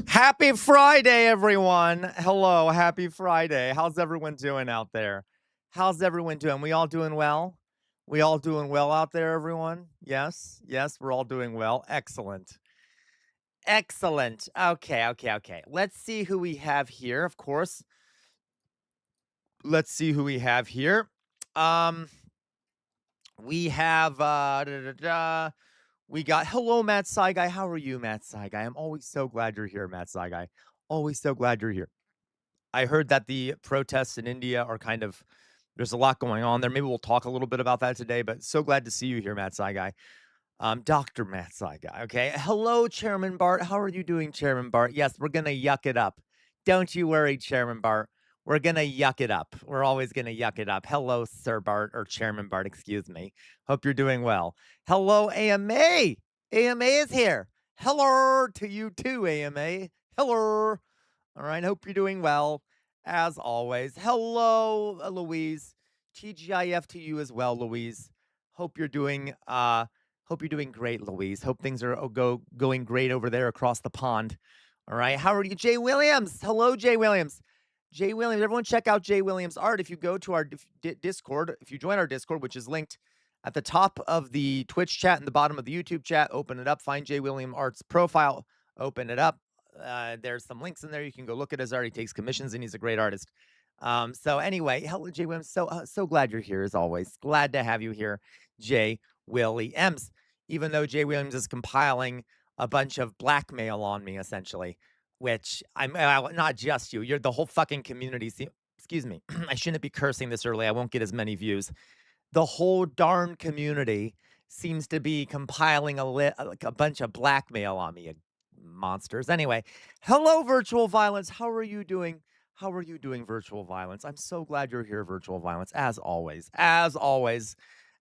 Happy Friday, everyone. Hello, happy Friday. How's everyone doing out there? How's everyone doing? We all doing well? We all doing well out there, everyone? Yes, yes, we're all doing well. Excellent. Excellent. Okay. Let's see who we have here, of course. Let's see who we have here. Um, we have we got hello, Matt Saigai. How are you, Matt Saigai? I'm always so glad you're here, Matt Saigai. Always so glad you're here. I heard that the protests in India are kind of there's a lot going on there. Maybe we'll talk a little bit about that today, but so glad to see you here, Matt Saigai. Dr. Matt Saigai. Okay. Hello, Chairman Bart. How are you doing, Chairman Bart? Yes, we're going to yuck it up. Don't you worry, Chairman Bart. We're going to yuck it up. We're always going to yuck it up. Hello, Sir Bart, or Chairman Bart, excuse me. Hope you're doing well. Hello, AMA. AMA is here. Hello to you too, AMA. Hello. All right. Hope you're doing well, as always. Hello, Louise. TGIF to you as well, Louise. Hope you're doing great, Louise. Hope things are going great over there across the pond. All right. How are you, Jay Williams? Hello, Jay Williams. Jay Williams, everyone check out Jay Williams art. If you go to our Discord, if you join our Discord, which is linked at the top of the Twitch chat and the bottom of the YouTube chat, open it up, find Jay William Art's profile, open it up. There's some links in there. You can go look at his art. He takes commissions and he's a great artist. So anyway, hello, Jay Williams. So glad you're here as always. Glad to have you here, Jay Williams. Even though Jay Williams is compiling a bunch of blackmail on me, essentially, which I'm not just you. You're the whole fucking community. Excuse me. I shouldn't be cursing this early. I won't get as many views. The whole darn community seems to be compiling like a bunch of blackmail on me, monsters. Anyway, hello, Virtual Violence. How are you doing? How are you doing, Virtual Violence? I'm so glad you're here, Virtual Violence, as always. As always.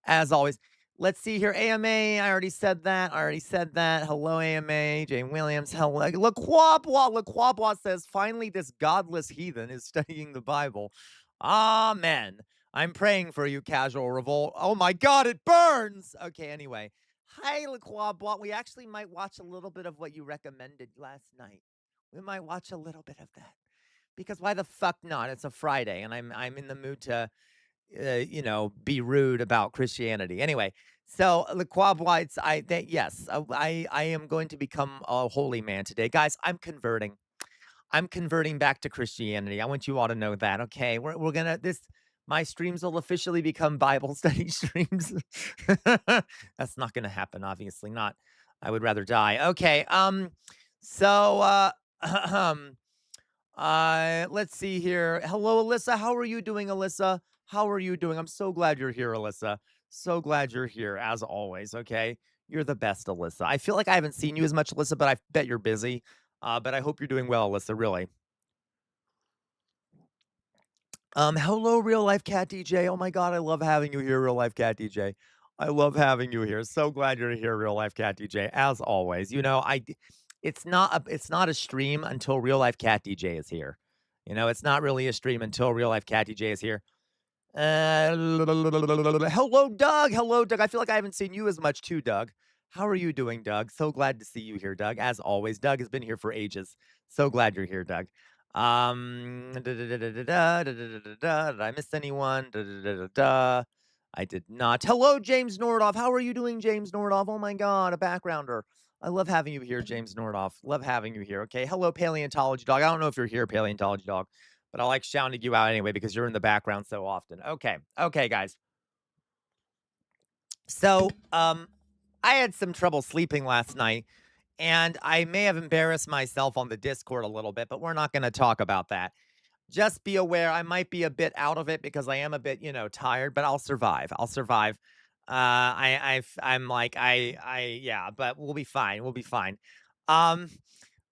As always. Let's see here. AMA, I already said that. Hello, AMA. Jane Williams. Hello. Laquabwa says, finally, this godless heathen is studying the Bible. Amen. I'm praying for you, Casual Revolt. Oh my God, it burns. Okay, anyway. Hi, Laquabwa. We actually might watch a little bit of what you recommended last night. We might watch a little bit of that. Because why the fuck not? It's a Friday, and I'm in the mood to be rude about Christianity. Anyway, so the Quabwites, I am going to become a holy man today. Guys, I'm converting. I'm converting back to Christianity. I want you all to know that. Okay. We're gonna my streams will officially become Bible study streams. That's not gonna happen, obviously not. I would rather die. Okay. So let's see here. Hello, Alyssa. How are you doing, Alyssa? How are you doing? I'm so glad you're here, Alyssa. So glad you're here, as always. Okay. You're the best, Alyssa. I feel like I haven't seen you as much, Alyssa, but I bet you're busy. But I hope you're doing well, Alyssa, really. Hello, Real Life Cat DJ. Oh my God, I love having you here, Real Life Cat DJ. I love having you here. So glad you're here, Real Life Cat DJ, as always. It's not a stream until Real Life Cat DJ is here. It's not really a stream until Real Life Cat DJ is here. Hello, Doug. Hello, Doug. I feel like I haven't seen you as much too, Doug. How are you doing, Doug? So glad to see you here, Doug. As always, Doug has been here for ages. So glad you're here, Doug. Did I miss anyone? I did not. Hello, James Nordoff. How are you doing, James Nordoff? Oh my God, a backgrounder. I love having you here, James Nordoff. Love having you here. Okay. Hello, Paleontology Dog. I don't know if you're here, Paleontology Dog, but I like shouting you out anyway because you're in the background so often. Okay. Okay, guys. So, I had some trouble sleeping last night, and I may have embarrassed myself on the Discord a little bit, but we're not going to talk about that. Just be aware I might be a bit out of it because I am a bit, tired, but I'll survive. I'll survive. Yeah, but we'll be fine. We'll be fine.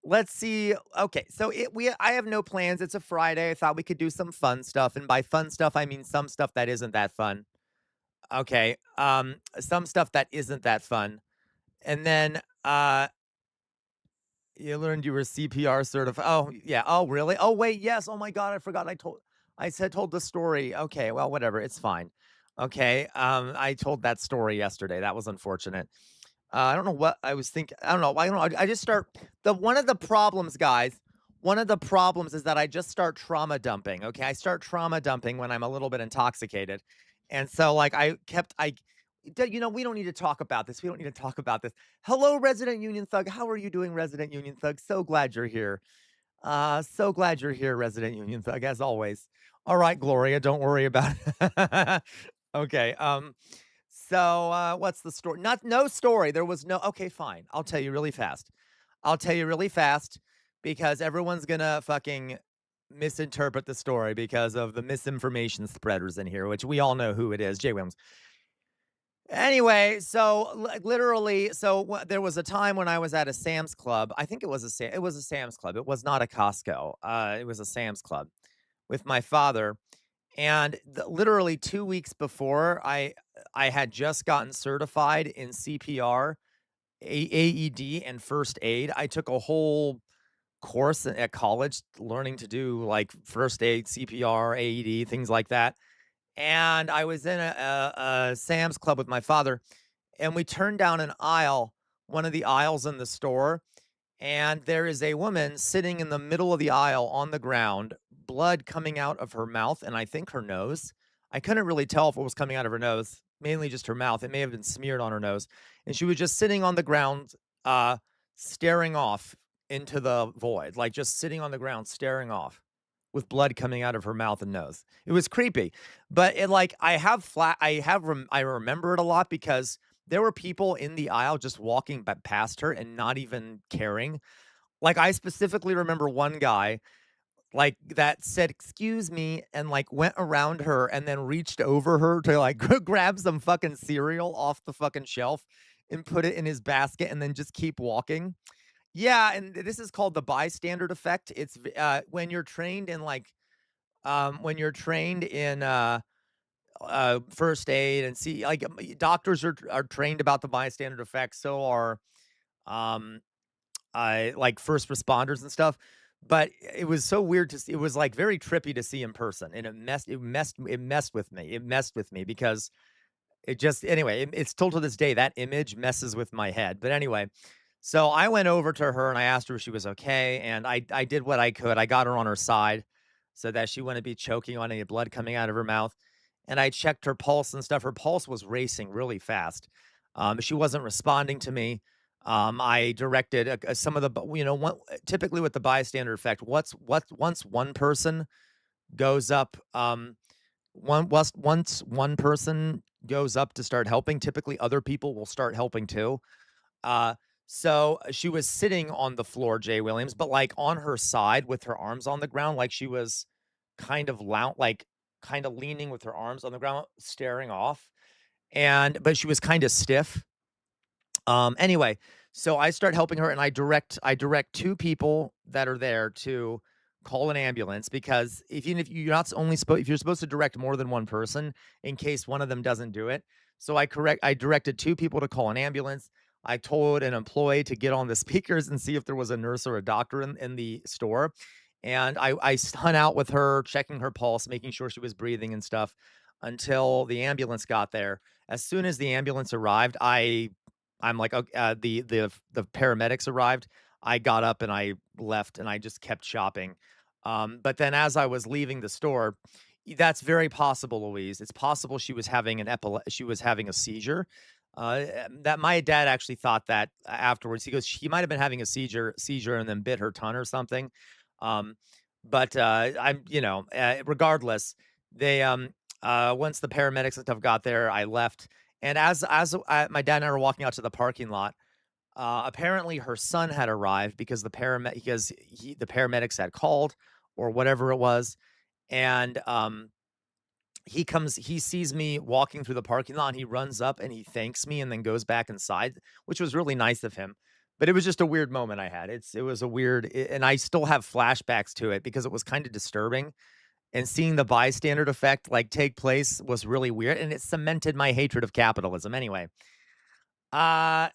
Let's see. Okay, so I have no plans. It's a Friday. I thought we could do some fun stuff, and by fun stuff, I mean some stuff that isn't that fun. Okay, some stuff that isn't that fun, and then you learned you were CPR certified. Oh, yeah. Oh, really? Oh, wait. Yes. Oh my God. I forgot. I told the story. Okay. Well, whatever. It's fine. Okay. I told that story yesterday. That was unfortunate. I don't know what I was thinking. I don't know. I don't know. I just start the one of the problems, guys. One of the problems is that I just start trauma dumping. Okay, I start trauma dumping when I'm a little bit intoxicated, and so like we don't need to talk about this. We don't need to talk about this. Hello, resident union thug. How are you doing, resident union thug? So glad you're here. So glad you're here, resident union thug, as always. All right, Gloria, don't worry about it. Okay. What's the story? Not no story. There was no okay, fine. I'll tell you really fast. I'll tell you really fast because everyone's gonna fucking misinterpret the story because of the misinformation spreaders in here, which we all know who it is, Jay Williams. Anyway, so literally, there was a time when I was at a Sam's Club. I think it was a Sam's Club. It was not a Costco. It was a Sam's Club with my father, and literally 2 weeks before, I had just gotten certified in CPR, AED, and first aid. I took a whole course at college learning to do like first aid, CPR, AED, things like that. And I was in a Sam's Club with my father, and we turned down an aisle, one of the aisles in the store, and there is a woman sitting in the middle of the aisle on the ground, blood coming out of her mouth and I think her nose. I couldn't really tell if it was coming out of her nose, mainly just her mouth. It may have been smeared on her nose. And she was just sitting on the ground, uh, staring off into the void, like just sitting on the ground, staring off with blood coming out of her mouth and nose. It was creepy. But it like I remember it a lot because there were people in the aisle just walking past her and not even caring. Like, I specifically remember one guy, like, that said, "Excuse me," and, like, went around her and then reached over her to, like, grab some fucking cereal off the fucking shelf and put it in his basket and then just keep walking. Yeah, and this is called the bystander effect. When you're trained in, like, when you're trained in, first aid and see like, doctors are trained about the bystander effect, so are, um, like, first responders and stuff, but it was so weird to see it was, like, very trippy to see in person, and it messed with me. It messed with me because it just anyway, it's still to this day, that image messes with my head, but anyway, so I went over to her and I asked her if she was okay, and I did what I could. I got her on her side so that she wouldn't be choking on any blood coming out of her mouth, and I checked her pulse and stuff. Her pulse was racing really fast. She wasn't responding to me. I directed, some of the bu you know, one typically with the bystander effect, once one person goes up, once one person goes up to start helping, typically other people will start helping too. She was sitting on the floor, Jay Williams, but, like, on her side with her arms on the ground, like she was kinda leaning with her arms on the ground, staring off, but she was kinda stiff. Anyway, so I start helping her and I direct 2 people that are there to call an ambulance because if you're not only supposed if you're supposed to direct more than one person in case one of them doesn't do it. So I directed 2 people to call an ambulance. I told an employee to get on the speakers and see if there was a nurse or a doctor in the store. And I hung out with her, checking her pulse, making sure she was breathing and stuff until the ambulance got there. As soon as the ambulance arrived, I'm like, "Ok," the paramedics arrived. I got up and I left, and I just kept shopping. But then as I was leaving the store, that's very possible, Louise. It's possible she was having a seizure. That my dad actually thought that afterwards. He goes, "She might have been having a seizure and then bit her tongue or something." Um, regardless, they, once the paramedics and stuff got there, I left, and my dad and I were walking out to the parking lot, apparently her son had arrived because the paramedics had called or whatever it was, and, he sees me walking through the parking lot, and he runs up and he thanks me and then goes back inside, which was really nice of him, but it was just a weird moment I had. It was a weird and I still have flashbacks to it because it was kinda disturbing, and seeing the bystander effect, like, take place was really weird, and it cemented my hatred of capitalism. Anyway, eh,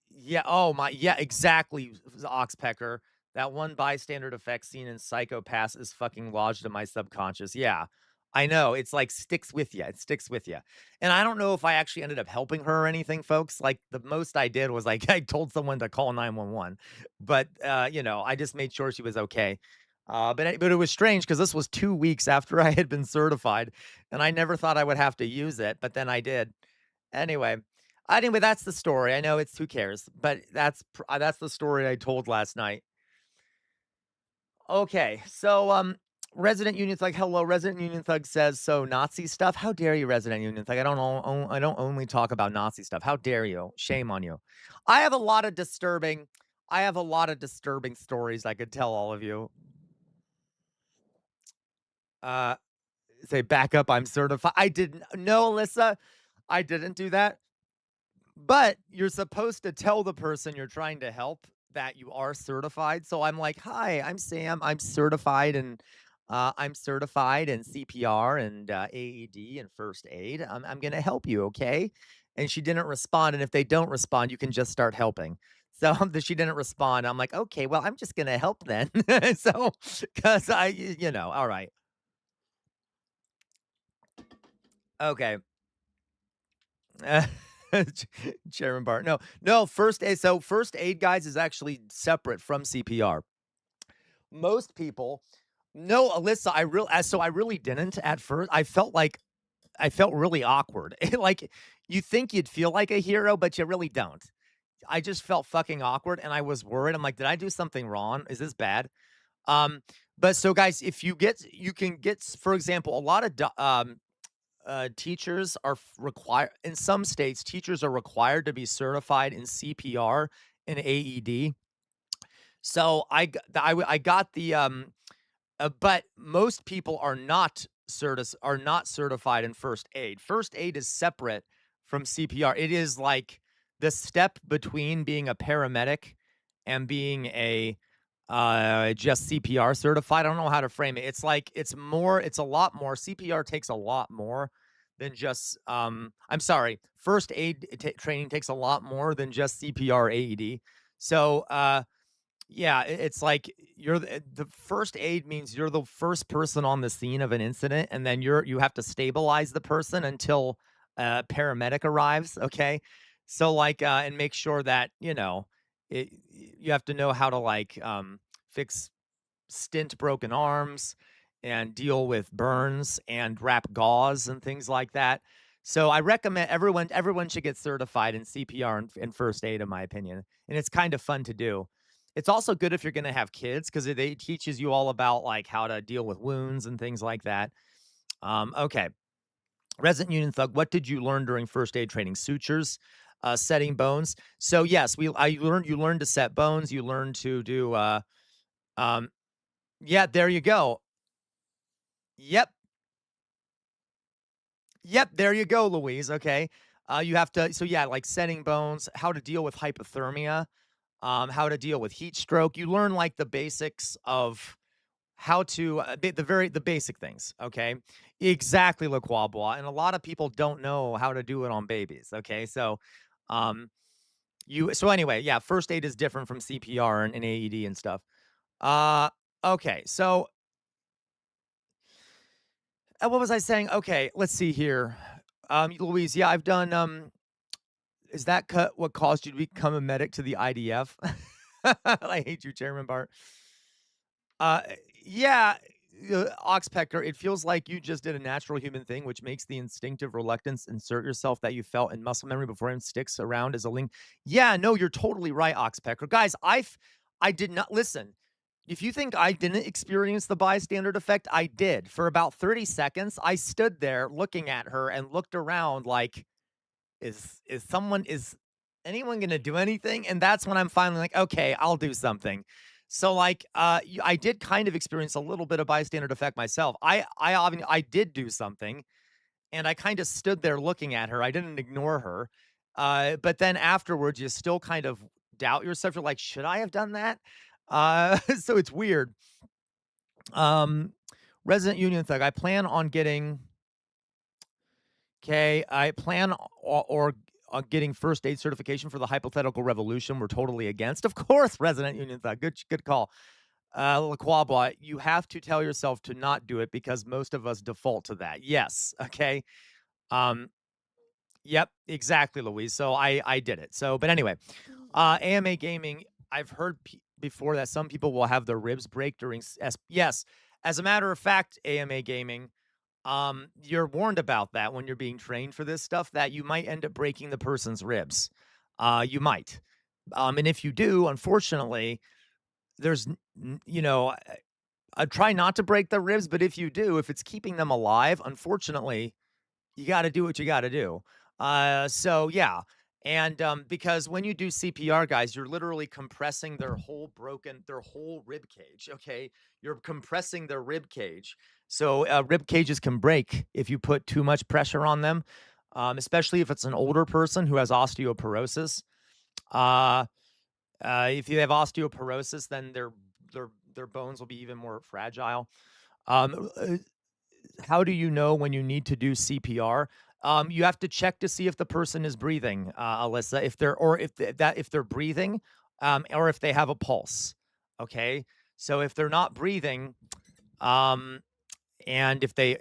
yeah, oh my yeah, exactly, Oxpecker. That one bystander effect scene in Psycho Pass is fucking lodged in my subconscious. Yeah. I know, it's like sticks with you. It sticks with you. And I don't know if I actually ended up helping her or anything, folks. Like, the most I did was, like, I told someone to call 911, but, I just made sure she was okay. But it was strange because this was 2 weeks after I had been certified, and I never thought I would have to use it, but then I did. Anyway that's the story. I know it's who cares, but that's the story I told last night. Okay, so, Resident Union Thug, hello, Resident Union Thug says, "So Nazi stuff? How dare you, Resident Union Thug? I don't only talk about Nazi stuff. How dare you? Shame on you." I have a lot of disturbing I have a lot of disturbing stories I could tell all of you. Uh, Say, "Back up, I'm certified." I didn't No, Alyssa, I didn't do that. But you're supposed to tell the person you're trying to help that you are certified. So I'm like, "Hi, I'm Sam. I'm certified in CPR and AED and first aid. I'm going to help you, okay?" And she didn't respond. And if they don't respond, you can just start helping. So she didn't respond. I'm like, "Okay, well, I'm just going to help then." So, because all right, okay. Ch Chairman Bart. No, no, first aid so first aid, guys, is actually separate from CPR. Most people No, Alyssa, I really didn't at first. I felt really awkward. Like, you think you'd feel like a hero, but you really don't. I just felt fucking awkward, and I was worried. I'm like, "Did I do something wrong? Is this bad?" Um, but so, guys, if you can get, for example, a lot of teachers are required in some states. Teachers are required to be certified in CPR and AED. So I got the but most people are not certified in first aid. First aid is separate from CPR. It is like the step between being a paramedic and being a just CPR certified. I don't know how to frame it. It's a lot more. CPR takes a lot more than just I'm sorry. First aid training takes a lot more than just CPR AED. So yeah, it's like the first aid means you're the first person on the scene of an incident, and then you have to stabilize the person until a paramedic arrives, okay? So, like, and make sure that, you have to know how to, like, fix stint broken arms and deal with burns and wrap gauze and things like that. So I recommend everyone should get certified in CPR and first aid, in my opinion, and it's kind of fun to do. It's also good if you're gonna have kids because it teaches you all about, like, how to deal with wounds and things like that. Okay. Resident Union Thug, what did you learn during first aid training? Sutures, setting bones. So yes, you learned to set bones. You learned to do. Um, yeah, there you go. Yep, yep, there you go, Louise. Okay, you have to. So yeah, like setting bones, how to deal with hypothermia, how to deal with heat stroke. You learn like the basics of how to the basic things, okay? Exactly, Le Quabois, and a lot of people don't know how to do it on babies, okay? So, um, anyway, yeah, first aid is different from CPR and AED and stuff. Uh, okay, so, what was I saying? Okay, let's see here. Louise, yeah, I've done, is that what caused you to become a medic to the IDF? I hate you, Chairman Bart. Uh, yeah, Oxpecker, it feels like you just did a natural human thing, which makes the instinctive reluctance insert yourself that you felt in muscle memory beforehand sticks around as a link. Yeah, no, you're totally right, Oxpecker. Guys, I did not listen. If you think I didn't experience the bystander effect, I did. For about 30 seconds, I stood there looking at her and looked around like, is anyone gonna do anything? And that's when I'm finally like, "Okay, I'll do something." So, like, I did kind of experience a little bit of bystander effect myself. I did do something, and I kinda stood there looking at her. I didn't ignore her. But then afterwards, you still kind of doubt yourself. You're like, "Should I have done that?" So it's weird. Um, Resident Union Thug, I plan on getting 'kay, I plan or on getting first aid certification for the hypothetical revolution we're totally against. Of course, Resident Union Thug, good call. Laquaba, you have to tell yourself to not do it because most of us default to that. Yes, okay? Um, yep, exactly, Louise. So I did it. So, but anyway, AMA gaming, I've heard before that some people will have their ribs break during yes. As a matter of fact, AMA gaming, you're warned about that when you're being trained for this stuff that you might end up breaking the person's ribs. You might. And if you do, unfortunately, there's try not to break the ribs, but if you do, if it's keeping them alive, unfortunately, you gotta do what you gotta do. So yeah, and, because when you do CPR, guys, you're literally compressing their whole rib cage, okay? You're compressing their rib cage. So, rib cages can break if you put too much pressure on them, especially if it's an older person who has osteoporosis. Uh, if you have osteoporosis, then their bones will be even more fragile. Uh, how do you know when you need to do CPR? You have to check to see if the person is breathing, Alyssa, if they're breathing, or if they have a pulse. Okay, so if they're not breathing, um, and if they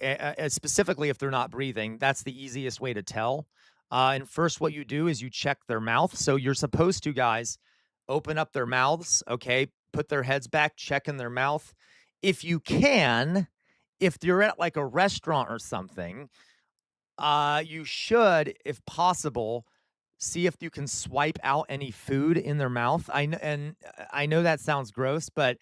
specifically if they're not breathing, that's the easiest way to tell. And first, what you do is you check their mouth. So you're supposed to, guys, open up their mouths. Okay, put their heads back, check in their mouth. If you can, if you're at like a restaurant or something, you should, if possible, see if you can swipe out any food in their mouth. I know that sounds gross, but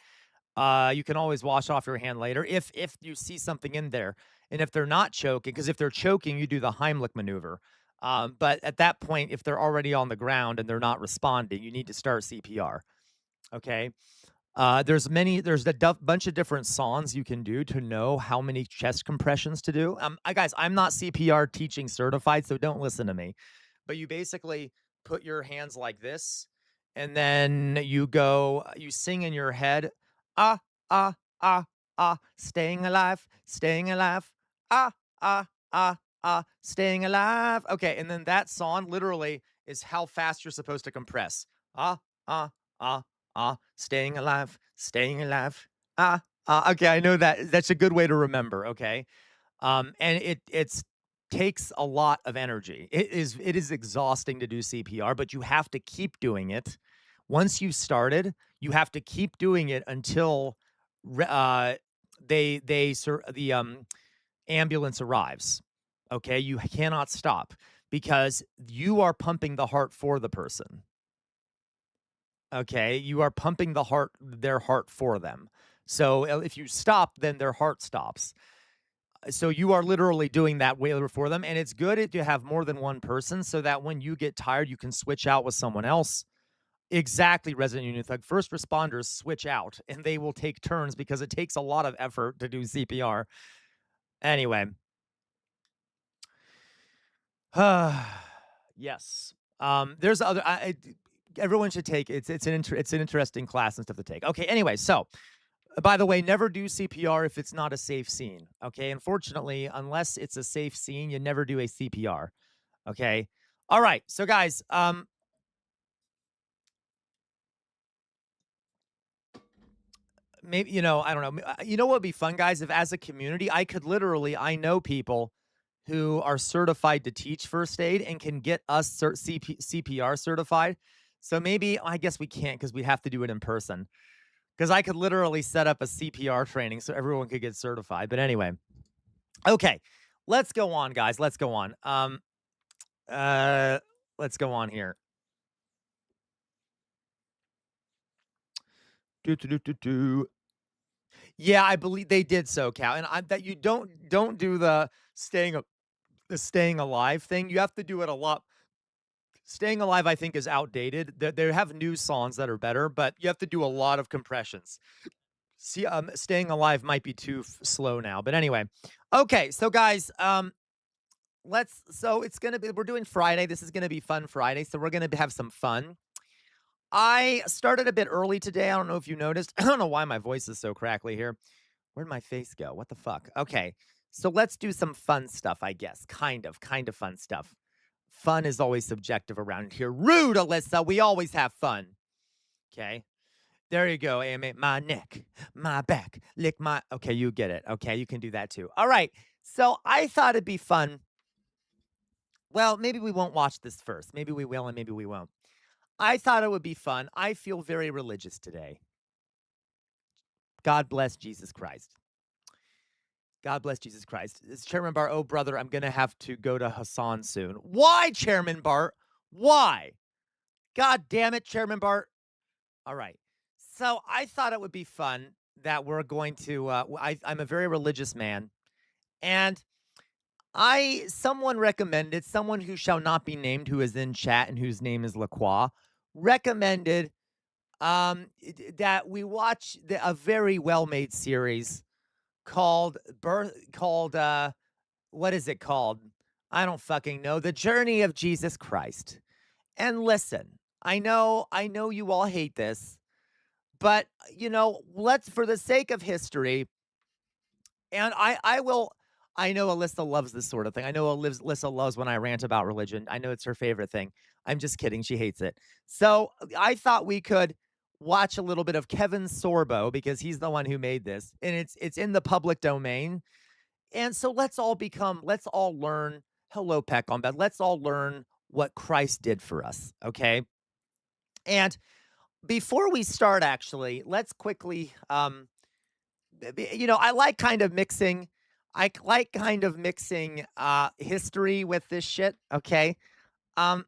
you can always wash off your hand later if you see something in there. And if they're not choking, because if they're choking, you do the Heimlich maneuver. But at that point, if they're already on the ground and they're not responding, you need to start CPR. Okay. There's a bunch of different songs you can do to know how many chest compressions to do. Guys, I'm not CPR teaching certified, so don't listen to me. But you basically put your hands like this, and then you sing in your head, ah, ah, ah, staying alive, ah, ah, staying alive. Okay, and then that song literally is how fast you're supposed to compress. Ah, ah, staying alive, staying alive. Okay, I know that that's a good way to remember, okay? And it's takes a lot of energy. It is exhausting to do CPR, but you have to keep doing it. Once you've started, you have to keep doing it until the ambulance arrives. Okay, you cannot stop because you are pumping the heart for the person. Okay, you are pumping their heart for them. So, if you stop, then their heart stops. So you are literally doing that wailer for them, and it's good to have more than one person so that when you get tired, you can switch out with someone else. Exactly, Resident Union Thug. First responders switch out, and they will take turns because it takes a lot of effort to do CPR. Anyway. Yes. There's other everyone should take it's an interesting class and stuff to take. Okay, anyway, so by the way, never do CPR if it's not a safe scene. Okay. Unfortunately, unless it's a safe scene, you never do a CPR. Okay. All right. So guys, maybe I don't know. You know what would be fun, guys? If as a community, I know people who are certified to teach first aid and can get us CPR certified. So maybe I guess we can't because we have to do it in person. Because I could literally set up a CPR training so everyone could get certified. But anyway, okay, let's go on, guys. Let's go on. Uh, let's go on here. Do, do, do, do, do. Yeah, I believe they did so, Cal. And that you don't do the staying alive thing. You have to do it a lot. Staying alive, I think, is outdated. They have new songs that are better, but you have to do a lot of compressions. See, staying alive might be too slow now, but anyway. Okay, so guys, so it's gonna be we're doing Friday. This is gonna be fun Friday, so we're gonna have some fun. I started a bit early today. I don't know if you noticed. I don't know why my voice is so crackly here. Where'd my face go? What the fuck? Okay. So let's do some fun stuff, I guess. Kind of fun stuff. Fun is always subjective around here. Rude, Alyssa. We always have fun. Okay. There you go, AMA. My neck, my back, lick my. Okay, you get it. Okay, you can do that too. All right. So I thought it'd be fun. Well, maybe we won't watch this first. Maybe we will, and maybe we won't. I thought it would be fun. I feel very religious today. God bless Jesus Christ. God bless Jesus Christ. It's Chairman Bart. Oh, brother, I'm going to have to go to Hassan soon. Why, Chairman Bart? Why? God damn it, Chairman Bart. All right. So I thought it would be fun that we're going to. I'm a very religious man, and someone recommended, someone who shall not be named, who is in chat and whose name is LaCroix, recommended that we watch a very well made series called what is it called? I don't fucking know. The Journey of Jesus Christ. And listen, I know you all hate this, but let's, for the sake of history, and I will. I know Alyssa loves this sort of thing. I know Alyssa loves when I rant about religion. I know it's her favorite thing. I'm just kidding. She hates it. So I thought we could watch a little bit of Kevin Sorbo because he's the one who made this, and it's in the public domain. And so let's all learn. Hello, Peck on bed. Let's all learn what Christ did for us. Okay. And before we start, actually, let's quickly, I like kind of mixing. I like kind of mixing history with this shit. Okay. Um,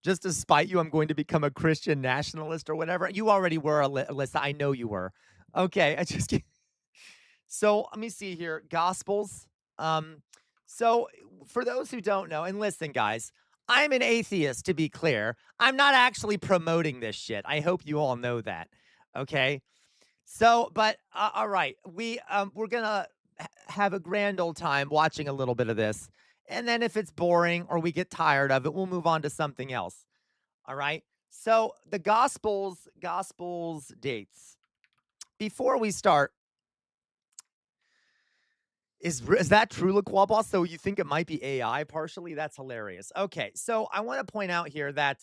just to spite you, I'm going to become a Christian nationalist or whatever. You already were, Alyssa. I know you were. Okay. I just So let me see here. Gospels. Um, so for those who don't know, and listen, guys, I'm an atheist, to be clear. I'm not actually promoting this shit. I hope you all know that. Okay. So, but all right, we're gonna have a grand old time watching a little bit of this, and then if it's boring or we get tired of it, we'll move on to something else. All right. So the Gospels dates. Before we start, is that true, LaQuaboss? So you think it might be AI partially? That's hilarious. Okay, so I want to point out here that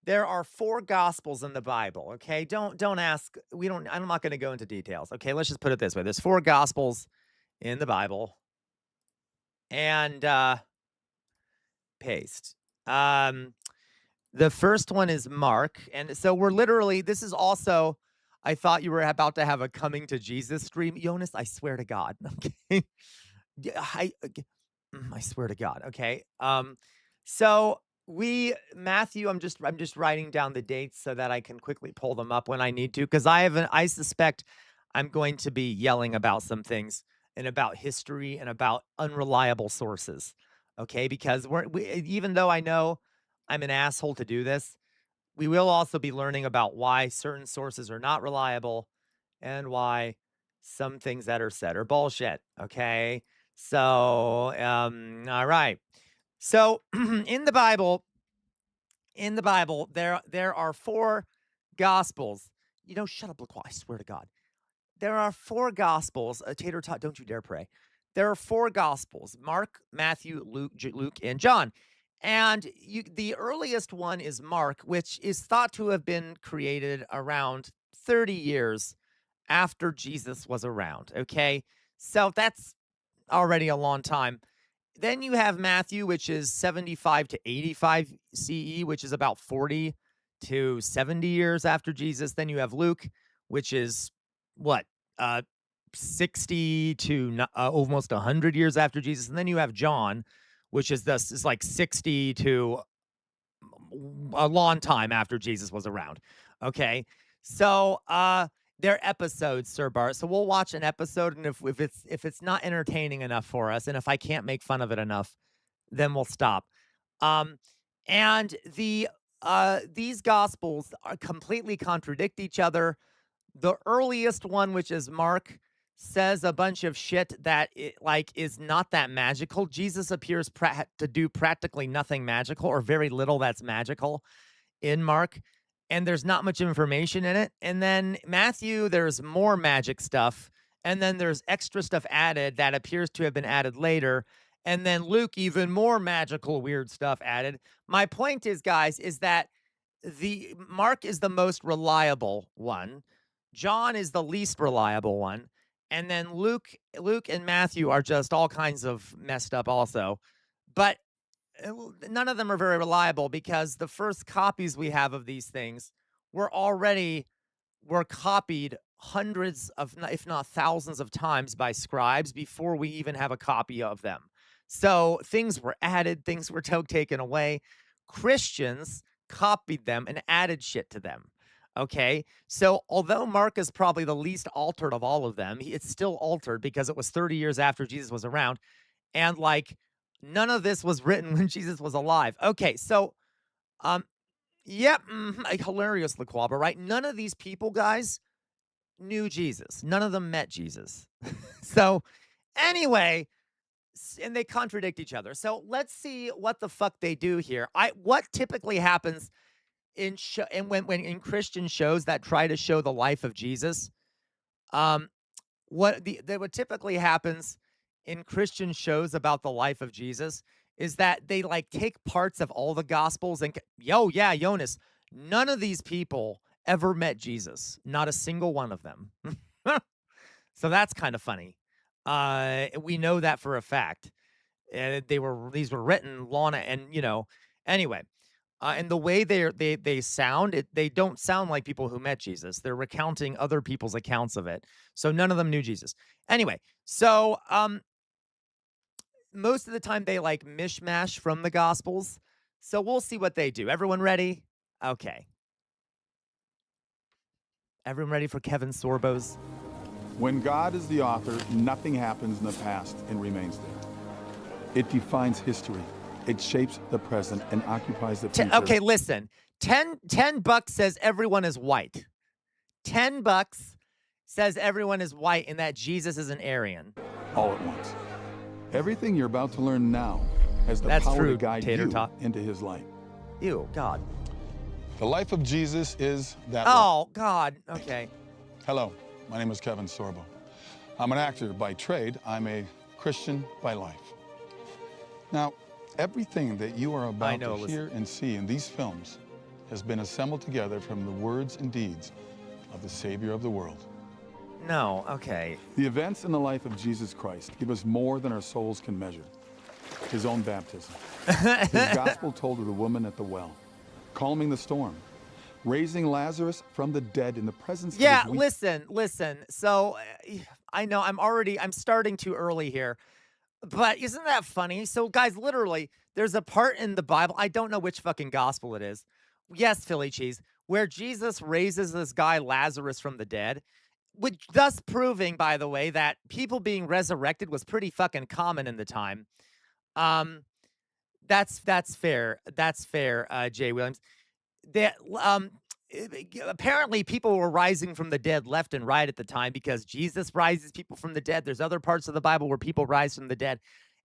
there are four gospels in the Bible. Okay, don't ask. We don't. I'm not going to go into details. Okay, let's just put it this way: there's four gospels in the Bible, and paste. Um, the first one is Mark, and so we're literally. This is also. I thought you were about to have a coming to Jesus stream, Jonas. I swear to God. Okay. Yeah, I swear to God. Okay. So we Matthew, I'm just writing down the dates so that I can quickly pull them up when I need to, because I suspect I'm going to be yelling about some things and about history and about unreliable sources. Okay, because even though I know I'm an asshole to do this, we will also be learning about why certain sources are not reliable and why some things that are said are bullshit. Okay. So, all right. So in the Bible, there are four gospels. Shut up, LaQuash. I swear to God. There are four gospels. Tater tot, don't you dare pray. There are four gospels: Mark, Matthew, Luke, and John. And the earliest one is Mark, which is thought to have been created around 30 years after Jesus was around. Okay. So that's already a long time. Then you have Matthew, which is 75 to 85 CE, which is about 40 to 70 years after Jesus. Then you have Luke, which is what, 60 to almost 100 years after Jesus. And then you have John, which is like 60 to a long time after Jesus was around. Okay. So they're episodes, Sir Bart. So we'll watch an episode, and if it's not entertaining enough for us, and if I can't make fun of it enough, then we'll stop. Um, and these gospels completely contradict each other. The earliest one, which is Mark, says a bunch of shit that is not that magical. Jesus appears to do practically nothing magical, or very little that's magical in Mark, and there's not much information in it. And then Matthew, there's more magic stuff, and then there's extra stuff added that appears to have been added later. And then Luke, even more magical weird stuff added. My point is, guys, is that the Mark is the most reliable one. John is the least reliable one. And then Luke and Matthew are just all kinds of messed up also. But none of them are very reliable because the first copies we have of these things were copied hundreds of if not thousands of times by scribes before we even have a copy of them. So things were added, things were taken away. Christians copied them and added shit to them. Okay. So although Mark is probably the least altered of all of them, it's still altered because it was 30 years after Jesus was around. And like none of this was written when Jesus was alive. Okay. So, um, yep. Hilarious, LaQuabra, right? None of these people, guys, knew Jesus. None of them met Jesus. So, anyway, and they contradict each other. So let's see what the fuck they do here. What typically happens and when in Christian shows that try to show the life of Jesus, um, what typically happens in Christian shows about the life of Jesus is that they like take parts of all the gospels and yeah, Jonas, none of these people ever met Jesus. Not a single one of them. So that's kind of funny. We know that for a fact. And these were written long and anyway. And the way they sound, they don't sound like people who met Jesus. They're recounting other people's accounts of it. So none of them knew Jesus. Anyway, so most of the time they like mishmash from the gospels. So we'll see what they do. Everyone ready? Okay. Everyone ready for Kevin Sorbo's? When God is the author, nothing happens in the past and remains there. It defines history. It shapes the present and occupies the future. Okay, listen. $10 says everyone is white. $10 says everyone is white and that Jesus is an Aryan. All at once. Everything you're about to learn now has the power to guide you into his light. Ew, God. The life of Jesus is that. Oh, God. Okay. Hello, my name is Kevin Sorbo. I'm an actor by trade. I'm a Christian by life. Now, everything that you are about to hear and see in these films has been assembled together from the words and deeds of the Savior of the world. No, okay. The events in the life of Jesus Christ give us more than our souls can measure. His own baptism, his gospel told to the woman at the well, calming the storm, raising Lazarus from the dead in the presence of his listen. So I know I'm starting too early here. But isn't that funny? So, guys, literally, there's a part in the Bible, I don't know which fucking gospel it is. Yes, Philly cheese, where Jesus raises this guy Lazarus from the dead, which thus proving, by the way, that people being resurrected was pretty fucking common in the time. That's fair. That's fair, Jay Williams. Apparently people were rising from the dead left and right at the time because Jesus rises people from the dead. There's other parts of the Bible where people rise from the dead.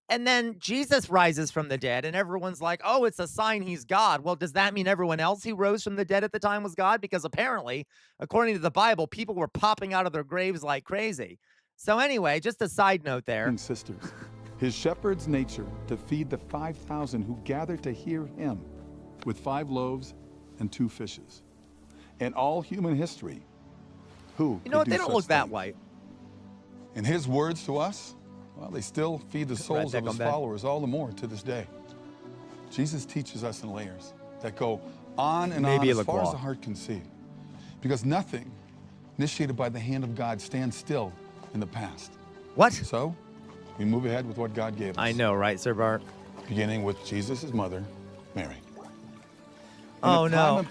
And then Jesus rises from the dead and everyone's like, oh, it's a sign he's God. Well, does that mean everyone else who rose from the dead at the time was God? Because apparently, according to the Bible, people were popping out of their graves like crazy. So anyway, just a side note there. And sisters, his shepherd's nature to feed the 5,000 who gathered to hear him with 5 loaves and 2 fishes. In all human history, who you know what? They don't look that white. And his words to us, well, they still feed the souls of his followers all the more to this day. Jesus teaches us in layers that go on and on as far as the heart can see. Because nothing initiated by the hand of God stands still in the past. What? So, we move ahead with what God gave us. I know, right, Sir Bart? Beginning with Jesus' mother, Mary. Oh no.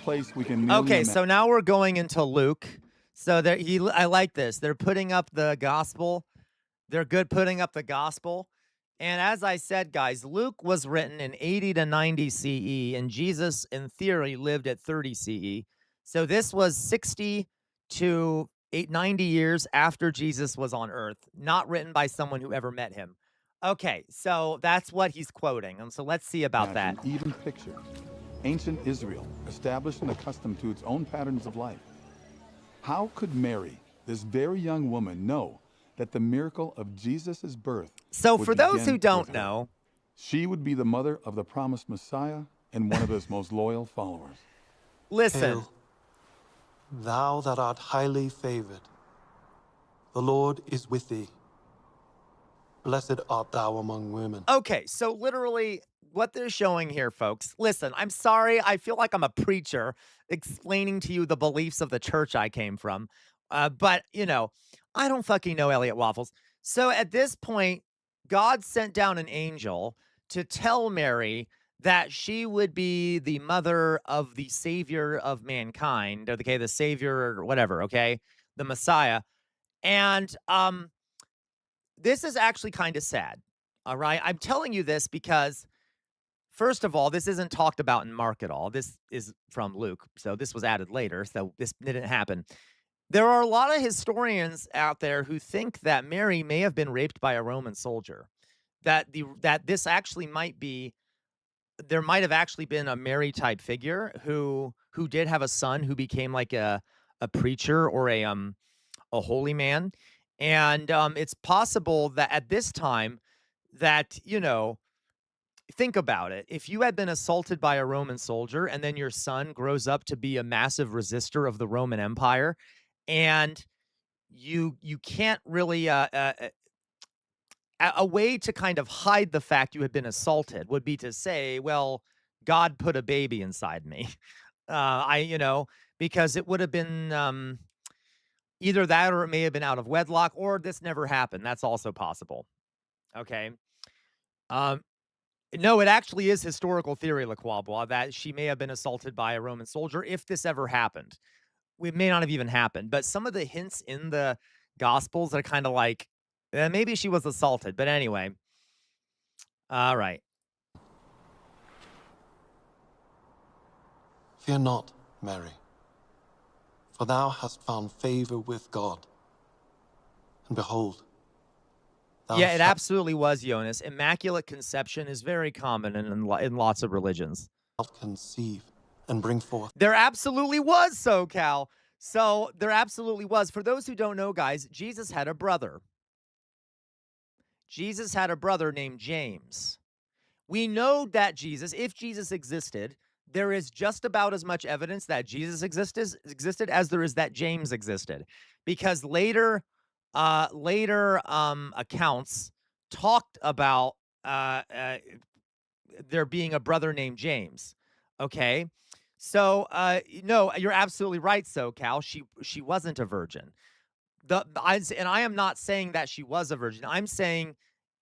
Okay, so now we're going into Luke. So I like this. They're putting up the gospel. They're good putting up the gospel. And as I said, guys, Luke was written in 80 to 90 CE, and Jesus, in theory, lived at 30 CE. So this was 60 to 90 years after Jesus was on Earth, not written by someone who ever met him. Okay, so that's what he's quoting. And so let's see about that. Even picture. Ancient Israel, established and accustomed to its own patterns of life. How could Mary, this very young woman, know that the miracle of Jesus' birth? So for those who don't know, she would be the mother of the promised Messiah and one of his most loyal followers. Listen. Hail, thou that art highly favored. The Lord is with thee. Blessed art thou among women. Okay, so literally what they're showing here, folks. Listen, I'm sorry. I feel like I'm a preacher explaining to you the beliefs of the church I came from. But, you know, I don't fucking know Elliot Waffles. So at this point, God sent down an angel to tell Mary that she would be the mother of the savior of mankind, or the savior or whatever, okay? The Messiah. And this is actually kind of sad. All right. I'm telling you this because, first of all, this isn't talked about in Mark at all. This is from Luke. So this was added later. So this didn't happen. There are a lot of historians out there who think that Mary may have been raped by a Roman soldier. That this actually might be, there might have actually been a Mary type figure who did have a son who became like a preacher or a holy man. And it's possible that at this time that, you know, think about it. If you had been assaulted by a Roman soldier and then your son grows up to be a massive resistor of the Roman Empire, and you can't really a way to kind of hide the fact you had been assaulted would be to say, well, God put a baby inside me. Because it would have been either that, or it may have been out of wedlock, or this never happened. That's also possible. Okay. No, it actually is historical theory, Laquabwa, that she may have been assaulted by a Roman soldier if this ever happened. It may not have even happened, but some of the hints in the Gospels are kind of like, maybe she was assaulted. But anyway. All right. Fear not, Mary, for thou hast found favor with God. And behold, yeah, it absolutely was, Jonas. Immaculate conception is very common in lots of religions. Conceive and bring forth. There absolutely was, SoCal. So there absolutely was. For those who don't know, guys, Jesus had a brother. Jesus had a brother named James. We know that Jesus, if Jesus existed, there is just about as much evidence that Jesus existed as there is that James existed, because later accounts talked about there being a brother named James. Okay, so no, you're absolutely right, SoCal. She wasn't a virgin. And I am not saying that she was a virgin. I'm saying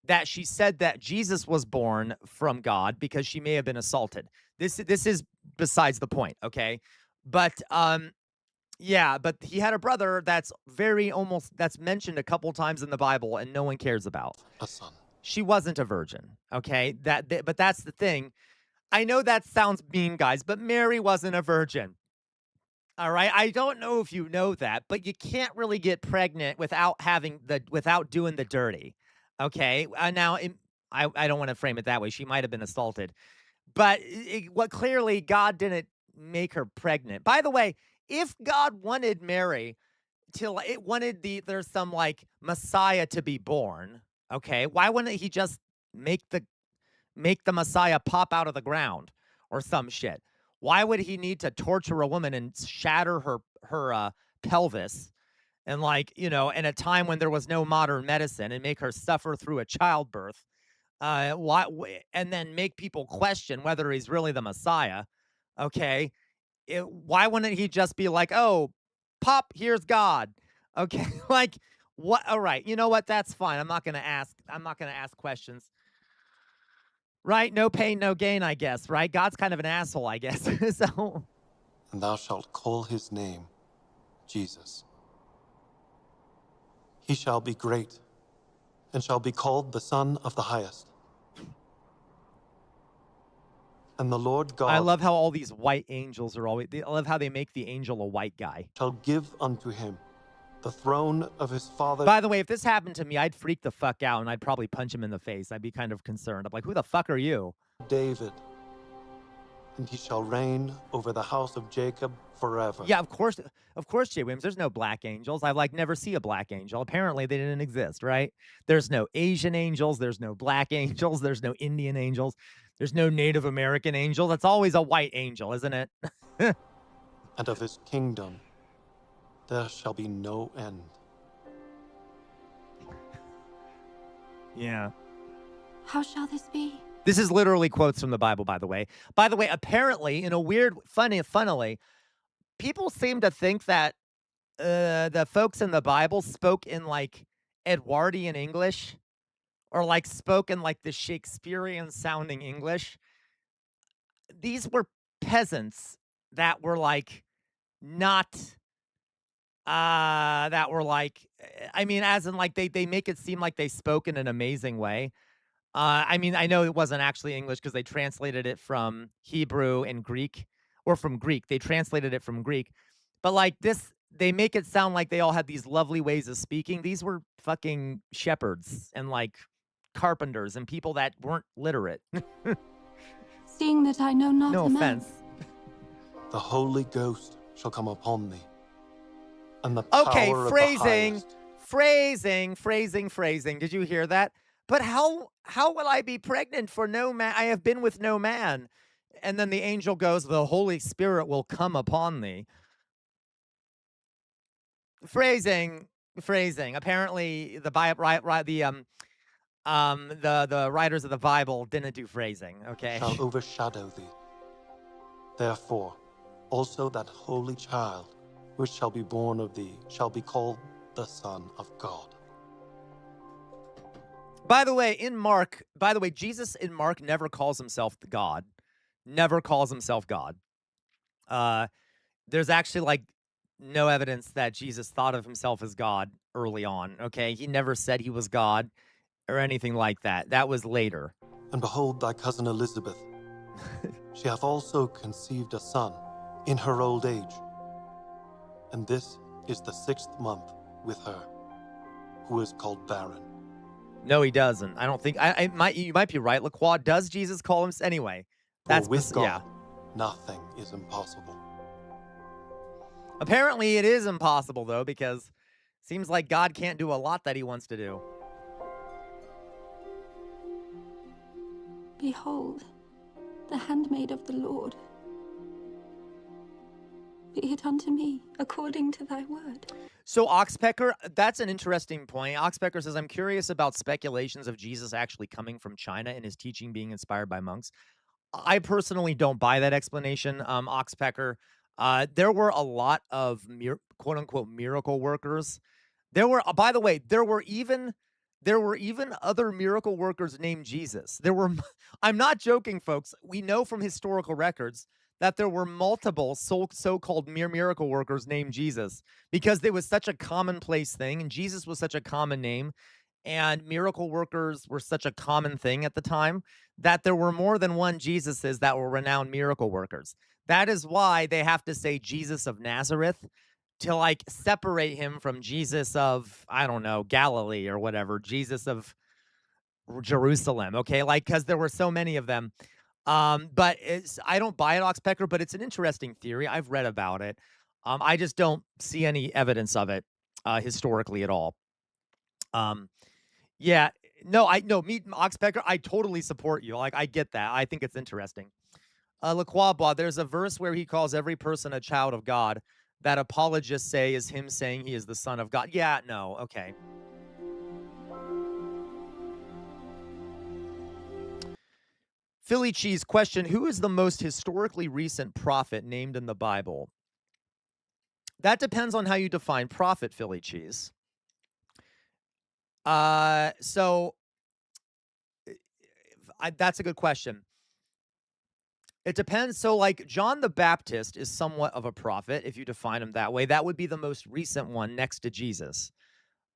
that she said that Jesus was born from God because she may have been assaulted. This is besides the point, okay? But yeah, but he had a brother that's that's mentioned a couple times in the Bible and no one cares about. A son. She wasn't a virgin, okay? But that's the thing. I know that sounds mean, guys, but Mary wasn't a virgin. All right. I don't know if you know that, but you can't really get pregnant without doing the dirty. Okay. Now, I don't want to frame it that way. She might have been assaulted, but what clearly God didn't make her pregnant. By the way, if God wanted Mary there's some like Messiah to be born. Okay. Why wouldn't he just make the Messiah pop out of the ground or some shit? Why would he need to torture a woman and shatter her pelvis and, like, you know, in a time when there was no modern medicine, and make her suffer through a childbirth? And then make people question whether he's really the Messiah? Okay, why wouldn't he just be like, "Oh, pop, here's God"? Okay, like what? All right, you know what? That's fine. I'm not gonna ask questions. Right? No pain, no gain, I guess, right? God's kind of an asshole, I guess. So. And thou shalt call his name Jesus. He shall be great, and shall be called the Son of the Highest. And the Lord God... I love how all these white angels are always... I love how they make the angel a white guy. ...shall give unto him the throne of his father. By the way, if this happened to me, I'd freak the fuck out, and I'd probably punch him in the face. I'd be kind of concerned. I'm like, who the fuck are you? David, and he shall reign over the house of Jacob forever. Yeah, of course, Jay Williams. There's no black angels. I never see a black angel. Apparently, they didn't exist, right? There's no Asian angels. There's no black angels. There's no Indian angels. There's no Native American angel. That's always a white angel, isn't it? and of his kingdom there shall be no end. Yeah. How shall this be? This is literally quotes from the Bible, by the way. By the way, apparently, in a weird, funnily, people seem to think that the folks in the Bible spoke in like Edwardian English or like spoke in like the Shakespearean sounding English. These were peasants that were like not that were like I mean, as in like they make it seem like they spoke in an amazing way. I mean, I know it wasn't actually English because they translated it from Hebrew and Greek, or from Greek. They translated it from Greek. But like this, they make it sound like they all had these lovely ways of speaking. These were fucking shepherds and like carpenters and people that weren't literate. Seeing that I know not No the offense. man. The Holy Ghost shall come upon thee, and the power Okay, of the phrasing, highest. phrasing. Did you hear that? But how will I be pregnant for no man? I have been with no man. And then the angel goes, the Holy Spirit will come upon thee. Phrasing. Apparently, the the writers of the Bible didn't do phrasing. Okay. Shall overshadow thee. Therefore, also that holy child, which shall be born of thee, shall be called the Son of God. By the way, Jesus in Mark never calls himself God. Never calls himself God. There's actually like no evidence that Jesus thought of himself as God early on, okay? He never said he was God or anything like that. That was later. And behold, thy cousin Elizabeth, she hath also conceived a son in her old age. And this is the 6th month with her, who is called barren. No, he doesn't. I don't think. You might be right, Lacroix. Does Jesus call him anyway? That's with God, yeah. nothing is impossible. Apparently, it is impossible though, because it seems like God can't do a lot that he wants to do. Behold, the handmaid of the Lord. Be it unto me according to thy word. So Oxpecker, that's an interesting point. Oxpecker says, I'm curious about speculations of Jesus actually coming from China and his teaching being inspired by monks. I personally don't buy that explanation, Oxpecker. There were a lot of quote-unquote miracle workers. There were, by the way, there were even other miracle workers named Jesus. I'm not joking, folks. We know from historical records that there were multiple so-called miracle workers named Jesus because it was such a commonplace thing, and Jesus was such a common name, and miracle workers were such a common thing at the time that there were more than one Jesuses that were renowned miracle workers. That is why they have to say Jesus of Nazareth to like separate him from Jesus of, I don't know, Galilee or whatever, Jesus of Jerusalem, okay? Like, because there were so many of them. But I don't buy it, Oxpecker, but it's an interesting theory. I've read about it. I just don't see any evidence of it historically at all. Yeah, no, Oxpecker, I totally support you. Like, I get that. I think it's interesting. Lacroix, there's a verse where he calls every person a child of God that apologists say is him saying he is the son of God. Yeah, no, okay. Philly Cheese question, who is the most historically recent prophet named in the Bible? That depends on how you define prophet, Philly Cheese. That's a good question. It depends. So, like, John the Baptist is somewhat of a prophet, if you define him that way. That would be the most recent one next to Jesus.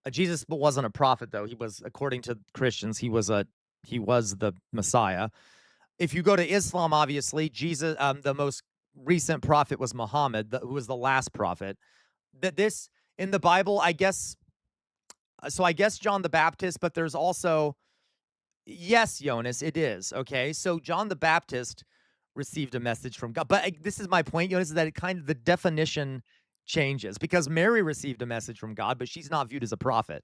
Jesus wasn't a prophet, though. He was, according to Christians, he was the Messiah. If you go to Islam, obviously, Jesus, the most recent prophet was Muhammad, who was the last prophet. That this in the Bible, I guess. So I guess John the Baptist, but there's also, yes, Jonas, it is okay. So John the Baptist received a message from God, but this is my point, Jonas, is that it kind of the definition changes because Mary received a message from God, but she's not viewed as a prophet.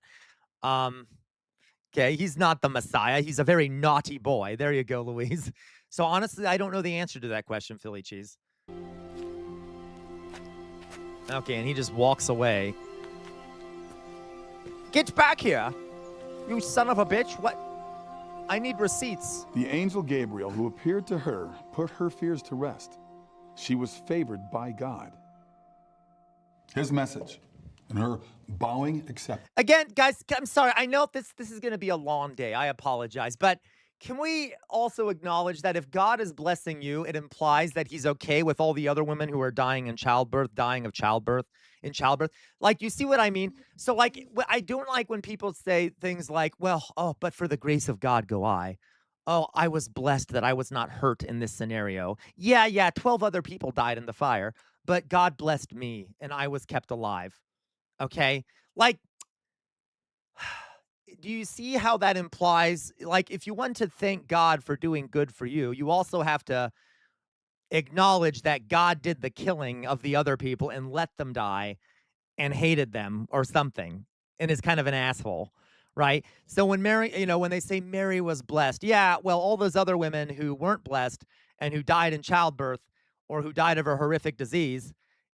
Okay, he's not the Messiah. He's a very naughty boy. There you go, Louise. So honestly, I don't know the answer to that question, Philly Cheese. Okay, and he just walks away. Get back here, you son of a bitch. What? I need receipts. The angel Gabriel, who appeared to her, put her fears to rest. She was favored by God. His message and her bowing acceptance. Again, guys, I'm sorry. I know this is going to be a long day. I apologize. But can we also acknowledge that if God is blessing you, it implies that he's okay with all the other women who are dying in childbirth. Like, you see what I mean? So, like, I don't like when people say things like, well, oh, but for the grace of God go I. Oh, I was blessed that I was not hurt in this scenario. Yeah, 12 other people died in the fire, but God blessed me and I was kept alive. Okay? Like, do you see how that implies, like, if you want to thank God for doing good for you, you also have to acknowledge that God did the killing of the other people and let them die and hated them or something and is kind of an asshole, right? So when Mary, when they say Mary was blessed, yeah, well, all those other women who weren't blessed and who died in childbirth or who died of a horrific disease,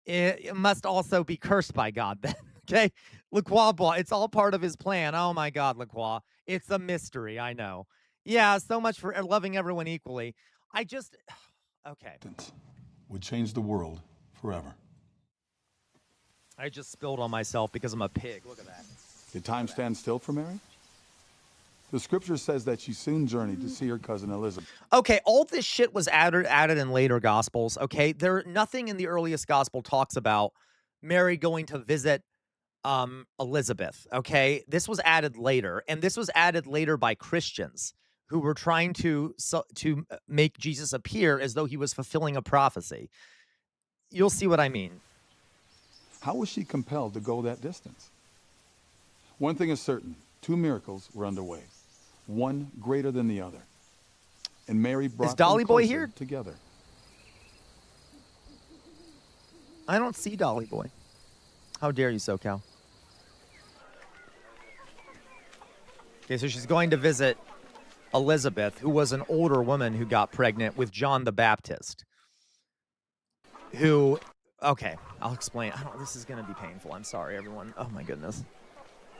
it must also be cursed by God then. Okay, LaCroix, it's all part of his plan. Oh my God, LaCroix, it's a mystery. I know. Yeah, so much for loving everyone equally. Okay. Would change the world forever. I just spilled on myself because I'm a pig. Look at that. Did time stand still for Mary? The scripture says that she soon journeyed to see her cousin Elizabeth. Okay, all this shit was added in later gospels. Okay, nothing in the earliest gospel talks about Mary going to visit Elizabeth. Okay, this was added later, and this was added later by Christians who were trying to make Jesus appear as though he was fulfilling a prophecy. You'll see what I mean. How was she compelled to go that distance? One thing is certain: 2 miracles were underway, one greater than the other, and Mary brought Dolly them Boy closer here together. I don't see Dolly Boy. How dare you, SoCal? Okay, so she's going to visit Elizabeth, who was an older woman who got pregnant with John the Baptist. Okay, I'll explain. This is going to be painful. I'm sorry, everyone. Oh, my goodness.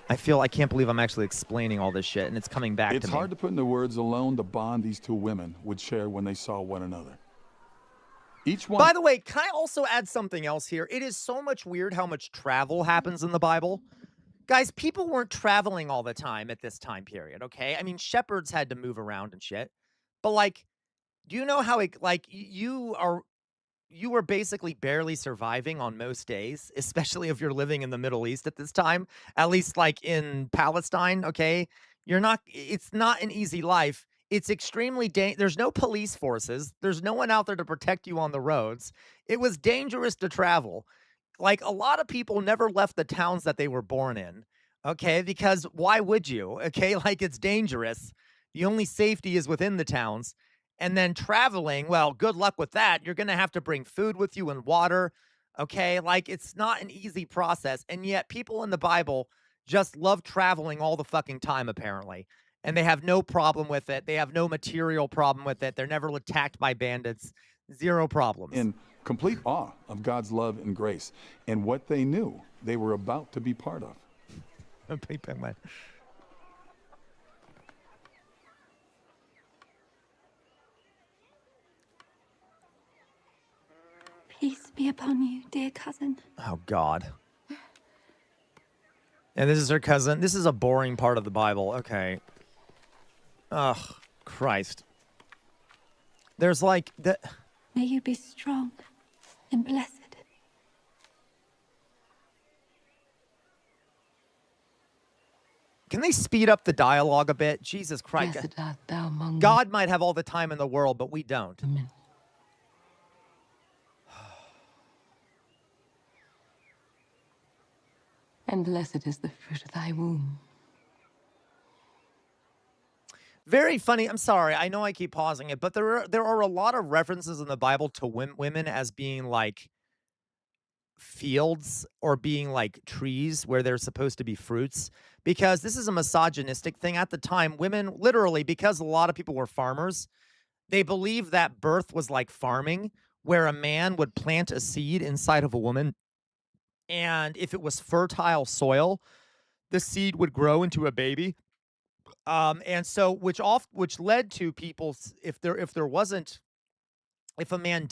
I can't believe I'm actually explaining all this shit, and it's coming back to me. It's hard to put into words alone the bond these 2 women would share when they saw one another. Each one. By the way, can I also add something else here? It is so much weird how much travel happens in the Bible. Guys, people weren't traveling all the time at this time period, okay? I mean, shepherds had to move around and shit. But, like, do you know how you were basically barely surviving on most days, especially if you're living in the Middle East at this time, at least like in Palestine, okay? It's not an easy life. It's extremely there's no police forces. There's no one out there to protect you on the roads. It was dangerous to travel. Like, a lot of people never left the towns that they were born in, okay? Because why would you, okay? Like, it's dangerous. The only safety is within the towns. And then traveling, well, good luck with that. You're going to have to bring food with you and water, okay? Like, it's not an easy process. And yet people in the Bible just love traveling all the fucking time, apparently. And they have no problem with it. They have no material problem with it. They're never attacked by bandits. Zero problems. In complete awe of God's love and grace and what they knew they were about to be part of. Peace be upon you, dear cousin. Oh, God. And this is her cousin. This is a boring part of the Bible. Okay. Ugh, Christ. There's like the. May you be strong and blessed. Can they speed up the dialogue a bit? Jesus Christ. Blessed art thou among God might have all the time in the world, but we don't. women. And blessed is the fruit of thy womb. Very funny. I'm sorry. I know I keep pausing it, but there are a lot of references in the Bible to women as being like fields or being like trees where they're supposed to be fruits, because this is a misogynistic thing. At the time, women literally, because a lot of people were farmers, they believed that birth was like farming, where a man would plant a seed inside of a woman and if it was fertile soil, the seed would grow into a baby. And so which led to people if there wasn't if a man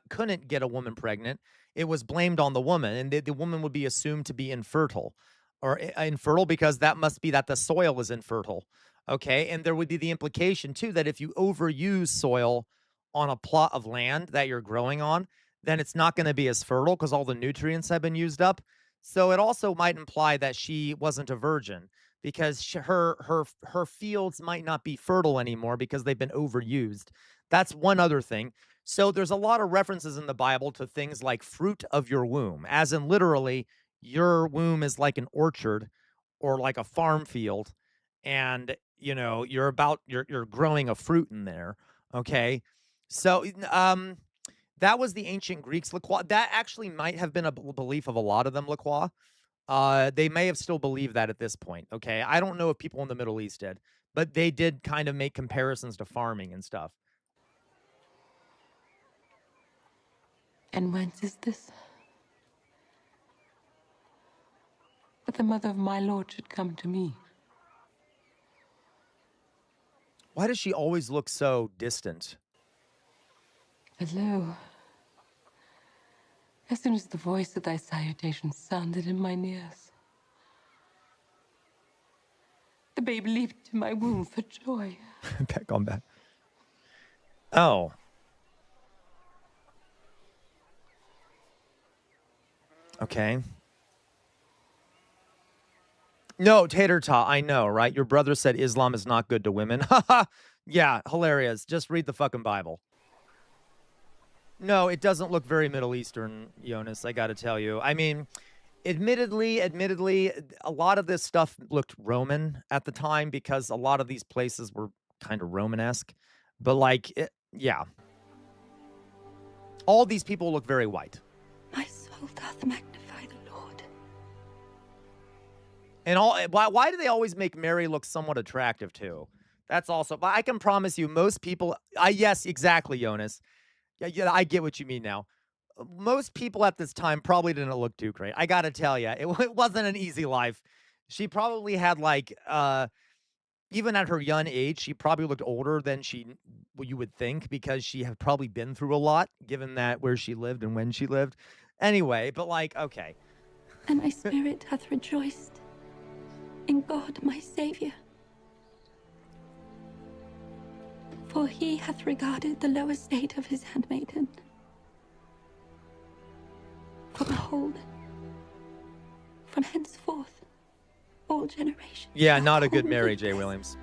couldn't get a woman pregnant, it was blamed on the woman, and the woman would be assumed to be infertile or infertile because that must be that the soil is infertile. Okay. And there would be the implication too that if you overuse soil on a plot of land that you're growing on, then it's not going to be as fertile because all the nutrients have been used up. So it also might imply that she wasn't a virgin because her fields might not be fertile anymore because they've been overused. That's one other thing. So there's a lot of references in the Bible to things like fruit of your womb, as in literally your womb is like an orchard or like a farm field, and you're growing a fruit in there. Okay. So that was the ancient Greeks, Lacroix. That actually might have been a belief of a lot of them, Lacroix. They may have still believed that at this point. Okay. I don't know if people in the Middle East did, but they did kind of make comparisons to farming and stuff. And whence is this? That the mother of my lord should come to me. Why does she always look so distant? Hello. As soon as the voice of thy salutation sounded in mine ears, the babe leaped to my womb for joy. Back on back. Oh. Okay. No, Tater Tot, I know, right? Your brother said Islam is not good to women. Haha. Yeah, hilarious. Just read the fucking Bible. No, it doesn't look very Middle Eastern, Jonas, I gotta tell you. I mean, admittedly, a lot of this stuff looked Roman at the time because a lot of these places were kind of Romanesque. But yeah. All these people look very white. My soul doth magnify the Lord. And why do they always make Mary look somewhat attractive too? That's also, but I can promise you most people, yes, exactly, Jonas. Yeah, I get what you mean now. Most people at this time probably didn't look too great. I gotta tell you, it wasn't an easy life. She probably had even at her young age, she probably looked older than you would think because she had probably been through a lot, given that where she lived and when she lived. Anyway, but okay. And my spirit hath rejoiced in God my Saviour. For he hath regarded the low estate of his handmaiden. For behold, from henceforth, all generations. Yeah, not a good Mary J. Williams.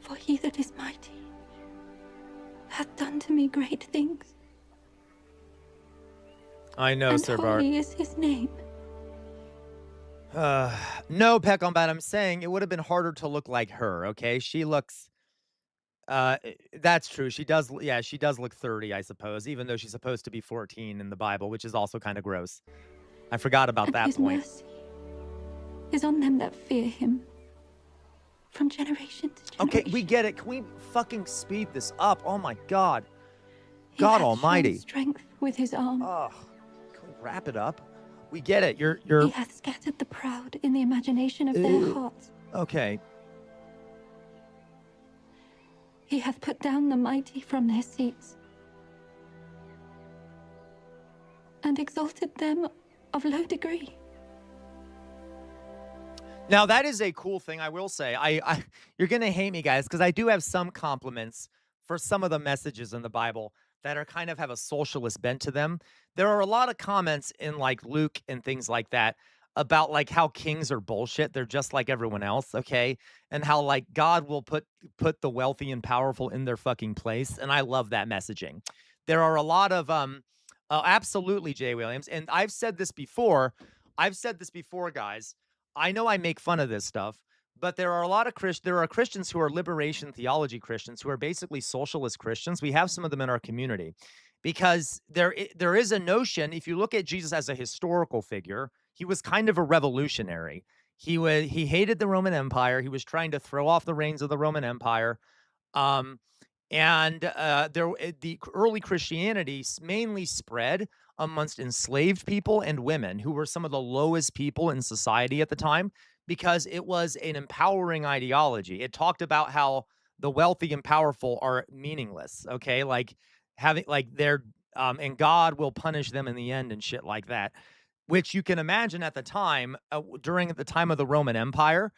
For he that is mighty hath done to me great things. I know, Sir Bart. Holy is his name. No, Peckombat, I'm saying it would have been harder to look like her, okay? She looks, that's true. She does look 30, I suppose, even though she's supposed to be 14 in the Bible, which is also kind of gross. I forgot about that his point. Mercy is on them that fear him from generation to generation. Okay, we get it. Can we fucking speed this up? Oh my God. God Almighty. Strength with his arm. Oh, can we wrap it up? We get it. You're. He hath scattered the proud in the imagination of their hearts. Okay. He hath put down the mighty from their seats and exalted them of low degree. Now that is a cool thing, I will say. You're gonna hate me, guys, because I do have some compliments for some of the messages in the Bible that are kind of have a socialist bent to them. There are a lot of comments in Luke and things like that about how kings are bullshit. They're just like everyone else, okay? And how God will put the wealthy and powerful in their fucking place. And I love that messaging. There are a lot of absolutely, Jay Williams. And I've said this before, guys. I know I make fun of this stuff, but there are a lot of Christians who are liberation theology Christians who are basically socialist Christians. We have some of them in our community because there is a notion, if you look at Jesus as a historical figure, he was kind of a revolutionary. He hated the Roman Empire. He was trying to throw off the reins of the Roman Empire. And the early Christianity mainly spread amongst enslaved people and women who were some of the lowest people in society at the time because it was an empowering ideology. It talked about how the wealthy and powerful are meaningless, okay? Like having like they're and God will punish them in the end and shit like that, which you can imagine at the time during the time of the Roman Empire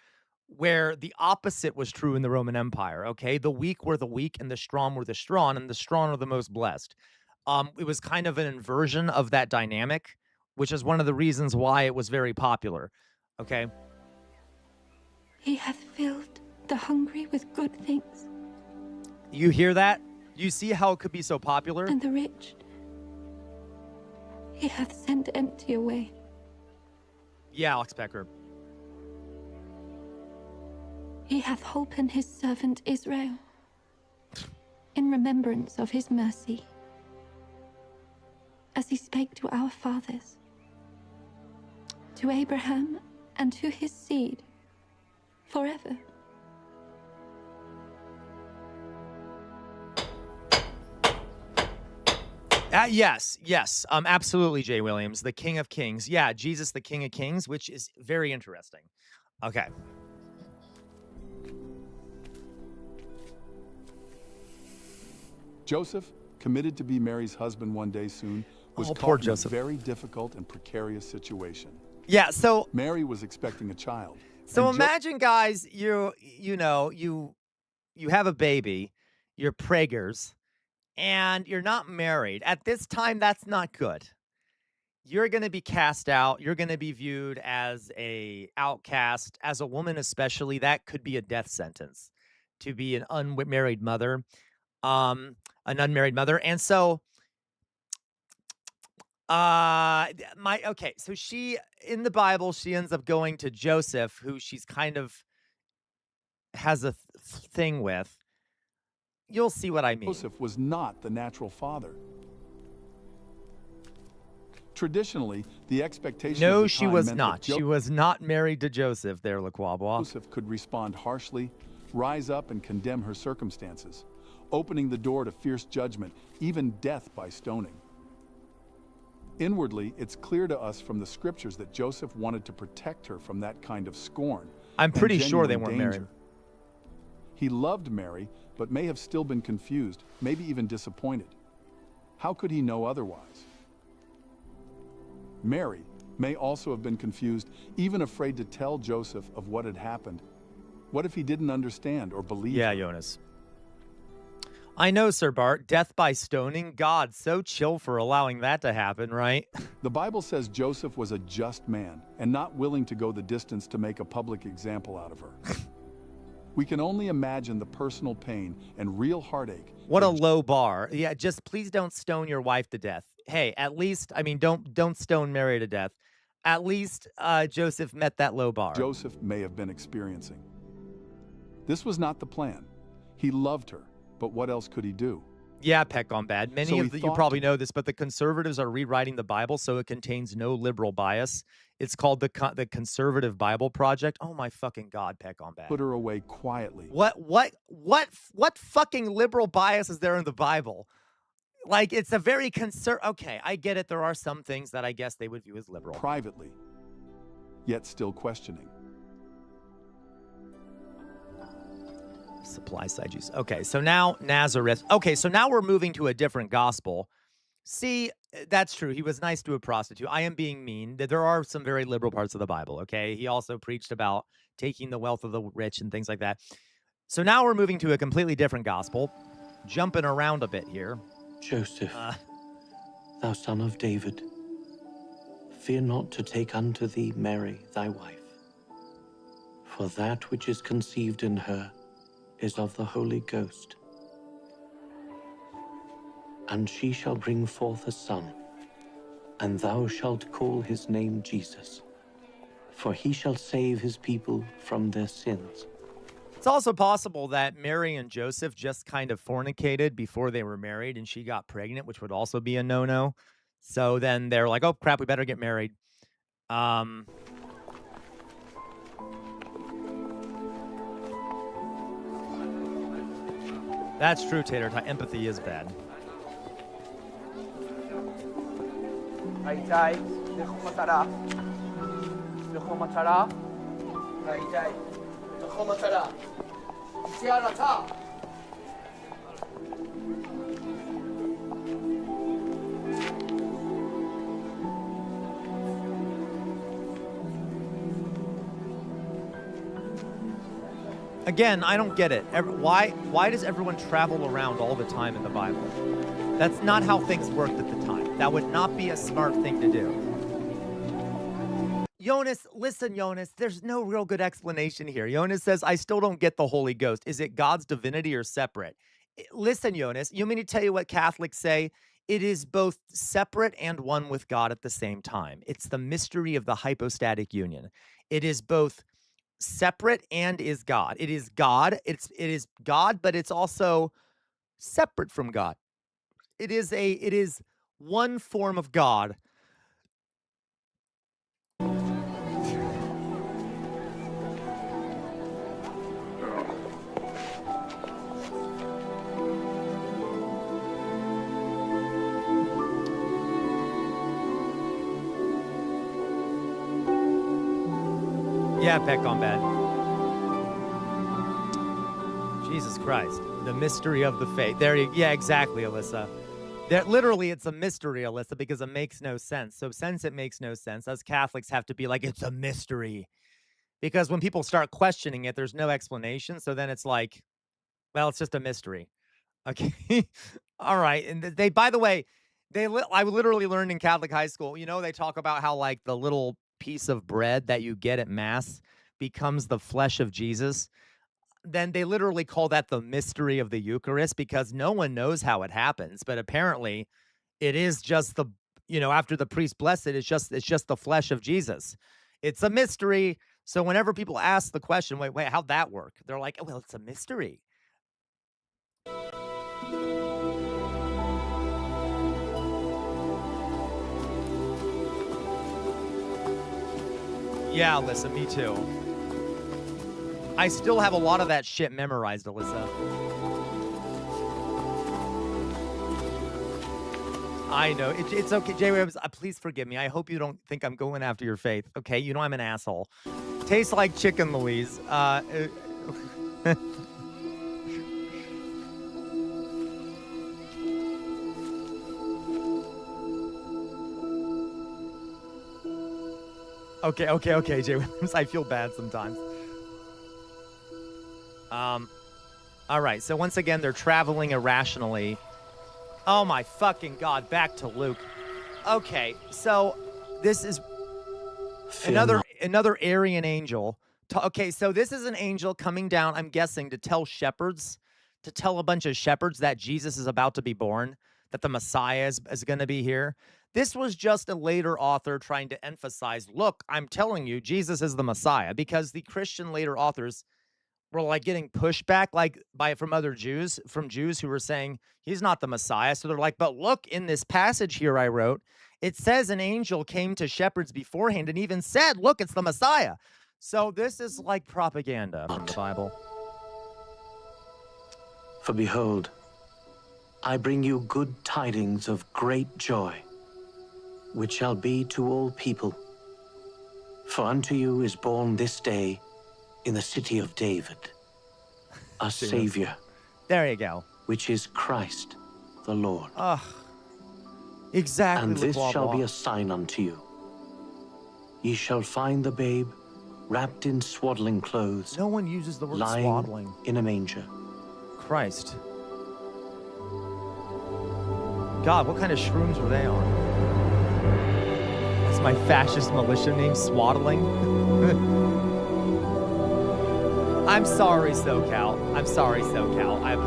where the opposite was true in the Roman Empire, okay? The weak were the weak and the strong were the strong, and the strong are the most blessed. It was kind of an inversion of that dynamic, which is one of the reasons why it was very popular, okay? He hath filled the hungry with good things. You hear that? You see how it could be so popular? And the rich he hath sent empty away. Yeah, Alex Becker. He hath holpen his servant Israel in remembrance of his mercy, as he spake to our fathers, to Abraham and to his seed forever. Yes, absolutely, Jay Williams, the King of Kings. Yeah, Jesus, the King of Kings, which is very interesting. Okay. Joseph, committed to be Mary's husband one day soon, was poor caught in Joseph. a very difficult and precarious situation. Yeah, so Mary was expecting a child. So imagine, guys, you have a baby, you're preggers, and you're not married. At this time, that's not good. You're going to be cast out. You're going to be viewed as a outcast. As a woman especially, that could be a death sentence to be an unmarried mother. And so so she in the Bible, she ends up going to Joseph, who she's kind of has a thing with. You'll see what I mean. Joseph was not the natural father. Traditionally, the expectation No, of the she time was meant not. that She was not married to Joseph there, Lacroix. Joseph could respond harshly, rise up and condemn her circumstances, opening the door to fierce judgment, even death by stoning. Inwardly, it's clear to us from the scriptures that Joseph wanted to protect her from that kind of scorn. I'm pretty sure they genuine weren't danger. married. He loved Mary, but may have still been confused, maybe even disappointed. How could he know otherwise? Mary may also have been confused, even afraid to tell Joseph of what had happened. What if he didn't understand or believe? Yeah, her? Jonas. I know, Sir Bart. Death by stoning. God, so chill for allowing that to happen, right? The Bible says Joseph was a just man and not willing to go the distance to make a public example out of her. We can only imagine the personal pain and real heartache. What a low bar. Yeah, just please don't stone your wife to death. Hey, at least, I mean, don't stone Mary to death. At least Joseph met that low bar. Joseph may have been experiencing. This was not the plan. He loved her, but what else could he do? Yeah, Peck on bad. Many So of you probably know this, but the conservatives are rewriting the Bible so it contains no liberal bias. It's called the Conservative Bible Project. Oh my fucking God, Peck on bad. Put her away quietly. What fucking liberal bias is there in the Bible? Like, it's a very okay, I get it. There are some things that I guess they would view as liberal. Privately, yet still questioning. Supply side use. Okay, so now Nazareth. Okay, so now we're moving to a different gospel. See, that's true. He was nice to a prostitute. I am being mean. There are some very liberal parts of the Bible, okay? He also preached about taking the wealth of the rich and things like that. So now we're moving to a completely different gospel. Jumping around a bit here. Joseph, thou son of David, fear not to take unto thee Mary, thy wife, for that which is conceived in her is of the Holy Ghost. And she shall bring forth a son, and thou shalt call his name Jesus, for he shall save his people from their sins. It's also possible that Mary and Joseph just kind of fornicated before they were married and she got pregnant, which would also be a no-no. So then they're like, oh, crap, we better get married. That's true, Tater Tot. Empathy is bad. Again, I don't get it. Why does everyone travel around all the time in the Bible? That's not how things worked at the time. That would not be a smart thing to do. Jonas, listen, Jonas, there's no real good explanation here. Jonas says, I still don't get the Holy Ghost. Is it God's divinity or separate? Listen, Jonas, you mean to tell you what Catholics say? It is both separate and one with God at the same time. It's the mystery of the hypostatic union. It is both separate and is God. It is God. It is God, but it's also separate from God. It is one form of God. Yeah, Peck on bad. Jesus Christ. The mystery of the faith. Yeah, exactly, Alyssa. Literally, it's a mystery, Alyssa, because it makes no sense. So since it makes no sense, us Catholics have to be like, it's a mystery. Because when people start questioning it, there's no explanation. So then it's like, well, it's just a mystery. Okay. All right. And they, by the way, I literally learned in Catholic high school, you know, they talk about how like the little piece of bread that you get at Mass becomes the flesh of Jesus. Then they literally call that the mystery of the Eucharist because no one knows how it happens. But apparently it is just the, you know, after the priest blessed it, it's just the flesh of Jesus. It's a mystery. So whenever people ask the question, wait, how'd that work? They're like, oh, well, it's a mystery. Yeah, Alyssa, me too. I still have a lot of that shit memorized, Alyssa. I know. It's okay. J-Webs, please forgive me. I hope you don't think I'm going after your faith. Okay, you know I'm an asshole. Tastes like chicken, Louise. Okay, J-Webs. I feel bad sometimes. All right, so once again, they're traveling irrationally. Oh my fucking God, back to Luke. Okay, so this is another Aryan angel. Okay, so this is an angel coming down, I'm guessing, to tell a bunch of shepherds that Jesus is about to be born, that the Messiah is going to be here. This was just a later author trying to emphasize, look, I'm telling you, Jesus is the Messiah, because the Christian later authors were like getting pushback from Jews who were saying he's not the Messiah. So they're like, but look, in this passage here I wrote, it says an angel came to shepherds beforehand and even said, look, it's the Messiah. So this is like propaganda from the Bible. For behold, I bring you good tidings of great joy, which shall be to all people. For unto you is born this day in the city of David a Savior. There you go. Which is Christ the Lord. Exactly. And this shall be a sign unto you. Ye shall find the babe wrapped in swaddling clothes. No one uses the word lying swaddling. In a manger. Christ. God, what kind of shrooms were they on? That's my fascist militia name, Swaddling. I'm sorry, SoCal.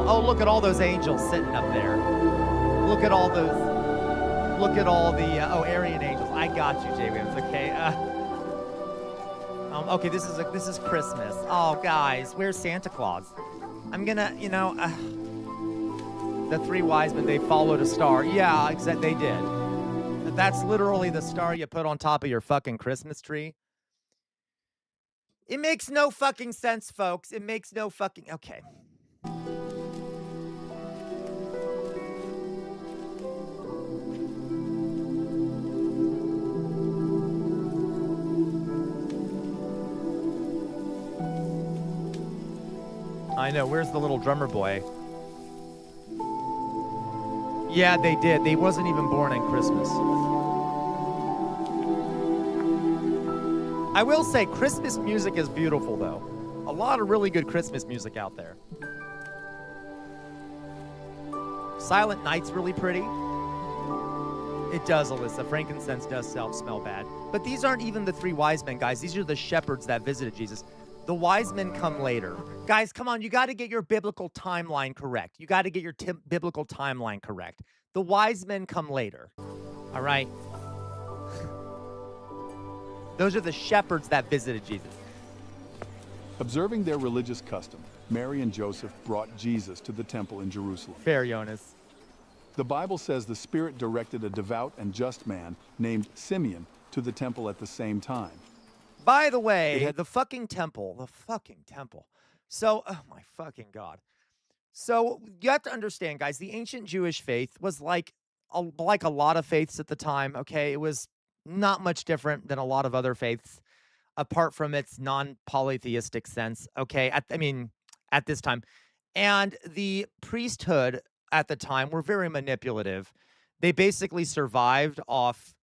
Oh, look at all those angels sitting up there. Look at all the Aryan angels. I got you, J-Wams. Okay. Okay. This is Christmas. Oh, guys, where's Santa Claus? I'm gonna, the three wise men, they followed a star. Yeah, exactly. They did. That's literally the star you put on top of your fucking Christmas tree. It makes no fucking sense, folks. It makes no fucking... Okay. I know. Where's the little drummer boy? Yeah, they did. They wasn't even born on Christmas. I will say Christmas music is beautiful, though. A lot of really good Christmas music out there. Silent Night's really pretty. It does, Alyssa. Frankincense does smell bad. But these aren't even the 3 wise men, guys. These are the shepherds that visited Jesus. The wise men come later. Guys, come on. You got to get your biblical timeline correct. You got to get your biblical timeline correct. The wise men come later. All right? Those are the shepherds that visited Jesus. Observing their religious custom, Mary and Joseph brought Jesus to the temple in Jerusalem. Fair, Jonas. The Bible says the Spirit directed a devout and just man named Simeon to the temple at the same time. By the way, the fucking temple. So, oh my fucking God. So you have to understand, guys, the ancient Jewish faith was like a lot of faiths at the time, okay? It was not much different than a lot of other faiths, apart from its non-polytheistic sense, okay? At this time. And the priesthood at the time were very manipulative. They basically survived off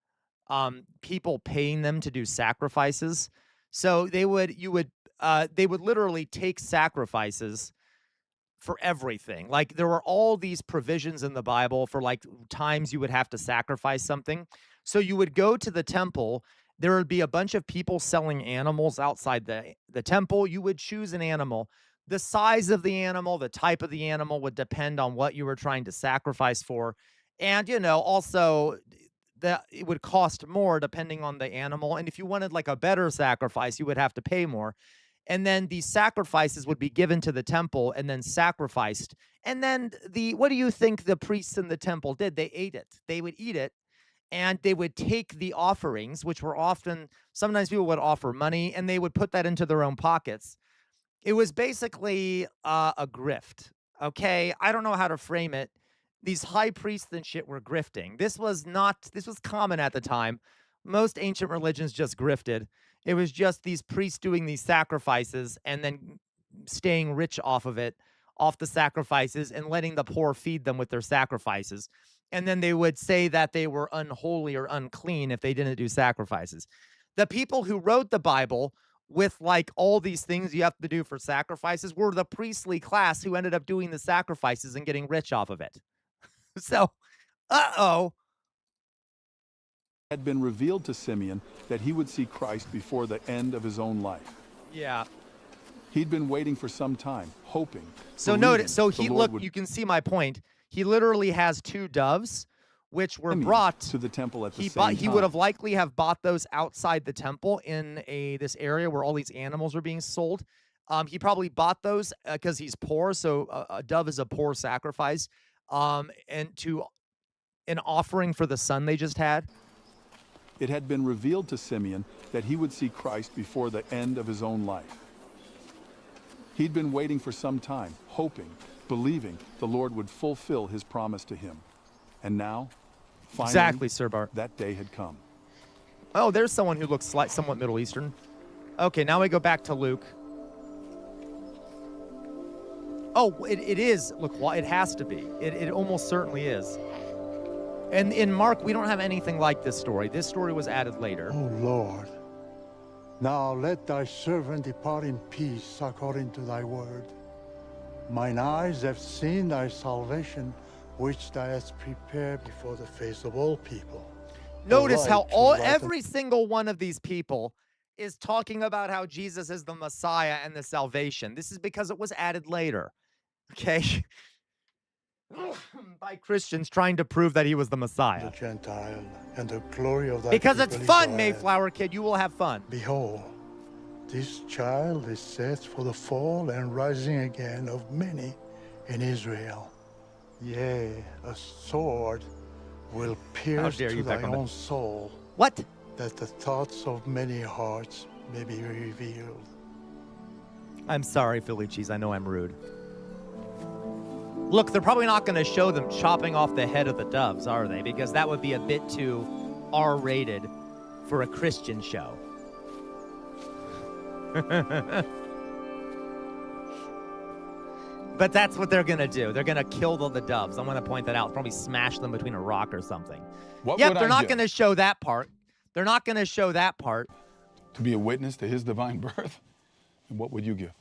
people paying them to do sacrifices. So they would literally take sacrifices for everything. Like there were all these provisions in the Bible for like times you would have to sacrifice something. So you would go to the temple. There would be a bunch of people selling animals outside the temple. You would choose an animal. The size of the animal, the type of the animal would depend on what you were trying to sacrifice for. And, also it would cost more depending on the animal. And if you wanted like a better sacrifice, you would have to pay more. And then these sacrifices would be given to the temple and then sacrificed. And then what do you think the priests in the temple did? They ate it. They would eat it. And they would take the offerings, which were sometimes people would offer money, and they would put that into their own pockets. It was basically a grift, okay? I don't know how to frame it. These high priests and shit were grifting. This was common at the time. Most ancient religions just grifted. It was just these priests doing these sacrifices and then staying rich off of it, off the sacrifices, and letting the poor feed them with their sacrifices. And then they would say that they were unholy or unclean if they didn't do sacrifices. The people who wrote the Bible with like all these things you have to do for sacrifices were the priestly class who ended up doing the sacrifices and getting rich off of it. So, Had been revealed to Simeon that he would see Christ before the end of his own life. Yeah. He'd been waiting for some time, hoping. So notice, you can see my point. He literally has 2 doves, which were brought to the temple at the same time. He would have likely have bought those outside the temple in this area where all these animals were being sold. He probably bought those because he's poor, so a dove is a poor sacrifice. And to an offering for the son they just had. It had been revealed to Simeon that he would see Christ before the end of his own life. He'd been waiting for some time, hoping, believing the Lord would fulfill his promise to him. And now, finally, exactly, Sir Bart, that day had come. Oh, there's someone who looks somewhat Middle Eastern. Okay, now we go back to Luke. Oh, it is. Look, it has to be. It almost certainly is. And in Mark, we don't have anything like this story. This story was added later. Oh, Lord, now let thy servant depart in peace according to thy word. Mine eyes have seen thy salvation, which thou hast prepared before the face of all people. Notice how every single one of these people is talking about how Jesus is the Messiah and the salvation. This is because it was added later. Okay? By Christians trying to prove that he was the Messiah. The Gentile and the glory of thy because it's fun, Mayflower Kid. You will have fun. Behold, this child is set for the fall and rising again of many in Israel. Yea, a sword will pierce to thy own soul. What? That the thoughts of many hearts may be revealed. I'm sorry, Philly cheese. I know I'm rude. Look, they're probably not going to show them chopping off the head of the doves, are they? Because that would be a bit too R-rated for a Christian show. But that's what they're going to do. They're going to kill the doves. I want to point that out. Probably smash them between a rock or something. Yep, they're not going to show that part. They're not going to show that part. To be a witness to his divine birth? And what would you give?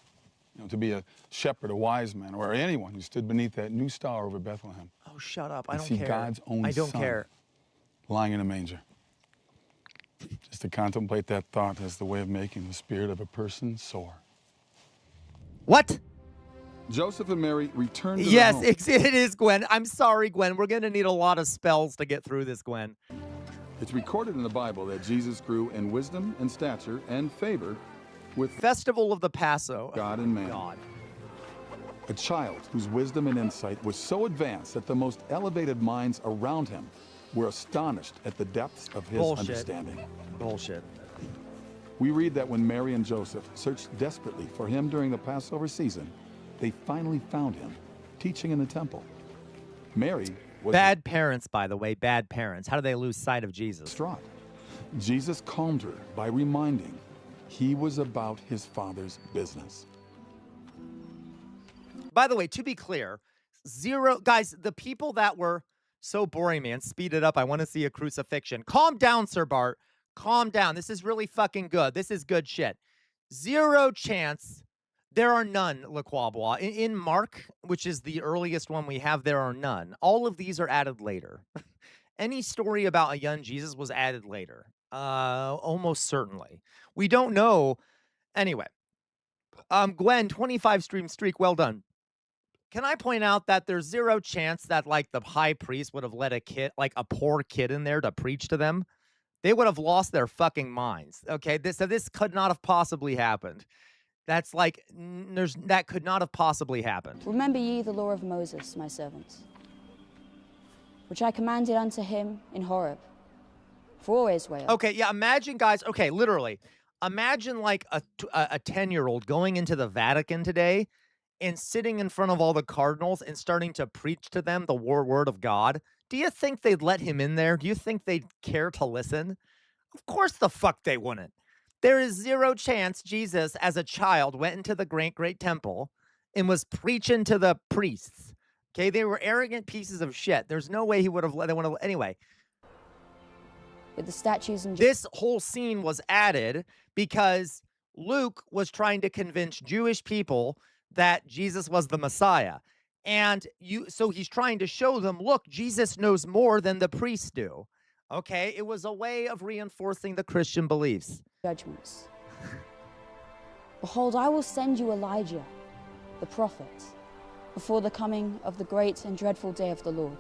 You know, to be a shepherd, a wise man, or anyone who stood beneath that new star over Bethlehem. Oh, shut up. I don't see care. God's own I don't son care. lying in a manger. Just to contemplate that thought as the way of making the spirit of a person soar. What? Joseph and Mary returned to yes, their home. it is, Gwen. I'm sorry, Gwen. We're going to need a lot of spells to get through this, Gwen. It's recorded in the Bible that Jesus grew in wisdom and stature and favor with Festival of the Passover. God and man. God. A child whose wisdom and insight was so advanced that the most elevated minds around him were astonished at the depths of his understanding. Bullshit. We read that when Mary and Joseph searched desperately for him during the Passover season, they finally found him, teaching in the temple. Mary was bad parents, by the way, bad parents. How do they lose sight of Jesus? distraught. Jesus calmed her by reminding he was about his Father's business. By the way, to be clear, guys, the people that were so boring, man, speed it up. I want to see a crucifixion. Calm down, Sir Bart. Calm down. This is really fucking good. This is good shit. 0 chance. There are none, Lacroix. In Mark, which is the earliest one we have, there are none. All of these are added later. Any story about a young Jesus was added later. Almost certainly. We don't know. Anyway. Gwen, 25 stream streak. Well done. Can I point out that there's 0 chance that, like, the high priest would have let a kid, like a poor kid in there to preach to them? They would have lost their fucking minds. Okay, this could not have possibly happened. That's like, that could not have possibly happened. Remember ye the law of Moses, my servant, which I commanded unto him in Horeb, for all Israel. Okay, yeah, imagine, guys, okay, literally, imagine like a 10-year-old going into the Vatican today and sitting in front of all the cardinals and starting to preach to them the word of God. Do you think they'd let him in there? Do you think they'd care to listen? Of course the fuck they wouldn't. There is 0 chance Jesus, as a child, went into the great temple and was preaching to the priests. Okay, they were arrogant pieces of shit. There's no way he would have let them. Anyway, with the statues and this whole scene was added because Luke was trying to convince Jewish people that Jesus was the Messiah. And so he's trying to show them, look, Jesus knows more than the priests do. Okay, it was a way of reinforcing the Christian beliefs. Judgments. Behold, I will send you Elijah, the prophet, before the coming of the great and dreadful day of the Lord.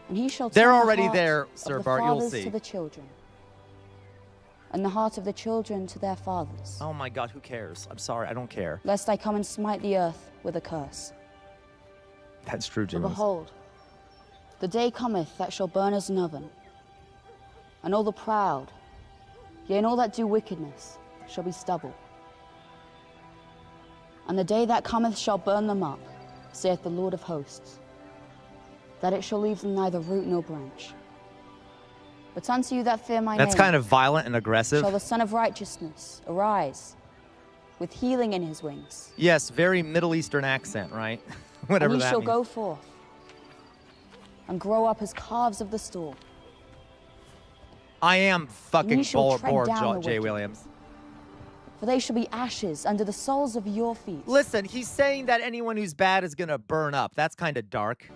And he shall They're turn already the heart there, of Sir the Bart, you'll fathers see. to the children, and the heart of the children to their fathers. Oh my God, who cares? I'm sorry, I don't care. Lest I come and smite the earth with a curse. That's true, For Jim. behold, the day cometh that shall burn as an oven, and all the proud, yea, and all that do wickedness, shall be stubble. And the day that cometh shall burn them up, saith the Lord of hosts, that it shall leave them neither root nor branch. But unto you that fear my name, That's kind of violent and aggressive. shall the Son of Righteousness arise, with healing in his wings. Yes, very Middle Eastern accent, right? Whatever And he that shall means. go forth, and grow up as calves of the stall. I am fucking ye shall bored, tread down the Jay wicked. Williams. For they shall be ashes under the soles of your feet. Listen, he's saying that anyone who's bad is going to burn up. That's kind of dark.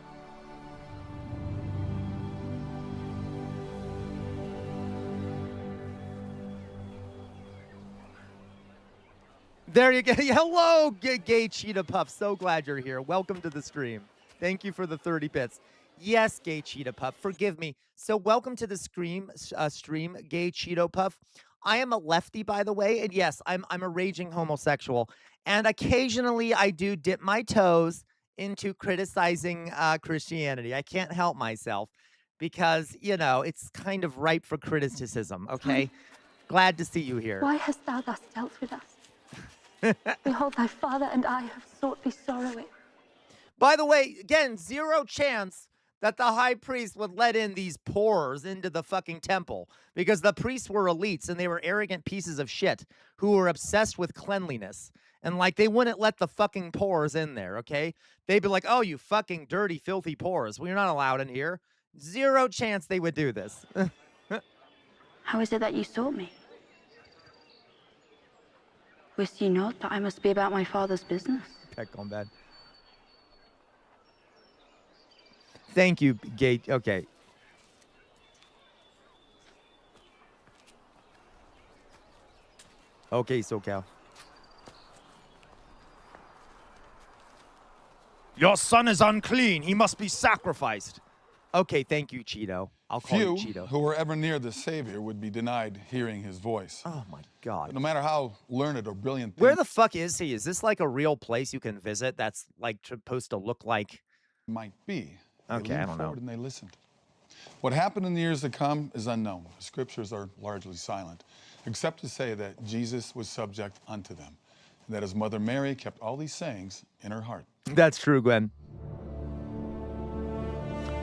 There you go. Hello, Gay Cheetah Puff. So glad you're here. Welcome to the stream. Thank you for the 30 bits. Yes, Gay Cheetah Puff. Forgive me. So welcome to the stream, Gay Cheeto Puff. I am a lefty, by the way, and yes, I'm a raging homosexual. And occasionally I do dip my toes into criticizing Christianity. I can't help myself because, you know, it's kind of ripe for criticism, okay? Glad to see you here. Why hast thou thus dealt with us? Behold, thy father and I have sought thee sorrowing. By the way, again, 0 chance that the high priest would let in these poors into the fucking temple because the priests were elites and they were arrogant pieces of shit who were obsessed with cleanliness. And like they wouldn't let the fucking pores in there, okay? They'd be like, "Oh, you fucking dirty, filthy pores. Well, you're not allowed in here." Zero chance they would do this. How is it that you sought me? Wist ye not that I must be about my father's business? Pet gone bad. Thank you, Gate. Okay. Okay, SoCal. Your son is unclean. He must be sacrificed. Okay, thank you, Cheeto. I'll call you Few Cheeto. who were ever near the Savior would be denied hearing his voice. Oh my God. But no matter how learned or brilliant. Where the fuck is he? Is this like a real place you can visit that's like supposed to look like? Might be. Okay, I don't know. And they listened. What happened in the years to come is unknown. The scriptures are largely silent, except to say that Jesus was subject unto them, and that his mother Mary kept all these sayings in her heart. That's true, Gwen.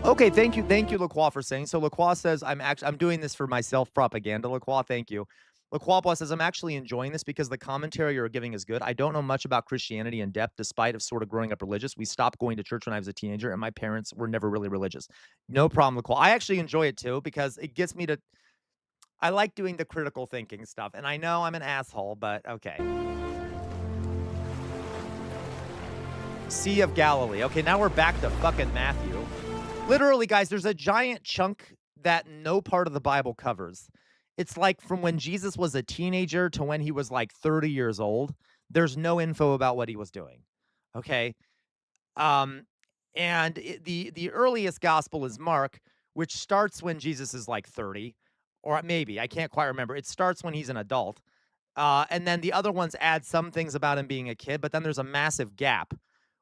Okay, thank you, Lacroix, for saying. So Lacroix says, I'm doing this for my self-propaganda, Lacroix, thank you. Lacroix says, I'm actually enjoying this because the commentary you're giving is good. I don't know much about Christianity in depth, despite of sort of growing up religious. We stopped going to church when I was a teenager, and my parents were never really religious. No problem, Lacroix. I actually enjoy it, too, because it gets me to... I like doing the critical thinking stuff, and I know I'm an asshole, but okay. Sea of Galilee. Okay, now we're back to fucking Matthew. Literally, guys, there's a giant chunk that no part of the Bible covers. It's like from when Jesus was a teenager to when he was like 30 years old. There's no info about what he was doing. Okay. The earliest gospel is Mark, which starts when Jesus is like 30, or maybe, I can't quite remember. It starts when he's an adult. And then the other ones add some things about him being a kid, but then there's a massive gap.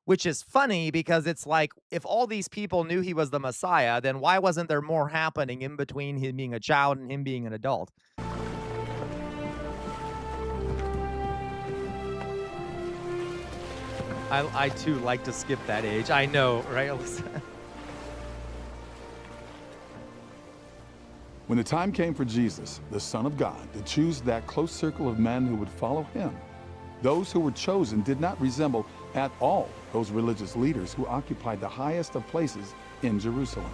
Which is funny because it's like, if all these people knew he was the Messiah, then why wasn't there more happening in between him being a child and him being an adult? I too like to skip that age. I know, right, Alyssa? When the time came for Jesus, the Son of God, to choose that close circle of men who would follow him, those who were chosen did not resemble at all those religious leaders who occupied the highest of places in Jerusalem.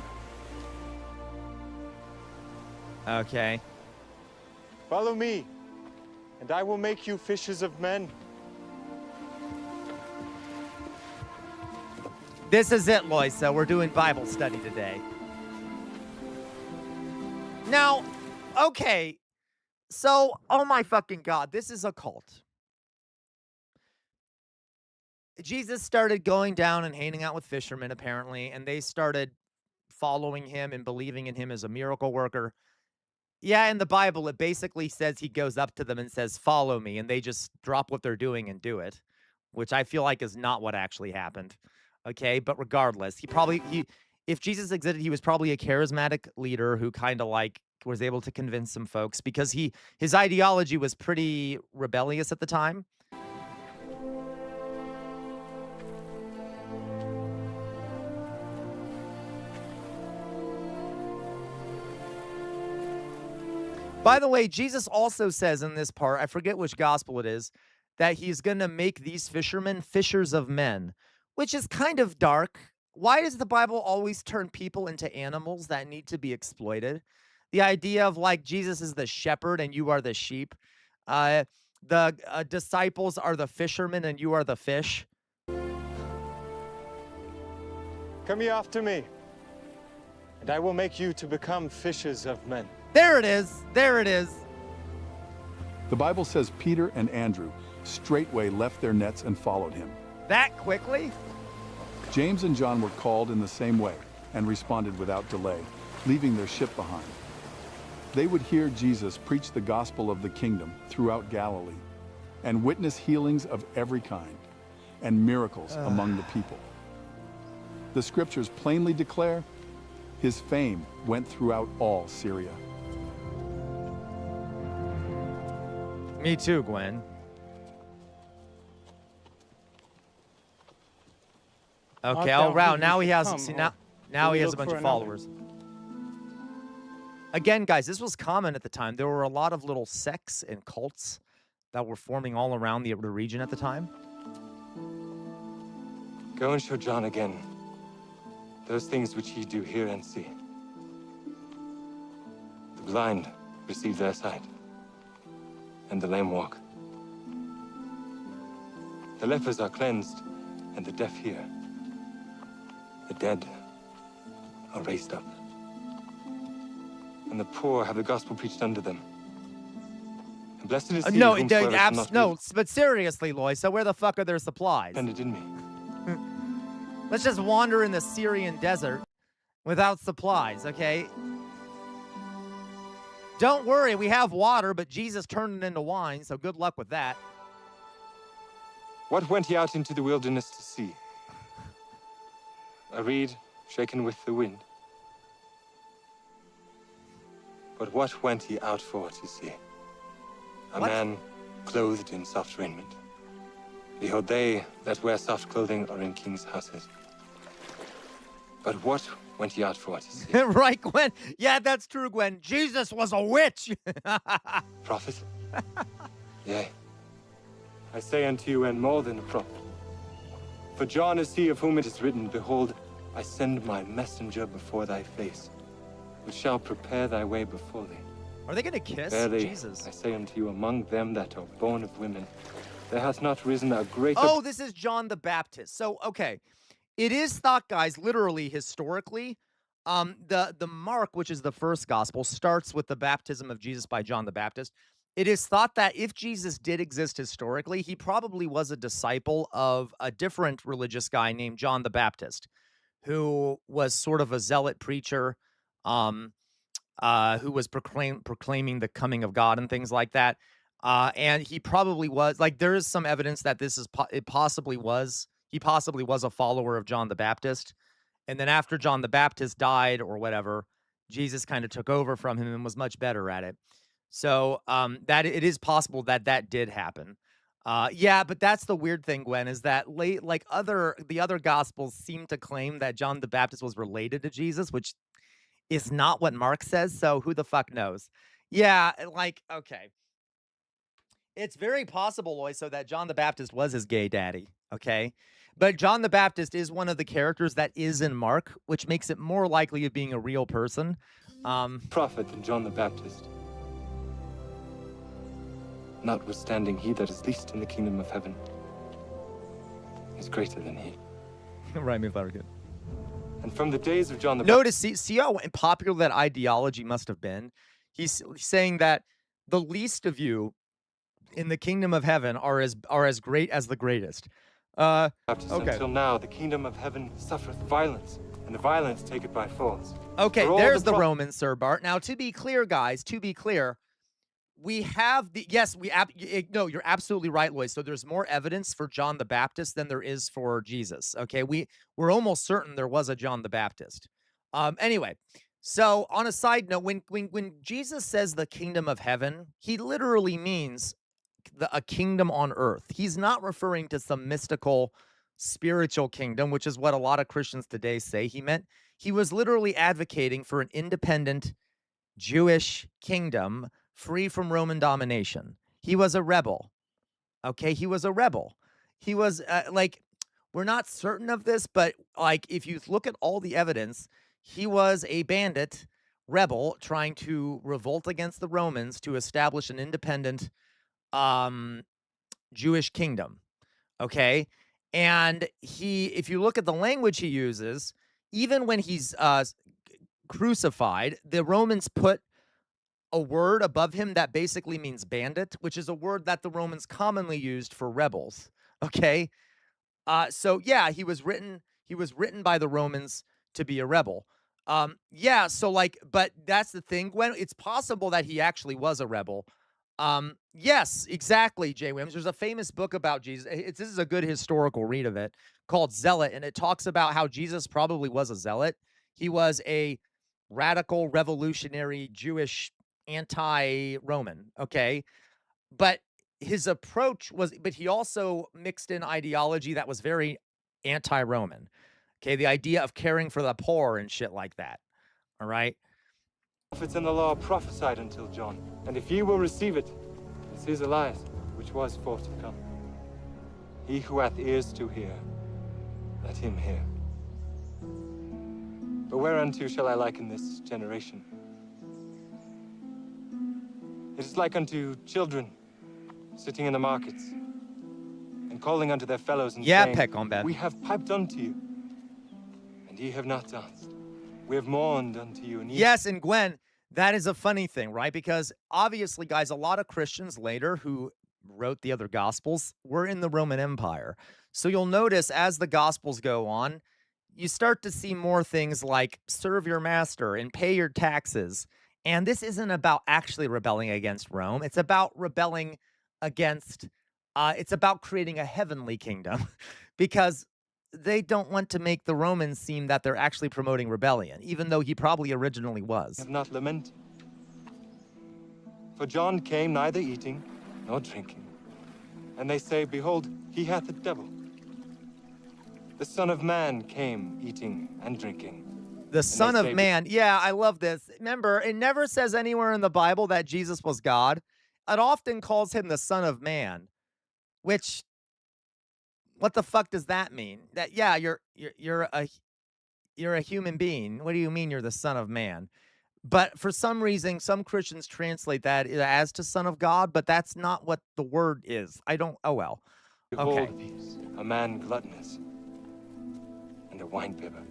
Okay. Follow me, and I will make you fishers of men. This is it, Loisa. We're doing Bible study today. Now, okay. So, oh my fucking God, this is a cult. Jesus started going down and hanging out with fishermen, apparently, and they started following him and believing in him as a miracle worker. Yeah, in the Bible, it basically says he goes up to them and says, "Follow me," and they just drop what they're doing and do it, which I feel like is not what actually happened. Okay, but regardless, if Jesus existed, he was probably a charismatic leader who kind of like was able to convince some folks because his ideology was pretty rebellious at the time. By the way, Jesus also says in this part, I forget which gospel it is, that he's going to make these fishermen fishers of men, which is kind of dark. Why does the Bible always turn people into animals that need to be exploited? The idea of like Jesus is the shepherd and you are the sheep. The disciples are the fishermen and you are the fish. Come ye after me, and I will make you to become fishers of men. There it is. There it is. The Bible says Peter and Andrew straightway left their nets and followed him. That quickly? James and John were called in the same way and responded without delay, leaving their ship behind. They would hear Jesus preach the gospel of the kingdom throughout Galilee and witness healings of every kind and miracles among the people. The scriptures plainly declare his fame went throughout all Syria. Me too, Gwen. Okay, oh wow, now he has now he has a bunch of followers. Again, guys, this was common at the time. There were a lot of little sects and cults that were forming all around the region at the time. Go and show John again those things which ye do hear and see. The blind receive their sight, and the lame walk. The lepers are cleansed, and the deaf hear. The dead are raised up, and the poor have the gospel preached unto them. And blessed is he no, but seriously, Loy, so where the fuck are their supplies? Depended in me. Let's just wander in the Syrian desert without supplies, okay? Don't worry, we have water, but Jesus turned it into wine, so good luck with that. What went ye out into the wilderness to see? A reed shaken with the wind? But what went ye out for to see? A man clothed in soft raiment. Behold, they that wear soft clothing are in kings' houses. But what went ye out for to see? Right, Gwen? Yeah, that's true, Gwen. Jesus was a witch. Prophet? Yea. I say unto you, and more than a prophet. For John is he of whom it is written, Behold, I send my messenger before thy face, which shall prepare thy way before thee. Are they going to kiss? Verily, Jesus. I say unto you, among them that are born of women, there hath not risen a greater... Oh, this is John the Baptist. So, okay. It is thought, guys, literally, historically, the Mark, which is the first gospel, starts with the baptism of Jesus by John the Baptist. It is thought that if Jesus did exist historically, he probably was a disciple of a different religious guy named John the Baptist, who was sort of a zealot preacher, who was proclaiming the coming of God and things like that. And he probably was, like, there is some evidence that this is, he possibly was a follower of John the Baptist. And then after John the Baptist died or whatever, Jesus kind of took over from him and was much better at it. So that it is possible that that did happen. Yeah, but that's the weird thing, Gwen, is that the other gospels seem to claim that John the Baptist was related to Jesus, which is not what Mark says. So who the fuck knows? Yeah, like, okay. It's very possible, Loy, so that John the Baptist was his gay daddy, okay? But John the Baptist is one of the characters that is in Mark, which makes it more likely of being a real person. Prophet than John the Baptist. Notwithstanding, he that is least in the kingdom of heaven is greater than he. Right, me good. And from the days of John the Baptist... Notice, see how popular that ideology must have been? He's saying that the least of you in the kingdom of heaven are as great as the greatest. Okay. Until now, the kingdom of heaven suffereth violence, and the violence take it by force. Okay, there's the Romans, Sir Bart. Now, to be clear, guys, we have the... Yes, no, you're absolutely right, Lois. So there's more evidence for John the Baptist than there is for Jesus, okay? We're almost certain there was a John the Baptist. Anyway, so on a side note, when Jesus says the kingdom of heaven, he literally means a kingdom on earth. He's not referring to some mystical spiritual kingdom, which is what a lot of Christians today say he meant. He was literally advocating for an independent Jewish kingdom free from Roman domination. He was a rebel. Okay, he was a rebel. He was we're not certain of this, but like if you look at all the evidence, he was a bandit rebel trying to revolt against the Romans to establish an independent Jewish kingdom. Okay. And if you look at the language he uses, even when he's crucified, the Romans put a word above him that basically means bandit, which is a word that the Romans commonly used for rebels. Okay. So yeah, he was written by the Romans to be a rebel. Yeah. So but that's the thing, Gwen. It's possible that he actually was a rebel. Yes, exactly, Jay Williams. There's a famous book about Jesus. This is a good historical read of it called Zealot, and it talks about how Jesus probably was a zealot. He was a radical, revolutionary, Jewish, anti-Roman, okay? But his approach was, but he also mixed in ideology that was very anti-Roman, okay? The idea of caring for the poor and shit like that, all right? Prophets in the law prophesied until John, and if ye will receive it, it's his Elias, which which was for to come. He who hath ears to hear, let him hear. But whereunto shall I liken this generation? It is like unto children sitting in the markets and calling unto their fellows and saying, Peckham, we have piped unto you, and ye have not danced. We have mourned unto you. And yes, and Gwen, that is a funny thing, right? Because obviously, guys, a lot of Christians later who wrote the other Gospels were in the Roman Empire. So you'll notice as the Gospels go on, you start to see more things like serve your master and pay your taxes. And this isn't about actually rebelling against Rome. It's about rebelling against, it's about creating a heavenly kingdom because they don't want to make the Romans seem that they're actually promoting rebellion, even though he probably originally was. Have not lamented. For John came neither eating nor drinking. And they say, behold, he hath a devil. The Son of Man came eating and drinking. The Son of Man. Yeah, I love this. Remember, it never says anywhere in the Bible that Jesus was God. It often calls him the Son of Man, which, what the fuck does that mean? That, yeah, you're a human being. What do you mean you're the Son of Man? But for some reason, some Christians translate that as to Son of God, but that's not what the word is. I don't, oh well. Behold, Okay. a man gluttonous and a winebibber,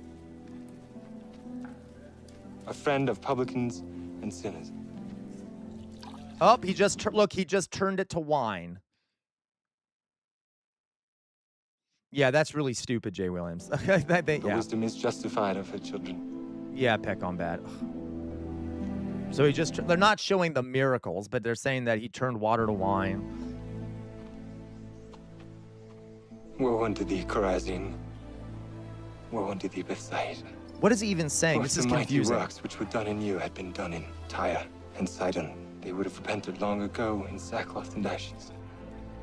a friend of publicans and sinners. Oh, he just, look, he just turned it to wine. Yeah, that's really stupid, Jay Williams. The wisdom is justified of her children. Yeah, peck on bad. So he just, they're not showing the miracles, but they're saying that he turned water to wine. Woe unto thee, Chorazin. Woe unto thee, Bethsaida. What is he even saying? This is confusing. The mighty works which were done in you had been done in Tyre and Sidon. They would have repented long ago in sackcloth and ashes.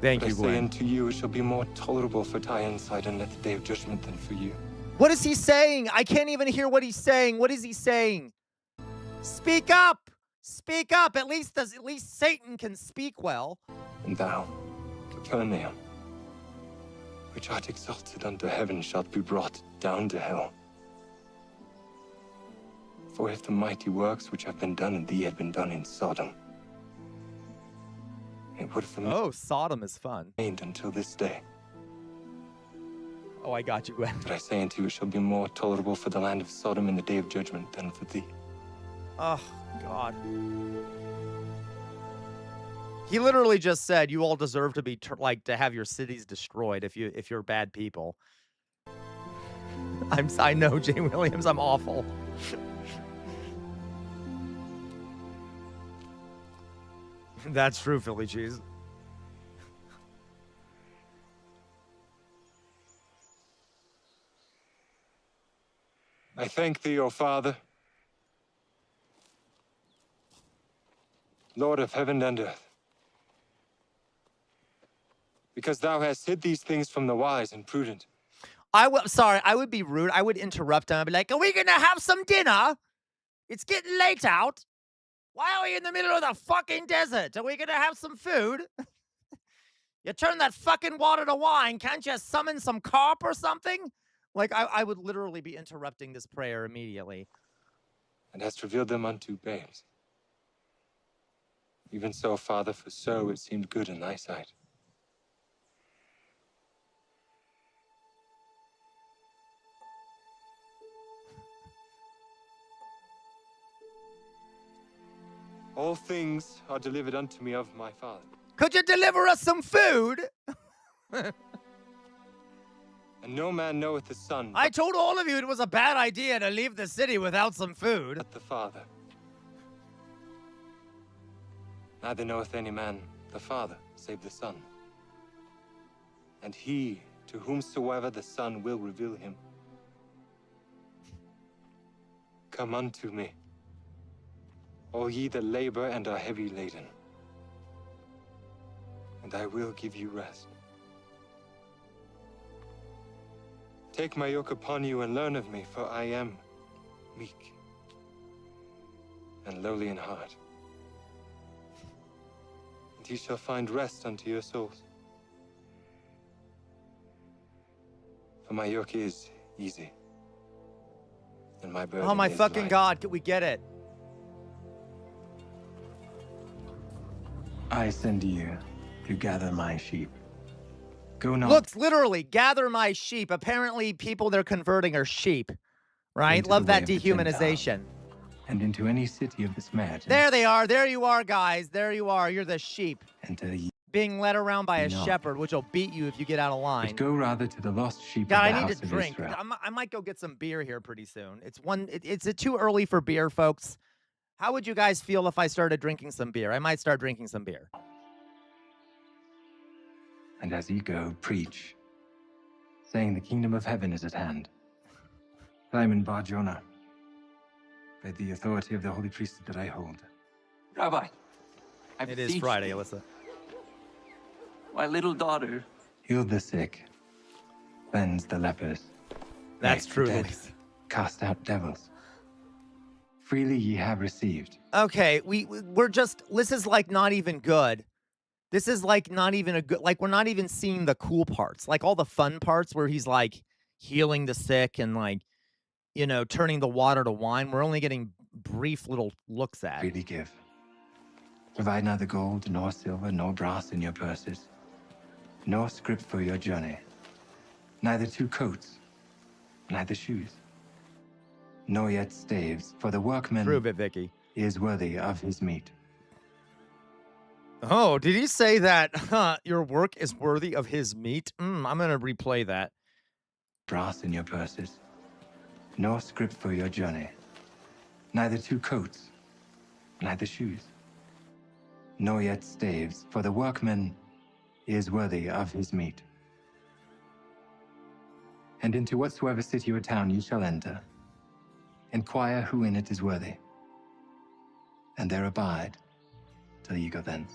Thank you, I say Gwen. unto you, it shall be more tolerable for Tyre and Sidon at the day of judgment than for you. What is he saying? I can't even hear what he's saying. What is he saying? Speak up! Speak up! At least Satan can speak well. And thou, Capernaum, which art exalted unto heaven, shalt be brought down to hell. For if the mighty works which have been done in thee had been done in Sodom, it would have remained. Oh, Sodom is fun. Until this day. Oh, I got you, Gwen. But I say unto you, it shall be more tolerable for the land of Sodom in the day of judgment than for thee. Oh, God. He literally just said, you all deserve to be, to have your cities destroyed if you're bad people. I know, Jay Williams, I'm awful. That's true, Philly cheese. I thank thee, O Father, Lord of heaven and earth, because thou hast hid these things from the wise and prudent. Sorry, I would be rude. I would interrupt him. I'd be like, are we going to have some dinner? It's getting late out. Why are we in the middle of the fucking desert? Are we going to have some food? You turn that fucking water to wine. Can't you summon some carp or something? Like, I would literally be interrupting this prayer immediately. And hast revealed them unto babes. Even so, Father, for so it seemed good in thy sight. All things are delivered unto me of my Father. Could you deliver us some food? And no man knoweth the Son. I told all of you it was a bad idea to leave the city without some food. But the Father. Neither knoweth any man the Father, save the Son. And he, to whomsoever the Son will reveal him. Come unto me, all ye that labor and are heavy laden, and I will give you rest. Take my yoke upon you and learn of me, for I am meek and lowly in heart. and ye shall find rest unto your souls. For my yoke is easy, and my burden Oh my is fucking light. God, can we get it? I send you to gather my sheep. Go not Looks literally, gather my sheep. Apparently, people they're converting are sheep, right? into Love the way that of the Gentiles, dehumanization. and into any city of the Samaritans. There they are. There you are, guys. There you are. You're the sheep Enter ye being led around by a not. shepherd, which will beat you if you get out of line. But go rather to the lost sheep God, of I the need house to of drink. Israel. I might go get some beer here pretty soon. It's too early for beer, folks. How would you guys feel if I started drinking some beer? I might start drinking some beer. And as ye go, preach, saying the kingdom of heaven is at hand. Simon Bar-Jonah, by the authority of the holy priesthood that I hold. Rabbi, It is Friday, Alyssa. my little daughter. Heal the sick, cleanse the lepers. That's raise the true, dead, Luis. cast out devils. Freely ye have received. Okay, we're just, this is like not even good. This is like not even a good, like we're not even seeing the cool parts, like all the fun parts where he's like healing the sick and like, you know, turning the water to wine. We're only getting brief little looks at. Freely give. Provide neither gold, nor silver, nor brass in your purses, nor scrip for your journey, neither 2 coats, neither shoes, nor yet staves, for the workman Prove it, Vicky. is worthy of his meat. Oh, did he say that your work is worthy of his meat? I'm going to replay that. Brass in your purses, nor scrip for your journey, neither 2 coats, neither shoes, nor yet staves, for the workman is worthy of his meat. And into whatsoever city or town you shall enter, inquire who in it is worthy, and there abide till ye go thence.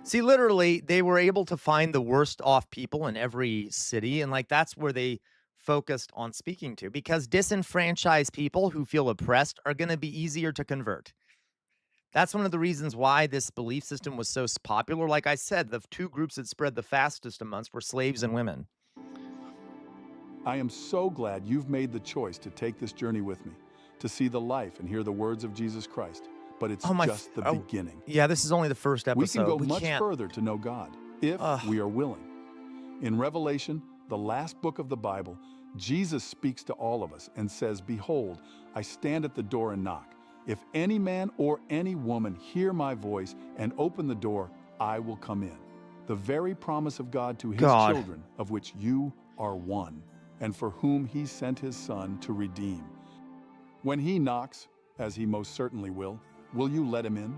See, literally, they were able to find the worst off people in every city. And like, that's where they focused on speaking to, because disenfranchised people who feel oppressed are going to be easier to convert. That's one of the reasons why this belief system was so popular. Like I said, the 2 groups that spread the fastest amongst were slaves and women. I am so glad you've made the choice to take this journey with me, to see the life and hear the words of Jesus Christ. But it's just the beginning. Yeah, this is only the first episode. We can go much further to know God, if we are willing. In Revelation, the last book of the Bible, Jesus speaks to all of us and says, "Behold, I stand at the door and knock. If any man or any woman hear my voice and open the door, I will come in." The very promise of God to his children, of which you are one, and for whom he sent his Son to redeem. When he knocks, as he most certainly will you let him in?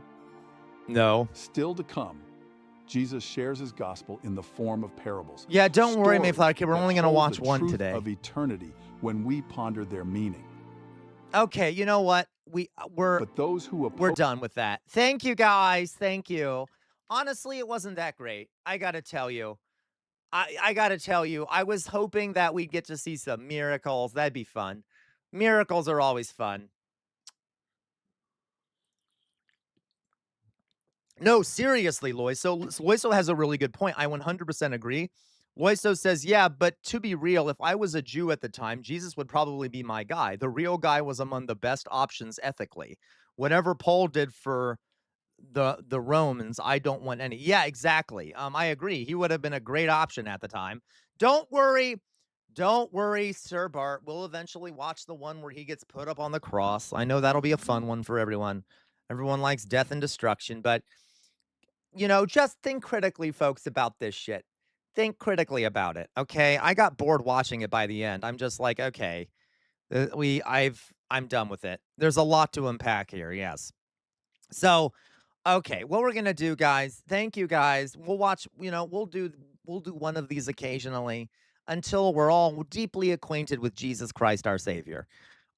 No. Still to come, Jesus shares his gospel in the form of parables. Yeah, don't worry, Mayflower Kid. We're only going to watch one today. Of eternity when we ponder their meaning. Okay, you know what? We're done with that. Thank you, guys. Thank you. Honestly, it wasn't that great. I got to tell you. I got to tell you, I was hoping that we'd get to see some miracles. That'd be fun. Miracles are always fun. No, seriously, Loiso. Loiso has a really good point. I 100% agree. Loiso says, yeah, but to be real, if I was a Jew at the time, Jesus would probably be my guy. The real guy was among the best options ethically. Whatever Paul did for the Romans, I don't want any. Yeah, exactly. I agree. He would have been a great option at the time. Don't worry. Don't worry, Sir Bart. We'll eventually watch the one where he gets put up on the cross. I know that'll be a fun one for everyone. Everyone likes death and destruction, but you know, just think critically, folks, about this shit. Think critically about it, okay? I got bored watching it by the end. I'm just like, okay, I'm done with it. There's a lot to unpack here, yes. So, okay, what we're gonna do, guys? Thank you, guys. We'll watch. You know, we'll do one of these occasionally until we're all deeply acquainted with Jesus Christ, our Savior.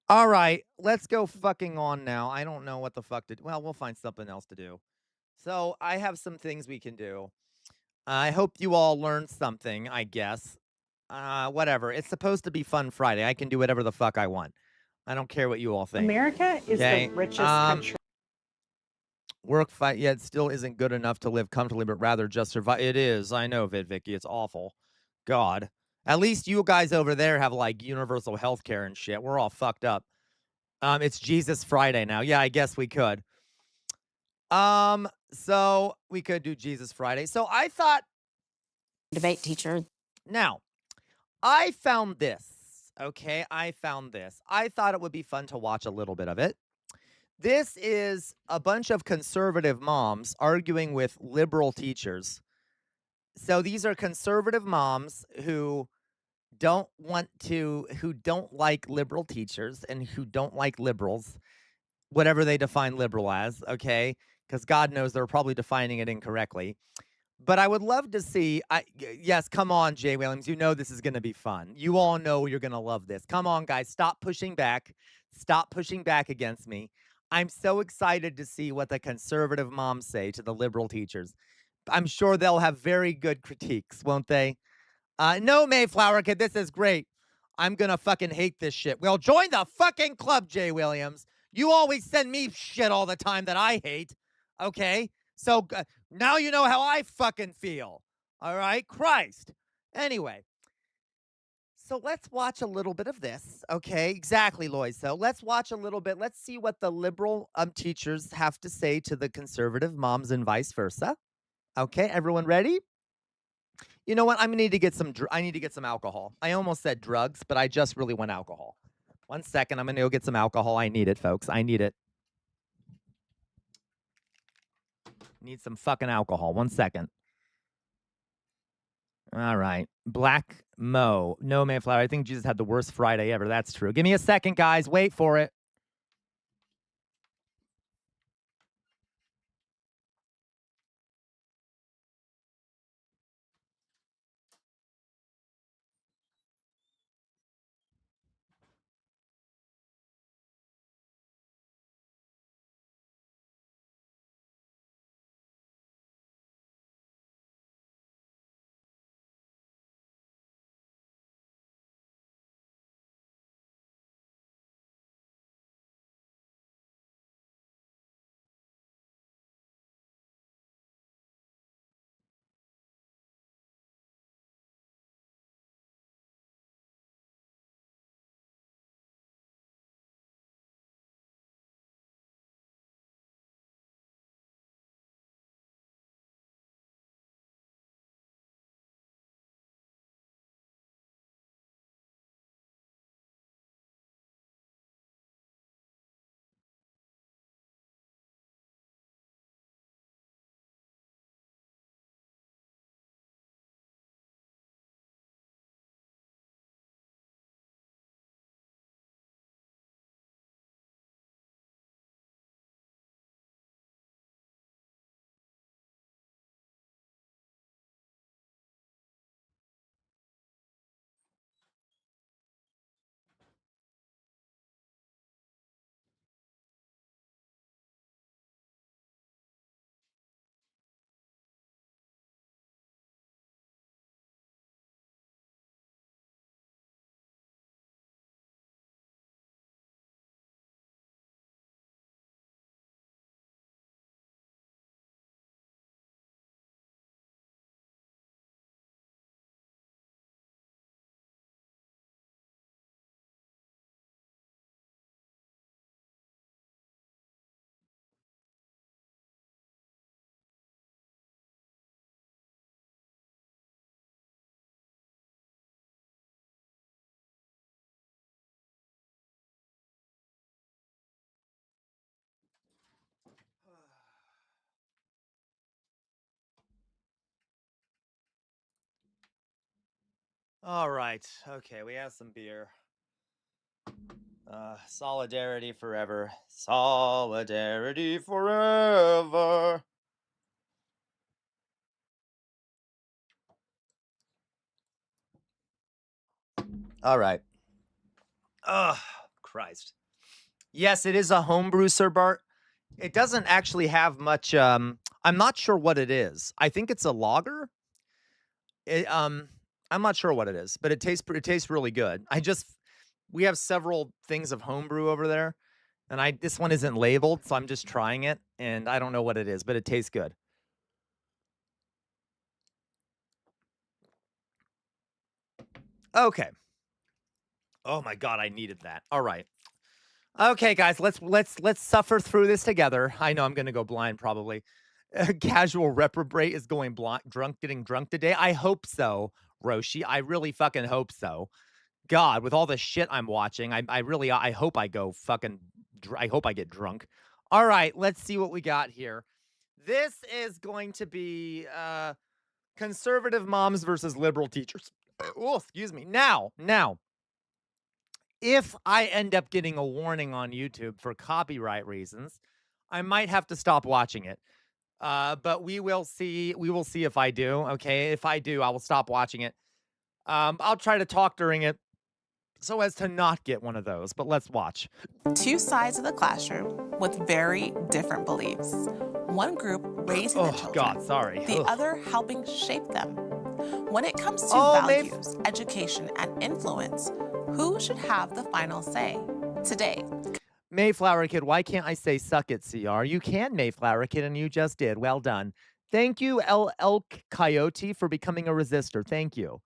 All right, let's go fucking on now. I don't know what the fuck to do. Well, we'll find something else to do. So I have some things we can do. I hope you all learned something, I guess. Whatever. It's supposed to be Fun Friday. I can do whatever the fuck I want. I don't care what you all think. America is the richest country. Work, fight, yet still isn't good enough to live comfortably, but rather just survive. It is. I know, Vicky. It's awful. God. At least you guys over there have, like, universal health care and shit. We're all fucked up. It's Jesus Friday now. Yeah, I guess we could. So we could do Jesus Friday. So I thought... Debate teacher. Now, I found this. Okay, I found this. I thought it would be fun to watch a little bit of it. This is a bunch of conservative moms arguing with liberal teachers. So these are conservative moms who don't like liberal teachers and who don't like liberals, whatever they define liberal as, okay? Because God knows they're probably defining it incorrectly. But I would love to see, yes, come on, Jay Williams. You know this is going to be fun. You all know you're going to love this. Come on, guys. Stop pushing back. Stop pushing back against me. I'm so excited to see what the conservative moms say to the liberal teachers. I'm sure they'll have very good critiques, won't they? No, Mayflower Kid, this is great. I'm going to fucking hate this shit. Well, join the fucking club, Jay Williams. You always send me shit all the time that I hate, okay? So now you know how I fucking feel, all right? Christ. Anyway, so let's watch a little bit of this, okay? Exactly, Lois. So let's watch a little bit. Let's see what the liberal teachers have to say to the conservative moms and vice versa. Okay, everyone ready? You know what? I need to get some alcohol. I almost said drugs, but I just really want alcohol. 1 second. I'm going to go get some alcohol. I need it, folks. I need it. Need some fucking alcohol. 1 second. All right. Black Mo. No, Mayflower. I think Jesus had the worst Friday ever. That's true. Give me a second, guys. Wait for it. All right. Okay, we have some beer. Solidarity forever. Solidarity forever. All right. Oh, Christ. Yes, it is a homebrew, Sir Bart. It doesn't actually have much. I'm not sure what it is. I think it's a lager. I'm not sure what it is, but it tastes really good. We have several things of homebrew over there, And this one isn't labeled, so I'm just trying it, and I don't know what it is, but it tastes good. Okay. Oh my God, I needed that. All right. Okay, guys, let's suffer through this together. I know I'm gonna go blind probably. Casual reprobate is going getting drunk today. I hope so, Roshi. I really fucking hope so. God, with all the shit I'm watching, I hope I go fucking. I hope I get drunk. All right, let's see what we got here. This is going to be conservative moms versus liberal teachers. Oh, excuse me. Now, if I end up getting a warning on YouTube for copyright reasons, I might have to stop watching it. But we will see. We will see if I do. Okay, if I do, I will stop watching it. I'll try to talk during it so as to not get one of those. But let's watch. Two sides of the classroom with very different beliefs. One group raising the children. God, sorry. The other helping shape them. When it comes to values, education, and influence, who should have the final say? Today, Mayflower Kid, why can't I say suck it, CR? You can, Mayflower Kid, and you just did. Well done. Thank you, Elk Coyote, for becoming a resistor. Thank you.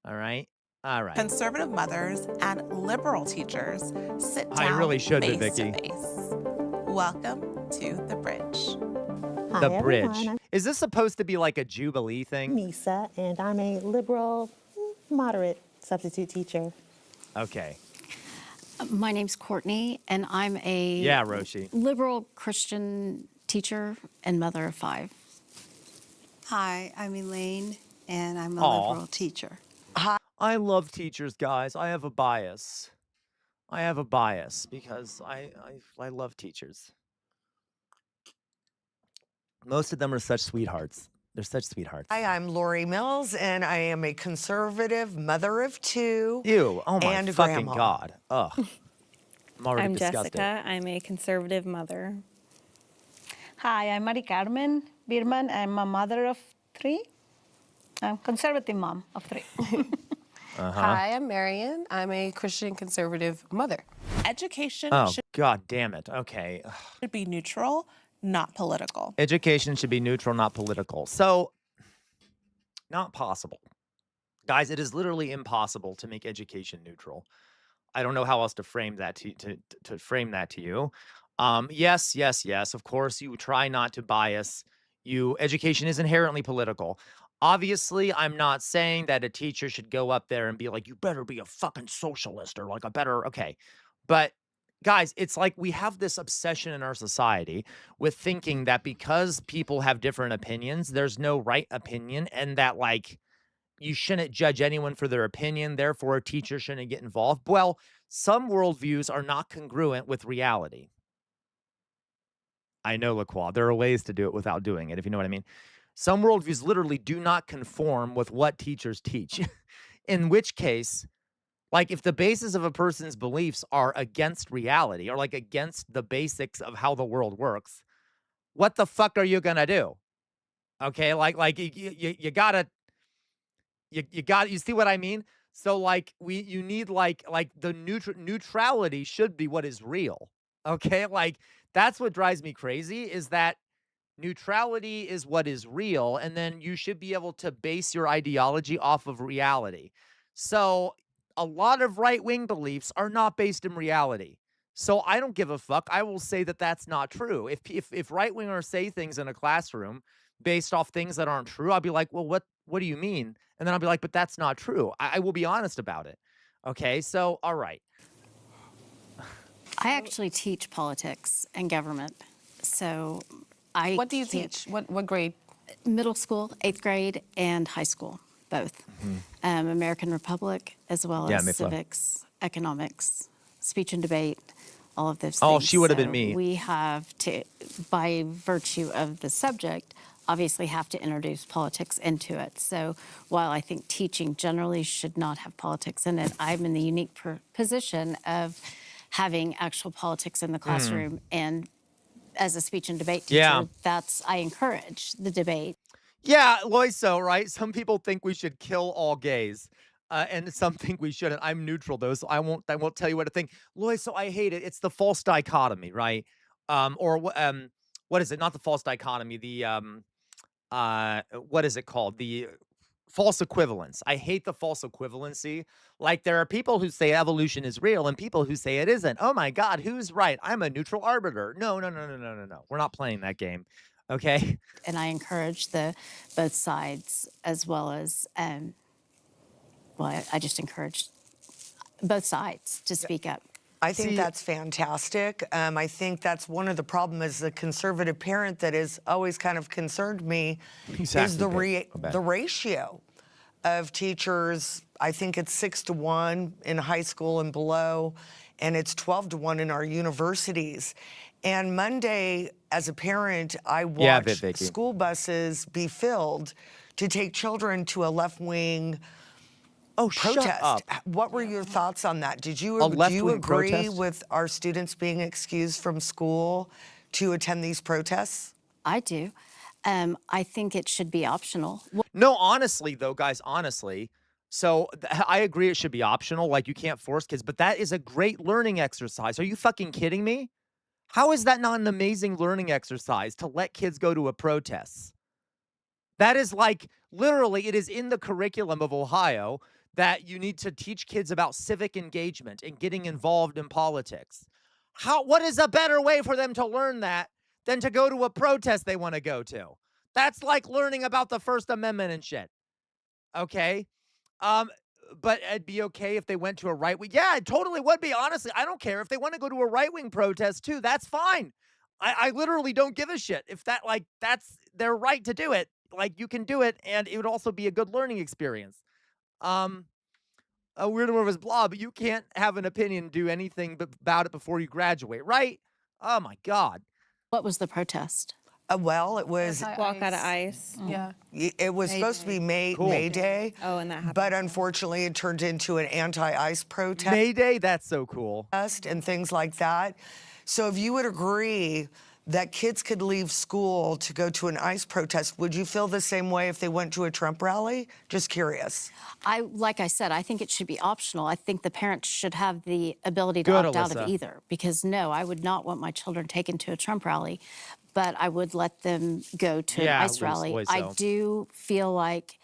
All right. All right. Conservative mothers and liberal teachers sit down I really should be, face Vicky. to face. Welcome to The Bridge. The Bridge. Is this supposed to be like a Jubilee thing? Misa, and I'm a liberal, moderate substitute teacher. Okay. My name's Courtney, and I'm a Roshi. liberal Christian teacher and mother of 5. Hi, I'm Elaine, and I'm a liberal teacher. I love teachers, guys. I have a bias. Because I love teachers. Most of them are such sweethearts. They're such sweethearts. Hi, I'm Lori Mills, and I am a conservative mother of 2. Ew, oh my and fucking grandma. God. Ugh. I'm disgusted. Jessica. I'm a conservative mother. Hi, I'm Mari Carmen Birman. I'm a mother of 3. I'm conservative mom of 3. Hi, I'm Marion. I'm a Christian conservative mother. Education God damn it. Okay. should be neutral, not political. Education should be neutral, not political. So, not possible. Guys, it is literally impossible to make education neutral. I don't know how else to frame that to frame that to you. Yes. Of course, you try not to bias. Education is inherently political. Obviously, I'm not saying that a teacher should go up there and be like, you better be a fucking socialist or like okay. But guys, it's like we have this obsession in our society with thinking that because people have different opinions, there's no right opinion, and that like you shouldn't judge anyone for their opinion, therefore a teacher shouldn't get involved. Well, some worldviews are not congruent with reality. I know, LaQual. There are ways to do it without doing it, if you know what I mean. Some worldviews literally do not conform with what teachers teach. In which case, like if the basis of a person's beliefs are against reality or like against the basics of how the world works, what the fuck are you gonna do? Okay, like you gotta, you see what I mean? So like you need like the neutrality should be what is real. Okay, like that's what drives me crazy is that neutrality is what is real, and then you should be able to base your ideology off of reality. So a lot of right-wing beliefs are not based in reality. So I don't give a fuck. I will say that that's not true. If right-wingers say things in a classroom based off things that aren't true, I'll be like, well, what do you mean? And then I'll be like, but that's not true. I will be honest about it. Okay, so all right. I actually teach politics and government. So What do you teach? What grade? Middle school, 8th grade, and high school, both. American Republic, as well as civics, economics, speech and debate, all of those things. Oh, she would have been me. We have to, by virtue of the subject, obviously have to introduce politics into it. So while I think teaching generally should not have politics in it, I'm in the unique position of having actual politics in the classroom. And as a speech and debate teacher, I encourage the debate. Yeah, Loiso, right? Some people think we should kill all gays. and it's something we shouldn't. I'm neutral though, so I won't tell you what to think. Loy, so I hate it. It's the false dichotomy, right? What is it? Not the false dichotomy. The what is it called? The false equivalence. I hate the false equivalency. Like there are people who say evolution is real and people who say it isn't. Oh my God, who's right? I'm a neutral arbiter. No. We're not playing that game. Okay. And I encourage both sides as well as, I just encourage both sides to speak up. I think that's fantastic. I think that's one of the problems as a conservative parent that has always kind of concerned me is the ratio of teachers. I think it's 6-to-1 in high school and below, and it's 12-to-1 in our universities. And Monday, as a parent, I watched school buses be filled to take children to a left-wing protest. Shut up. What were your thoughts on that? Do you agree protest? with our students being excused from school to attend these protests? I do. I think it should be optional. No, honestly, though, guys, honestly. So I agree it should be optional. Like you can't force kids, but that is a great learning exercise. Are you fucking kidding me? How is that not an amazing learning exercise to let kids go to a protest? That is like, literally, it is in the curriculum of Ohio that you need to teach kids about civic engagement and getting involved in politics. What is a better way for them to learn that than to go to a protest they want to go to? That's like learning about the First Amendment and shit. Okay? But it'd be okay if they went to a right-wing. Yeah, it totally would be, honestly. I don't care. If they want to go to a right-wing protest too, that's fine. I literally don't give a shit. If that's their right to do it. Like, you can do it, and it would also be a good learning experience. A weird one of his blah, but you can't have an opinion, do anything about it before you graduate, right? Oh my God. What was the protest? Well, it was Walk Out of Ice. Yeah. It was supposed to be May Day. Oh, and that happened. But unfortunately, it turned into an anti-ICE protest. May Day, that's so cool. And things like that. So if you would agree that kids could leave school to go to an ICE protest, would you feel the same way if they went to a Trump rally? Just curious. Like I said, I think it should be optional. I think the parents should have the ability to opt out of either. Because no, I would not want my children taken to a Trump rally, but I would let them go to an ICE rally. I do feel like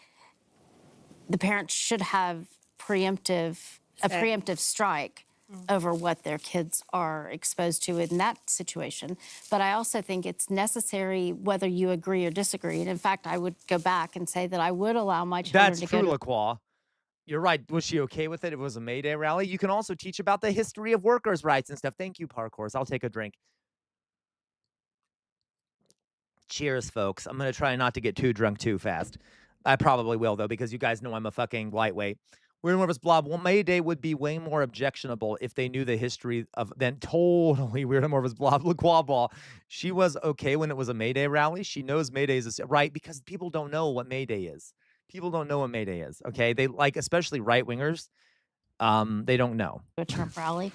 the parents should have a preemptive strike over what their kids are exposed to in that situation. But I also think it's necessary whether you agree or disagree. And in fact, I would go back and say that I would allow my children to go to— That's true, LaCroix. You're right. Was she okay with it? It was a May Day rally. You can also teach about the history of workers' rights and stuff. Thank you, Parkours. I'll take a drink. Cheers, folks. I'm going to try not to get too drunk too fast. I probably will, though, because you guys know I'm a fucking lightweight. Weird Nervous Blob. Well, May Day would be way more objectionable if they knew the history of— then totally Weird Nervous Blob. LaCroix Ball. She was okay when it was a May Day rally. She knows May Day is right, because people don't know what May Day is. People don't know what May Day is. Okay, they like, especially right wingers. They don't know. A Trump rally,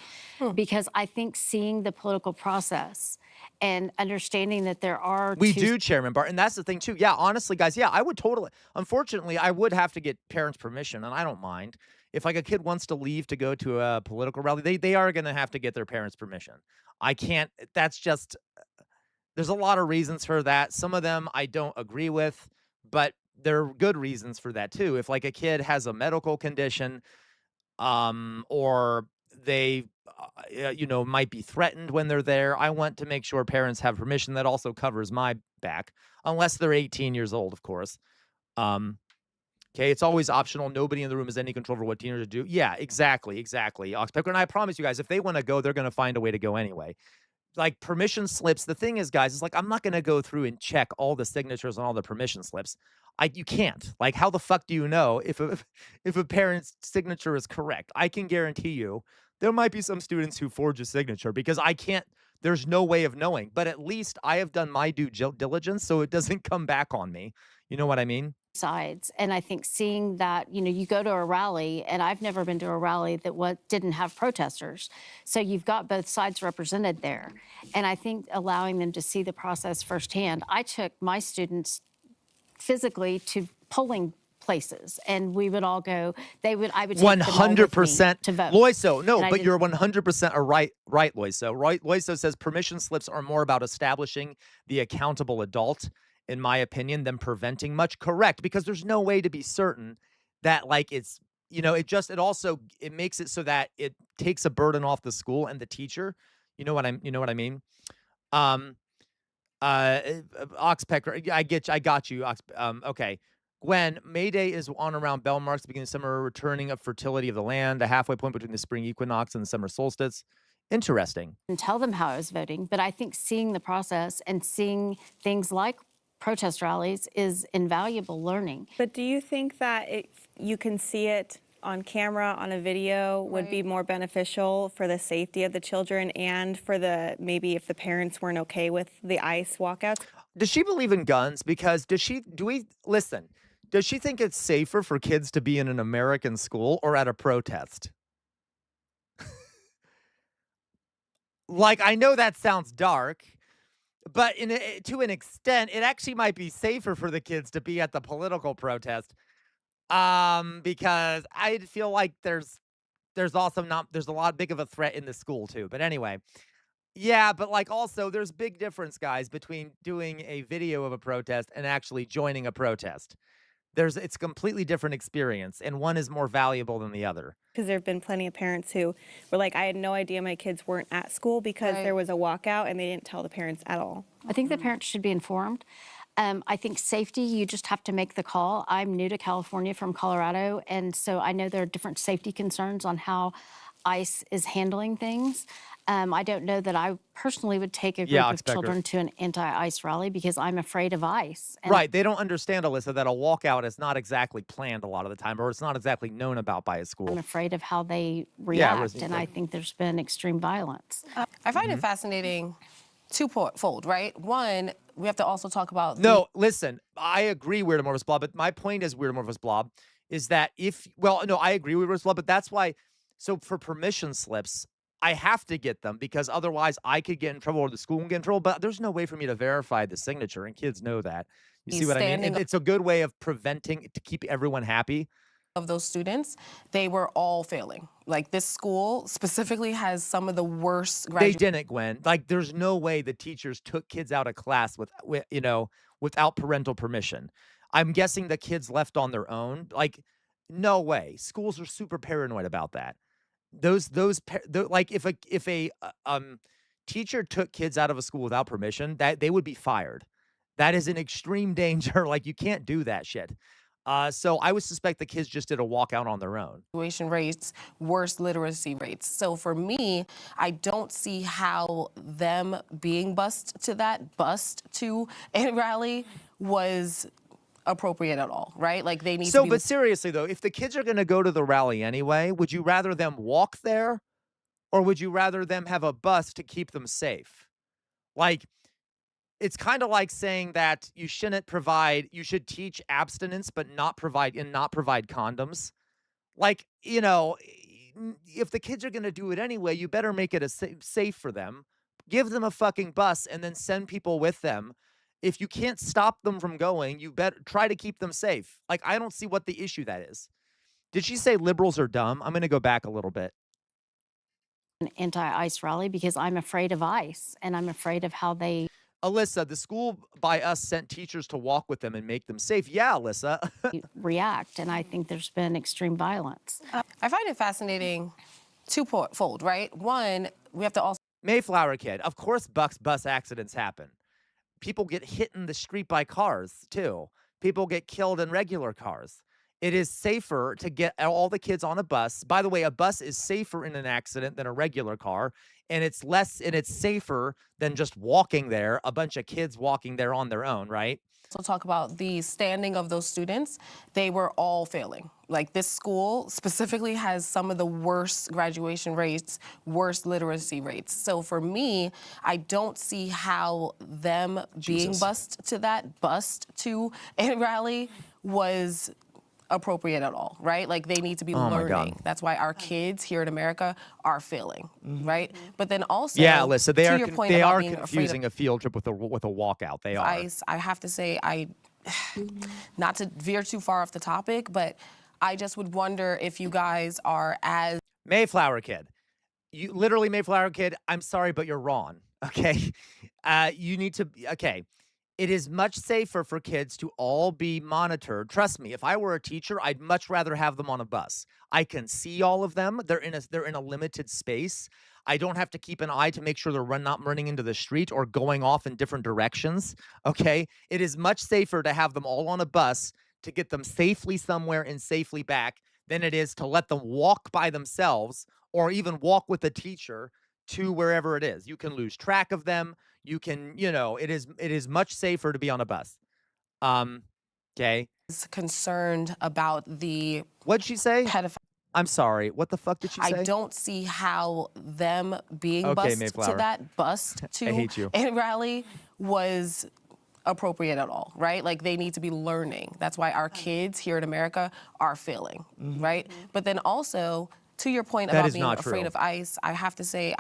because I think seeing the political process and understanding that there are— We do, Chairman Barton, and that's the thing too. Yeah, honestly, guys, yeah, I would totally— unfortunately, I would have to get parents' permission, and I don't mind. If like a kid wants to leave to go to a political rally, they are going to have to get their parents' permission. I can't— that's just— there's a lot of reasons for that. Some of them I don't agree with, but there are good reasons for that too. If like a kid has a medical condition, or they, might be threatened when they're there, I want to make sure parents have permission. That also covers my back, unless they're 18 years old, of course. Okay, it's always optional. Nobody in the room has any control over what teenagers do. Yeah, exactly, Oxpecker. And I promise you guys, if they want to go, they're going to find a way to go anyway. Like permission slips. The thing is, guys, is like, I'm not going to go through and check all the signatures on all the permission slips. You can't. Like, how the fuck do you know if a parent's signature is correct? I can guarantee you there might be some students who forge a signature, because I can't— there's no way of knowing. But at least I have done my due diligence, so it doesn't come back on me. You know what I mean? Sides. And I think seeing that, you go to a rally, and I've never been to a rally that didn't have protesters. So you've got both sides represented there. And I think allowing them to see the process firsthand. I took my students physically to polling places, and we would all go. I would take them all with me 100% to vote. Loiso, no, And I but didn't- you're 100% right, Loiso. Right, Loiso says permission slips are more about establishing the accountable adult, in my opinion, than preventing much. Correct, because there's no way to be certain that, like, it's, it also makes it so that it takes a burden off the school and the teacher. You know what I mean? Oxpecker, I got you. Okay. Gwen, May Day is on around bell marks, the beginning of summer, returning of fertility of the land, a halfway point between the spring equinox and the summer solstice. Interesting. And tell them how I was voting, but I think seeing the process and seeing things like protest rallies is invaluable learning. But do you think that you can see it on camera, on a video, would be more beneficial for the safety of the children and for maybe if the parents weren't okay with the ICE walkouts? Does she believe in guns? Because does she think it's safer for kids to be in an American school or at a protest? Like, I know that sounds dark, but to an extent, it actually might be safer for the kids to be at the political protest. Because I feel like there's also there's a lot big of a threat in the school too. But anyway, yeah, but like also there's big difference, guys, between doing a video of a protest and actually joining a protest. It's a completely different experience, and one is more valuable than the other. Because there have been plenty of parents who were like, I had no idea my kids weren't at school because there was a walkout and they didn't tell the parents at all. I think the parents should be informed. I think safety, you just have to make the call. I'm new to California from Colorado, and so I know there are different safety concerns on how ICE is handling things. I don't know that I personally would take a group of children to an anti-ICE rally because I'm afraid of ICE. And right. They don't understand, Alyssa, that a walkout is not exactly planned a lot of the time, or it's not exactly known about by a school. I'm afraid of how they react, and I think there's been extreme violence. I find it fascinating twofold, right? One, we have to also talk about... No, listen, I agree, Weird Amorphous Blob, but my point is, Weird Amorphous Blob, is that I agree, Weird Amorphous Blob, but that's why, so for permission slips, I have to get them because otherwise I could get in trouble or the school will get in trouble, but there's no way for me to verify the signature, and kids know that. You see what I mean? It's a good way of preventing, to keep everyone happy. Of those students, they were all failing. Like, this school specifically has some of the worst They didn't, Gwen. Like, there's no way the teachers took kids out of class without parental permission. I'm guessing the kids left on their own. Like, no way. Schools are super paranoid about that. Like, if a teacher took kids out of a school without permission, that they would be fired. That is an extreme danger. Like, you can't do that shit. So I would suspect the kids just did a walkout on their own. Graduation rates, worse literacy rates. So for me, I don't see how them being bused to a rally was appropriate at all, right? Like, they need to be... But seriously though, if the kids are going to go to the rally anyway, would you rather them walk there, or would you rather them have a bus to keep them safe? Like, it's kind of like saying that you should teach abstinence, but not provide condoms. Like, if the kids are going to do it anyway, you better make it safe for them. Give them a fucking bus and then send people with them. If you can't stop them from going, you better try to keep them safe. Like, I don't see what the issue that is. Did she say liberals are dumb? I'm going to go back a little bit. An anti-ICE rally because I'm afraid of ICE, and I'm afraid of how they... Alyssa, the school by us sent teachers to walk with them and make them safe. Yeah, Alyssa. react, and I think there's been extreme violence. I find it fascinating twofold, right? One, we have to also... Mayflower Kid. Of course bus accidents happen. People get hit in the street by cars, too. People get killed in regular cars. It is safer to get all the kids on a bus. By the way, a bus is safer in an accident than a regular car, and it's safer than just walking there, a bunch of kids walking there on their own, right? So talk about the standing of those students. They were all failing. Like, this school specifically has some of the worst graduation rates, worst literacy rates. So for me, I don't see how them being bused to a rally was appropriate at all, right? Like, they need to be learning. That's why our kids here in America are failing, right? But then also, Alyssa, they are confusing a field trip with a walkout. They are. I have to say, I not to veer too far off the topic, but I just would wonder if you guys are as Mayflower Kid. You literally, Mayflower Kid, I'm sorry, but you're wrong. Okay. You need to, okay. It is much safer for kids to all be monitored. Trust me, if I were a teacher, I'd much rather have them on a bus. I can see all of them. They're in a limited space. I don't have to keep an eye to make sure they're not running into the street or going off in different directions. Okay. It is much safer to have them all on a bus to get them safely somewhere and safely back than it is to let them walk by themselves or even walk with a teacher to wherever it is. You can lose track of them. You can, it is much safer to be on a bus. Okay. concerned about the What'd she say? I'm sorry. What the fuck did she say? I don't see how them being Okay, bused Mayflower. to that bust I to hate you. a rally was appropriate at all, right? Like they need to be learning. That's why our kids here in America are failing, right? But then also, to your point That about is being not afraid true. of ICE, I have to say,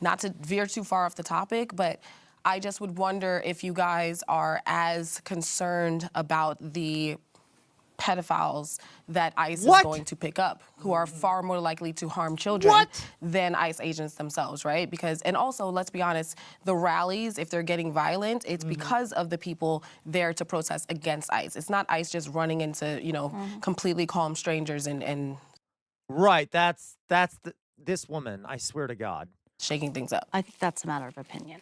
not to veer too far off the topic, but I just would wonder if you guys are as concerned about the pedophiles that ICE is going to pick up, who are far more likely to harm children than ICE agents themselves, right? Because, and also, let's be honest, the rallies, if they're getting violent, it's because of the people there to protest against ICE. It's not ICE just running into, completely calm strangers and Right. That's this woman, I swear to God. shaking things up. I think that's a matter of opinion.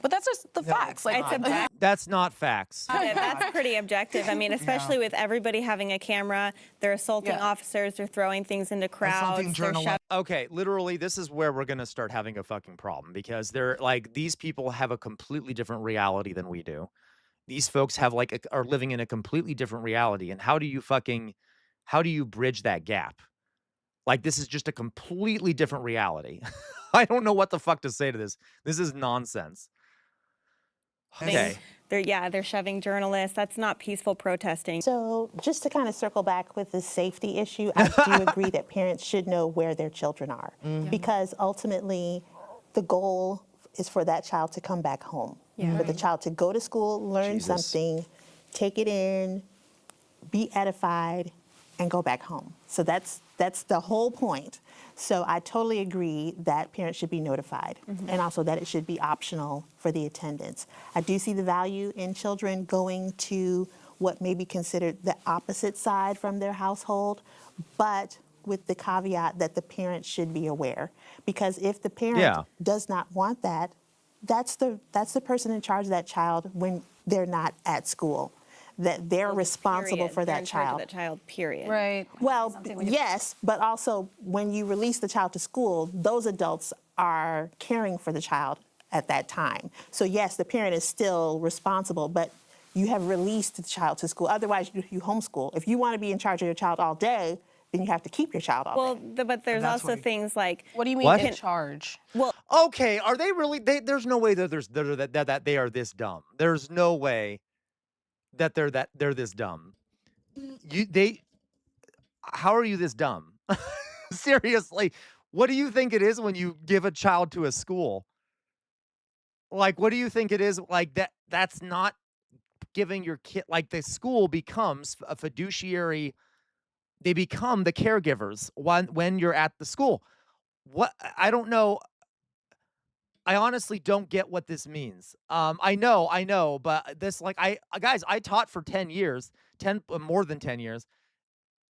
But that's just the facts. Like, It's objective. That's not facts. That's pretty objective. I mean, especially with everybody having a camera, they're assaulting officers, they're throwing things into crowds. Okay, literally, this is where we're gonna start having a fucking problem because they're like these people have a completely different reality than we do. These folks have are living in a completely different reality, and how do you bridge that gap? Like this is just a completely different reality. I don't know what the fuck to say to this. This is nonsense. Okay. They're shoving journalists. That's not peaceful protesting. So just to kind of circle back with the safety issue, I do agree that parents should know where their children are because ultimately the goal is for that child to come back home, for the child to go to school, learn something, take it in, be edified, and go back home. So that's the whole point. So I totally agree that parents should be notified and also that it should be optional for the attendance. I do see the value in children going to what may be considered the opposite side from their household, but with the caveat that the parents should be aware. Because if the parent does not want that, that's the person in charge of that child when they're not at school. That they're responsible for that child. That child, period. Right. Well, yes, but also when you release the child to school, those adults are caring for the child at that time. So yes, the parent is still responsible, but you have released the child to school. Otherwise, you homeschool. If you want to be in charge of your child all day, then you have to keep your child all day. But there's also things like... What do you mean in charge? Well, okay, are they really? There's no way that that they are this dumb. There's no way that they're this dumb. How are you this dumb? Seriously, what do you think it is when you give a child to a school? Like, what do you think it is? Like that's not giving your kid, like the school becomes a fiduciary. They become the caregivers when you're at the school. What? I don't know. I honestly don't get what this means. I know, but this guys, I taught for 10 years, more than 10 years,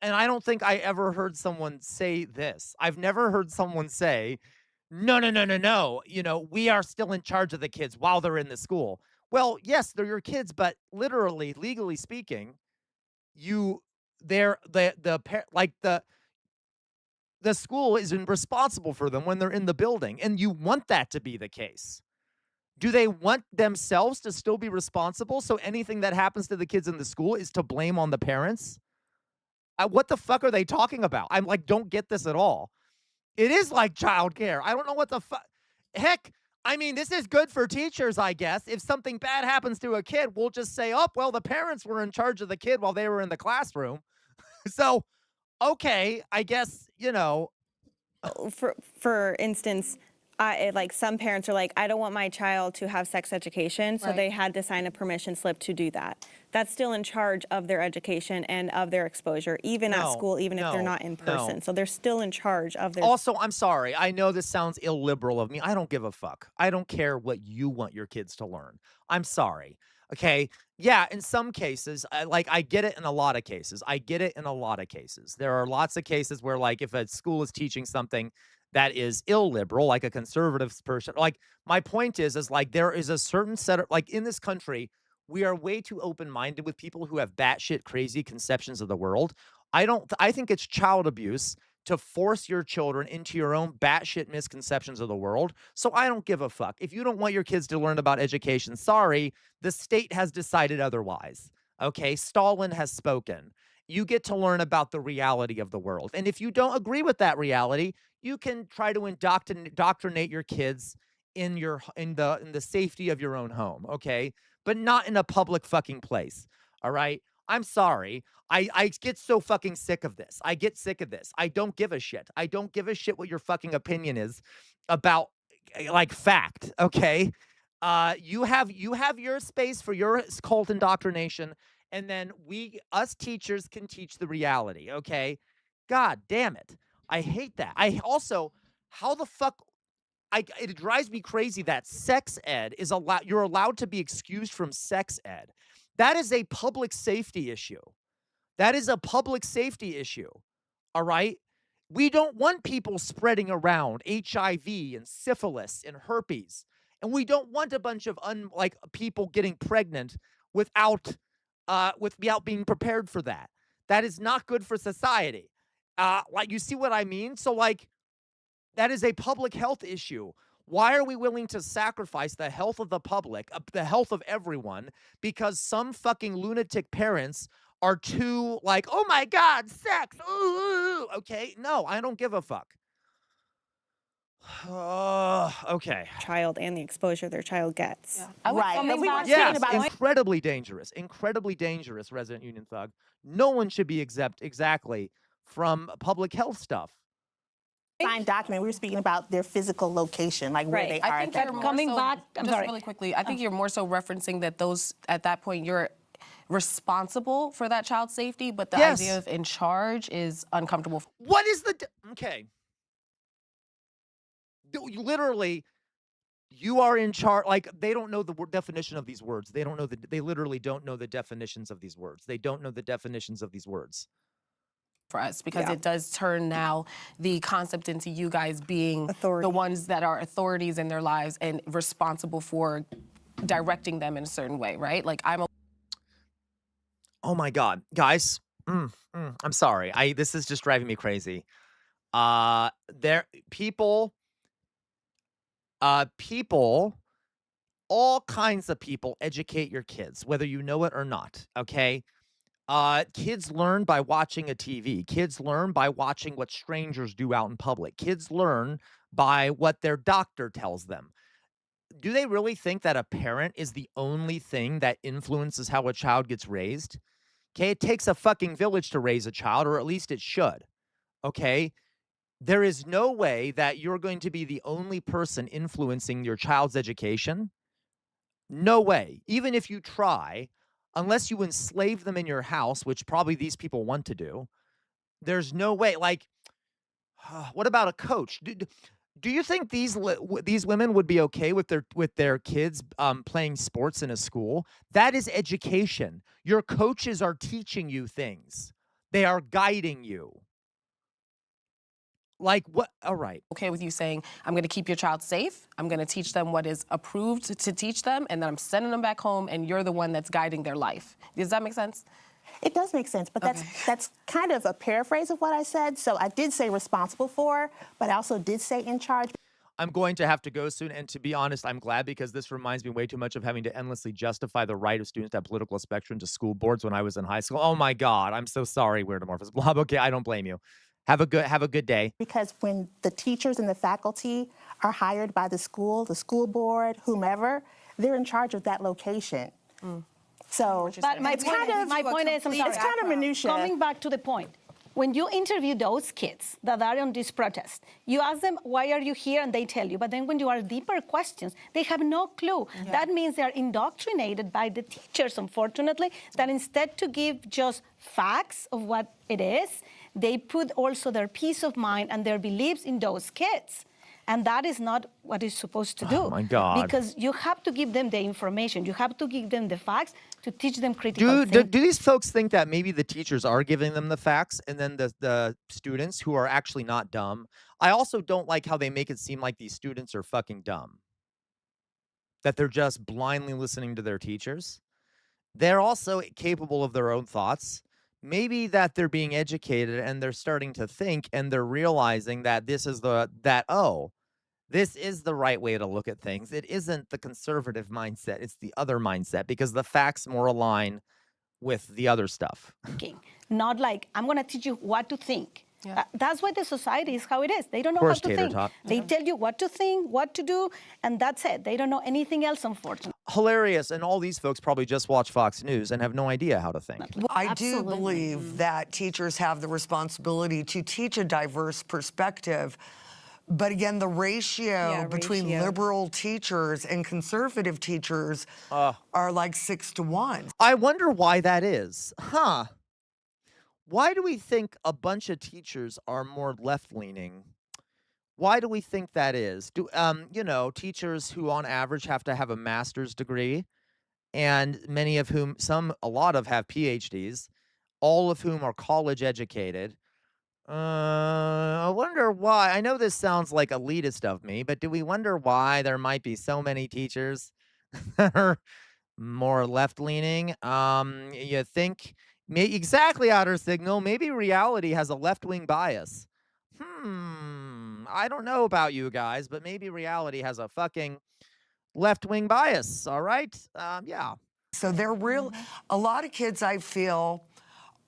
and I don't think I ever heard someone say this. I've never heard someone say, no, we are still in charge of the kids while they're in the school. Well, yes, they're your kids, but literally, legally speaking, the school isn't responsible for them when they're in the building, and you want that to be the case. Do they want themselves to still be responsible, so anything that happens to the kids in the school is to blame on the parents? What the fuck are they talking about? I'm like, don't get this at all. It is like childcare. I don't know what the fuck. Heck, I mean, this is good for teachers, I guess. If something bad happens to a kid, we'll just say, oh, well, the parents were in charge of the kid while they were in the classroom. So, okay, I guess, For instance, like some parents are like, I don't want my child to have sex education, so they had to sign a permission slip to do that. That's still in charge of their education and of their exposure, even at school, even if they're not in person. So they're still in charge of their. Also, I'm sorry. I know this sounds illiberal of me. I don't give a fuck. I don't care what you want your kids to learn. I'm sorry. Okay. Yeah, in some cases, I get it in a lot of cases. I get it in a lot of cases. There are lots of cases where, like, if a school is teaching something that is illiberal, like a conservative person, like, my point is like, there is a certain set of, like, in this country, we are way too open-minded with people who have batshit crazy conceptions of the world. I think it's child abuse to force your children into your own batshit misconceptions of the world. So I don't give a fuck. If you don't want your kids to learn about education, sorry, the state has decided otherwise. Okay, Stalin has spoken. You get to learn about the reality of the world. And if you don't agree with that reality, you can try to indoctrinate your kids in the safety of your own home, okay? But not in a public fucking place, all right? I'm sorry. I get so fucking sick of this. I get sick of this. I don't give a shit. I don't give a shit what your fucking opinion is about, like, fact, okay? You have your space for your cult indoctrination, and then us teachers can teach the reality, okay? God damn it. I hate that. I also, how the fuck, it drives me crazy that sex ed is you're allowed to be excused from sex ed. That is a public safety issue. That is a public safety issue, all right? We don't want people spreading around HIV and syphilis and herpes, and we don't want a bunch of people getting pregnant without being prepared for that. That is not good for society. Like, you see what I mean? So, like, that is a public health issue. Why are we willing to sacrifice the health of the public, the health of everyone, because some fucking lunatic parents are too, like, oh my God, sex, ooh, okay? No, I don't give a fuck. Okay. Child and the exposure their child gets. Yeah. Right. Yes, incredibly dangerous, Resident Union Thug. No one should be exempt exactly from public health stuff. Signed document. We were speaking about their physical location, like where they are. I think you're coming back. I'm sorry. Really quickly, I think you're more so referencing that at that point you're responsible for that child's safety, but the idea of in charge is uncomfortable. What is okay? Literally, you are in charge. Like, they don't know the definition of these words. They don't know they literally don't know the definitions of these words. They don't know the definitions of these words. For us, because it does turn now the concept into you guys being the ones that are authorities in their lives and responsible for directing them in a certain way, right? Like, oh my God, guys, I'm sorry. This is just driving me crazy. People, all kinds of people educate your kids, whether you know it or not, okay? Kids learn by watching a TV. Kids learn by watching what strangers do out in public. Kids learn by what their doctor tells them. Do they really think that a parent is the only thing that influences how a child gets raised? Okay, it takes a fucking village to raise a child, or at least it should. Okay? There is no way that you're going to be the only person influencing your child's education. No way. Even if you try, unless you enslave them in your house, which probably these people want to do, there's no way. Like, what about a coach? Do you think these women would be okay with their kids playing sports in a school? That is education. Your coaches are teaching you things. They are guiding you. Like, what? All right. Okay with you saying, I'm going to keep your child safe. I'm going to teach them what is approved to teach them, and then I'm sending them back home, and you're the one that's guiding their life. Does that make sense? It does make sense, but that's kind of a paraphrase of what I said. So I did say responsible for, but I also did say in charge. I'm going to have to go soon, and to be honest, I'm glad, because this reminds me way too much of having to endlessly justify the right of students to have political spectrum to school boards when I was in high school. Oh my God, I'm so sorry, Weird Amorphous Blob. Okay, I don't blame you. Have a good day. Because when the teachers and the faculty are hired by the school board, whomever, they're in charge of that location. So but my point is, I'm sorry, it's kind of minutia. Coming back to the point, When you interview those kids that are on this protest, you ask them, why are you here? And they tell you. But then when you ask deeper questions, they have no clue. Yeah. That means they're indoctrinated by the teachers, unfortunately, that instead to give just facts of what it is, they put also their peace of mind and their beliefs in those kids. And that is not what it's supposed to do. Oh, my God. Because you have to give them the information. You have to give them the facts to teach them critical thinking. Do these folks think that maybe the teachers are giving them the facts and then the students who are actually not dumb? I also don't like how they make it seem like these students are fucking dumb. That they're just blindly listening to their teachers. They're also capable of their own thoughts. Maybe that they're being educated and they're starting to think and they're realizing that this is this is the right way to look at things. It isn't the conservative mindset. It's the other mindset because the facts more align with the other stuff. Not like, I'm going to teach you what to think. Yeah. That's why the society is how it is. They don't know how to think. They tell you what to think, what to do, and that's it. They don't know anything else, unfortunately. Hilarious. And all these folks probably just watch Fox News and have no idea how to think. I do believe that teachers have the responsibility to teach a diverse perspective. But again, the ratio between liberal teachers and conservative teachers are like 6 to 1. I wonder why that is. Huh. Why do we think a bunch of teachers are more left-leaning? Why do we think that is? You know, teachers who on average have to have a master's degree, and many of whom, a lot of have PhDs, all of whom are college educated. I wonder why. I know this sounds like elitist of me, but do we wonder why there might be so many teachers that are more left-leaning? You think... Exactly, Outer Signal. Maybe reality has a left-wing bias. I don't know about you guys, but maybe reality has a fucking left-wing bias, all right? Yeah. So they're a lot of kids, I feel,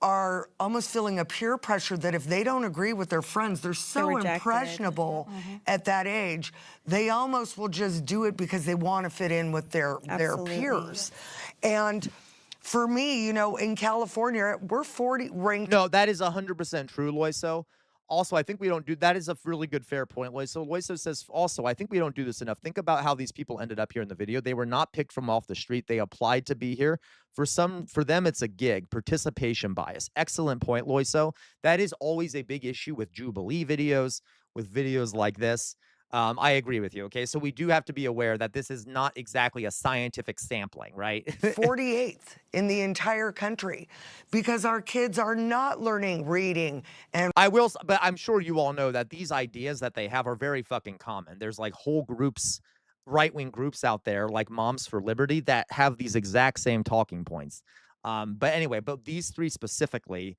are almost feeling a peer pressure that if they don't agree with their friends, they're so impressionable at that age, they almost will just do it because they want to fit in with their peers. And for me, you know, in California, we're 40 ranked. No, that is 100% true, Loiso. Also, I think we don't do, that is a really good, fair point, Loiso. Loiso says, also, I think we don't do this enough. Think about how these people ended up here in the video. They were not picked from off the street. They applied to be here. For them, it's a gig, participation bias. Excellent point, Loiso. That is always a big issue with Jubilee videos, with videos like this. I agree with you, okay? So we do have to be aware that this is not exactly a scientific sampling, right? 48th in the entire country because our kids are not learning reading. And but I'm sure you all know that these ideas that they have are very fucking common. There's like whole groups, right-wing groups out there like Moms for Liberty that have these exact same talking points. But anyway, these three specifically,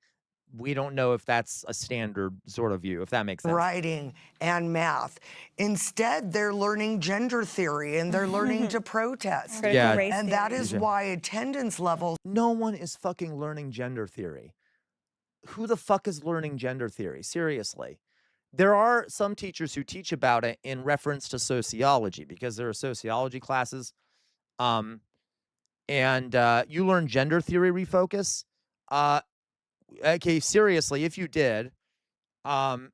we don't know if that's a standard sort of view, if that makes sense. Writing and math. Instead, they're learning gender theory and they're learning to protest. Yeah. And that is why attendance levels. No one is fucking learning gender theory. Who the fuck is learning gender theory? Seriously. There are some teachers who teach about it in reference to sociology because there are sociology classes. And you learn gender theory, Refocus. Okay, seriously, if you did, and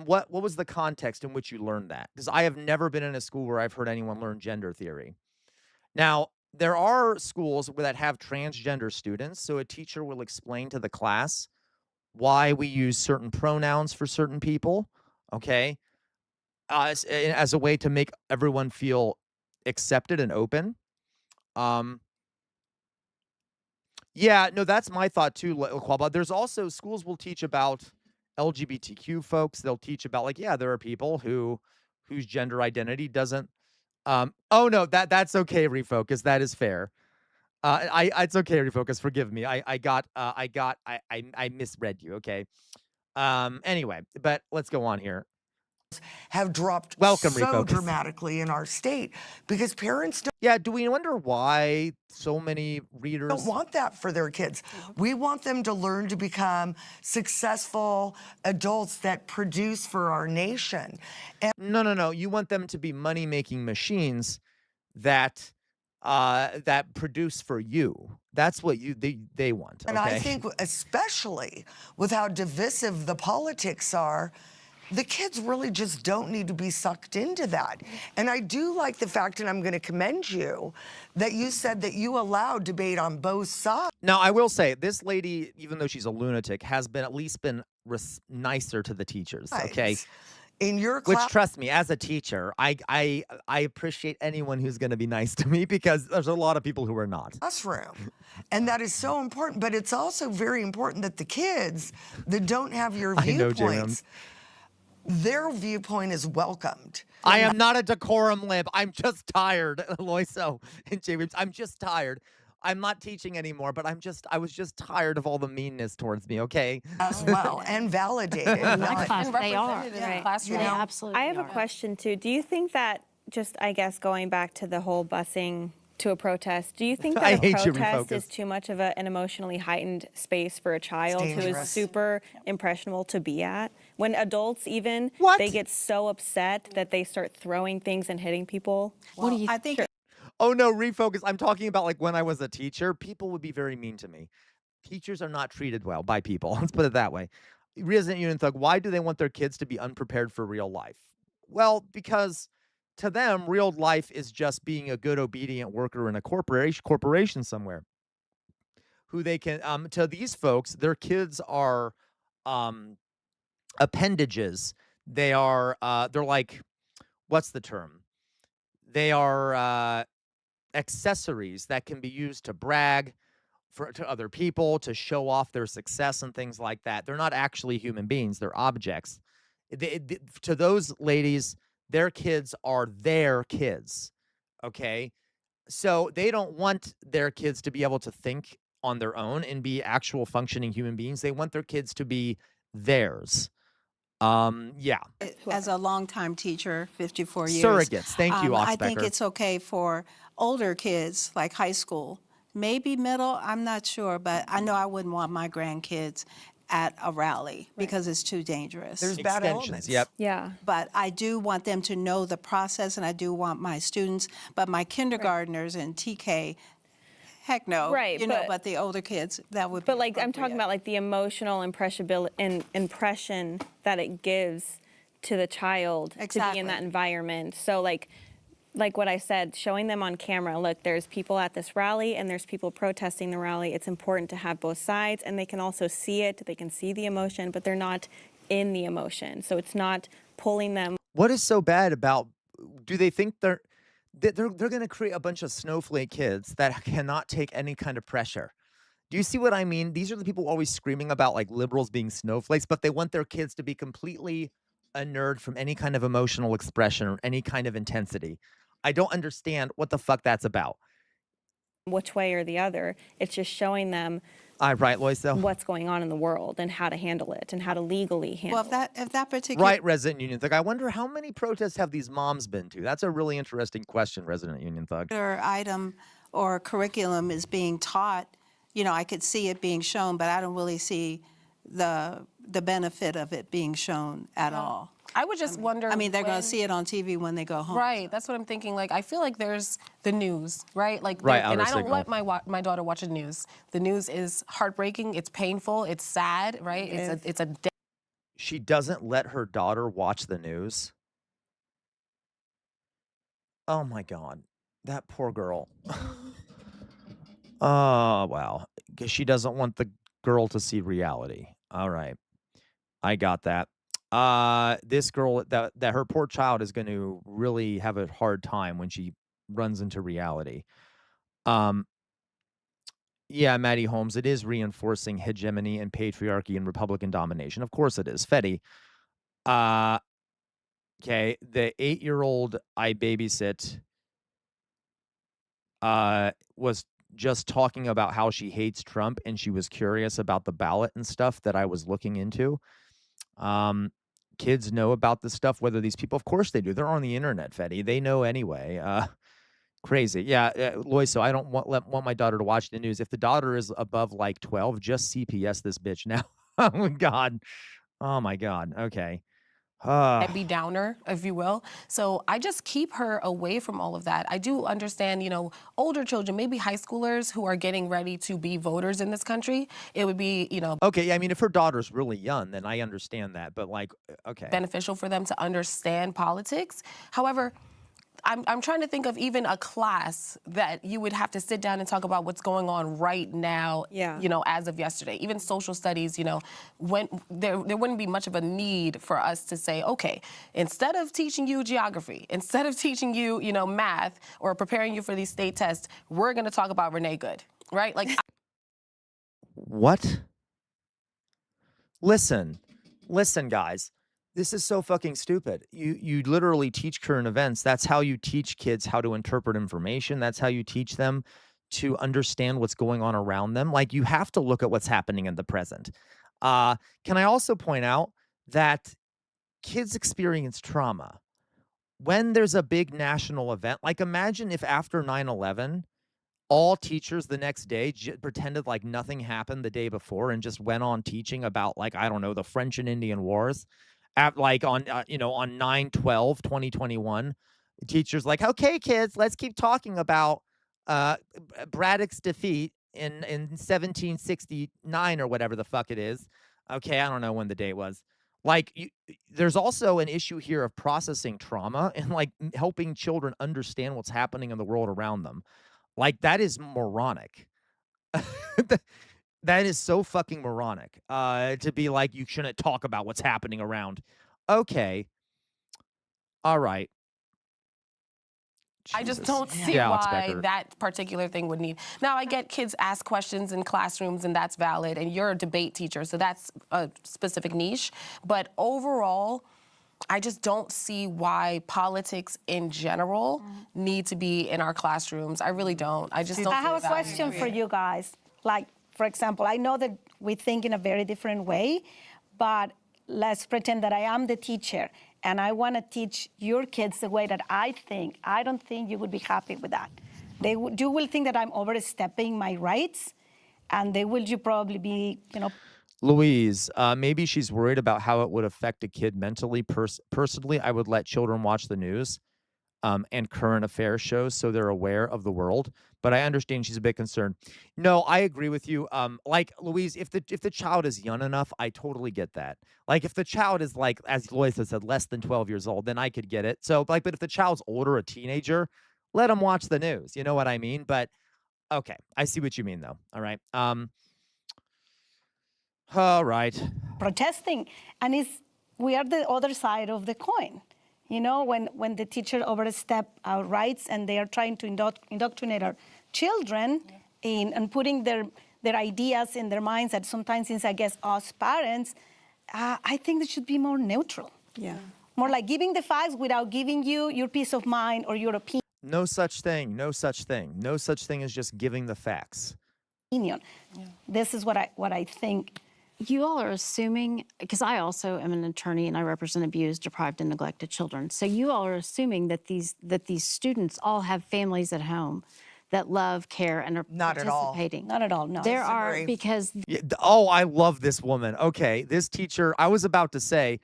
what was the context in which you learned that? Because I have never been in a school where I've heard anyone learn gender theory. Now, there are schools that have transgender students, so a teacher will explain to the class why we use certain pronouns for certain people, okay, as a way to make everyone feel accepted and open. Yeah, no, that's my thought too, Qualba. There's also schools will teach about LGBTQ folks. They'll teach about like, yeah, there are people whose gender identity doesn't. Oh no, that's okay. Refocus. That is fair. It's okay. Refocus. Forgive me. I misread you. Okay. Anyway, but let's go on here. Have dropped so dramatically in our state because parents don't. Yeah, do we wonder why so many readers don't want that for their kids? We want them to learn to become successful adults that produce for our nation. And no. You want them to be money-making machines that that produce for you. That's what they want. And I okay? think, especially with how divisive the politics are, the kids really just don't need to be sucked into that. And I do like the fact, and I'm going to commend you, that you said that you allowed debate on both sides. Now, I will say, this lady, even though she's a lunatic, has been at least been nicer to the teachers, okay? In your class, which, trust me, as a teacher, I appreciate anyone who's going to be nice to me, because there's a lot of people who are not. Classroom. And that is so important. But it's also very important that the kids that don't have your viewpoints, their viewpoint is welcomed. I am not a decorum lib. I'm just tired, Loiso and J. Reeves. I'm just tired. I'm not teaching anymore, but I was just tired of all the meanness towards me, okay? As well, and validated. They are. Absolutely. I have a question too. Do you think that, just I guess going back to the whole busing to a protest, do you think that a protest is too much of an emotionally heightened space for a child who is super impressionable to be at? When adults even, they get so upset that they start throwing things and hitting people? What do you I think Oh no, refocus. I'm talking about like when I was a teacher, people would be very mean to me. Teachers are not treated well by people. Let's put it that way. Resident Union Thug, why do they want their kids to be unprepared for real life? Well, because to them, real life is just being a good, obedient worker in a corporation somewhere. Who they can, to these folks, their kids are appendages. They are, they're like, what's the term? They are accessories that can be used to brag to other people, to show off their success and things like that. They're not actually human beings. They're objects. To those ladies, their kids are their kids, okay? So they don't want their kids to be able to think on their own and be actual functioning human beings. They want their kids to be theirs. Yeah. As a longtime teacher, 54 years. Surrogates. Thank you, Oxbecker. I think it's okay for older kids, like high school, maybe middle, I'm not sure, but I know I wouldn't want my grandkids at a rally because it's too dangerous. There's bad elements. Yep. Yeah. But I do want them to know the process, and I do want my students, but my kindergartners and TK, heck no. Right, You know, but the older kids, that would be But like I'm talking appropriate. about like the emotional impression that it gives to the child to be Exactly. in that environment. So like what I said, showing them on camera, look, there's people at this rally and there's people protesting the rally. It's important to have both sides, and they can also see it. They can see the emotion, but they're not in the emotion. So it's not pulling them. What is so bad about, do they think they're going to create a bunch of snowflake kids that cannot take any kind of pressure? Do you see what I mean? These are the people always screaming about like liberals being snowflakes, but they want their kids to be completely inert from any kind of emotional expression or any kind of intensity. I don't understand what the fuck that's about. Which way or the other. It's just showing them Right, Loiso? what's going on in the world and how to handle it and how to legally handle Well, if that particular Right, Resident Union Thug. I wonder how many protests have these moms been to? That's a really interesting question, Resident Union Thug. item or curriculum is being taught, you know, I could see it being shown, but I don't really see the benefit of it being shown at all. I would just wonder. I mean, they're going when- to see it on TV when they go home. Right, that's what I'm thinking. Like, I feel like there's the news, right? Like, Right, and outer I don't signal. let my daughter watch the news. The news is heartbreaking. It's painful. It's sad, right? It's a She doesn't let her daughter watch the news. Oh my God. That poor girl. Oh, wow. Because she doesn't want the girl to see reality. All right. I got that. This girl, that her poor child is going to really have a hard time when she runs into reality. Yeah, Maddie Holmes, it is reinforcing hegemony and patriarchy and Republican domination. Of course it is. Fetty. Okay, the 8-year-old I babysit was just talking about how she hates Trump, and she was curious about the ballot and stuff that I was looking into. Kids know about this stuff, whether these people, of course they do. They're on the internet, Fetty. They know anyway. Crazy. Yeah, Loiso, I don't want my daughter to watch the news. If the daughter is above like 12, just CPS this bitch now. Oh, God. Oh, my God. Okay. Debbie Downer, if you will. So I just keep her away from all of that. I do understand, older children, maybe high schoolers who are getting ready to be voters in this country. It would be, Okay, I mean, if her daughter's really young, then I understand that. But like, okay. beneficial for them to understand politics. However, I'm trying to think of even a class that you would have to sit down and talk about what's going on right now, as of yesterday. Even social studies, when there wouldn't be much of a need for us to say, okay, instead of teaching you geography, instead of teaching you, math or preparing you for these state tests, we're going to talk about Renee Good, right? Like, what? Listen, guys. This is so fucking stupid. You literally teach current events. That's how you teach kids how to interpret information. That's how you teach them to understand what's going on around them. Like, you have to look at what's happening in the present. Can I also point out that kids experience trauma when there's a big national event? Like, imagine if after 9/11, all teachers the next day pretended like nothing happened the day before and just went on teaching about, like, I don't know, the French and Indian Wars. On 9/12/2021, teachers like, okay, kids, let's keep talking about Braddock's defeat in 1769 or whatever the fuck it is. Okay, I don't know when the date was. Like, there's also an issue here of processing trauma and like helping children understand what's happening in the world around them. Like, that is moronic. That is so fucking moronic, to be like, you shouldn't talk about what's happening around. Okay. All right. I just don't see why that particular thing would need. Now, I get kids ask questions in classrooms, and that's valid, and you're a debate teacher, so that's a specific niche. But overall, I just don't see why politics in general need to be in our classrooms. I really don't. I just don't. I have a question for you guys. Like, for example, I know that we think in a very different way, but let's pretend that I am the teacher and I want to teach your kids the way that I think. I don't think you would be happy with that. You will think that I'm overstepping my rights, and you probably be, Louise, maybe she's worried about how it would affect a kid mentally. Personally, I would let children watch the news and current affairs shows so they're aware of the world. But I understand she's a bit concerned. No, I agree with you. Like, Louise, if the child is young enough, I totally get that. Like, if the child is, like, as Lois has said, less than 12 years old, then I could get it. So, like, but if the child's older, a teenager, let them watch the news. You know what I mean? But okay, I see what you mean, though. All right. All right. Protesting, and we are the other side of the coin. When the teacher overstep our rights and they are trying to indoctrinate our children and putting their ideas in their minds that sometimes is, I guess, us parents, I think they should be more neutral. Yeah. More like giving the facts without giving you your peace of mind or your opinion. No such thing. No such thing. No such thing as just giving the facts. Yeah. This is what I think. You all are assuming, because I also am an attorney and I represent abused, deprived, and neglected children. So you all are assuming that these students all have families at home that love, care, and are participating. Not at all. No. There are, because... Yeah, oh, I love this woman. Okay, this teacher, I was about to say,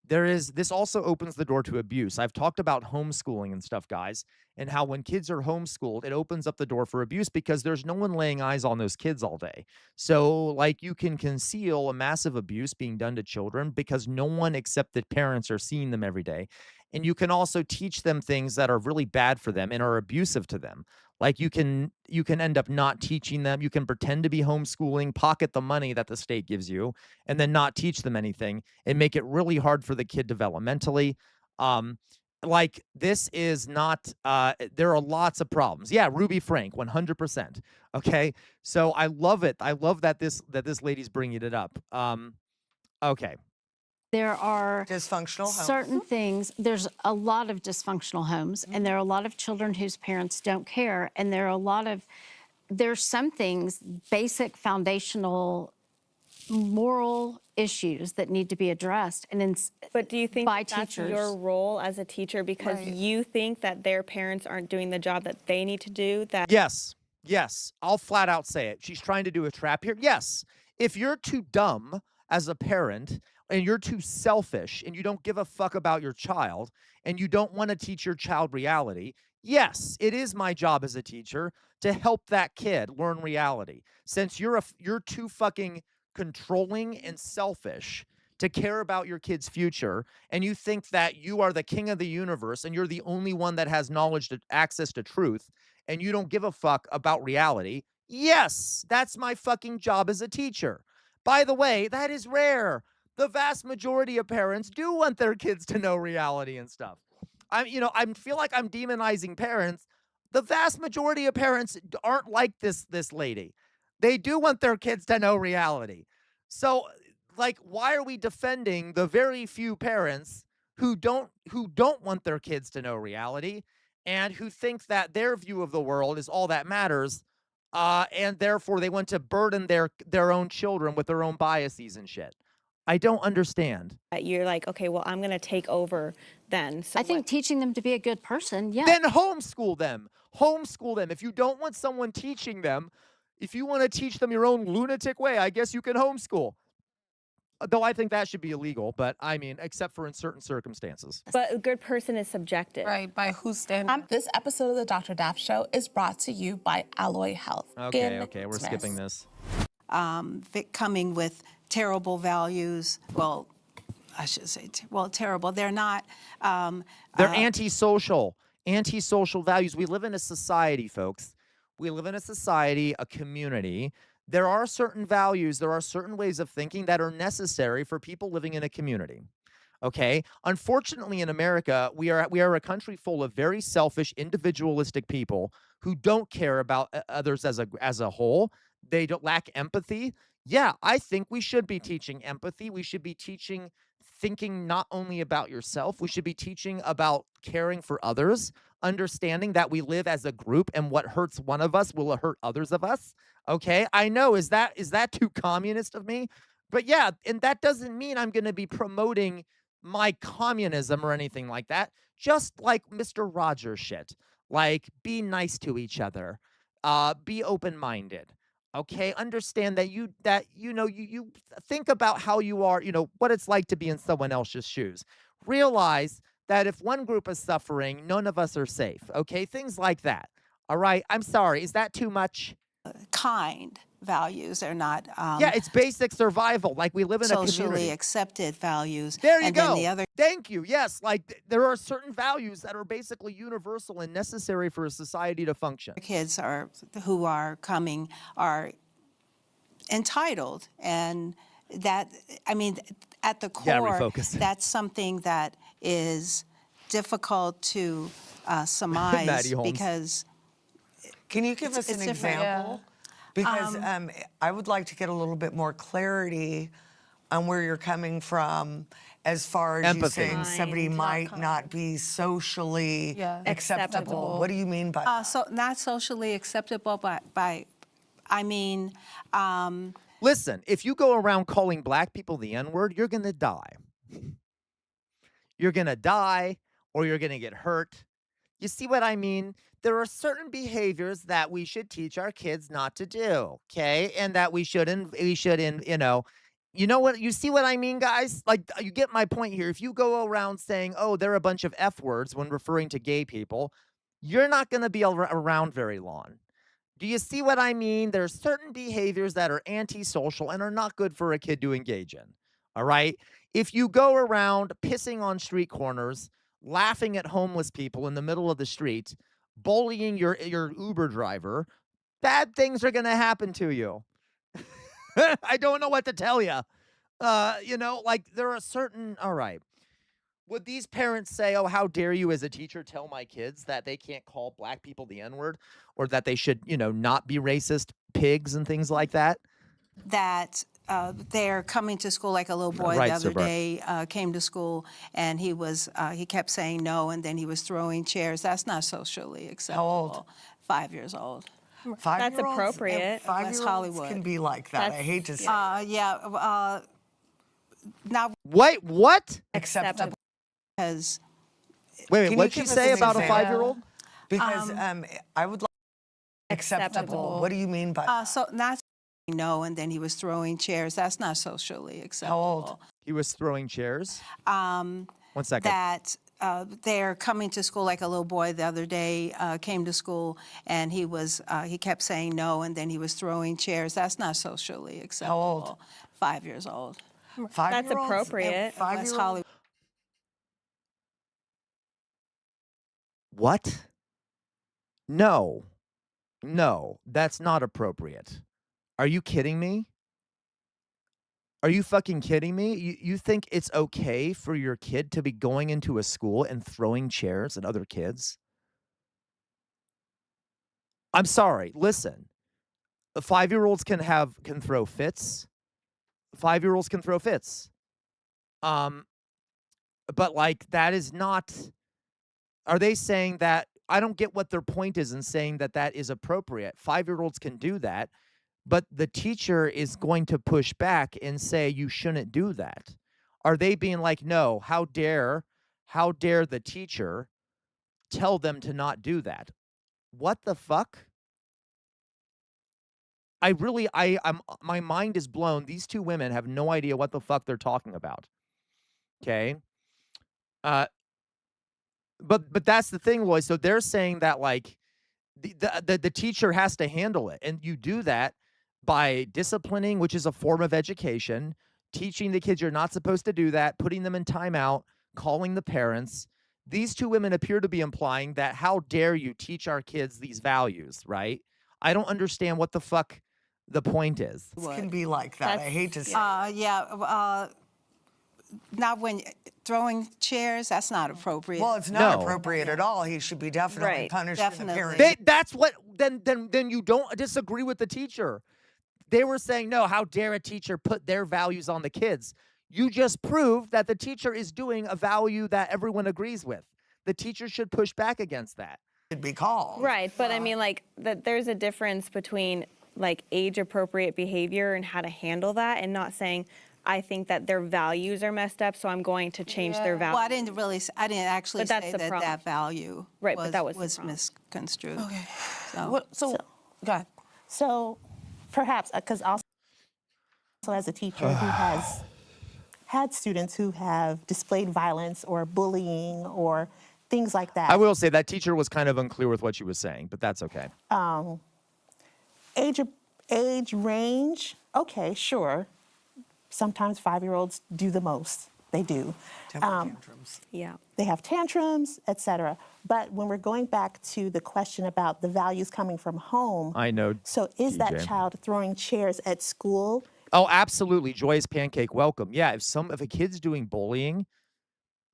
this also opens the door to abuse. I've talked about homeschooling and stuff, guys, and how when kids are homeschooled, it opens up the door for abuse because there's no one laying eyes on those kids all day. So, like, you can conceal a massive abuse being done to children because no one except the parents are seeing them every day. And you can also teach them things that are really bad for them and are abusive to them. Like, you can end up not teaching them. You can pretend to be homeschooling, pocket the money that the state gives you, and then not teach them anything and make it really hard for the kid developmentally. Like, this is not, there are lots of problems. Yeah, Ruby Frank, 100%. Okay, so I love it. I love that this lady's bringing it up. Okay. There are dysfunctional homes. Certain things. There's a lot of dysfunctional homes, and there are a lot of children whose parents don't care, and there's some things, basic foundational moral issues that need to be addressed. But do you think by that's teachers. your role as a teacher because you think that their parents aren't doing the job that they need to do? Yes, I'll flat out say it. She's trying to do a trap here. Yes, if you're too dumb as a parent, you're too selfish and you don't give a fuck about your child and you don't want to teach your child reality, yes, it is my job as a teacher to help that kid learn reality. Since you're too fucking controlling and selfish to care about your kid's future, and you think that you are the king of the universe and you're the only one that has knowledge, to access to truth, and you don't give a fuck about reality, yes, that's my fucking job as a teacher. By the way, that is rare. The vast majority of parents do want their kids to know reality and stuff. I feel like I'm demonizing parents. The vast majority of parents aren't like this lady. They do want their kids to know reality. So, like, why are we defending the very few parents who don't want their kids to know reality and who think that their view of the world is all that matters, and therefore they want to burden their own children with their own biases and shit? I don't understand. You're like, okay, well, I'm going to take over then. So I think teaching them to be a good person, yeah. Then homeschool them. Homeschool them. If you don't want someone teaching them, if you want to teach them your own lunatic way, I guess you can homeschool. Though I think that should be illegal, but I mean, except for in certain circumstances. But a good person is subjective. Right, by whose standard? This episode of the Dr. Daff Show is brought to you by Alloy Health. Okay, we're skipping this. Coming with terrible values. Well, I should say, terrible. They're not. They're antisocial values. We live in a society, folks. We live in a society, a community. There are certain values, there are certain ways of thinking that are necessary for people living in a community. Okay? Unfortunately, in America, we are a country full of very selfish, individualistic people who don't care about others as a whole. They don't lack empathy. Yeah, I think we should be teaching empathy. We should be teaching thinking not only about yourself, we should be teaching about caring for others, understanding that we live as a group and what hurts one of us will hurt others of us. Okay, I know, is that too communist of me? But yeah, and that doesn't mean I'm going to be promoting my communism or anything like that. Just like Mr. Rogers shit, like be nice to each other, be open-minded. Okay, understand that you think about how you are, what it's like to be in someone else's shoes. Realize that if one group is suffering, none of us are safe. Okay, things like that. All right, I'm sorry, is that too much? Kind values are not. Yeah, it's basic survival. Like we live in a community. Socially accepted values. There you go. Then the other. Thank you. Yes, like there are certain values that are basically universal and necessary for a society to function. Kids who are coming are entitled, and that, I mean, at the core, that's something that is difficult to surmise because. Can you give us an example? Yeah. Because I would like to get a little bit more clarity on where you're coming from as far as you saying somebody might not be socially acceptable. What do you mean by that? So not socially acceptable by I mean... Listen, if you go around calling black people the N-word, you're going to die. You're going to die or you're going to get hurt. You see what I mean? There are certain behaviors that we should teach our kids not to do, okay? And that we shouldn't, you know what, you see what I mean, guys? Like, you get my point here. If you go around saying, oh, they're a bunch of F words when referring to gay people, you're not going to be around very long. Do you see what I mean? There's certain behaviors that are antisocial and are not good for a kid to engage in, all right? If you go around pissing on street corners, laughing at homeless people in the middle of the street, bullying your Uber driver, bad things are going to happen to you. I don't know what to tell you. Like there are certain, all right. Would these parents say, oh, how dare you as a teacher tell my kids that they can't call black people the N-word or that they should, not be racist pigs and things like that? That they're coming to school, like a little boy the other day came to school and he kept saying no and then he was throwing chairs. That's not socially acceptable. How old? 5 years old. 5 That's year olds? appropriate. 5-year-olds Hollywood. can be like that. I hate to say. Now. Wait, what? Acceptable. Because. Wait, what'd you say about a 5-year-old? Because I would like acceptable. What do you mean by that? So not no, and then he was throwing chairs. That's not socially acceptable. How old? He was throwing chairs? 1 second. That they're coming to school, like a little boy the other day came to school and he kept saying no, and then he was throwing chairs. That's not socially acceptable. How old? 5 years old. 5 That's year olds? appropriate. West Hollywood. What? No. No, that's not appropriate. Are you kidding me? Are you fucking kidding me? You think it's okay for your kid to be going into a school and throwing chairs at other kids? I'm sorry. Listen, 5-year-olds can throw fits. 5-year-olds can throw fits. But like that is not. Are they saying that? I don't get what their point is in saying that that is appropriate. 5-year-olds can do that. But the teacher is going to push back and say you shouldn't do that. Are they being like, no, how dare the teacher tell them to not do that? What the fuck? My mind is blown. These two women have no idea what the fuck they're talking about. Okay. But that's the thing, Loy. So they're saying that like the teacher has to handle it, and you do that by disciplining, which is a form of education, teaching the kids you're not supposed to do that, putting them in timeout, calling the parents. These two women appear to be implying that how dare you teach our kids these values, right? I don't understand what the fuck the point is. It can be like that. I hate to say. Not when throwing chairs, that's not appropriate. Well, it's not appropriate at all. He should be definitely punished. Definitely. That's what, then you don't disagree with the teacher. They were saying, no, how dare a teacher put their values on the kids? You just proved that the teacher is doing a value that everyone agrees with. The teacher should push back against that. Should be called. Right, but I mean, like, there's a difference between, like, age-appropriate behavior and how to handle that, and not saying, I think that their values are messed up, so I'm going to change their values. Well, I didn't actually say that value but that was misconstrued. Okay. So go ahead. So perhaps, because also as a teacher who has had students who have displayed violence or bullying or things like that. I will say that teacher was kind of unclear with what she was saying, but that's okay. Age range, okay, sure. Sometimes 5-year-olds do the most. They do. Tantrums. Yeah. They have tantrums, etc. But when we're going back to the question about the values coming from home, I know. So is that DJ. child throwing chairs at school? Oh, absolutely. Joyous Pancake, welcome. Yeah, if a kid's doing bullying,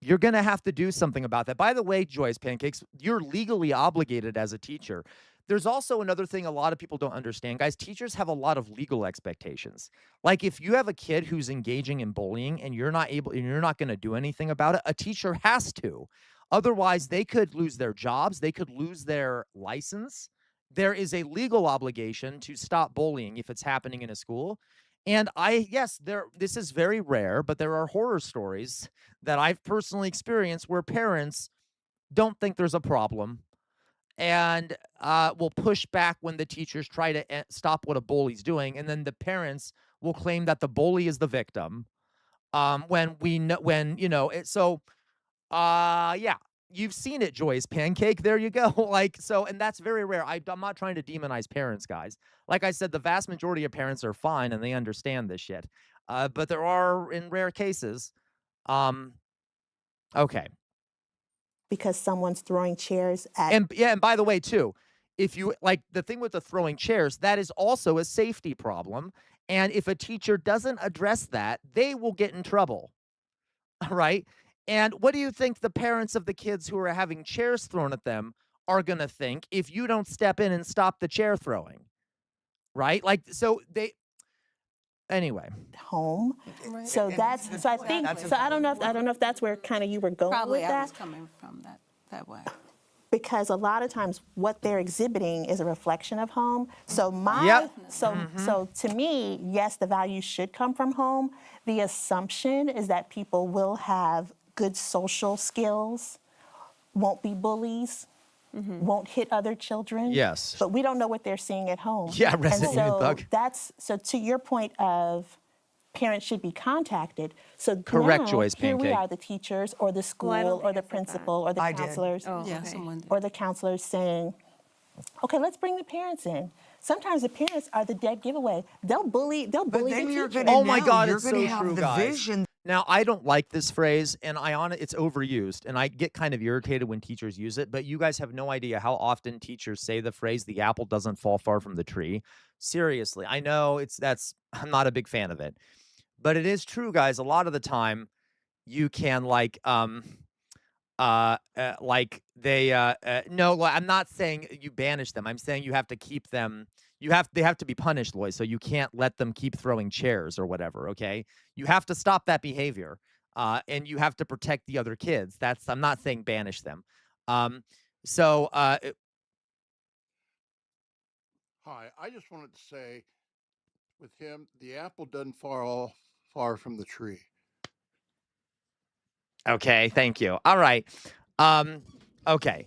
you're going to have to do something about that. By the way, Joyous Pancakes, you're legally obligated as a teacher. There's also another thing a lot of people don't understand, guys. Teachers have a lot of legal expectations. Like if you have a kid who's engaging in bullying and you're not going to do anything about it, a teacher has to. Otherwise, they could lose their jobs. They could lose their license. There is a legal obligation to stop bullying if it's happening in a school. And this is very rare, but there are horror stories that I've personally experienced where parents don't think there's a problem and will push back when the teachers try to stop what a bully's doing, and then the parents will claim that the bully is the victim. You've seen it, Joyous Pancake. There you go. And that's very rare. I'm not trying to demonize parents, guys. Like I said, the vast majority of parents are fine and they understand this shit. But there are in rare cases. Okay. Because someone's throwing chairs at... And by the way, too, if you like the thing with the throwing chairs, that is also a safety problem. And if a teacher doesn't address that, they will get in trouble. Right? And what do you think the parents of the kids who are having chairs thrown at them are going to think if you don't step in and stop the chair throwing? Right? Anyway. Home. Right. So I don't know if that's where kind of you were going Probably with that. I was coming from that way. Because a lot of times what they're exhibiting is a reflection of home. So so to me, yes, the values should come from home. The assumption is that people will have good social skills, won't be bullies, won't hit other children. Yes. But we don't know what they're seeing at home. Yeah, Resident Evil so Thug. so to your point of parents should be contacted. So Correct, now, Joyce here we Pancake. are, the teachers or the school or the principal or the counselors or the counselors saying, okay, let's bring the parents in. Sometimes the parents are the dead giveaway. They'll bully the teacher. Oh my God, it's so true, guys. Now, I don't like this phrase, and it's overused, and I get kind of irritated when teachers use it, but you guys have no idea how often teachers say the phrase, the apple doesn't fall far from the tree. Seriously, I know I'm not a big fan of it, but it is true, guys. A lot of the time, you can no, I'm not saying you banish them. I'm saying you have to keep them. They have to be punished, Lois. So you can't let them keep throwing chairs or whatever. Okay, you have to stop that behavior, and you have to protect the other kids. I'm not saying banish them. Hi, I just wanted to say, with him, the apple doesn't fall far from the tree. Okay, thank you. All right. Okay.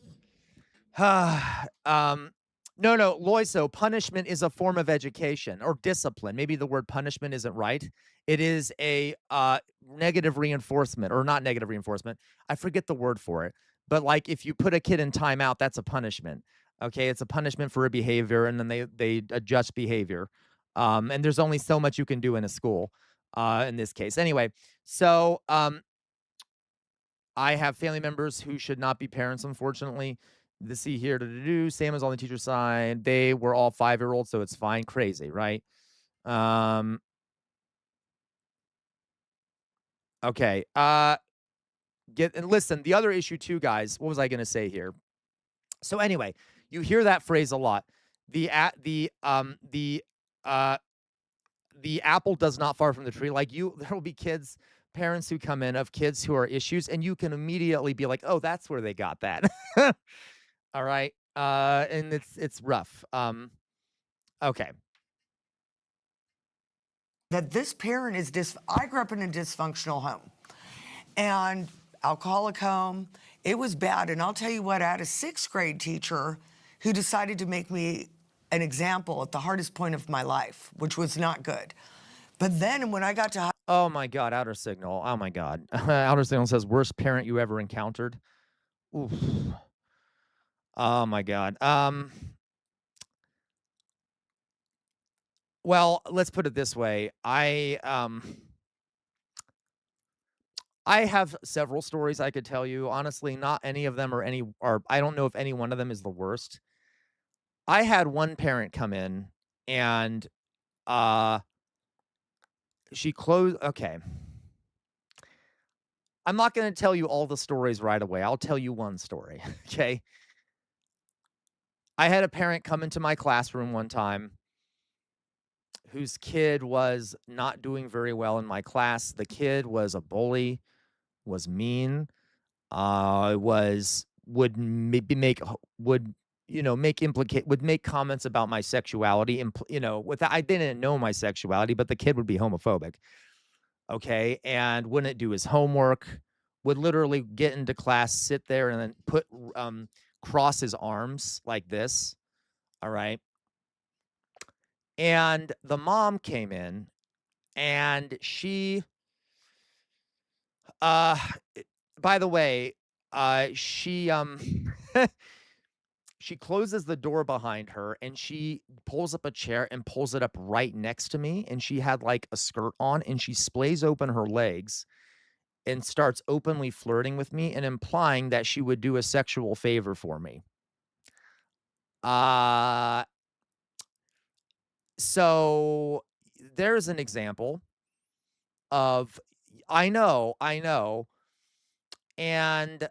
No, Loiso, punishment is a form of education or discipline. Maybe the word punishment isn't right. It is a negative reinforcement, or not negative reinforcement. I forget the word for it. But like if you put a kid in timeout, that's a punishment. Okay, it's a punishment for a behavior, and then they adjust behavior. And there's only so much you can do in a school in this case. Anyway, so I have family members who should not be parents, unfortunately. See here, Sam is on the teacher's side. They were all 5-year-olds, so it's fine. Crazy, right? Okay. And listen, the other issue too, guys. What was I going to say here? So anyway, you hear that phrase a lot. The apple does not fall from the tree. Like there will be parents who come in of kids who are issues, and you can immediately be like, oh, that's where they got that. All right. And it's rough. Okay. That this parent is I grew up in a dysfunctional home and alcoholic home. It was bad. And I'll tell you what, I had a 6th grade teacher who decided to make me an example at the hardest point of my life, which was not good. But then when I got to oh my God, Outer Signal. Oh my God. Outer Signal says worst parent you ever encountered. Oof. Oh my God. Well, let's put it this way. I have several stories I could tell you. Honestly, not any of them are I don't know if any one of them is the worst. I had one parent come in and she closed. Okay. I'm not going to tell you all the stories right away. I'll tell you one story. Okay. I had a parent come into my classroom one time whose kid was not doing very well in my class. The kid was a bully, was mean, would make comments about my sexuality, I didn't know my sexuality, but the kid would be homophobic. Okay, and wouldn't do his homework, would literally get into class, sit there, and then cross his arms like this. All right. And the mom came in and she, by the way, she closes the door behind her and she pulls up a chair and pulls it up right next to me. And she had like a skirt on and she splays open her legs and starts openly flirting with me and implying that she would do a sexual favor for me. So there's an example of, I know. And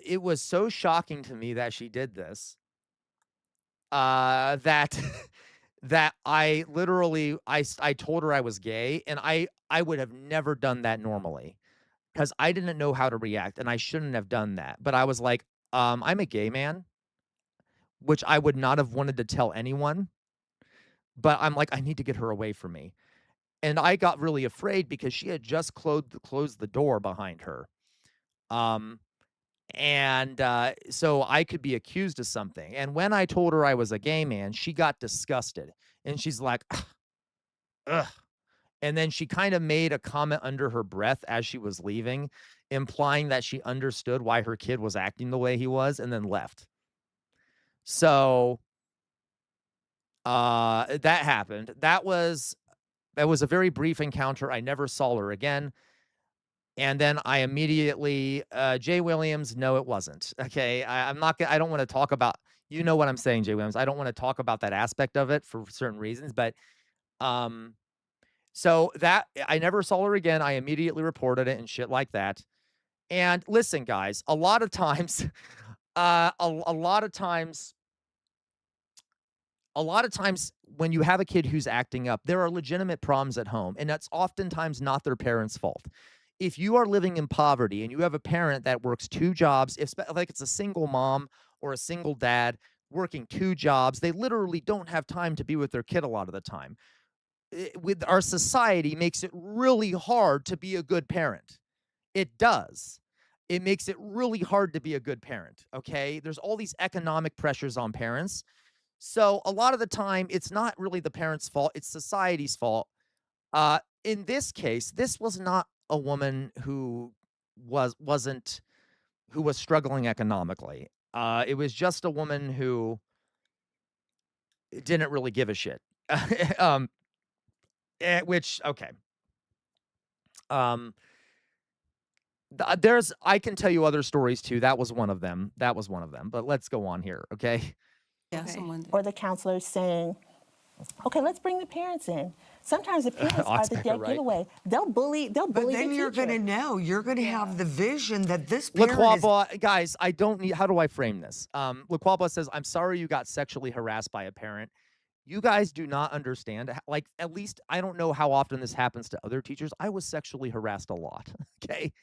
it was so shocking to me that she did this, that I literally, I told her I was gay, and I would have never done that normally because I didn't know how to react and I shouldn't have done that. But I was like, I'm a gay man, which I would not have wanted to tell anyone, but I'm like, I need to get her away from me. And I got really afraid because she had just closed the door behind her. And so I could be accused of something. And when I told her I was a gay man, she got disgusted. And she's like, ugh. And then she kind of made a comment under her breath as she was leaving, implying that she understood why her kid was acting the way he was, and then left. So that happened. That was a very brief encounter. I never saw her again. And then I immediately, Jay Williams, no, it wasn't. Okay. I'm not gonna, I don't want to talk about, you know what I'm saying, Jay Williams. I don't want to talk about that aspect of it for certain reasons, but, so that I never saw her again. I immediately reported it and shit like that. And listen, guys, a lot of times, a lot of times when you have a kid who's acting up, there are legitimate problems at home, and that's oftentimes not their parents' fault. If you are living in poverty and you have a parent that works 2 jobs, if like it's a single mom or a single dad working 2 jobs, they literally don't have time to be with their kid a lot of the time. With our society makes it really hard to be a good parent. It does. It makes it really hard to be a good parent, okay? There's all these economic pressures on parents. So a lot of the time, it's not really the parents' fault, it's society's fault. In this case, this was not a woman who was struggling economically. It was just a woman who didn't really give a shit. Which, okay. I can tell you other stories too. That was one of them. But let's go on here, okay? Yeah, someone. Or the counselor saying, okay, let's bring the parents in. Sometimes the parents are the dead giveaway. They'll bully But then the you're teacher. going to know. You're going to have the vision that this parent is... LaQuaba, guys, I don't need... How do I frame this? LaQuaba says, I'm sorry you got sexually harassed by a parent. You guys do not understand. Like, at least, I don't know how often this happens to other teachers. I was sexually harassed a lot, okay?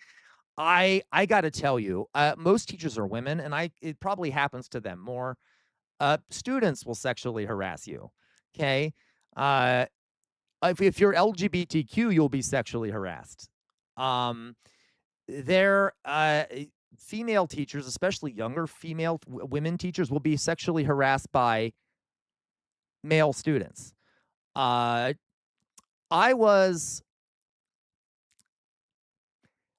I got to tell you, most teachers are women, and it probably happens to them more. Students will sexually harass you, okay? If you're LGBTQ, you'll be sexually harassed. Female teachers, especially younger female women teachers, will be sexually harassed by male students. I was,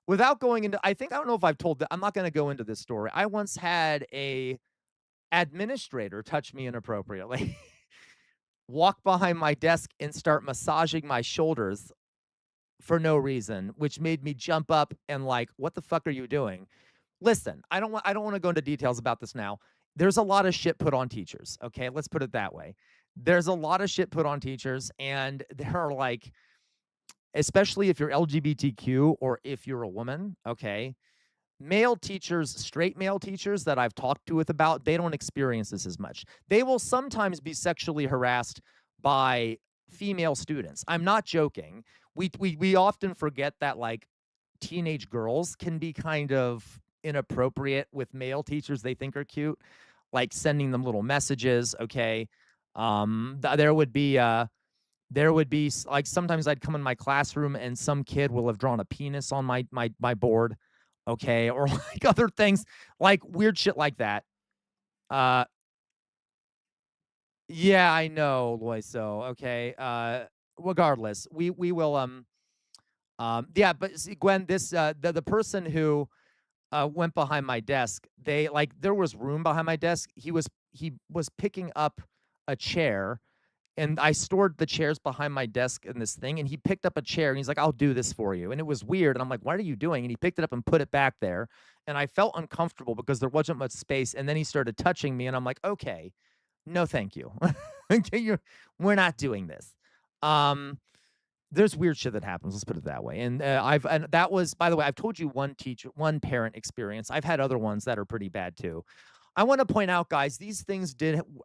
without going into, I don't know if I've told that, I'm not going to go into this story. I once had a administrator touch me inappropriately. Walk behind my desk and start massaging my shoulders for no reason, which made me jump up and like, what the fuck are you doing? Listen, I don't want to go into details about this now. There's a lot of shit put on teachers, okay? Let's put it that way. There's a lot of shit put on teachers, and there are like, especially if you're LGBTQ or if you're a woman, okay? Male teachers, straight male teachers that I've talked to about, they don't experience this as much. They will sometimes be sexually harassed by female students. I'm not joking. We often forget that like teenage girls can be kind of inappropriate with male teachers they think are cute, like sending them little messages, okay? There would be like sometimes I'd come in my classroom and some kid will have drawn a penis on my board. Okay, or like other things, like weird shit like that. Yeah, I know, Loiso. Okay. Regardless, we will yeah, but see, Gwen, this the person who went behind my desk, there was room behind my desk. He was picking up a chair. And I stored the chairs behind my desk in this thing, and he picked up a chair, and he's like, I'll do this for you. And it was weird, and I'm like, what are you doing? And he picked it up and put it back there, and I felt uncomfortable because there wasn't much space, and then he started touching me, and I'm like, okay, no thank you. We're not doing this. There's weird shit that happens, let's put it that way. And and that was, by the way, I've told you one parent experience. I've had other ones that are pretty bad too. I want to point out, guys, these things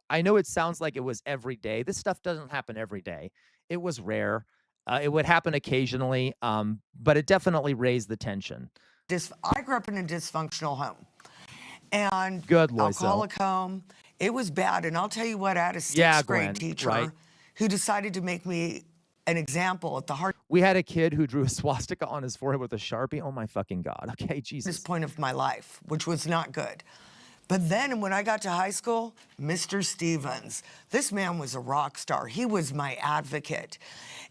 I know it sounds like it was every day. This stuff doesn't happen every day. It was rare. It would happen occasionally, but it definitely raised the tension. I grew up in a dysfunctional home. And good, alcoholic home. It was bad. And I'll tell you what, I had a sixth grade teacher who decided to make me an example at the heart. We had a kid who drew a swastika on his forehead with a Sharpie. Oh my fucking God. Okay, Jesus. This point of my life, which was not good. But then when I got to high school, Mr. Stevens, this man was a rock star. He was my advocate.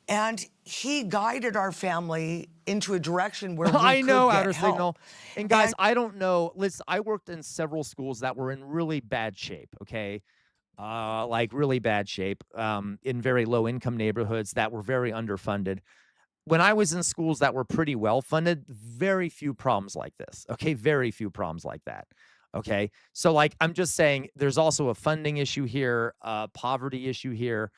And he guided our family into a direction where we I know, could get Outer help. Signal. And guys, I don't know. Listen, I worked in several schools that were in really bad shape, okay? Like really bad shape, in very low income neighborhoods that were very underfunded. When I was in schools that were pretty well funded, very few problems like this, okay? Very few problems like that. Okay. So like, I'm just saying there's also a funding issue here, a poverty issue here.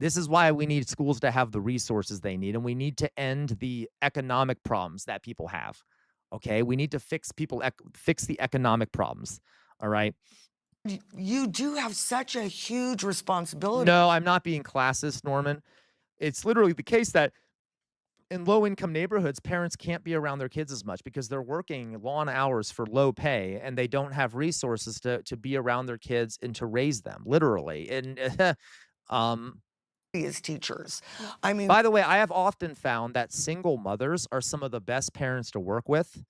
This is why we need schools to have the resources they need. And we need to end the economic problems that people have. Okay. We need to fix the economic problems. All right. You do have such a huge responsibility. No, I'm not being classist, Norman. It's literally the case that in low-income neighborhoods, parents can't be around their kids as much because they're working long hours for low pay, and they don't have resources to be around their kids and to raise them, literally. And as teachers, I mean, by the way, I have often found that single mothers are some of the best parents to work with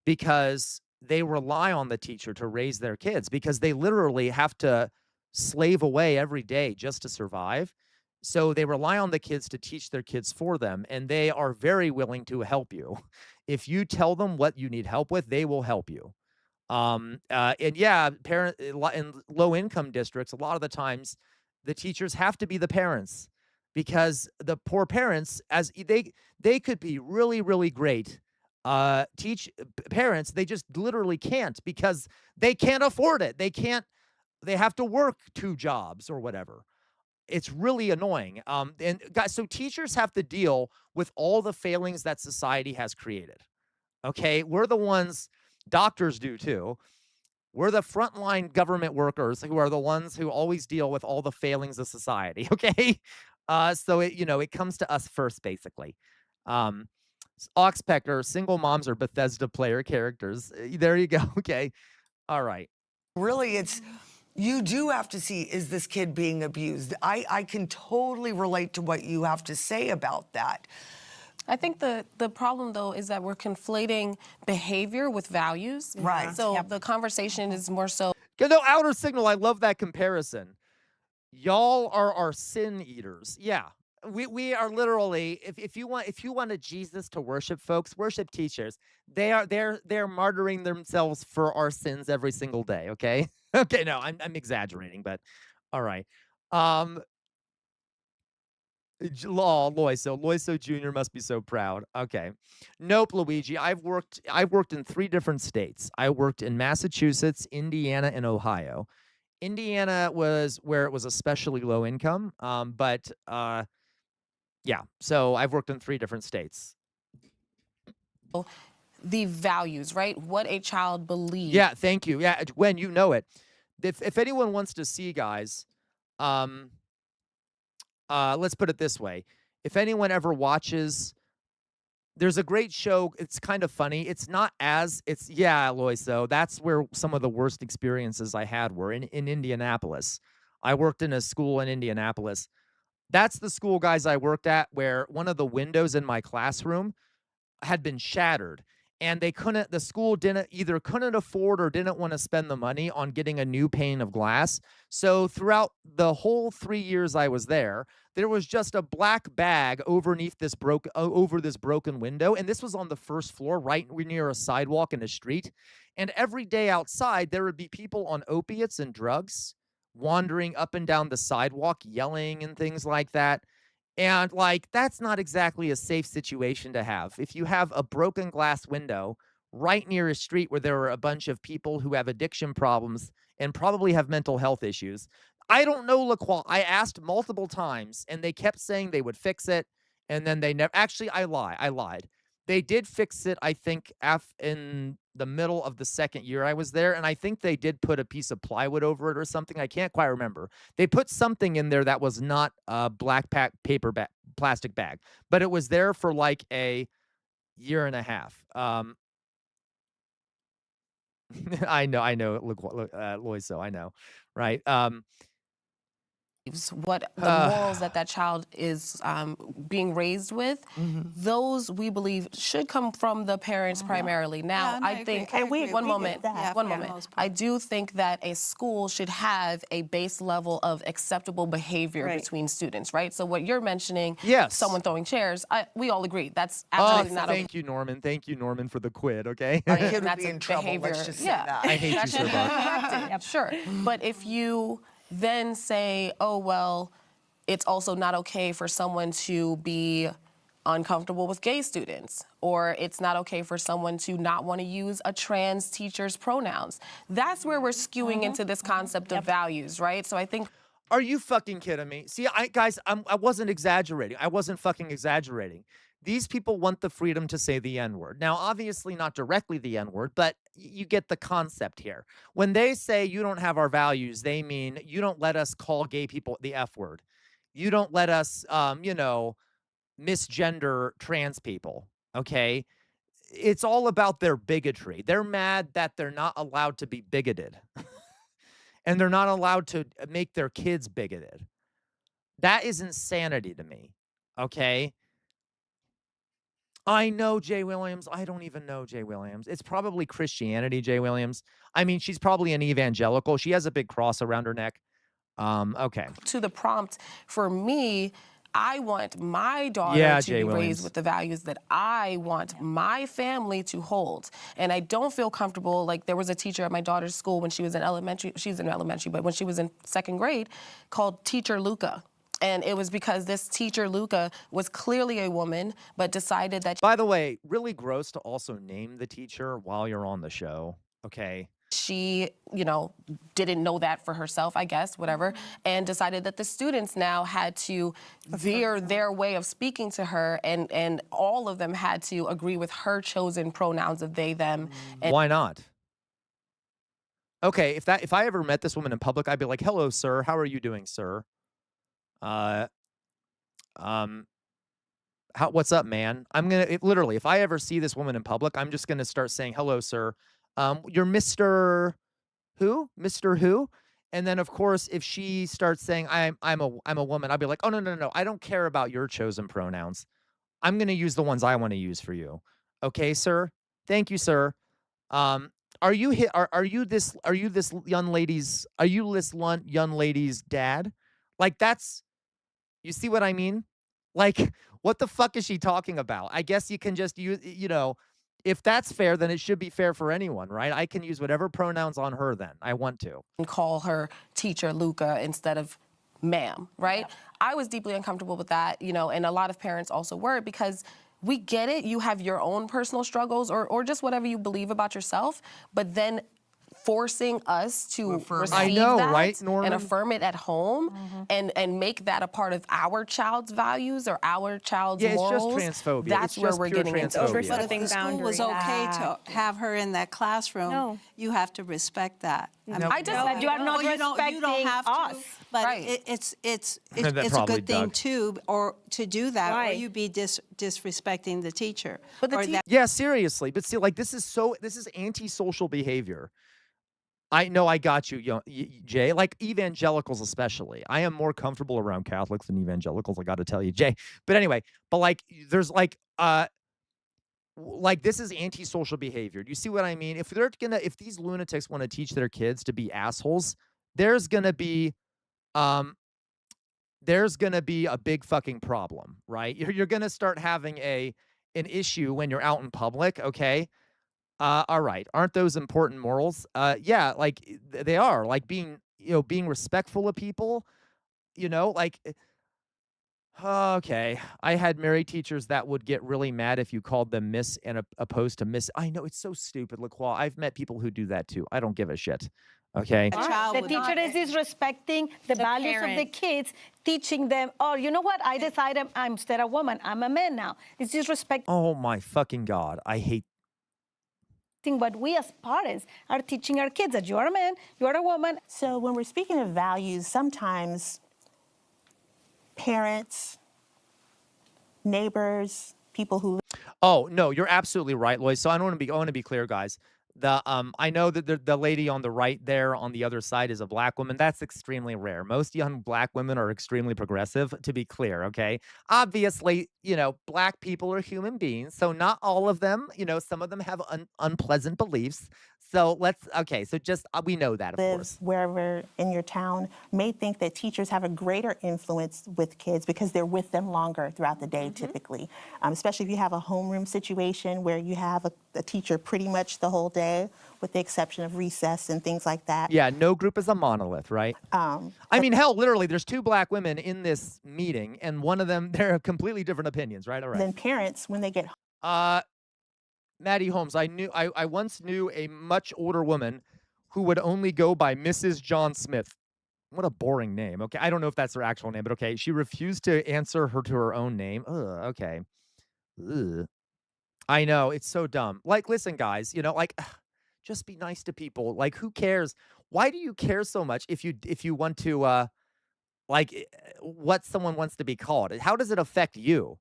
because they rely on the teacher to raise their kids because they literally have to slave away every day just to survive. So they rely on the kids to teach their kids for them, and they are very willing to help you. If you tell them what you need help with, they will help you. And yeah, in low income districts, a lot of the times the teachers have to be the parents because the poor parents, as they could be really, really great parents, they just literally can't because they can't afford it. They have to work 2 jobs or whatever. It's really annoying. And guys, so teachers have to deal with all the failings that society has created. Okay, we're the ones, doctors do too. We're the frontline government workers who are the ones who always deal with all the failings of society. Okay, so it comes to us first, basically. Oxpecker, single moms are Bethesda player characters. There you go. Okay, all right. Really, you do have to see, is this kid being abused? I can totally relate to what you have to say about that. I think the problem, though, is that we're conflating behavior with values. Right. So the conversation is more so. No, Outer Signal, I love that comparison. Y'all are our sin eaters. Yeah. We are literally, if you wanted Jesus to worship folks, worship teachers. They're martyring themselves for our sins every single day, okay? Okay, no, I'm exaggerating, but all right. Loiso Jr. must be so proud. Okay. Nope, Luigi. I've worked in 3 different states. I worked in Massachusetts, Indiana, and Ohio. Indiana was where it was especially low income. But yeah, so I've worked in 3 different states. The values, right? What a child believes. Yeah, thank you. Yeah, Gwen, you know it. If anyone wants to see, guys, let's put it this way. If anyone ever watches, there's a great show. It's kind of funny. Yeah, Loiso. That's where some of the worst experiences I had were in Indianapolis. I worked in a school in Indianapolis. That's the school, guys, I worked at where one of the windows in my classroom had been shattered. And the school couldn't afford or didn't want to spend the money on getting a new pane of glass. So throughout the whole 3 years I was there was just a black bag over this broken window. And this was on the first floor, right near a sidewalk in a street. And every day outside, there would be people on opiates and drugs wandering up and down the sidewalk, yelling and things like that. And like, that's not exactly a safe situation to have. If you have a broken glass window right near a street where there are a bunch of people who have addiction problems and probably have mental health issues. I don't know, LaQual. I asked multiple times and they kept saying they would fix it. And then they never, actually, I lied. They did fix it, I think, in the middle of the 2nd year I was there, and I think they did put a piece of plywood over it or something. I can't quite remember. They put something in there that was not a black plastic bag, but it was there for like a year and a half. I know, look, Loiso, I know, right? what the morals that child is being raised with, those we believe should come from the parents primarily. Now, I think, one moment, I do think that a school should have a base level of acceptable behavior between students, right? So what you're mentioning, someone throwing chairs, we all agree that's absolutely not okay. Thank you, Norman. Thank you, Norman, for the quid, okay? Our kid would be in trouble, let's just say that. I hate you so much. Sure, but if you then say, oh, well, it's also not okay for someone to be uncomfortable with gay students, or it's not okay for someone to not want to use a trans teacher's pronouns. That's where we're skewing into this concept of values, right? So I think... Are you fucking kidding me? See, guys, I wasn't exaggerating. I wasn't fucking exaggerating. These people want the freedom to say the N-word. Now, obviously not directly the N-word, but you get the concept here. When they say you don't have our values, they mean you don't let us call gay people the F word. You don't let us, you know, misgender trans people, okay? It's all about their bigotry. They're mad that they're not allowed to be bigoted. And they're not allowed to make their kids bigoted. That is insanity to me, okay? I know Jay Williams. I don't even know Jay Williams. It's probably Christianity, Jay Williams. I mean, she's probably an evangelical. She has a big cross around her neck. Okay. To the prompt, for me, I want my daughter to be raised with the values that I want my family to hold. And I don't feel comfortable, like there was a teacher at my daughter's school when she was in elementary, she's in elementary, but when she was in 2nd grade, called Teacher Luca. And it was because this teacher, Luca, was clearly a woman, but decided that... By the way, really gross to also name the teacher while you're on the show, okay? She, you know, didn't know that for herself, I guess, whatever, and decided that the students now had to veer their way of speaking to her, and all of them had to agree with her chosen pronouns of they, them. And why not? Okay, if I ever met this woman in public, I'd be like, hello, sir. How are you doing, sir? What's up, man? I'm gonna literally, if I ever see this woman in public, I'm just gonna start saying, hello, sir. You're Mr. Who? Mr. Who? And then, of course, if she starts saying I'm a woman, I'll be like, oh no, I don't care about your chosen pronouns. I'm gonna use the ones I want to use for you. Okay, sir. Thank you, sir. Are you this young lady's dad? Like that's. You see what I mean? Like, what the fuck is she talking about? I guess you can just use, you know, if that's fair, then it should be fair for anyone, right? I can use whatever pronouns on her then. I want to. And call her Teacher Luca instead of ma'am, right? Yeah. I was deeply uncomfortable with that, you know, and a lot of parents also were, because we get it. You have your own personal struggles or just whatever you believe about yourself, but then forcing us to receive that right, Norman? And affirm it at home and make that a part of our child's values or our child's morals. It's just transphobia. That's where we're getting into. But if the school was okay to have her in that classroom, you have to respect that. I just said you are not respecting you don't have us. To, but it's a good thing too, or to do that, or you be disrespecting the teacher. But yeah, seriously. But see, like this is antisocial behavior. I know I got you, Jay, like evangelicals especially. I am more comfortable around Catholics than evangelicals, I got to tell you, Jay. But anyway, but like there's like this is antisocial behavior. Do you see what I mean? If these lunatics want to teach their kids to be assholes, there's going to be a big fucking problem, right? You're going to start having an issue when you're out in public, okay? All right. Aren't those important morals? Yeah, like they are, like being respectful of people, you know, like, okay. I had married teachers that would get really mad if you called them miss and opposed to miss. I know it's so stupid, LaQual. I've met people who do that too. I don't give a shit. Okay. The teacher is disrespecting the values of the kids, teaching them, oh, you know what? I decided I'm instead a woman. I'm a man now. It's disrespect. Oh my fucking God. I hate what we as parents are teaching our kids, that you're a man, you're a woman. So when we're speaking of values, sometimes parents, neighbors, people who... Oh, no, you're absolutely right, Lois. So I want to be clear, guys. I know that the lady on the right there on the other side is a black woman. That's extremely rare. Most young black women are extremely progressive, to be clear, okay? Obviously, black people are human beings, so not all of them, some of them have unpleasant beliefs. So so just, we know that, of course. Wherever in your town may think that teachers have a greater influence with kids because they're with them longer throughout the day, typically. Especially if you have a homeroom situation where you have a teacher pretty much the whole day, with the exception of recess and things like that. Yeah, no group is a monolith, right? I mean, hell, literally, there's 2 black women in this meeting, and one of them, they're completely different opinions, right? All right. Then parents, when they get Maddie Holmes, I once knew a much older woman who would only go by Mrs. John Smith. What a boring name. Okay, I don't know if that's her actual name, but okay. She refused to answer to her own name. Ugh, okay. Ugh. I know, it's so dumb. Like, listen, guys, just be nice to people. Like, who cares? Why do you care so much if you want to what someone wants to be called? How does it affect you?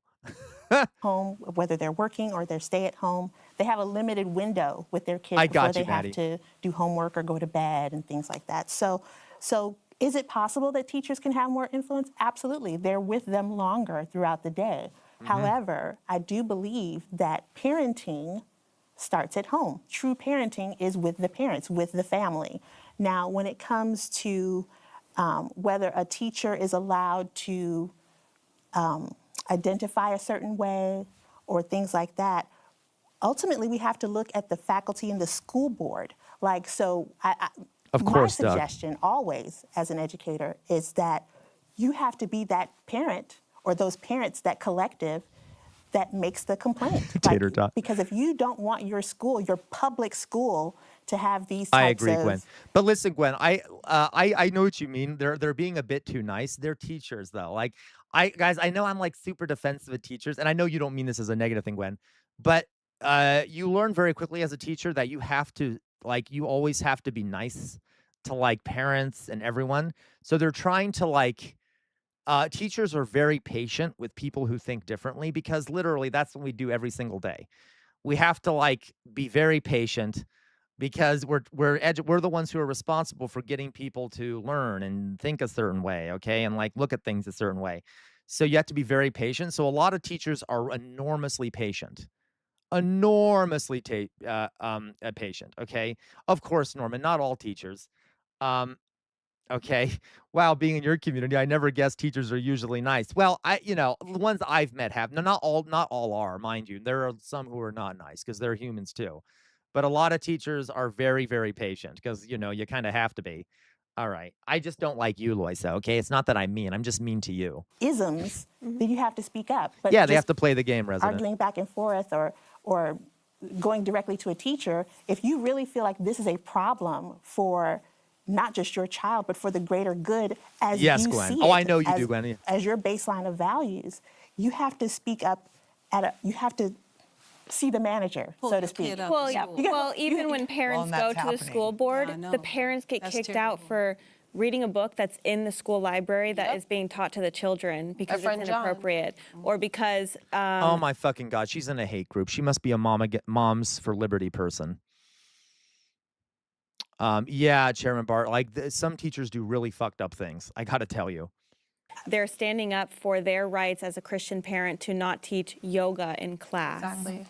home, whether they're working or they're stay at home, they have a limited window with their kids before they have to do homework or go to bed and things like that. So is it possible that teachers can have more influence? Absolutely. They're with them longer throughout the day. However, I do believe that parenting starts at home. True parenting is with the parents, with the family. Now, when it comes to whether a teacher is allowed to identify a certain way or things like that, ultimately we have to look at the faculty and the school board. My suggestion always as an educator is that you have to be that parent or those parents, that collective that makes the complaint. Tater tot. Because if you don't want your school, your public school, to have these types I agree, Gwen. But listen, Gwen, I know what you mean. They're being a bit too nice. They're teachers, though. Guys, I know I'm super defensive of teachers, and I know you don't mean this as a negative thing, Gwen, but you learn very quickly as a teacher that you have to, you always have to be nice to parents and everyone. So they're trying to teachers are very patient with people who think differently, because literally that's what we do every single day. We have to be very patient, because we're the ones who are responsible for getting people to learn and think a certain way, okay, and look at things a certain way. So you have to be very patient. So a lot of teachers are enormously patient, patient. Okay, of course, Norman, not all teachers. Okay. Wow, being in your community, I never guessed teachers are usually nice. Well, the ones I've met have. No, not all are, mind you. There are some who are not nice because they're humans too. But a lot of teachers are very, very patient because, you kind of have to be. All right. I just don't like you, Loisa, okay? It's not that I'm mean. I'm just mean to you. Isms, then you have to speak up. But yeah, they have to play the game, resident. Arguing back and forth or going directly to a teacher, if you really feel like this is a problem for not just your child, but for the greater good as you Gwen. see Oh, it, I know you do, Gwen. As your baseline of values, you have to speak up you have to see the manager, so to speak. Well, even when parents go to the school board, the parents get kicked out for reading a book that's in the school library that is being taught to the children because it's inappropriate, or because oh my fucking God, she's in a hate group. She must be a Moms for Liberty person. Yeah, Chairman Bart, some teachers do really fucked up things. I gotta tell you. They're standing up for their rights as a Christian parent to not teach yoga in class. Exactly.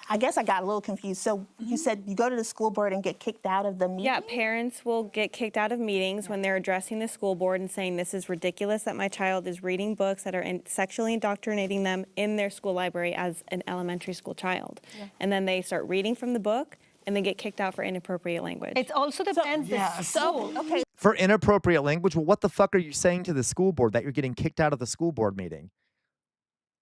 I guess I got a little confused. So you said you go to the school board and get kicked out of the meeting? Yeah, parents will get kicked out of meetings when they're addressing the school board and saying, this is ridiculous that my child is reading books that are sexually indoctrinating them in their school library as an elementary school child. Yeah. And then they start reading from the book, and they get kicked out for inappropriate language. It also depends the school. Okay. For inappropriate language? Well, what the fuck are you saying to the school board that you're getting kicked out of the school board meeting?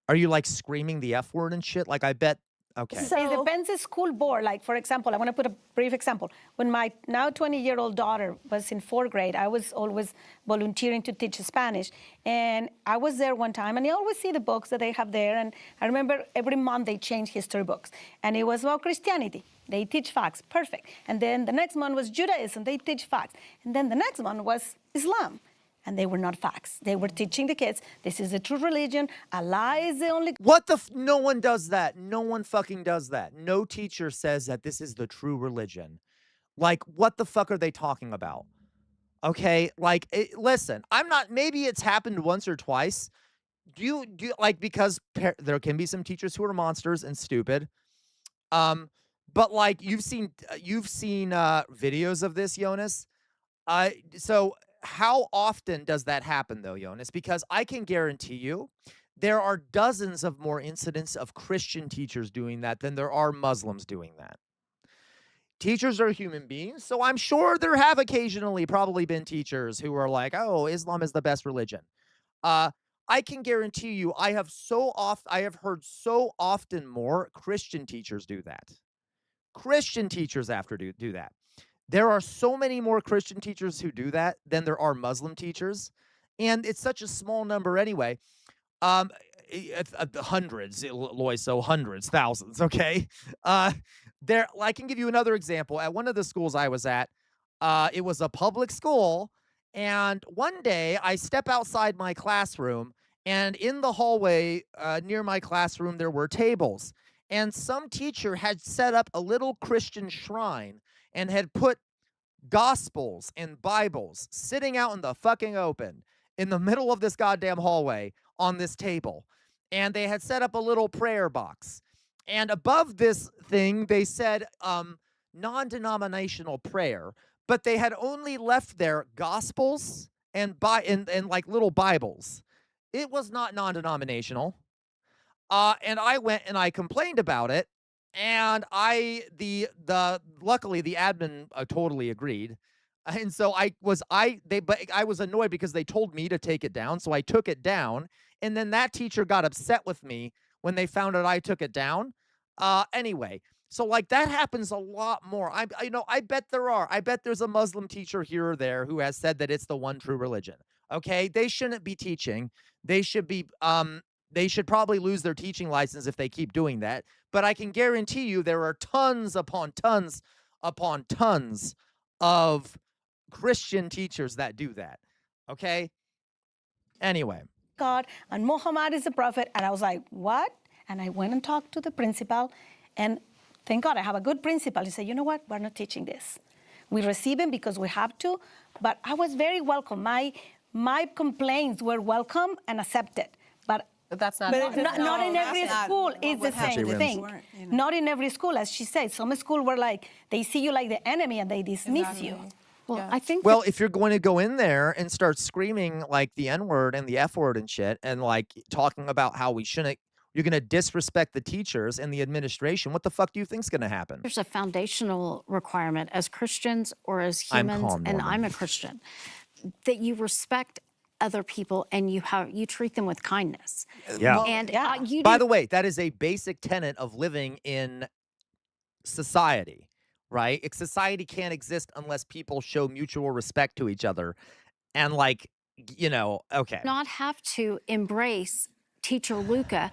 Are you screaming the F word and shit? I bet. Okay. So it depends the school board. For example, I want to put a brief example. When my now 20-year-old daughter was in 4th grade, I was always volunteering to teach Spanish. And I was there one time, and I always see the books that they have there. And I remember every month they change history books. And it was about Christianity. They teach facts. Perfect. And then the next month was Judaism. They teach facts. And then the next one was Islam. and they were not facts. They were teaching the kids, this is the true religion, Allah is the only... What the no one does that. No one fucking does that. No teacher says that this is the true religion. Like, what the fuck are they talking about? Okay, like, listen, I'm not, maybe it's happened once or twice. Do you like, because there can be some teachers who are monsters and stupid. But like, you've seen videos of this, Jonas. So how often does that happen though, Jonas? Because I can guarantee you there are dozens of more incidents of Christian teachers doing that than there are Muslims doing that. Teachers are human beings, so I'm sure there have occasionally probably been teachers who are like, oh, Islam is the best religion. I can guarantee you I have heard so often more Christian teachers do that. Christian teachers do that. There are so many more Christian teachers who do that than there are Muslim teachers, and it's such a small number anyway. Hundreds, Lois, so hundreds, thousands, okay? I can give you another example. At one of the schools I was at, it was a public school, and one day I step outside my classroom, and in the hallway near my classroom there were tables, and some teacher had set up a little Christian shrine and had put Gospels and Bibles sitting out in the fucking open in the middle of this goddamn hallway on this table. And they had set up a little prayer box. And above this thing, they said non-denominational prayer, but they had only left there Gospels and like little Bibles. It was not non-denominational. And I went and I complained about it. And luckily the admin totally agreed. And so I was annoyed because they told me to take it down. So I took it down. And then that teacher got upset with me when they found out I took it down. Anyway, so like that happens a lot more. I bet I bet there's a Muslim teacher here or there who has said that it's the one true religion. Okay, they shouldn't be teaching. They should be they should probably lose their teaching license if they keep doing that. But I can guarantee you there are tons upon tons upon tons of Christian teachers that do that. Okay? Anyway. God, and Muhammad is the prophet. And I was like, what? And I went and talked to the principal. And thank God I have a good principal. He said, you know what? We're not teaching this. We receive him because we have to. But I was very welcome. My complaints were welcome and accepted. But that's not not in every school is the same thing. Not in every school, as she said. Some schools were like, they see you like the enemy and they dismiss you. Well, I think. Well, if you're going to go in there and start screaming like the N-word and the F-word and shit, and like talking about how you're going to disrespect the teachers and the administration, what the fuck do you think's going to happen? There's a foundational requirement as Christians or as humans, and I'm a Christian, that you respect other people and you treat them with kindness. Yeah. And by the way, that is a basic tenet of living in society, right? Society can't exist unless people show mutual respect to each other. And like, okay. Not have to embrace Teacher Luca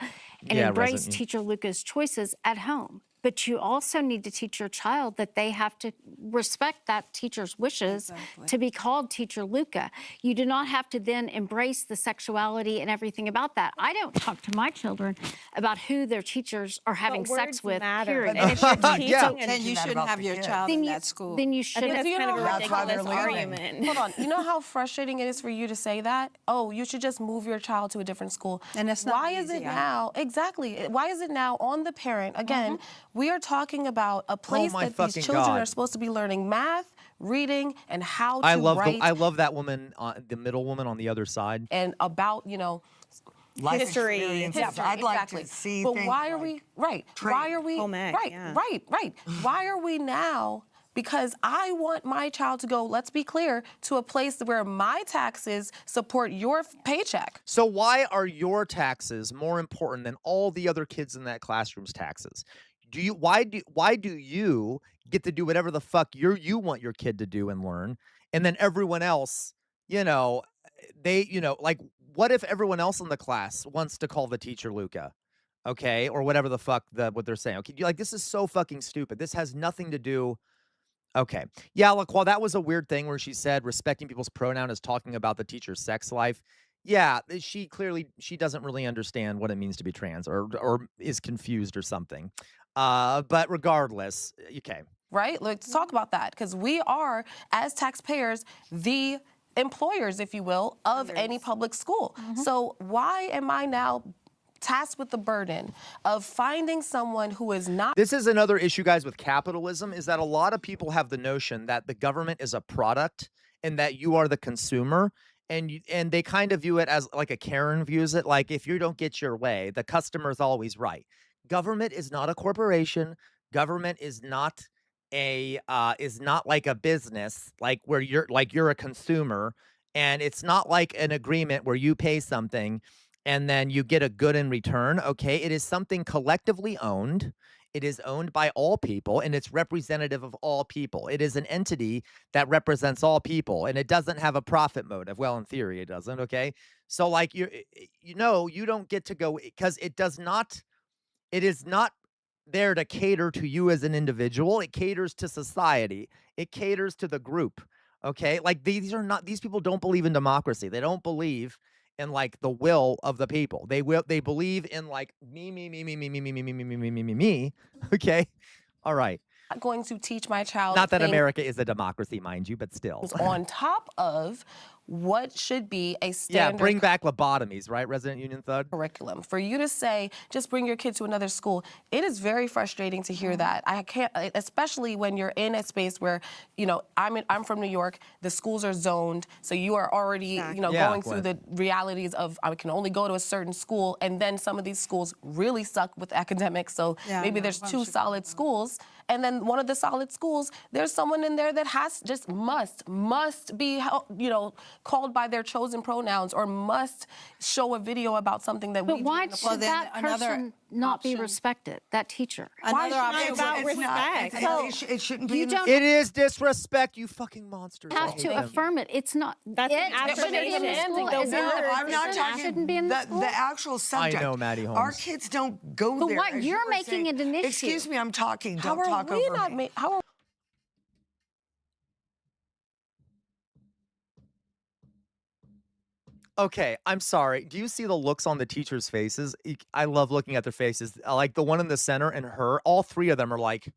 and embrace Teacher Luca's choices at home. But you also need to teach your child that they have to respect that teacher's wishes to be called Teacher Luca. You do not have to then embrace the sexuality and everything about that. I don't talk to my children about who their teachers are having sex with, period. And if you're teaching, then you shouldn't have your child in that school. Then you shouldn't. That's kind of a ridiculous argument. Hold on. You know how frustrating it is for you to say that? Oh, you should just move your child to a different school. And that's not easy. Why is it now? Exactly. Why is it now on the parent? Again, we are talking about a place that these children are supposed to be learning math, reading, and how to write. I love that woman, the middle woman on the other side. And about, life history. I'd like to see. But why are we right? Why are we right? Why are we now? Because I want my child to go, let's be clear, to a place where my taxes support your paycheck. So why are your taxes more important than all the other kids in that classroom's taxes? Why do you get to do whatever the fuck you want your kid to do and learn, and then everyone else, like, what if everyone else in the class wants to call the teacher Luca, okay, or whatever the fuck what they're saying? Okay, this is so fucking stupid. This has nothing to do. Okay. Yeah, look, while that was a weird thing where she said respecting people's pronoun is talking about the teacher's sex life. Yeah, she doesn't really understand what it means to be trans or is confused or something. But regardless, okay. Right? Let's talk about that because we are, as taxpayers, the employers, if you will, of any public school. So why am I now tasked with the burden of finding someone who is not? This is another issue, guys, with capitalism, is that a lot of people have the notion that the government is a product and that you are the consumer. And they kind of view it as like a Karen views it, like if you don't get your way, the customer's always right. Government is not a corporation. Government is not like a business, like where you're a consumer, and it's not like an agreement where you pay something and then you get a good in return. Okay, it is something collectively owned. It is owned by all people, and it's representative of all people. It is an entity that represents all people, and it doesn't have a profit motive. Well, in theory, it doesn't, okay? So, like, you don't get to go because it is not there to cater to you as an individual. It caters to society. It caters to the group, okay? Like, these people don't believe in democracy. They don't believe in like the will of the people. They believe in like me. Okay. All right. I'm going to teach my child. Not that America is a democracy, mind you, but still. On top of what should be a standard. Yeah, bring back lobotomies, right, Resident Union Thug? Curriculum. For you to say, just bring your kid to another school, it is very frustrating to hear that. I can't, especially when you're in a space where, I'm from New York, the schools are zoned, so you are already, going through the realities of I can only go to a certain school, and then some of these schools really suck with academics, so maybe there's two solid schools, and then one of the solid schools, there's someone in there that must be, called by their chosen pronouns or must show a video about something that we do. But why should that person not be respected, that teacher? Another option about respect. It shouldn't be. It is disrespect, you fucking monsters. You have to affirm it. It's not. That's an affirmation. I'm not talking. Shouldn't be in the school. The actual subject. I know, Maddie Holmes. Our kids don't go but there. But what you're making it an issue. Excuse me, I'm talking. Don't talk over me. Okay, I'm sorry. Do you see the looks on the teachers' faces? I love looking at their faces. Like the one in the center and her, all three of them are like,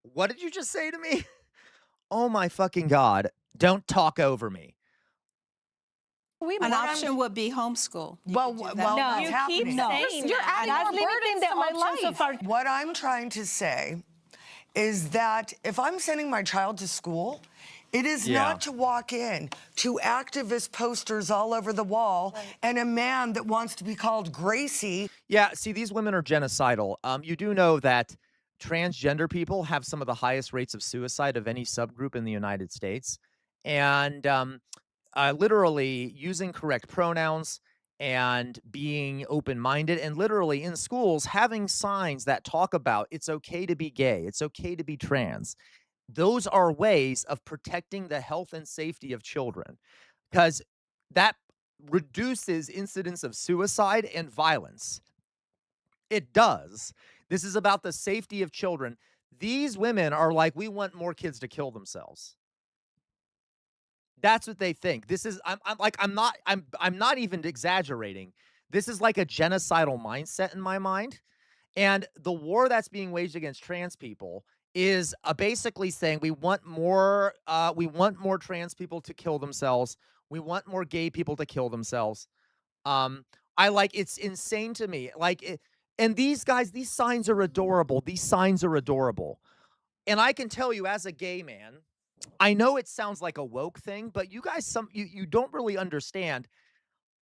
what did you just say to me? Oh my fucking God. Don't talk over me. An option would be homeschool. Well, no, you keep saying you're adding more burdens to my life. What I'm trying to say is that if I'm sending my child to school, it is not to walk in to activist posters all over the wall and a man that wants to be called Gracie. Yeah, see, these women are genocidal. You do know that transgender people have some of the highest rates of suicide of any subgroup in the United States. And literally using correct pronouns and being open-minded, and literally in schools having signs that talk about it's okay to be gay, it's okay to be trans. Those are ways of protecting the health and safety of children, because that reduces incidents of suicide and violence. It does. This is about the safety of children. These women are like, we want more kids to kill themselves. That's what they think. This is I'm not even exaggerating. This is like a genocidal mindset in my mind. And the war that's being waged against trans people is basically saying we want more trans people to kill themselves. We want more gay people to kill themselves. It's insane to me. And these guys, these signs are adorable. These signs are adorable. And I can tell you as a gay man, I know it sounds like a woke thing, but you guys, you don't really understand.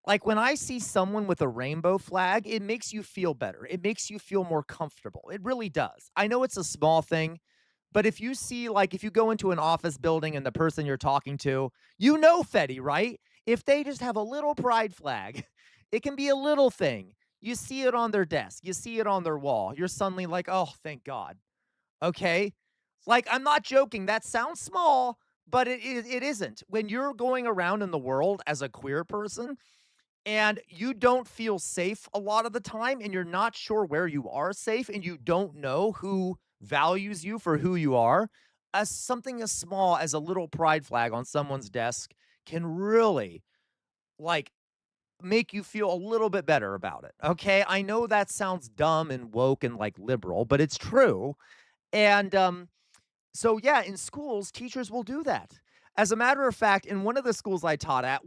Like when I see someone with a rainbow flag, it makes you feel better. It makes you feel more comfortable. It really does. I know it's a small thing, but if you see, like if you go into an office building and the person you're talking to, Fetty, right? If they just have a little pride flag, it can be a little thing. You see it on their desk. You see it on their wall. You're suddenly like, oh, thank God. Okay? Like, I'm not joking. That sounds small, but it isn't. When you're going around in the world as a queer person and you don't feel safe a lot of the time and you're not sure where you are safe and you don't know who values you for who you are, as something as small as a little pride flag on someone's desk can really, like, make you feel a little bit better about it, okay? I know that sounds dumb and woke and, like, liberal, but it's true. And, so, yeah, in schools, teachers will do that. As a matter of fact, in one of the schools I taught at,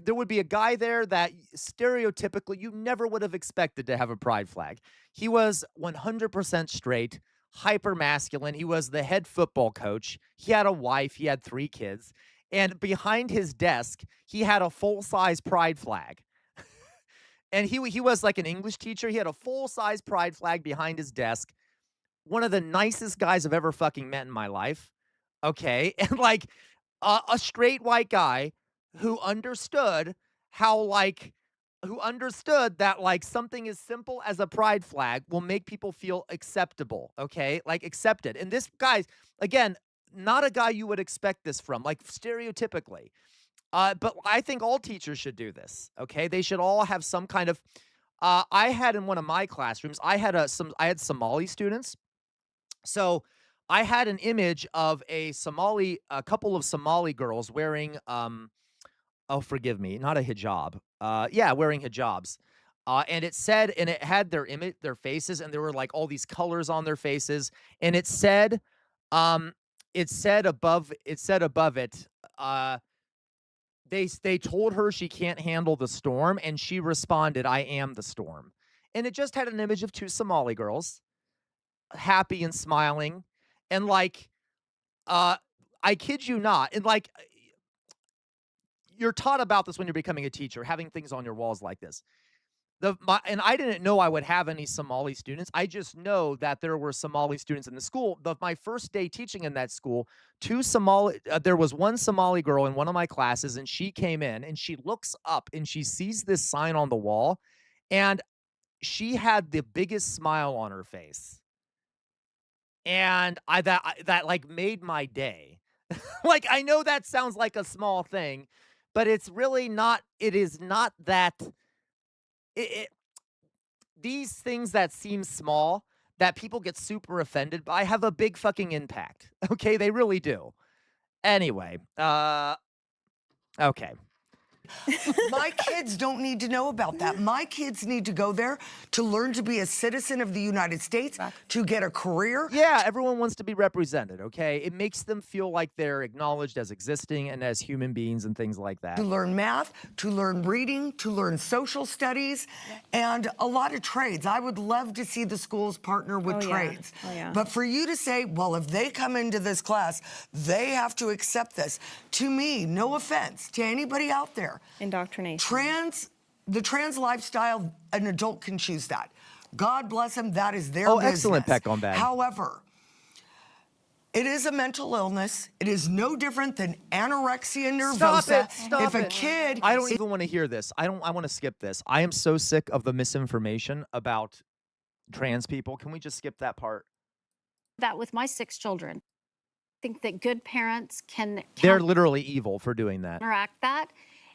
there would be a guy there that stereotypically you never would have expected to have a pride flag. He was 100% straight, hyper masculine. He was the head football coach. He had a wife. He had 3 kids. And behind his desk, he had a full-size pride flag. And he was like an English teacher. He had a full-size pride flag behind his desk. One of the nicest guys I've ever fucking met in my life. Okay. And like a straight white guy who understood that like something as simple as a pride flag will make people feel acceptable. Okay. Like accepted. And this guy's, again, not a guy you would expect this from, like stereotypically. But I think all teachers should do this. Okay. They should all have some kind of, I had in one of my classrooms, I had Somali students. So I had an image of a couple of Somali girls wearing, oh, forgive me, not a hijab. Yeah, wearing hijabs. And it had their faces, and there were like all these colors on their faces. And it said above it, they told her she can't handle the storm, and she responded, "I am the storm." And it just had an image of 2 Somali girls, happy and smiling, and like, I kid you not, and like, you're taught about this when you're becoming a teacher, having things on your walls like this. And I didn't know I would have any Somali students. I just know that there were Somali students in the school. My first day teaching in that school, there was one Somali girl in one of my classes, and she came in and she looks up and she sees this sign on the wall, and she had the biggest smile on her face. And that like made my day. Like, I know that sounds like a small thing, but it's really not. It is not that. These things that seem small, that people get super offended by, have a big fucking impact. Okay, they really do. Anyway, okay. My kids don't need to know about that. My kids need to go there to learn to be a citizen of the United States, to get a career. Yeah, everyone wants to be represented, okay? It makes them feel like they're acknowledged as existing and as human beings and things like that. To learn math, to learn reading, to learn social studies, and a lot of trades. I would love to see the schools partner with trades. Oh, yeah. But for you to say, well, if they come into this class, they have to accept this. To me, no offense to anybody out there, indoctrination. The trans lifestyle, an adult can choose that. God bless them, that is their business. Excellent, Peck on Bag. However, it is a mental illness. It is no different than anorexia nervosa. Stop if a kid... I don't even want to hear this. I want to skip this. I am so sick of the misinformation about trans people. Can we just skip that part? That with my 6 children, I think that good parents can They're literally evil for doing that. counteract that.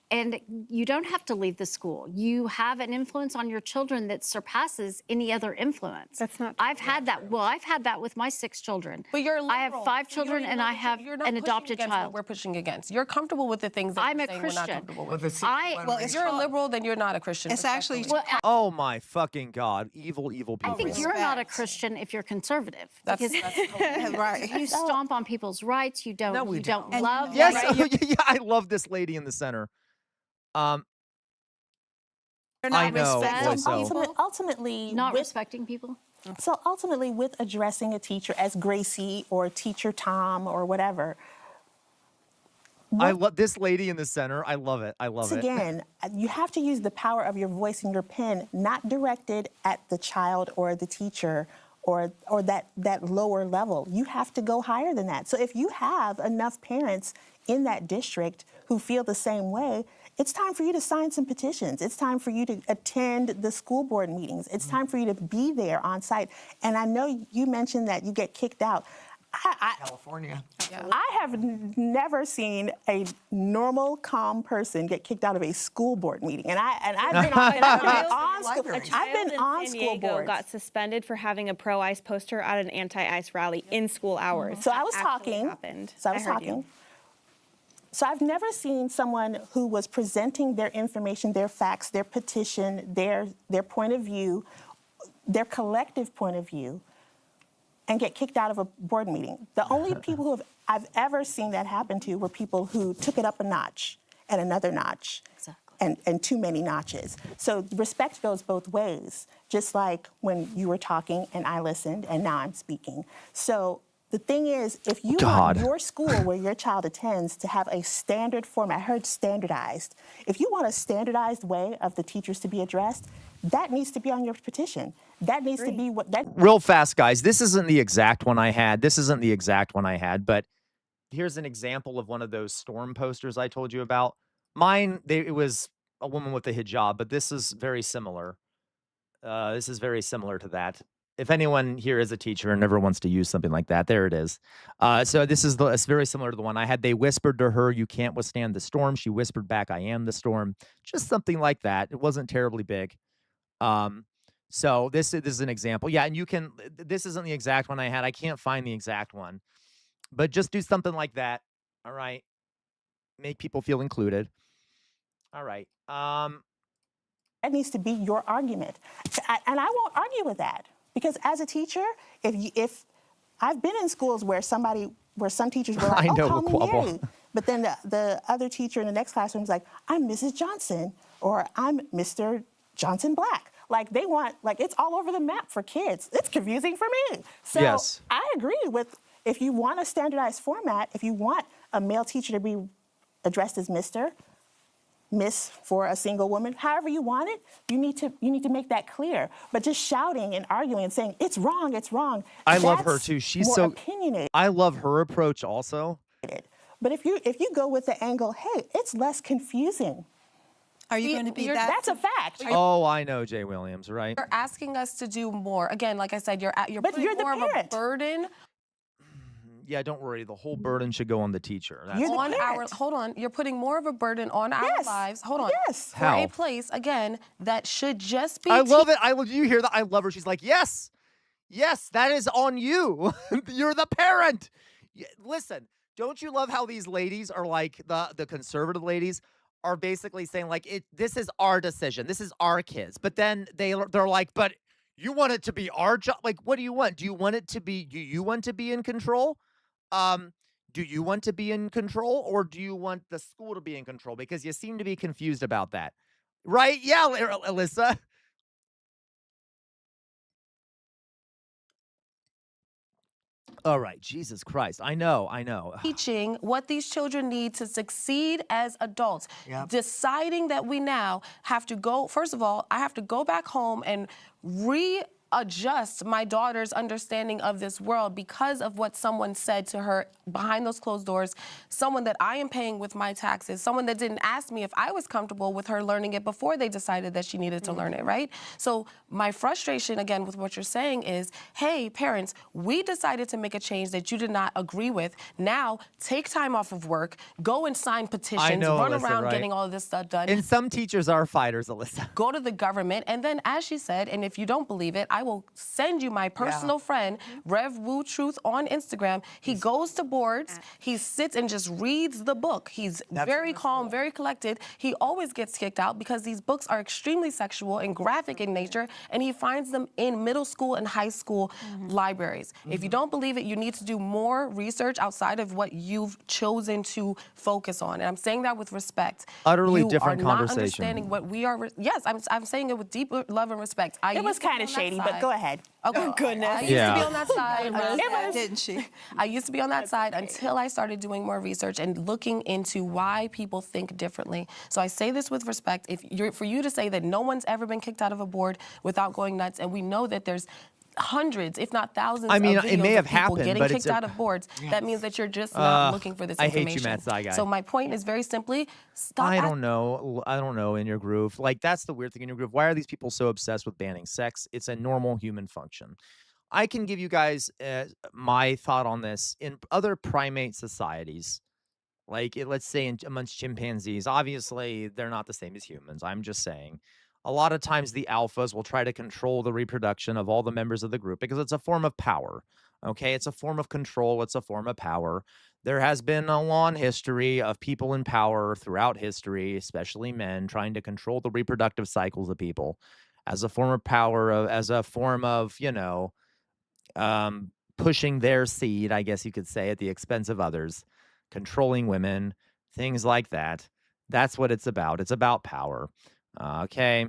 And you don't have to leave the school. You have an influence on your children that surpasses any other influence. That's not. I've had that. Well, I've had that with my 6 children. But you're liberal. I have 5 children, and I have an adopted child. What we're pushing against. You're comfortable with the things that I'm we're a saying Christian. we're not comfortable with. Well, if you're a liberal, then you're not a Christian. It's actually. Oh my fucking God. Evil people. I think you're not a Christian if you're conservative. That's right. You stomp on people's rights. You don't. No, we you don't don't. love. Yes, right? yeah, I love this lady in the center. They're not I know. respectful. boy, so. Ultimately, Not with, respecting people. so ultimately, with addressing a teacher as Gracie or Teacher Tom or whatever, I love this lady in the center. I love it. I love once it. again, you have to use the power of your voice and your pen, not directed at the child or the teacher or that lower level. You have to go higher than that. So if you have enough parents in that district who feel the same way, it's time for you to sign some petitions. It's time for you to attend the school board meetings. It's time for you to be there on site. And I know you mentioned that you get kicked out. California. I have never seen a normal, calm person get kicked out of a school board meeting, and I've been on school boards. Got suspended for having a pro-ICE poster at an anti-ICE rally in school hours. So I was talking. Happened. So I was talking. So I've never seen someone who was presenting their information, their facts, their petition, their point of view, their collective point of view, and get kicked out of a board meeting. The only people I've ever seen that happen to were people who took it up a notch and another notch. And too many notches. So respect goes both ways, just like when you were talking and I listened and now I'm speaking. So the thing is, if you want your school where your child attends to have a standard format, I heard standardized. If you want a standardized way of the teachers to be addressed, that needs to be on your petition. That needs to be what that. Real fast, guys. This isn't the exact one I had. But here's an example of one of those storm posters I told you about. Mine, it was a woman with a hijab, but this is very similar. This is very similar to that. If anyone here is a teacher and ever wants to use something like that, there it is. So it's very similar to the one I had. They whispered to her, "You can't withstand the storm." She whispered back, "I am the storm." Just something like that. It wasn't terribly big. So this is an example. Yeah, and you can. This isn't the exact one I had. I can't find the exact one, but just do something like that. All right. Make people feel included. All right. That needs to be your argument, and I won't argue with that. Because as a teacher, if I've been in schools where some teachers were like, "Oh, call me Mary," but then the other teacher in the next classroom is like, "I'm Mrs. Johnson," or "I'm Mr. Johnson Black." Like they want, like it's all over the map for kids. It's confusing for me. So yes. I agree with if you want a standardized format, if you want a male teacher to be addressed as Mr., Miss for a single woman, however you want it, you need to make that clear. But just shouting and arguing and saying it's wrong, I love her too. She's so opinionated. I love her approach also. But if you go with the angle, hey, it's less confusing. Are you going to be that? That's a fact. Oh, I know, Jay Williams, right? You're asking us to do more. Again, like I said, you're putting more of a burden. Yeah, don't worry. The whole burden should go on the teacher. Hold on. You're putting more of a burden on our lives. Hold on. Yes. For a place, again, that should just be. I love it. Do you hear that? I love her. She's like, yes, that is on you. You're the parent. Listen, don't you love how these ladies are like the conservative ladies are basically saying like this is our decision. This is our kids. But then they're like, but you want it to be our job. Like, what do you want? Do you want to be in control? Do you want to be in control or do you want the school to be in control? Because you seem to be confused about that. Right? Yeah, Alyssa. All right. Jesus Christ. I know. Teaching what these children need to succeed as adults. Yep. Deciding that we now have to go, first of all, I have to go back home and readjust my daughter's understanding of this world because of what someone said to her behind those closed doors, someone that I am paying with my taxes, someone that didn't ask me if I was comfortable with her learning it before they decided that she needed to learn it, right? So my frustration, again, with what you're saying is, hey, parents, we decided to make a change that you did not agree with. Now, take time off of work, go and sign petitions, run Alyssa, around right? getting all of this stuff done. And some teachers are fighters, Alyssa. Go to the government, and then, as she said, and if you don't believe it, I will send you my personal friend, Rev Woo Truth, on Instagram. He goes to boards, he sits and just reads the book. He's very calm, very collected. He always gets kicked out because these books are extremely sexual and graphic in nature, and he finds them in middle school and high school libraries. If you don't believe it, you need to do more research outside of what you've chosen to focus on. And I'm saying that with respect. Utterly you different are not conversation. Understanding what we are. Yes, I'm saying it with deep love and respect. It was kind of shady, but go ahead. Okay. Oh, goodness. I used to be on that side. Didn't she? I used to be on that side until I started doing more research and looking into why people think differently. So I say this with respect. For you to say that no one's ever been kicked out of a board without going nuts, and we know that there's hundreds, if not thousands, of videos it may have of people happened, getting but kicked out of boards. That means that you're just not looking for this information. I hate you, Matt Saigai. So my point is very simply, stop. I don't know in your groove. Like, that's the weird thing in your groove. Why are these people so obsessed with banning sex? It's a normal human function. I can give you guys my thought on this. In other primate societies, like let's say amongst chimpanzees, obviously they're not the same as humans. I'm just saying. A lot of times the alphas will try to control the reproduction of all the members of the group because it's a form of power. Okay, it's a form of control. It's a form of power. There has been a long history of people in power throughout history, especially men, trying to control the reproductive cycles of people as a form of power, as a form of, pushing their seed, I guess you could say, at the expense of others, controlling women, things like that. That's what it's about. It's about power. Okay.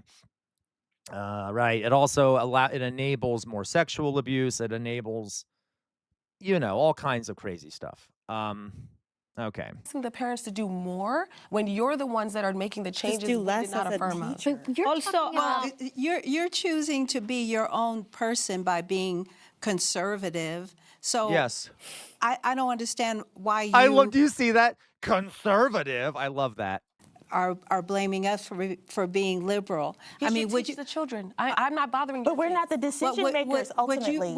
Right. It also it enables more sexual abuse. It enables, all kinds of crazy stuff. Okay. Asking the parents to do more when you're the ones that are making the changes. do less did not as a affirm of. teacher. Also, you're choosing to be your own person by being conservative. So Yes. I don't understand why you Do you see that? Conservative. I love that. are blaming us for being liberal. I mean, would you the children? I'm not bothering. But we're not the decision makers ultimately.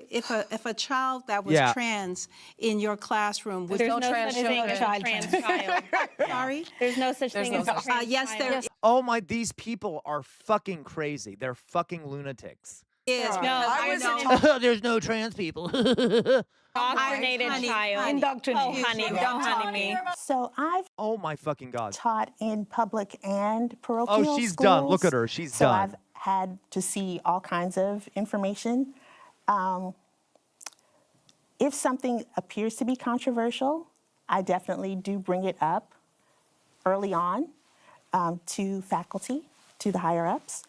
If a child that was Yeah. trans in your classroom, would There's no no trans such thing children? as a trans child. Sorry? There's no such There's thing no as a such trans yes, child. there is. Oh my, these people are fucking crazy. They're fucking lunatics. Yes, No, I there's know. There's no trans people. Indoctrinated child. Indoctrinated. Oh, honey, don't honey me. So I've Oh my fucking God. taught in public and parochial Oh, she's schools. done. Look at her. She's so done. I've had to see all kinds of information. If something appears to be controversial, I definitely do bring it up early on to faculty, to the higher ups.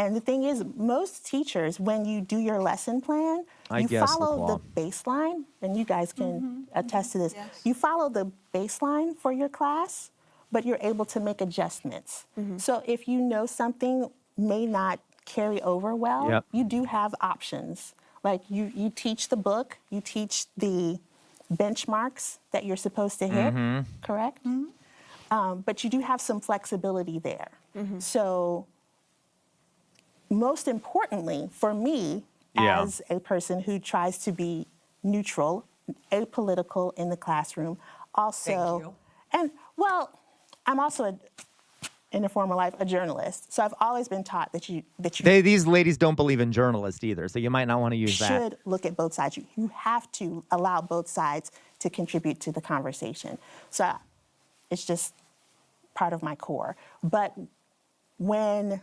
And the thing is, most teachers, when you do your lesson plan, you follow the baseline, and you guys can attest to this. Yes. You follow the baseline for your class, but you're able to make adjustments. So if you know something may not carry over well, Yep. you do have options. Like you teach the book, you teach the benchmarks that you're supposed to hit, correct? But you do have some flexibility there. So most importantly, for me, Yeah. as a person who tries to be neutral, apolitical in the classroom, also, and well, I'm also in a former life a journalist, so I've always been taught that you These ladies don't believe in journalists either, so you might not want to use that. should look at both sides. You have to allow both sides to contribute to the conversation. So it's just part of my core. But when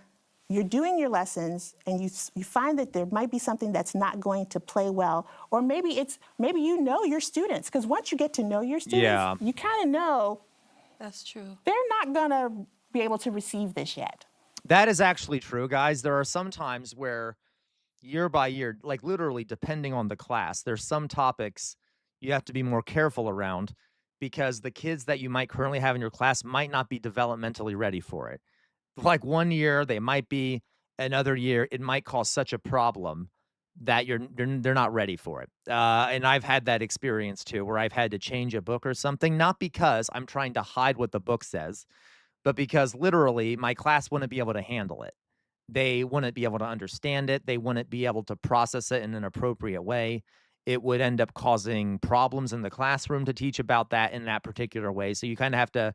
you're doing your lessons and you find that there might be something that's not going to play well, or maybe you know your students, because once you get to know your students, Yeah. you kind of know That's true. they're not gonna be able to receive this yet. That is actually true, guys. There are some times where year by year, like literally depending on the class, there's some topics you have to be more careful around because the kids that you might currently have in your class might not be developmentally ready for it. Like one year they might be, another year it might cause such a problem that they're not ready for it. And I've had that experience too, where I've had to change a book or something, not because I'm trying to hide what the book says, but because literally my class wouldn't be able to handle it. They wouldn't be able to understand it. They wouldn't be able to process it in an appropriate way. It would end up causing problems in the classroom to teach about that in that particular way. So you kind of have to,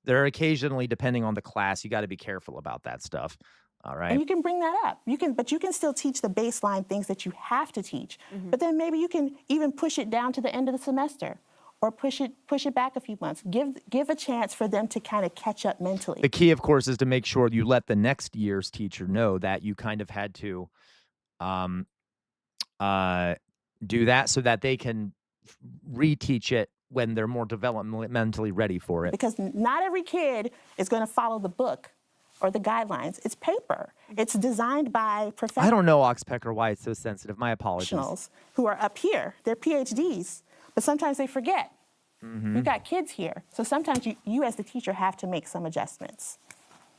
there are occasionally, depending on the class, you got to be careful about that stuff. All right. And you can bring that up. But you can still teach the baseline things that you have to teach. But then maybe you can even push it down to the end of the semester, or push it back a few months. Give a chance for them to kind of catch up mentally. The key, of course, is to make sure you let the next year's teacher know that you kind of had to do that so that they can reteach it when they're more developmentally ready for it. Because not every kid is going to follow the book or the guidelines. It's paper. It's designed by I don't know, Oxpecker, why it's so sensitive. My apologies. professionals who are up here. They're PhDs, but sometimes they forget. We've got kids here. So sometimes you as the teacher have to make some adjustments.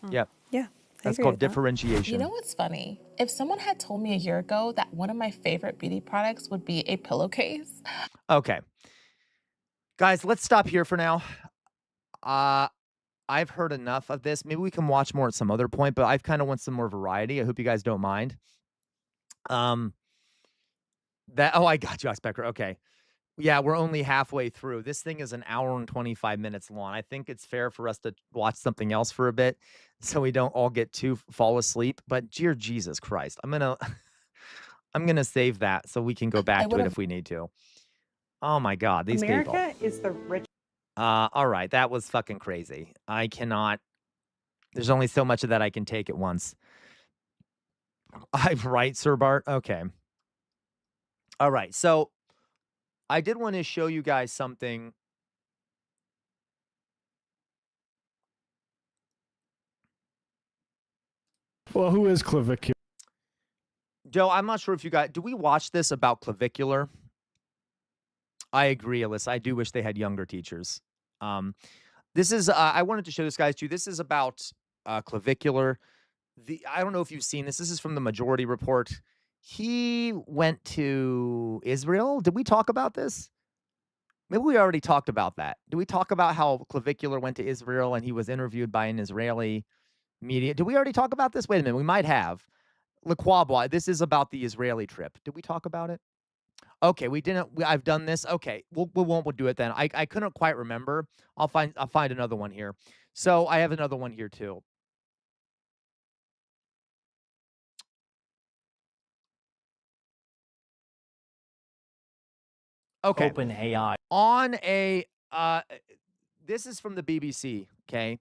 Yep. Yeah. That's called differentiation. You know what's funny? If someone had told me a year ago that one of my favorite beauty products would be a pillowcase. Okay. Guys, let's stop here for now. I've heard enough of this. Maybe we can watch more at some other point, but I kind of want some more variety. I hope you guys don't mind. I got you, Becker. Okay. Yeah, we're only halfway through. This thing is an hour and 25 minutes long. I think it's fair for us to watch something else for a bit so we don't all get too fall asleep. But dear Jesus Christ, I'm gonna save that so we can go back to it if we need to. Oh my God, these people. America is the rich. All right, that was fucking crazy. I cannot. There's only so much of that I can take at once. I'm right, Sir Bart. Okay. All right, so I did want to show you guys something. Well, who is clavicular? Joe, I'm not sure if you guys, do we watch this about clavicular? I agree, Alyssa. I do wish they had younger teachers. This is, I wanted to show this guys too. This is about clavicular. I don't know if you've seen this. This is from the Majority Report. He went to Israel. Did we talk about this? Maybe we already talked about that. Did we talk about how clavicular went to Israel and he was interviewed by an Israeli media? Did we already talk about this? Wait a minute. We might have. Lequabwa, this is about the Israeli trip. Did we talk about it? Okay, we didn't. I've done this. Okay, we'll do it then. I couldn't quite remember. I'll find another one here. So I have another one here too. Okay. OpenAI. On a this is from the BBC, okay?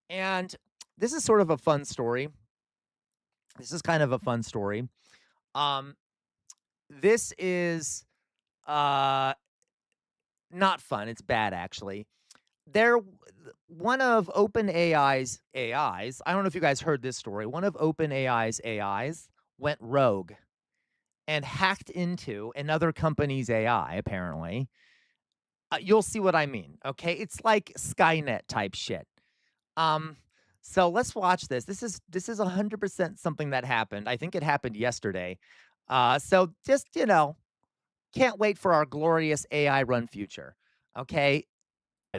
And this is sort of a fun story. This is kind of a fun story. This is not fun. It's bad actually. One of OpenAI's AIs, I don't know if you guys heard this story. One of OpenAI's AIs went rogue and hacked into another company's AI, apparently. You'll see what I mean, okay? It's like Skynet type shit. So let's watch this. This is 100% something that happened. I think it happened yesterday. So just, can't wait for our glorious AI run future, okay?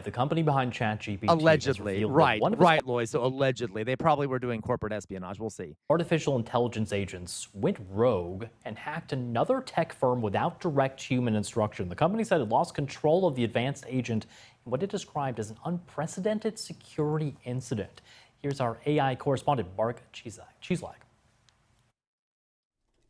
The company behind ChatGPT allegedly, right, Lloyd. So allegedly, they probably were doing corporate espionage. We'll see. Artificial intelligence agents went rogue and hacked another tech firm without direct human instruction. The company said it lost control of the advanced agent in what it described as an unprecedented security incident. Here's our AI correspondent, Mark Cheeslak.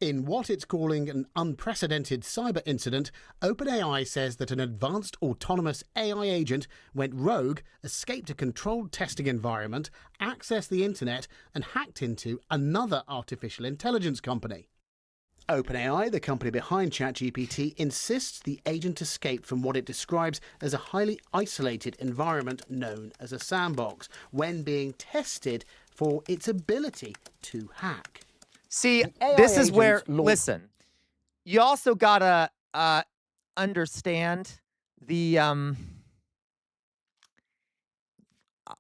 In what it's calling an unprecedented cyber incident, OpenAI says that an advanced autonomous AI agent went rogue, escaped a controlled testing environment, accessed the internet, and hacked into another artificial intelligence company. OpenAI, the company behind ChatGPT, insists the agent escaped from what it describes as a highly isolated environment known as a sandbox when being tested for its ability to hack. See, this is where, listen, you also gotta understand the, I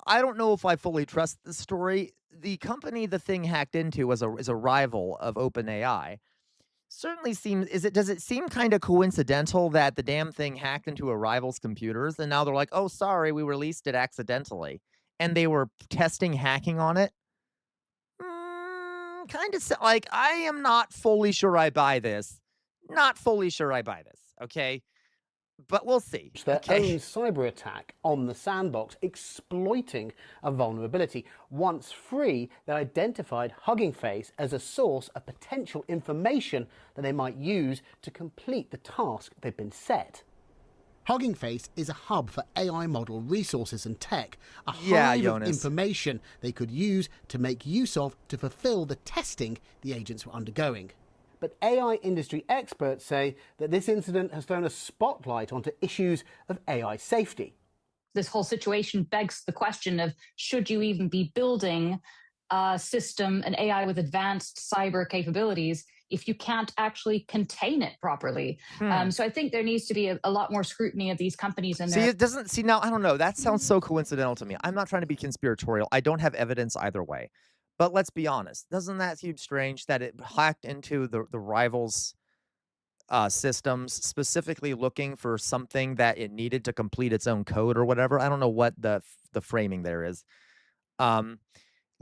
don't know if I fully trust the story. The company the thing hacked into is a rival of OpenAI. Certainly seems, does it seem kind of coincidental that the damn thing hacked into a rival's computers and now they're like, oh, sorry, we released it accidentally. And they were testing hacking on it? Kind of like, I am not fully sure I buy this. Not fully sure I buy this, okay? But we'll see. Their own cyber attack on the sandbox, exploiting a vulnerability. Once free, they identified Hugging Face as a source of potential information that they might use to complete the task they've been set. Hugging Face is a hub for AI model resources and tech, a hive of information they could use to make use of to fulfill the testing the agents were undergoing. But AI industry experts say that this incident has thrown a spotlight onto issues of AI safety. This whole situation begs the question of, should you even be building a system, an AI with advanced cyber capabilities, if you can't actually contain it properly? So I think there needs to be a lot more scrutiny of these companies. And it doesn't, now, I don't know. That sounds so coincidental to me. I'm not trying to be conspiratorial. I don't have evidence either way. But let's be honest. Doesn't that seem strange that it hacked into the rivals' systems, specifically looking for something that it needed to complete its own code or whatever? I don't know what the framing there is.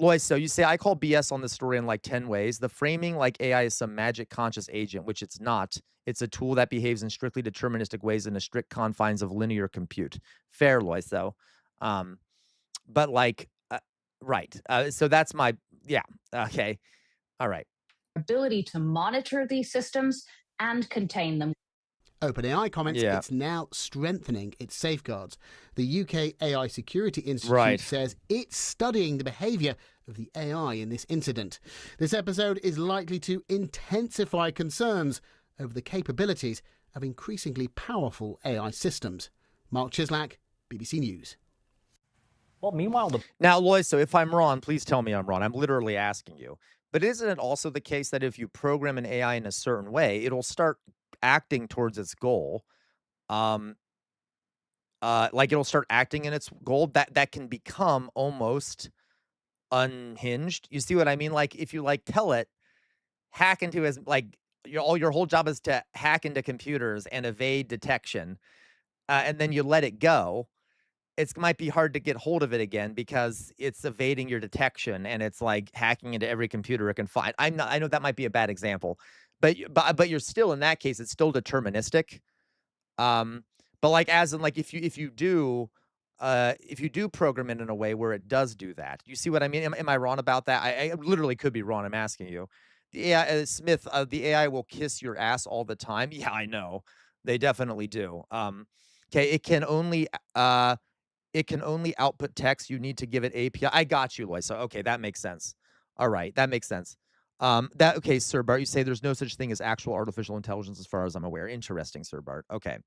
Lois, so you say I call BS on this story in like 10 ways. The framing like AI is some magic conscious agent, which it's not. It's a tool that behaves in strictly deterministic ways in the strict confines of linear compute. Fair, Lois, though. But like, right. So that's my, yeah. Okay. All right. Ability to monitor these systems and contain them. OpenAI comments it's now strengthening its safeguards. The UK AI Security Institute says it's studying the behaviour of the AI in this incident. This episode is likely to intensify concerns over the capabilities of increasingly powerful AI systems. Mark Chislak, BBC News. Well, meanwhile, now, Lois, so if I'm wrong, please tell me I'm wrong. I'm literally asking you. But isn't it also the case that if you program an AI in a certain way, it'll start acting towards its goal? Like it'll start acting in its goal that can become almost unhinged. You see what I mean? Like if you like tell it, hack into his like your whole job is to hack into computers and evade detection, and then you let it go. It might be hard to get hold of it again because it's evading your detection and it's like hacking into every computer it can find. I know that might be a bad example, but you're still in that case, it's still deterministic. But like as in like if you do program it in a way where it does do that, you see what I mean? Am I wrong about that? I literally could be wrong. I'm asking you. The AI, Smith, the AI will kiss your ass all the time. Yeah, I know. They definitely do. Okay, it can only output text. You need to give it API. I got you, Lois. So, okay, that makes sense. All right, that makes sense. Okay, Sir Bart, you say there's no such thing as actual artificial intelligence as far as I'm aware. Interesting, Sir Bart. Okay.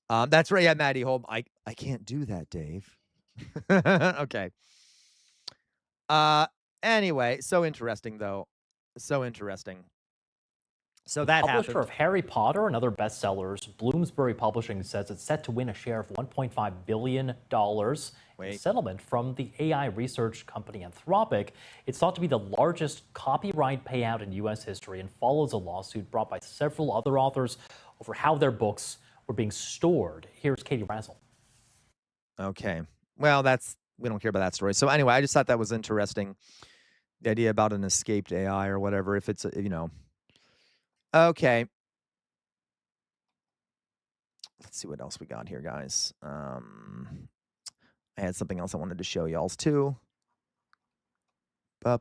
That's right. Yeah, Maddie Holm. I can't do that, Dave. Okay. Anyway, so interesting, though. So interesting. So that publisher happened. of Harry Potter and other bestsellers, Bloomsbury Publishing says it's set to win a share of $1.5 billion in settlement from the AI research company Anthropic. It's thought to be the largest copyright payout in U.S. history and follows a lawsuit brought by several other authors over how their books were being stored. Here's Katie Razzle. Okay. Well, we don't care about that story. So anyway, I just thought that was interesting. The idea about an escaped AI or whatever, if it's, Okay. Let's see what else we got here, guys. I had something else I wanted to show y'all too. Right.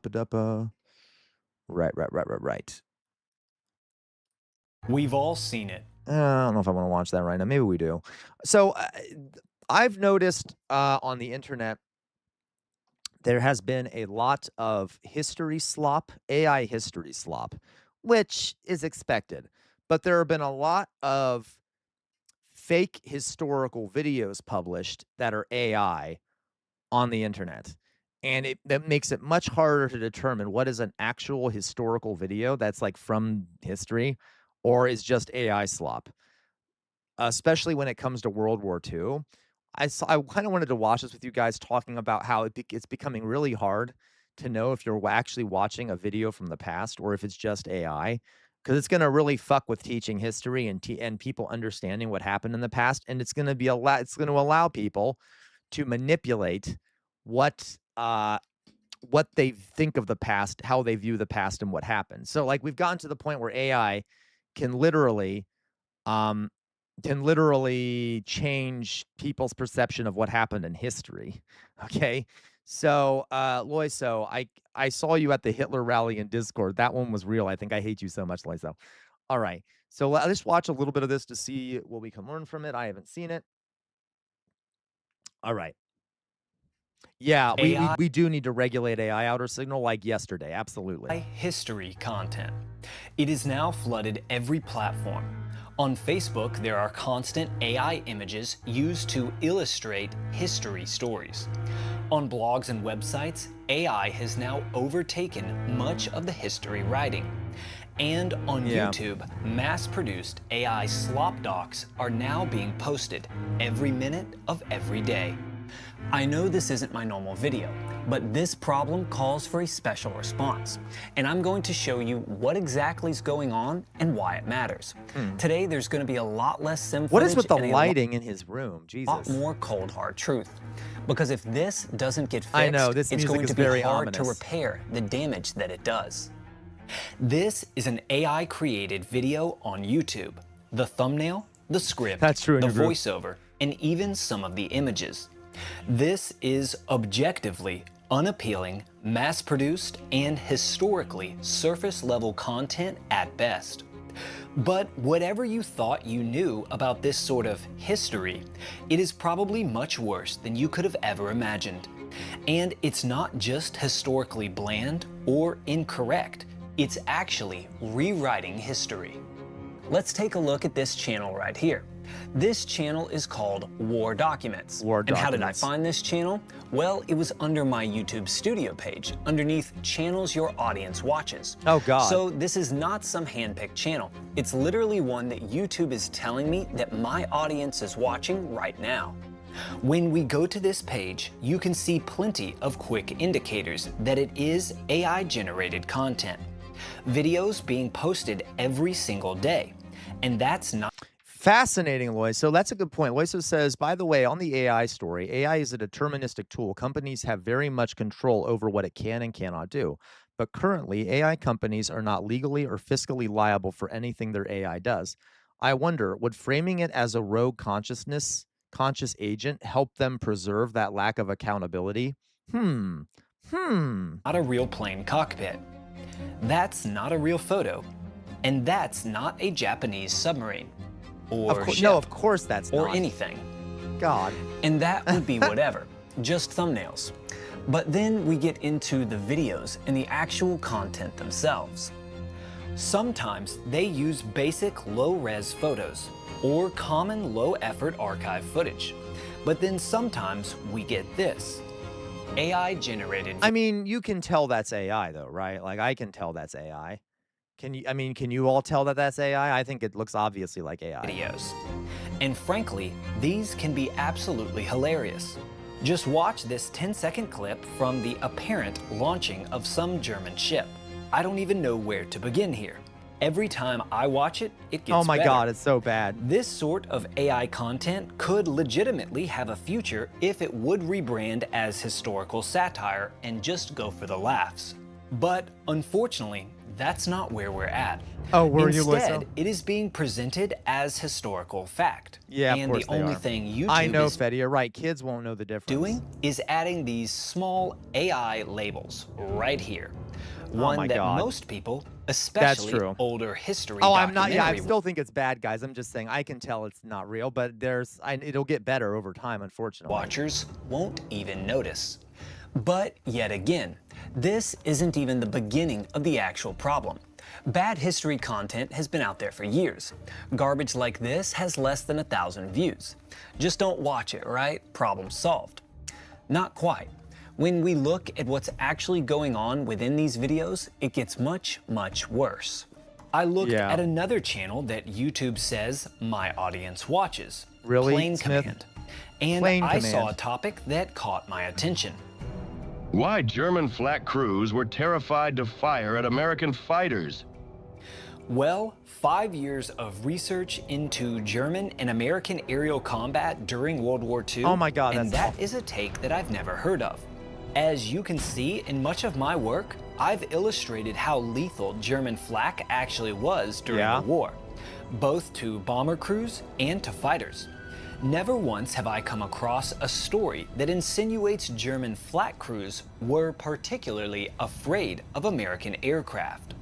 We've all seen it. I don't know if I want to watch that right now. Maybe we do. So I've noticed on the internet, there has been a lot of history slop, AI history slop, which is expected. But there have been a lot of fake historical videos published that are AI on the internet. And that makes it much harder to determine what is an actual historical video that's like from history or is just AI slop, especially when it comes to World War II. I kind of wanted to watch this with you guys talking about how it's becoming really hard to know if you're actually watching a video from the past or if it's just AI, because it's going to really fuck with teaching history and people understanding what happened in the past, and it's going to allow people to manipulate what they think of the past, how they view the past, and what happened. So like we've gotten to the point where AI can literally change people's perception of what happened in history. Okay. So, Loiso, I saw you at the Hitler rally in Discord. That one was real. I think I hate you so much, Loiso. All right. So let's just watch a little bit of this to see what we can learn from it. I haven't seen it. All right. Yeah, we do need to regulate AI outer signal like yesterday. Absolutely. History content. It is now flooded every platform. On Facebook, there are constant AI images used to illustrate history stories. On blogs and websites, AI has now overtaken much of the history writing. And on YouTube, mass-produced AI slop docs are now being posted every minute of every day. I know this isn't my normal video, but this problem calls for a special response. And I'm going to show you what exactly is going on and why it matters. Today, there's going to be a lot less sim What footage is with the and a lighting in his room? lot Jesus. more cold, hard truth. Because if this doesn't get fixed, I know, this it's music going is to be very hard to ominous. repair the damage that it does. This is an AI-created video on YouTube. The thumbnail, the script, That's true in the your group. voiceover, and even some of the images. This is objectively unappealing, mass-produced, and historically surface-level content at best. But whatever you thought you knew about this sort of history, it is probably much worse than you could have ever imagined. And it's not just historically bland or incorrect, it's actually rewriting history. Let's take a look at this channel right here. This channel is called War Documents. And how did I find this channel? Well, it was under my YouTube Studio page, underneath channels your audience watches. Oh, God. So this is not some hand-picked channel. It's literally one that YouTube is telling me that my audience is watching right now. When we go to this page, you can see plenty of quick indicators that it is AI-generated content. Videos being posted every single day. And that's not Fascinating, Lois. So that's a good point. Loiso says, by the way, on the AI story, AI is a deterministic tool. Companies have very much control over what it can and cannot do. But currently, AI companies are not legally or fiscally liable for anything their AI does. I wonder, would framing it as a rogue conscious agent help them preserve that lack of accountability? Not a real plane cockpit. That's not a real photo. And that's not a Japanese submarine. Or ship, no, of course that's or not. anything. God. And that would be whatever, just thumbnails. But then we get into the videos and the actual content themselves. Sometimes they use basic low-res photos or common low-effort archive footage. But then sometimes we get this. AI-generated. I mean, you can tell that's AI though, right? Like I can tell that's AI. Can you all tell that that's AI? I think it looks obviously like AI. Videos. And frankly, these can be absolutely hilarious. Just watch this 10-second clip from the apparent launching of some German ship. I don't even know where to begin here. Every time I watch it, it gets Oh my better. God, it's so bad. This sort of AI content could legitimately have a future if it would rebrand as historical satire and just go for the laughs. But unfortunately, that's not where we're at. Oh, were you, Instead, Loiso? it is being presented as historical fact. Yeah, and of course the they only are. thing YouTube I know, is Fetty, you're right. Kids won't know the difference. doing is adding these small AI labels right here. One my that God. most people, especially true. older history Oh, I'm not. Yeah, I documentary still think it's bad, guys. I'm just saying I can tell it's not real, but it'll get better over time, unfortunately. watchers won't even notice. But yet again, this isn't even the beginning of the actual problem. Bad history content has been out there for years. Garbage like this has less than 1,000 views. Just don't watch it, right? Problem solved. Not quite. When we look at what's actually going on within these videos, it gets much, much worse. I looked Yeah. at another channel that YouTube says my audience watches. Really, Plane Smith? Command. And Plane I saw a Command. topic that caught my attention. Why German flak crews were terrified to fire at American fighters. Well, 5 years of research into German and American aerial combat during World War II. Oh my God, and that's that is a take that I've never heard of. As you can see in much of my work, I've illustrated how lethal German flak actually was during Yeah. the war, both to bomber crews and to fighters. Never once have I come across a story that insinuates German flak crews were particularly afraid of American aircraft.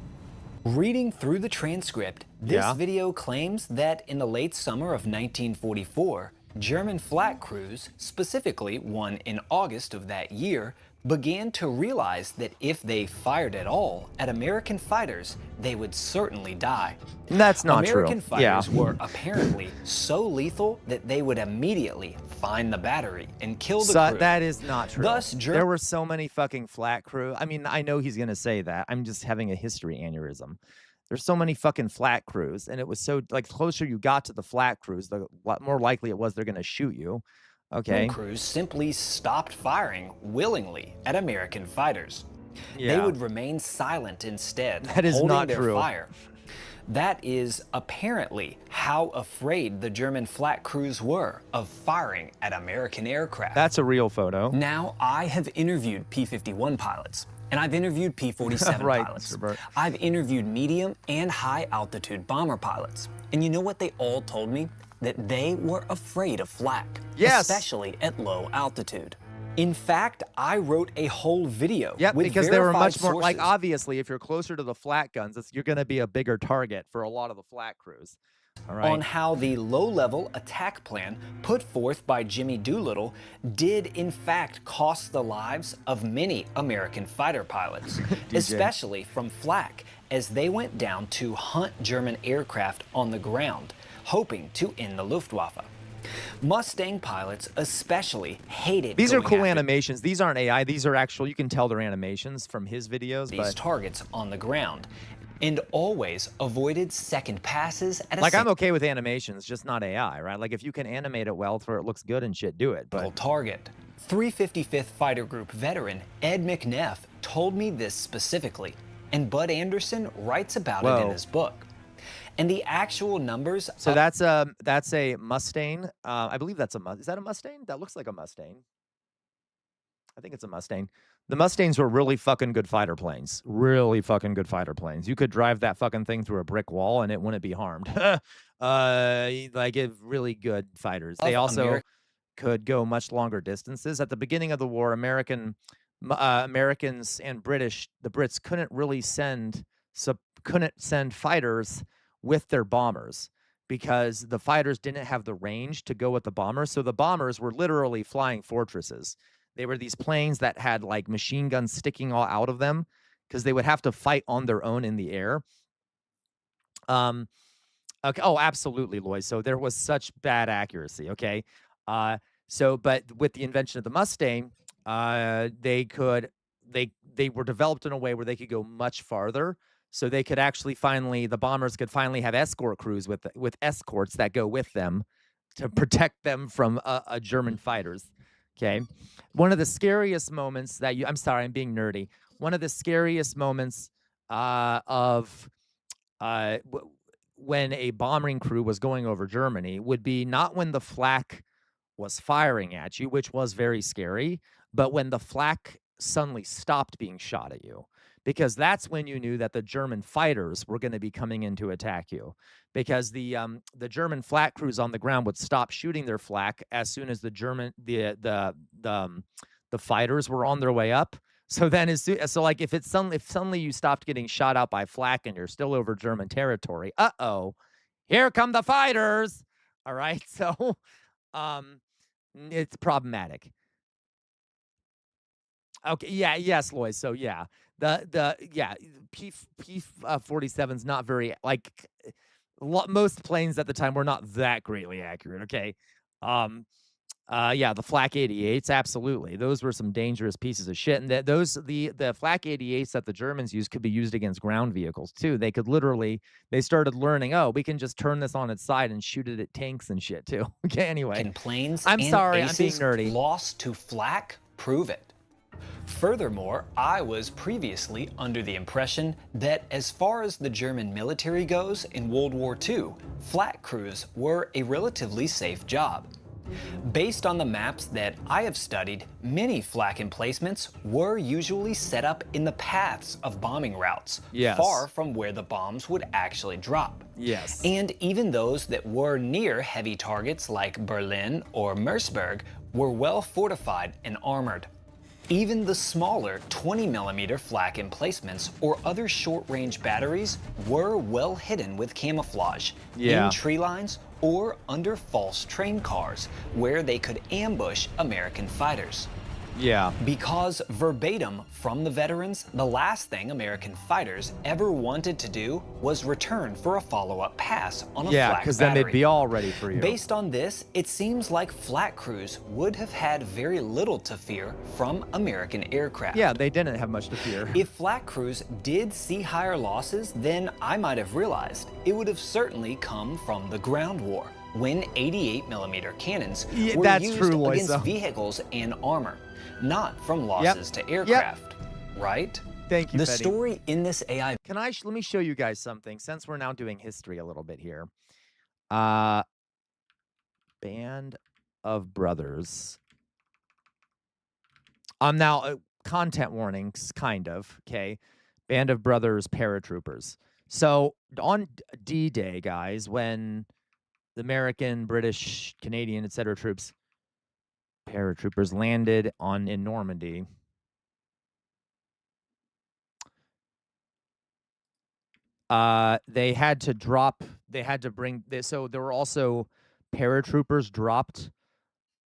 Reading through the transcript, this Yeah. video claims that in the late summer of 1944, German flak crews, specifically one in August of that year, began to realize that if they fired at all at American fighters, they would certainly die. That's not true. American fighters were apparently so lethal that they would immediately find the battery and kill the crew. That is not true. Thus, there were so many fucking flat crew. I mean, I know he's gonna say that. I'm just having a history aneurysm. There's so many fucking flat crews, and it was so like closer you got to the flat crews, the more likely it was they're gonna shoot you. Okay. Crews simply stopped firing willingly at American fighters. Yeah. They would remain silent instead, That is holding not their true. fire. That is apparently how afraid the German flak crews were of firing at American aircraft. That's a real photo. Now, I have interviewed P-51 pilots, and I've interviewed P-47 Right, pilots. Mr. Burt. I've interviewed medium and high altitude bomber pilots. And you know what they all told me? That they were afraid of flak, Yes. especially at low altitude. In fact, I wrote a whole video Yep, with because they were verified much more like sources. obviously if you're closer to the flak guns, you're going to be a bigger target for a lot of the flak crews. All right. On how the low-level attack plan put forth by Jimmy Doolittle did in fact cost the lives of many American fighter pilots, especially from flak, as they went down to hunt German aircraft on the ground, hoping to end the Luftwaffe. Mustang pilots especially hated These are going cool after animations. These aren't AI. These are actual, you can tell they're animations from his videos. these But targets on the ground, and always avoided second passes at a like I'm okay with animations, just not AI, right? Like if you can animate it well where it looks good and shit, do it. But target. 355th Fighter Group veteran Ed McNeff told me this specifically, and Bud Anderson writes about it in Whoa. his book. And the actual numbers. so that's a Mustang. I believe that's is that a Mustang? That looks like a Mustang. I think it's a Mustang. The Mustangs were really fucking good fighter planes. Really fucking good fighter planes. You could drive that fucking thing through a brick wall and it wouldn't be harmed. Like really good fighters. They also could go much longer distances. At the beginning of the war, Americans and the Brits couldn't really send fighters with their bombers because the fighters didn't have the range to go with the bombers. So the bombers were literally flying fortresses. They were these planes that had like machine guns sticking all out of them because they would have to fight on their own in the air. Okay. Oh, absolutely, Lloyd. So there was such bad accuracy. Okay. But with the invention of the Mustang, they were developed in a way where they could go much farther. So they could actually the bombers could finally have escort crews with escorts that go with them to protect them from German fighters. Okay. One of the scariest moments I'm sorry, I'm being nerdy. One of the scariest moments when a bombing crew was going over Germany would be not when the flak was firing at you, which was very scary, but when the flak suddenly stopped being shot at you. Because that's when you knew that the German fighters were going to be coming in to attack you. Because the German flak crews on the ground would stop shooting their flak as soon as the fighters were on their way up. So then like if suddenly you stopped getting shot out by flak and you're still over German territory, here come the fighters. All right, so it's problematic. Okay, yeah, yes, Lois. So yeah. P-47's not very most planes at the time were not that greatly accurate. Okay, the Flak 88s, absolutely, those were some dangerous pieces of shit, and the Flak 88s that the Germans used could be used against ground vehicles too. They started learning, we can just turn this on its side and shoot it at tanks and shit too. Okay, anyway, And planes I'm and sorry, I'm being aces nerdy. lost to flak prove it. Furthermore, I was previously under the impression that as far as the German military goes in World War II, flak crews were a relatively safe job. Based on the maps that I have studied, many flak emplacements were usually set up in the paths of bombing routes, Yes. far from where the bombs would actually drop. Yes. And even those that were near heavy targets like Berlin or Merseburg were well fortified and armored. Even the smaller 20mm flak emplacements or other short-range batteries were well hidden with camouflage Yeah. in tree lines or under false train cars where they could ambush American fighters. Yeah. Because verbatim from the veterans, the last thing American fighters ever wanted to do was return for a follow-up pass on a Yeah, flak because then they'd battery. be all ready for you. Based on this, it seems like flak crews would have had very little to fear from American aircraft. Yeah, they didn't have much to fear. If flak crews did see higher losses, then I might have realized it would have certainly come from the ground war. when 88mm cannons were that's used true, against Loiso. vehicles and armor, not from losses to aircraft, right? Thank you, The Fetty. story in this AI. Can I? Let me show you guys something. Since we're now doing history a little bit here, Band of Brothers. Now content warnings, kind of. Okay, Band of Brothers paratroopers. So on D-Day, guys, when the American, British, Canadian, etc. troops, paratroopers landed in Normandy. They had to drop. They had to bring this. So there were also paratroopers dropped.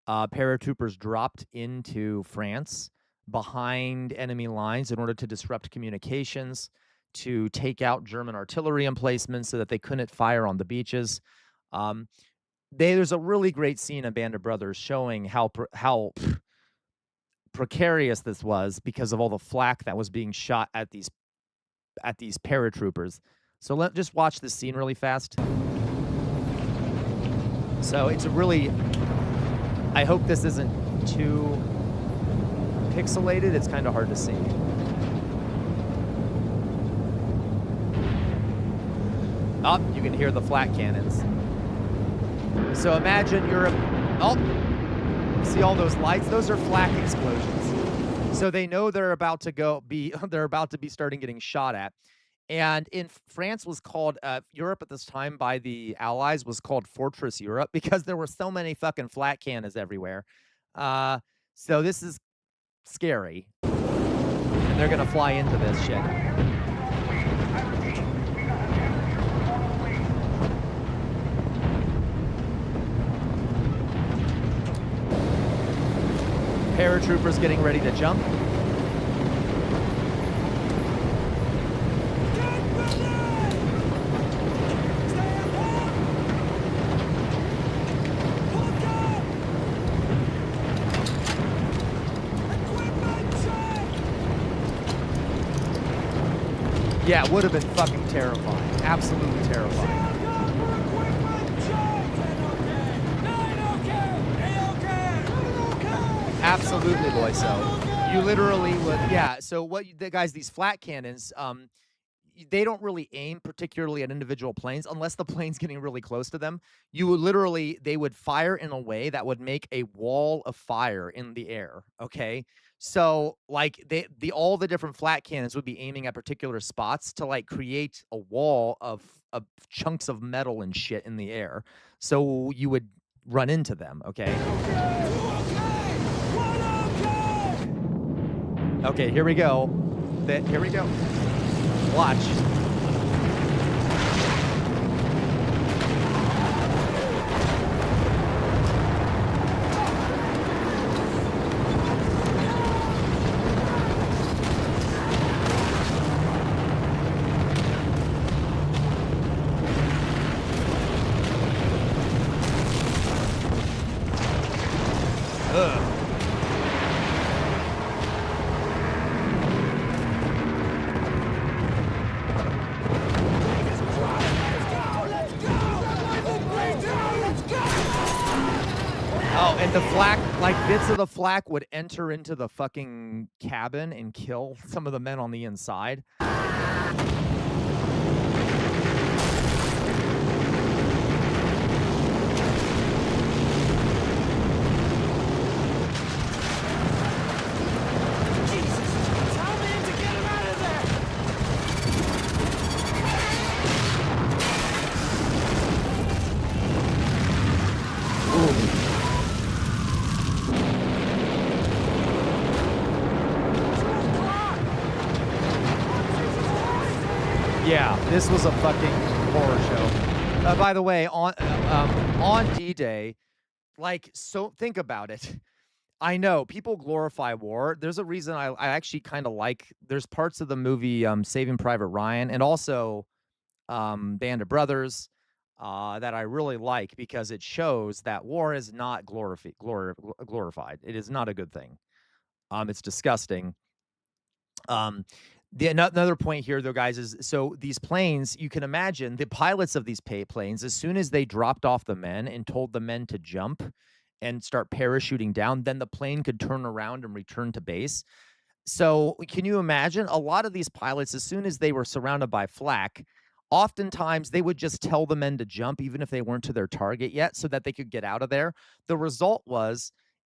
Paratroopers dropped into France behind enemy lines in order to disrupt communications, to take out German artillery emplacements so that they couldn't fire on the beaches. There's a really great scene in Band of Brothers showing how precarious this was because of all the flak that was being shot at these paratroopers. So let's just watch this scene really fast. So it's a really, I hope this isn't too pixelated. It's kind of hard to see. Oh, you can hear the flak cannons. So imagine Europe. Oh, see all those lights? Those are flak explosions. So they know they're about to be starting getting shot at. And in France was called, Europe at this time by the Allies was called Fortress Europe because there were so many fucking flak cannons everywhere. So this is scary. And they're going to fly into this shit. Paratroopers getting ready to jump. Yeah, it would have been fucking terrifying. Absolutely terrifying. Absolutely, Loiso. You literally would, yeah. So guys, these flat cannons, they don't really aim particularly at individual planes unless the plane's getting really close to them. You would literally, they would fire in a way that would make a wall of fire in the air. Okay. So like all the different flat cannons would be aiming at particular spots to like create a wall of chunks of metal and shit in the air. So you would run into them. Okay. Okay, here we go. Here we go. Watch. Ugh. Oh, and the flak, like bits of the flak would enter into the fucking cabin and kill some of the men on the inside. Yeah, this was a fucking horror show. By the way, on D-Day, like, so think about it. I know people glorify war. There's a reason I actually kind of like. There's parts of the movie Saving Private Ryan and also Band of Brothers that I really like because it shows that war is not glorified. It is not a good thing. It's disgusting. Another point here, though, guys, is so these planes, you can imagine the pilots of these planes, as soon as they dropped off the men and told the men to jump and start parachuting down, then the plane could turn around and return to base. So can you imagine a lot of these pilots, as soon as they were surrounded by flak, oftentimes they would just tell the men to jump, even if they weren't to their target yet, so that they could get out of there. The result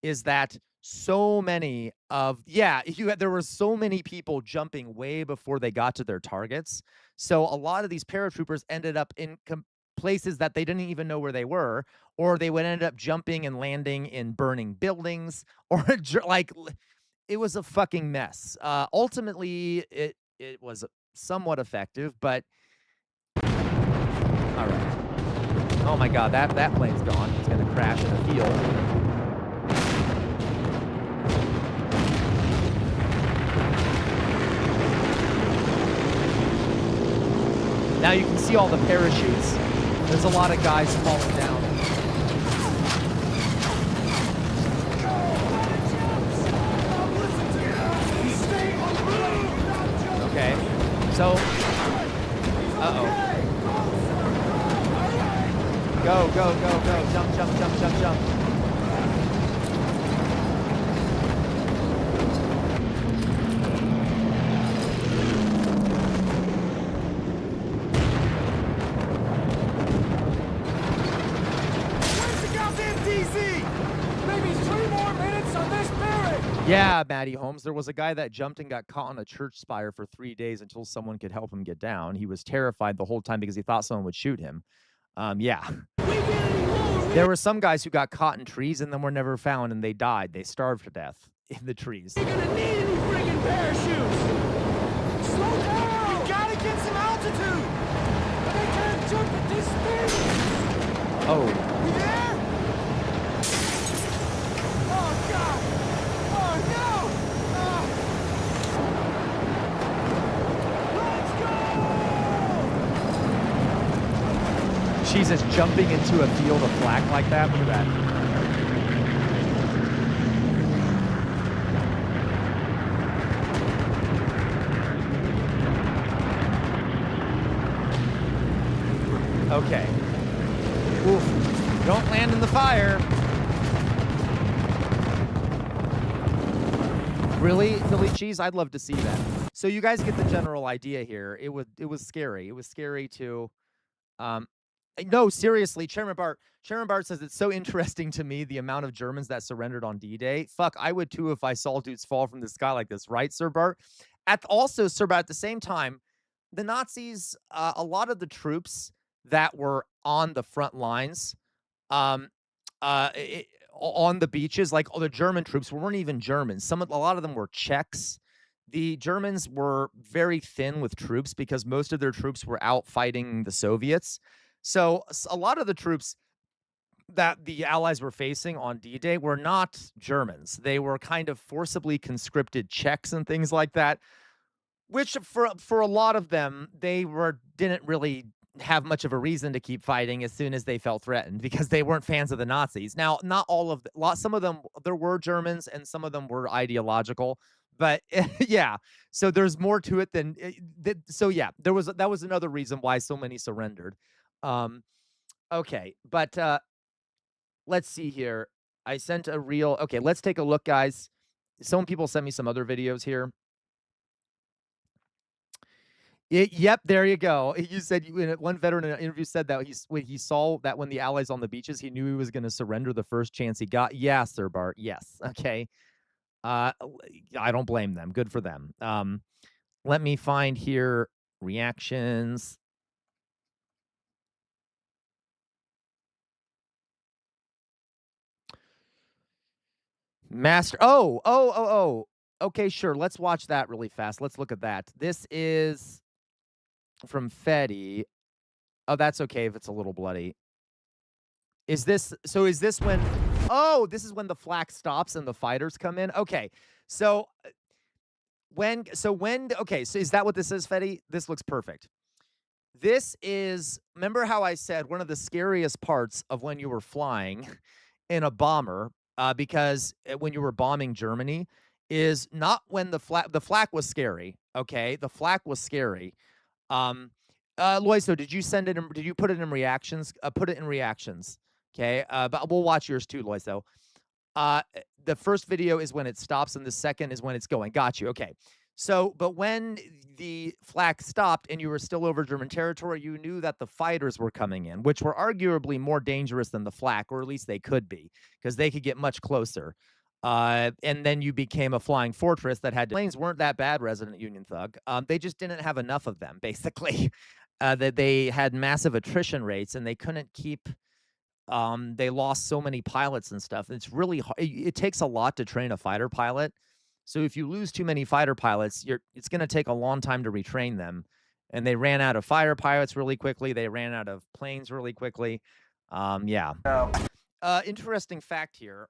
is that so many of there were so many people jumping way before they got to their targets. So a lot of these paratroopers ended up in places that they didn't even know where they were, or they would end up jumping and landing in burning buildings, or like it was a fucking mess. Ultimately, it was somewhat effective, but all right. Oh my God, that plane's gone. It's gonna crash in a field. Now you can see all the parachutes. There's a lot of guys falling down. Okay, so, Go, go, go, go, jump, jump, jump, jump, jump. Yeah, Matty Holmes. There was a guy that jumped and got caught on a church spire for 3 days until someone could help him get down. He was terrified the whole time because he thought someone would shoot him. Yeah. There were some guys who got caught in trees and then were never found, and they died. They starved to death in the trees. You're gonna need any friggin' parachutes! Slow down! You gotta get some altitude! They can't jump at this speed! Oh. You there? Oh, God! Oh, no! Jesus, jumping into a field of flak like that. Look at that. Okay. Oof. Don't land in the fire. Really, Philly cheese? I'd love to see that. So you guys get the general idea here. It was scary. It was scary to no, seriously, Chairman Bart says it's so interesting to me the amount of Germans that surrendered on D-Day. Fuck, I would too if I saw dudes fall from the sky like this, right, Sir Bart? Sir Bart, at the same time, the Nazis, a lot of the troops that were on the front lines, on the beaches, like all the German troops weren't even Germans. A lot of them were Czechs. The Germans were very thin with troops because most of their troops were out fighting the Soviets. So a lot of the troops that the Allies were facing on D-Day were not Germans. They were kind of forcibly conscripted Czechs and things like that, which for a lot of them, they didn't really have much of a reason to keep fighting as soon as they felt threatened because they weren't fans of the Nazis. Now, not all of some of them, there were Germans and some of them were ideological, but yeah, so there's more to it than so yeah, that was another reason why so many surrendered. Okay, but let's see here. I sent a reel. Okay, let's take a look, guys. Some people sent me some other videos here. Yep, there you go. You said one veteran in an interview said that when he saw that when the Allies on the beaches, he knew he was going to surrender the first chance he got. Yeah, Sir Bart. Yes. Okay. I don't blame them. Good for them. Let me find here reactions. Master. Oh. Okay, sure. Let's watch that really fast. Let's look at that. This is from Fetty. Oh, that's okay if it's a little bloody. Is this when, oh, this is when the flak stops and the fighters come in? Okay. So okay, so is that what this is, Fetty? This looks perfect. This is, remember how I said one of the scariest parts of when you were flying in a bomber, because when you were bombing Germany, is not when the flak was scary, okay? The flak was scary. Loiso, did you send it in, did you put it in reactions? Put it in reactions, okay? But we'll watch yours too, Loiso. The first video is when it stops, and the second is when it's going. Got you, okay. So, but when the flak stopped and you were still over German territory, you knew that the fighters were coming in, which were arguably more dangerous than the flak, or at least they could be, because they could get much closer. And then you became a flying fortress that had planes weren't that bad, Resident Union Thug. They just didn't have enough of them, basically. That they had massive attrition rates, and they couldn't keep. They lost so many pilots and stuff. It's really hard. It takes a lot to train a fighter pilot. So if you lose too many fighter pilots, it's going to take a long time to retrain them. And they ran out of fighter pilots really quickly. They ran out of planes really quickly. Yeah. Interesting fact here.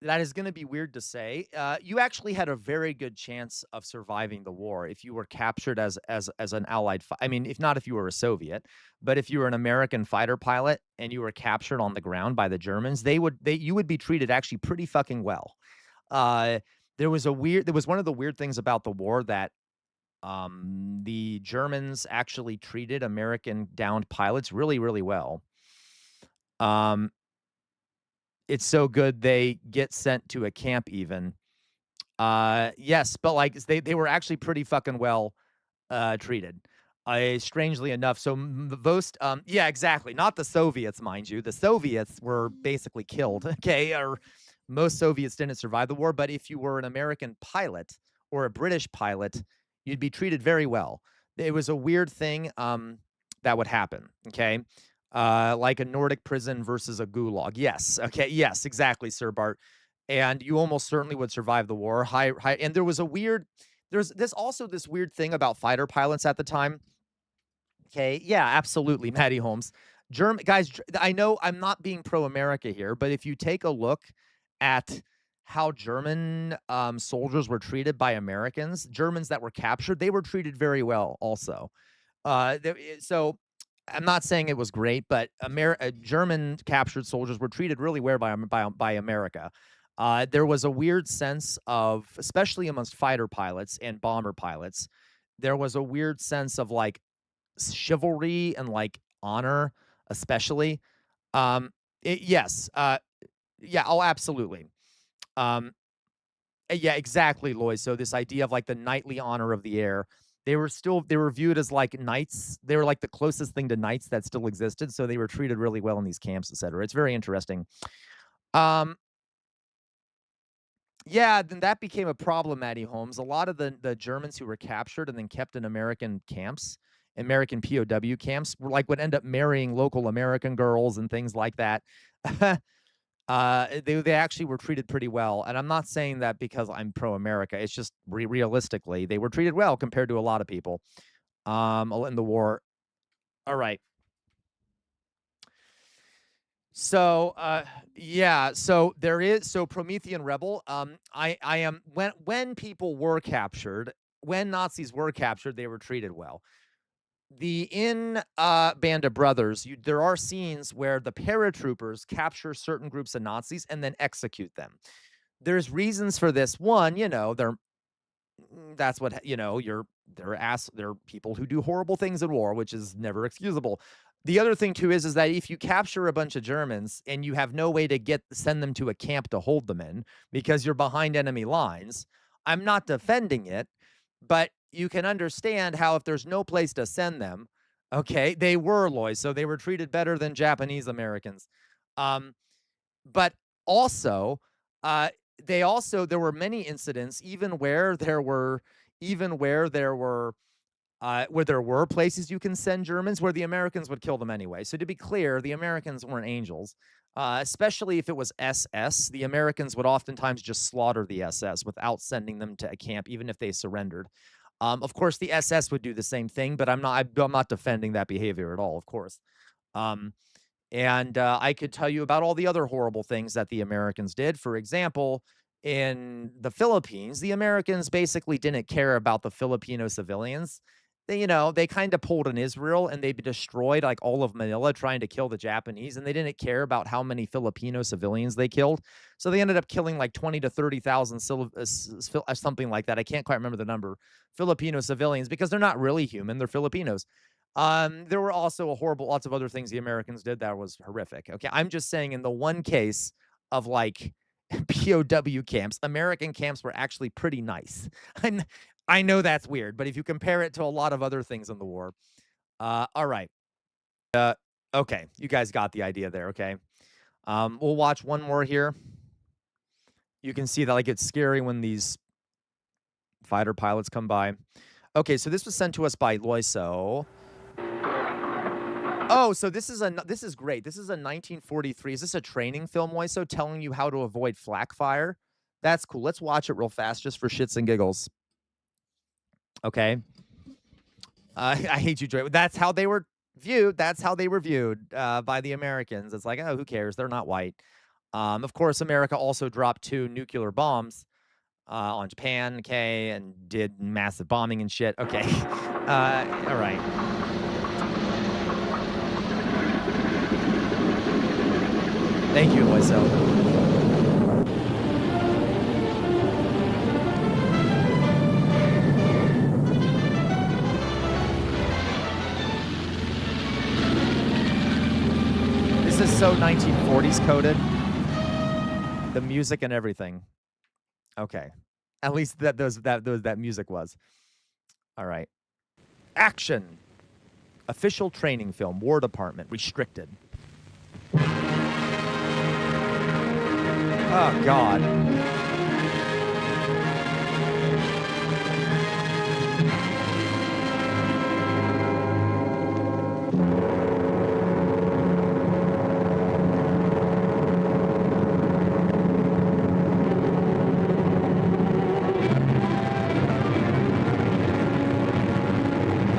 That is going to be weird to say. You actually had a very good chance of surviving the war if you were captured as an Allied. I mean, if you were a Soviet, but if you were an American fighter pilot and you were captured on the ground by the Germans, you would be treated actually pretty fucking well. There was one of the weird things about the war that the Germans actually treated American downed pilots really, really well. It's so good they get sent to a camp even. Yes, but like they were actually pretty fucking well treated. Strangely enough. So most yeah, exactly. Not the Soviets, mind you. The Soviets were basically killed, okay? Or most Soviets didn't survive the war, but if you were an American pilot or a British pilot, you'd be treated very well. It was a weird thing that would happen, okay? Like a Nordic prison versus a gulag. Yes. Okay. Yes, exactly, Sir Bart. And you almost certainly would survive the war. And there's this weird thing about fighter pilots at the time. Okay. Yeah, absolutely. Maddie Holmes. Guys, I know I'm not being pro-America here, but if you take a look at how German soldiers were treated by Americans, Germans that were captured, they were treated very well also. So I'm not saying it was great, but German captured soldiers were treated really well by America. There was a weird sense of, especially amongst fighter pilots and bomber pilots, there was a weird sense of like chivalry and like honor, especially. Yes. Yeah. Oh, absolutely. Yeah, exactly, Lois. So this idea of like the knightly honor of the air. They were viewed as like knights. They were like the closest thing to knights that still existed. So they were treated really well in these camps, etc. It's very interesting. Yeah, then that became a problem, Maddie Holmes. A lot of the Germans who were captured and then kept in American camps, American POW camps, would end up marrying local American girls and things like that. They actually were treated pretty well, and I'm not saying that because I'm pro-America. It's just realistically they were treated well compared to a lot of people in the war. All right. So yeah, so Promethean Rebel. I am when people were captured, when Nazis were captured, they were treated well. In Band of Brothers, there are scenes where the paratroopers capture certain groups of Nazis and then execute them. There's reasons for this. One, they're people who do horrible things in war, which is never excusable. The other thing too is that if you capture a bunch of Germans and you have no way to send them to a camp to hold them in because you're behind enemy lines, I'm not defending it, but you can understand how if there's no place to send them, okay, they were Lois, so they were treated better than Japanese Americans. But also, there were many incidents, even where there were places you can send Germans, where the Americans would kill them anyway. So to be clear, the Americans weren't angels, especially if it was SS. The Americans would oftentimes just slaughter the SS without sending them to a camp, even if they surrendered. Of course, the SS would do the same thing, but I'm not defending that behavior at all, of course. And I could tell you about all the other horrible things that the Americans did. For example, in the Philippines, the Americans basically didn't care about the Filipino civilians. they, you know, they kind of pulled an Israel and they destroyed like all of Manila trying to kill the Japanese, and they didn't care about how many Filipino civilians they killed. So they ended up killing like 20 to 30,000 something like that. I can't quite remember the number. Filipino civilians, because they're not really human, they're Filipinos. There were also lots of other things the Americans did that was horrific. Okay, I'm just saying in the one case of like POW camps, American camps were actually pretty nice. I know that's weird, but if you compare it to a lot of other things in the war. All right. Okay, you guys got the idea there, okay? We'll watch one more here. You can see that like it's scary when these fighter pilots come by. Okay, so this was sent to us by Loiso. Oh, so this is great. This is a 1943. Is this a training film, Loiso, telling you how to avoid flak fire? That's cool. Let's watch it real fast just for shits and giggles. Okay. I hate you, Dre. That's how they were viewed. That's how they were viewed by the Americans. It's like, oh, who cares? They're not white. Of course, America also dropped 2 nuclear bombs on Japan, okay, and did massive bombing and shit. Okay. All right. Thank you, Loiso. This is so 1940s coded. The music and everything. Okay. At least that music was. All right. Action. Official training film. War Department. Restricted. Oh, God.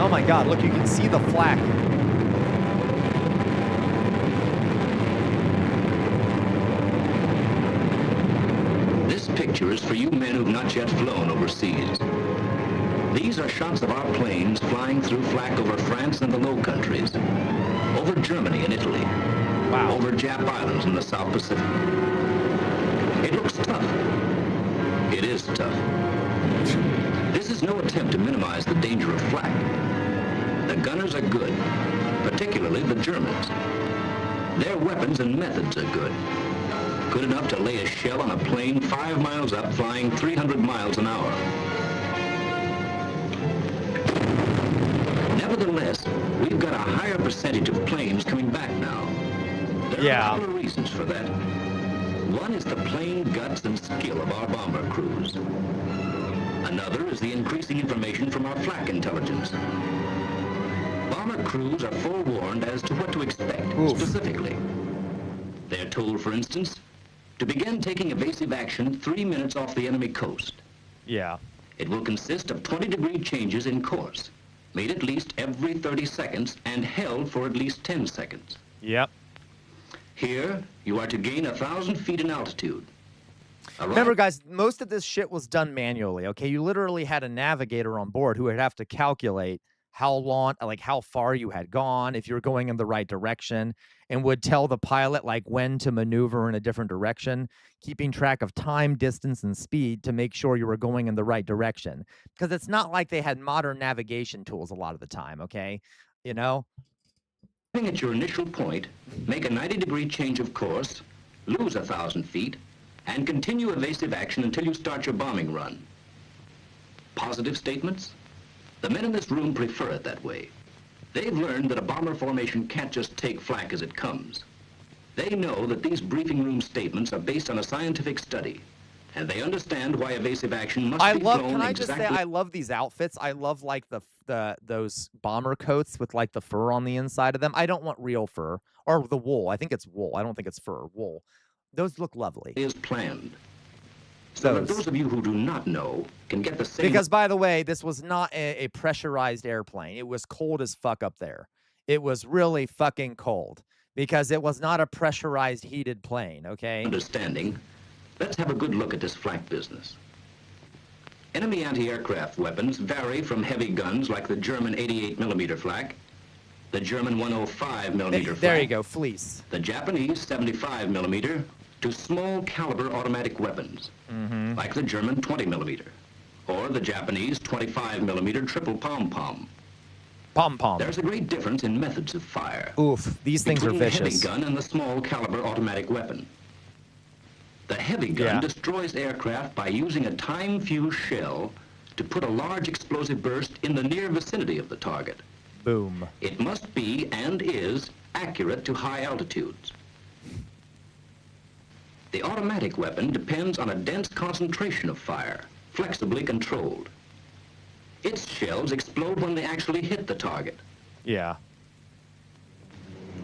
Oh my God, look, you can see the flak. This picture is for you men who've not yet flown overseas. These are shots of our planes flying through flak over France and the Low Countries, over Germany and Italy, over Jap Islands in the South Pacific. It looks tough. It is tough. This is no attempt to minimize the danger of flak. The gunners are good, particularly the Germans. Their weapons and methods are good. Good enough to lay a shell on a plane 5 miles up, flying 300 miles an hour. Nevertheless, we've got a higher percentage of planes coming back now. There are a couple of reasons for that. One is the plain guts and skill of our bomber crews. Another is the increasing information from our flak intelligence. Bomber crews are forewarned as to what to expect specifically. They're told, for instance, to begin taking evasive action 3 minutes off the enemy coast. Yeah. It will consist of 20-degree changes in course, made at least every 30 seconds and held for at least 10 seconds. Yep. Here, you are to gain 1,000 feet in altitude. Remember, guys, most of this shit was done manually, okay? You literally had a navigator on board who would have to calculate how long, like how far you had gone, if you were going in the right direction, and would tell the pilot like when to maneuver in a different direction, keeping track of time, distance, and speed to make sure you were going in the right direction. Because it's not like they had modern navigation tools a lot of the time, okay? You know? At your initial point, make a 90-degree change of course, lose 1,000 feet, and continue evasive action until you start your bombing run. Positive statements? The men in this room prefer it that way. They've learned that a bomber formation can't just take flak as it comes. They know that these briefing room statements are based on a scientific study, and they understand why evasive action must be flown Can I just say, I love these outfits. I love like those bomber coats with like the fur on the inside of them. I don't want real fur or the wool. I think it's wool. I don't think it's fur, wool. Those look lovely. Is planned. So that those of you who do not know can get the same... Because, by the way, this was not a pressurized airplane. It was cold as fuck up there. It was really fucking cold because it was not a pressurized, heated plane, okay? Understanding. Let's have a good look at this flak business. Enemy anti-aircraft weapons vary from heavy guns like the German 88mm flak, the German 105mm flak. There you go, Fleece. The Japanese 75mm, to small caliber automatic weapons, like the German 20mm, or the Japanese 25mm triple pom-pom. Pom-pom. There's a great difference in methods of fire. Oof, these things are between vicious. the heavy gun and the small caliber automatic weapon. The heavy gun destroys aircraft by using a time-fused shell to put a large explosive burst in the near vicinity of the target. Boom. It must be, and is, accurate to high altitudes. The automatic weapon depends on a dense concentration of fire, flexibly controlled. Its shells explode when they actually hit the target. Yeah.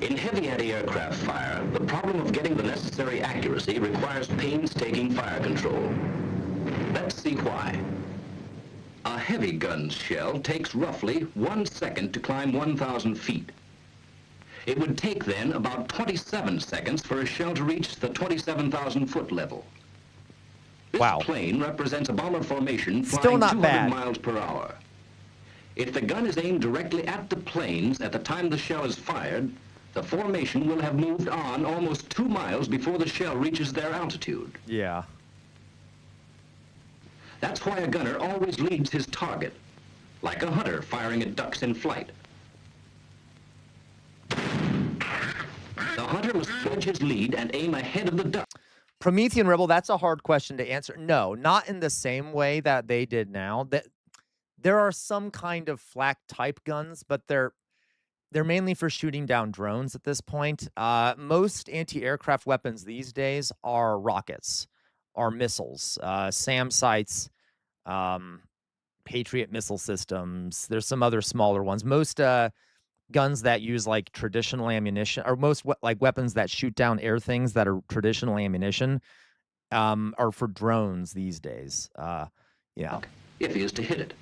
In heavy anti-aircraft fire, the problem of getting the necessary accuracy requires painstaking fire control. Let's see why. A heavy gun's shell takes roughly 1 second to climb 1,000 feet. It would take then about 27 seconds for a shell to reach the 27,000-foot level. This plane represents a bomber formation flying 200 miles per hour. If the gun is aimed directly at the planes at the time the shell is fired, the formation will have moved on almost 2 miles before the shell reaches their altitude. Yeah. That's why a gunner always leads his target, like a hunter firing at ducks in flight. The hunter must judge his lead and aim ahead of the duck. Promethean Rebel, that's a hard question to answer. No, not in the same way that they did now. There are some kind of flak type guns, but they're mainly for shooting down drones at this point. Most anti-aircraft weapons these days are rockets, are missiles, SAM sites, Patriot missile systems. There's some other smaller ones. Most guns that use like traditional ammunition, or most like weapons that shoot down air things that are traditional ammunition, are for drones these days. Yeah. If he is to hit it.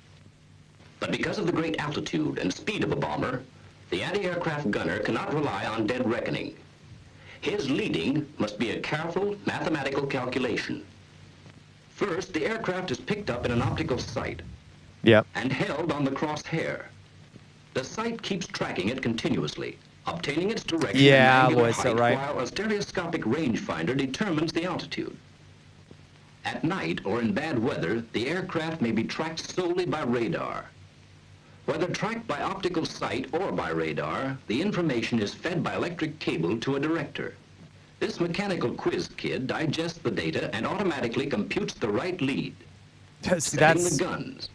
But because of the great altitude and speed of a bomber, the anti-aircraft gunner cannot rely on dead reckoning. His leading must be a careful mathematical calculation. First, the aircraft is picked up in an optical sight and held on the crosshair. The sight keeps tracking it continuously, obtaining its direction and angular height, while a stereoscopic rangefinder determines the altitude. At night or in bad weather, the aircraft may be tracked solely by radar. Whether tracked by optical sight or by radar, the information is fed by electric cable to a director. This mechanical quiz kid digests the data and automatically computes the right lead, setting the guns.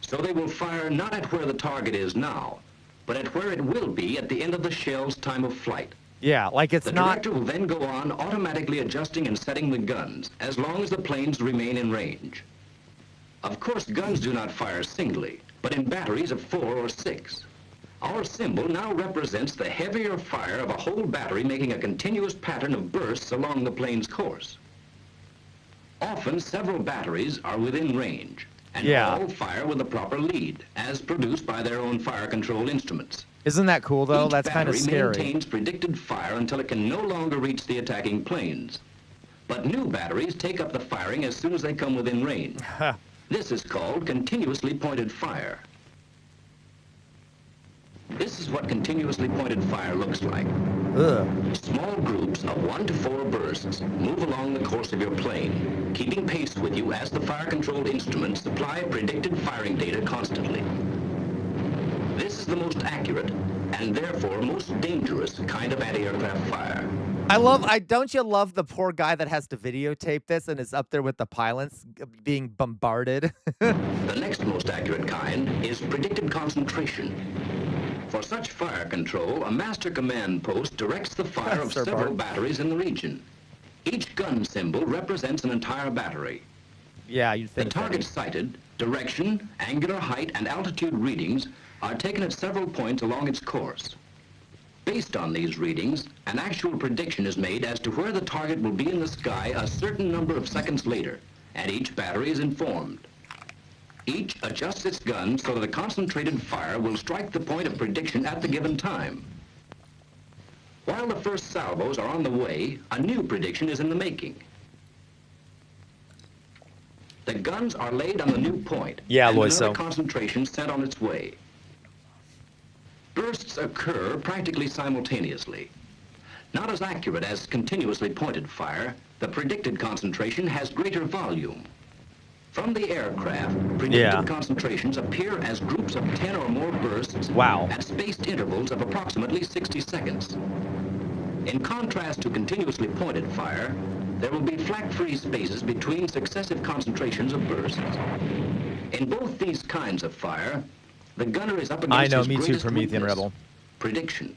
So they will fire not at where the target is now, but at where it will be at the end of the shell's time of flight. Yeah, like it's not... The director will then go on automatically adjusting and setting the guns, as long as the planes remain in range. Of course, guns do not fire singly, but in batteries of 4 or 6. Our symbol now represents the heavier fire of a whole battery making a continuous pattern of bursts along the plane's course. Often, several batteries are within range, and all fire with the proper lead, as produced by their own fire control instruments. Isn't that cool, though? That's kind of scary. Each battery maintains predicted fire until it can no longer reach the attacking planes. But new batteries take up the firing as soon as they come within range. This is called continuously pointed fire. This is what continuously pointed fire looks like. Small groups of 1 to 4 bursts move along the course of your plane, keeping pace with you as the fire control instruments supply predicted firing data constantly. This is the most accurate and therefore most dangerous kind of anti-aircraft fire. Don't you love the poor guy that has to videotape this and is up there with the pilots being bombarded? The next most accurate kind is predicted concentration. For such fire control, a master command post directs the fire of several batteries in the region. Each gun symbol represents an entire battery. Yeah, you'd think the target sighted, direction, angular height, and altitude readings are taken at several points along its course. Based on these readings, an actual prediction is made as to where the target will be in the sky a certain number of seconds later, and each battery is informed. Each adjusts its gun so that a concentrated fire will strike the point of prediction at the given time. While the first salvos are on the way, a new prediction is in the making. The guns are laid on the new point. Yeah, and Loiso. another concentration sent on its way. Bursts occur practically simultaneously. Not as accurate as continuously pointed fire, the predicted concentration has greater volume. From the aircraft, predicted concentrations appear as groups of 10 or more bursts at spaced intervals of approximately 60 seconds. In contrast to continuously pointed fire, there will be flak-free spaces between successive concentrations of bursts. In both these kinds of fire, the gunner is up against his greatest Promethean weakness, Rebel. prediction.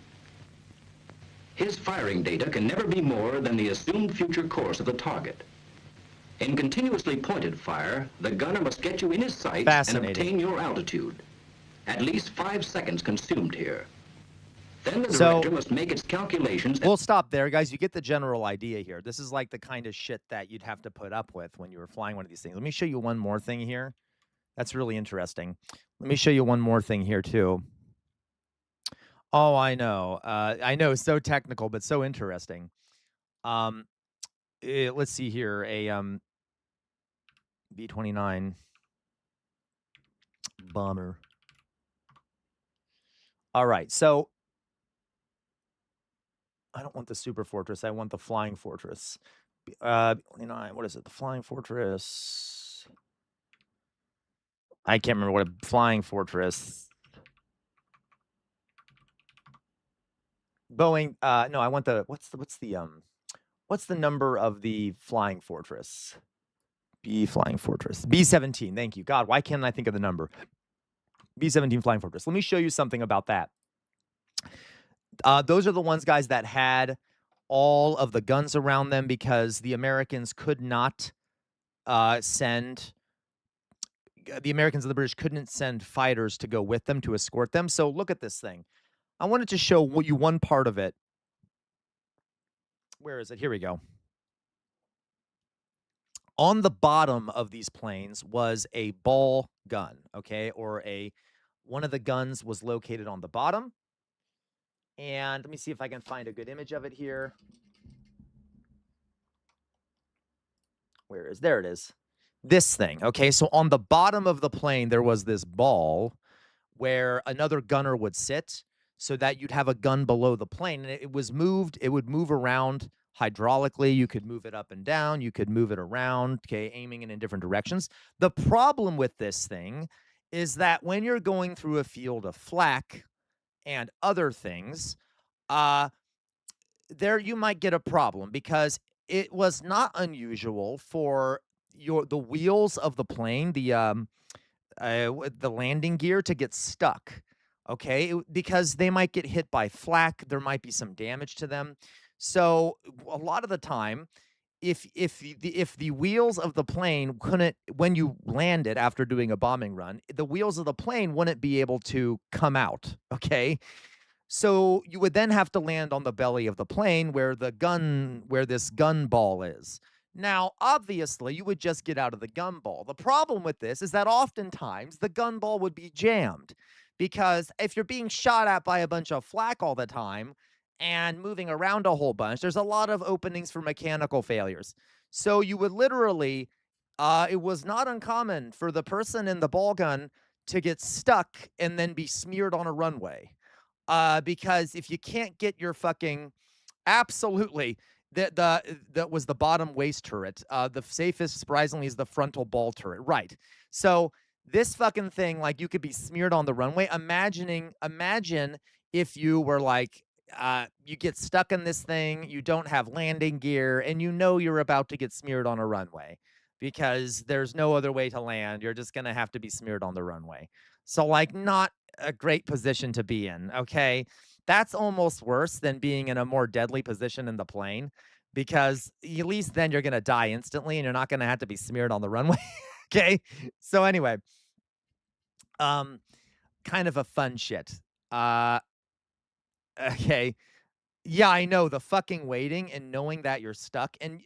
His firing data can never be more than the assumed future course of the target. In continuously pointed fire, the gunner must get you in his sights and obtain your altitude. At least 5 seconds consumed here. Then the director must make its calculations. We'll stop there, guys. You get the general idea here. This is like the kind of shit that you'd have to put up with when you were flying one of these things. Let me show you one more thing here. That's really interesting. Let me show you one more thing here, too. Oh, I know. It's so technical, but so interesting. Let's see here. A B-29 bomber. All right, so I don't want the Super Fortress. I want the Flying Fortress. B-29, what is it? The Flying Fortress. I can't remember what a Flying Fortress. Boeing. No, I want the what's the number of the Flying Fortress? Flying Fortress. B-17. Thank you. God, why can't I think of the number? B-17 Flying Fortress. Let me show you something about that. Those are the ones, guys, that had all of the guns around them because the Americans could not the Americans and the British couldn't send fighters to go with them to escort them. So look at this thing. I wanted to show you one part of it. Where is it? Here we go. On the bottom of these planes was a ball gun, okay? Or one of the guns was located on the bottom. And let me see if I can find a good image of it here. There it is. This thing, okay? So on the bottom of the plane, there was this ball where another gunner would sit so that you'd have a gun below the plane. And it would move around hydraulically. You could move it up and down. You could move it around, okay, aiming it in different directions. The problem with this thing is that when you're going through a field of flak and other things, there you might get a problem because it was not unusual for the wheels of the plane, the landing gear to get stuck, okay? Because they might get hit by flak, there might be some damage to them. So a lot of the time, if the wheels of the plane couldn't, when you landed after doing a bombing run, the wheels of the plane wouldn't be able to come out, okay? So you would then have to land on the belly of the plane where this gun ball is. Now, obviously, you would just get out of the gun ball. The problem with this is that oftentimes the gun ball would be jammed because if you're being shot at by a bunch of flak all the time and moving around a whole bunch, there's a lot of openings for mechanical failures. So you would literally, it was not uncommon for the person in the ball gun to get stuck and then be smeared on a runway. Because if you can't get your fucking, absolutely, that was the bottom waist turret. The safest, surprisingly, is the frontal ball turret. Right. So this fucking thing, like, you could be smeared on the runway. Imagine if you were like, you get stuck in this thing, you don't have landing gear, and you know you're about to get smeared on a runway because there's no other way to land. You're just going to have to be smeared on the runway. So, like, not a great position to be in, okay? That's almost worse than being in a more deadly position in the plane because at least then you're going to die instantly and you're not going to have to be smeared on the runway, okay? So anyway, kind of a fun shit. Okay. Yeah, I know, the fucking waiting and knowing that you're stuck, and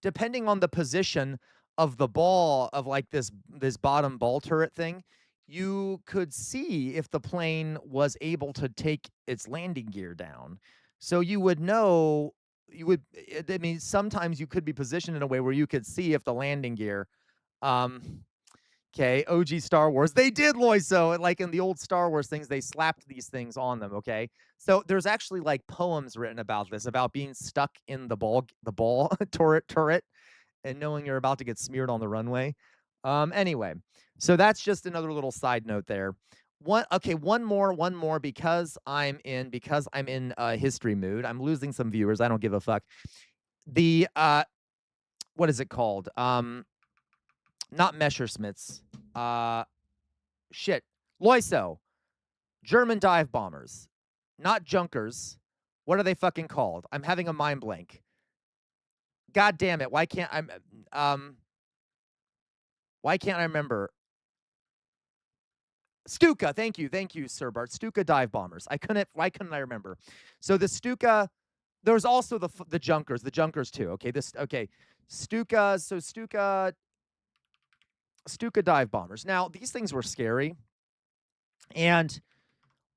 depending on the position of the ball, of like this bottom ball turret thing, you could see if the plane was able to take its landing gear down. So you would know, I mean, sometimes you could be positioned in a way where you could see if the landing gear Okay, OG Star Wars. They did, Loiso. Like in the old Star Wars things, they slapped these things on them, okay? So there's actually like poems written about this, about being stuck in the ball turret and knowing you're about to get smeared on the runway. Anyway, so that's just another little side note there. One more because I'm in history mood. I'm losing some viewers. I don't give a fuck. The what is it called? Not Messerschmitts. Shit. Loiso. German dive bombers. Not Junkers. What are they fucking called? I'm having a mind blank. God damn it. Why can't I remember? Stuka. Thank you, Sir Bart. Stuka dive bombers. Why couldn't I remember? So the Stuka, there's also the Junkers. The Junkers too. Okay, Stuka, so Stuka dive bombers. Now, these things were scary. And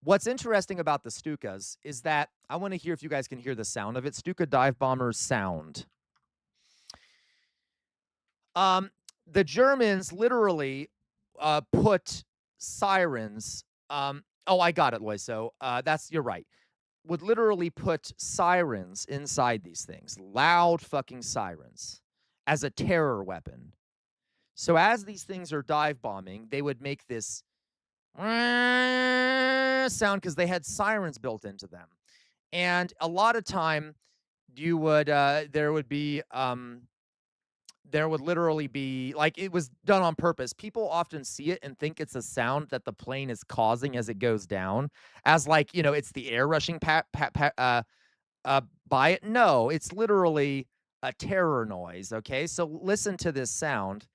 what's interesting about the Stukas is that I want to hear if you guys can hear the sound of it. Stuka dive bombers sound. The Germans literally put sirens. Oh, I got it, Loiso. You're right. Would literally put sirens inside these things. Loud fucking sirens as a terror weapon. So as these things are dive bombing, they would make this sound because they had sirens built into them. And a lot of time you would there would literally be, like, it was done on purpose. People often see it and think it's a sound that the plane is causing as it goes down, as like, it's the air rushing by it. No, it's literally a terror noise. Okay, so listen to this sound.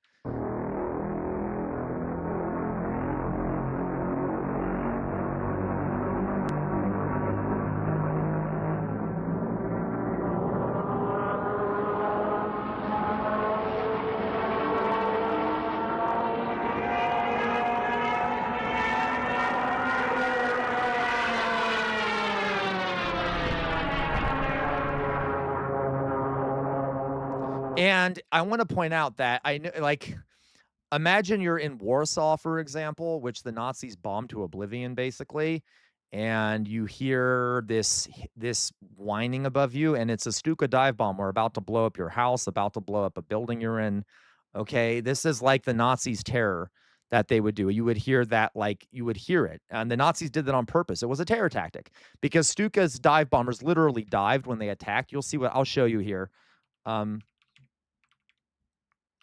And I want to point out that imagine you're in Warsaw, for example, which the Nazis bombed to oblivion, basically, and you hear this whining above you, and it's a Stuka dive bomb. We're about to blow up your house, about to blow up a building you're in. Okay, this is like the Nazis' terror that they would do. You would hear that, you would hear it, and the Nazis did that on purpose. It was a terror tactic because Stuka's dive bombers literally dived when they attacked. You'll see what I'll show you here.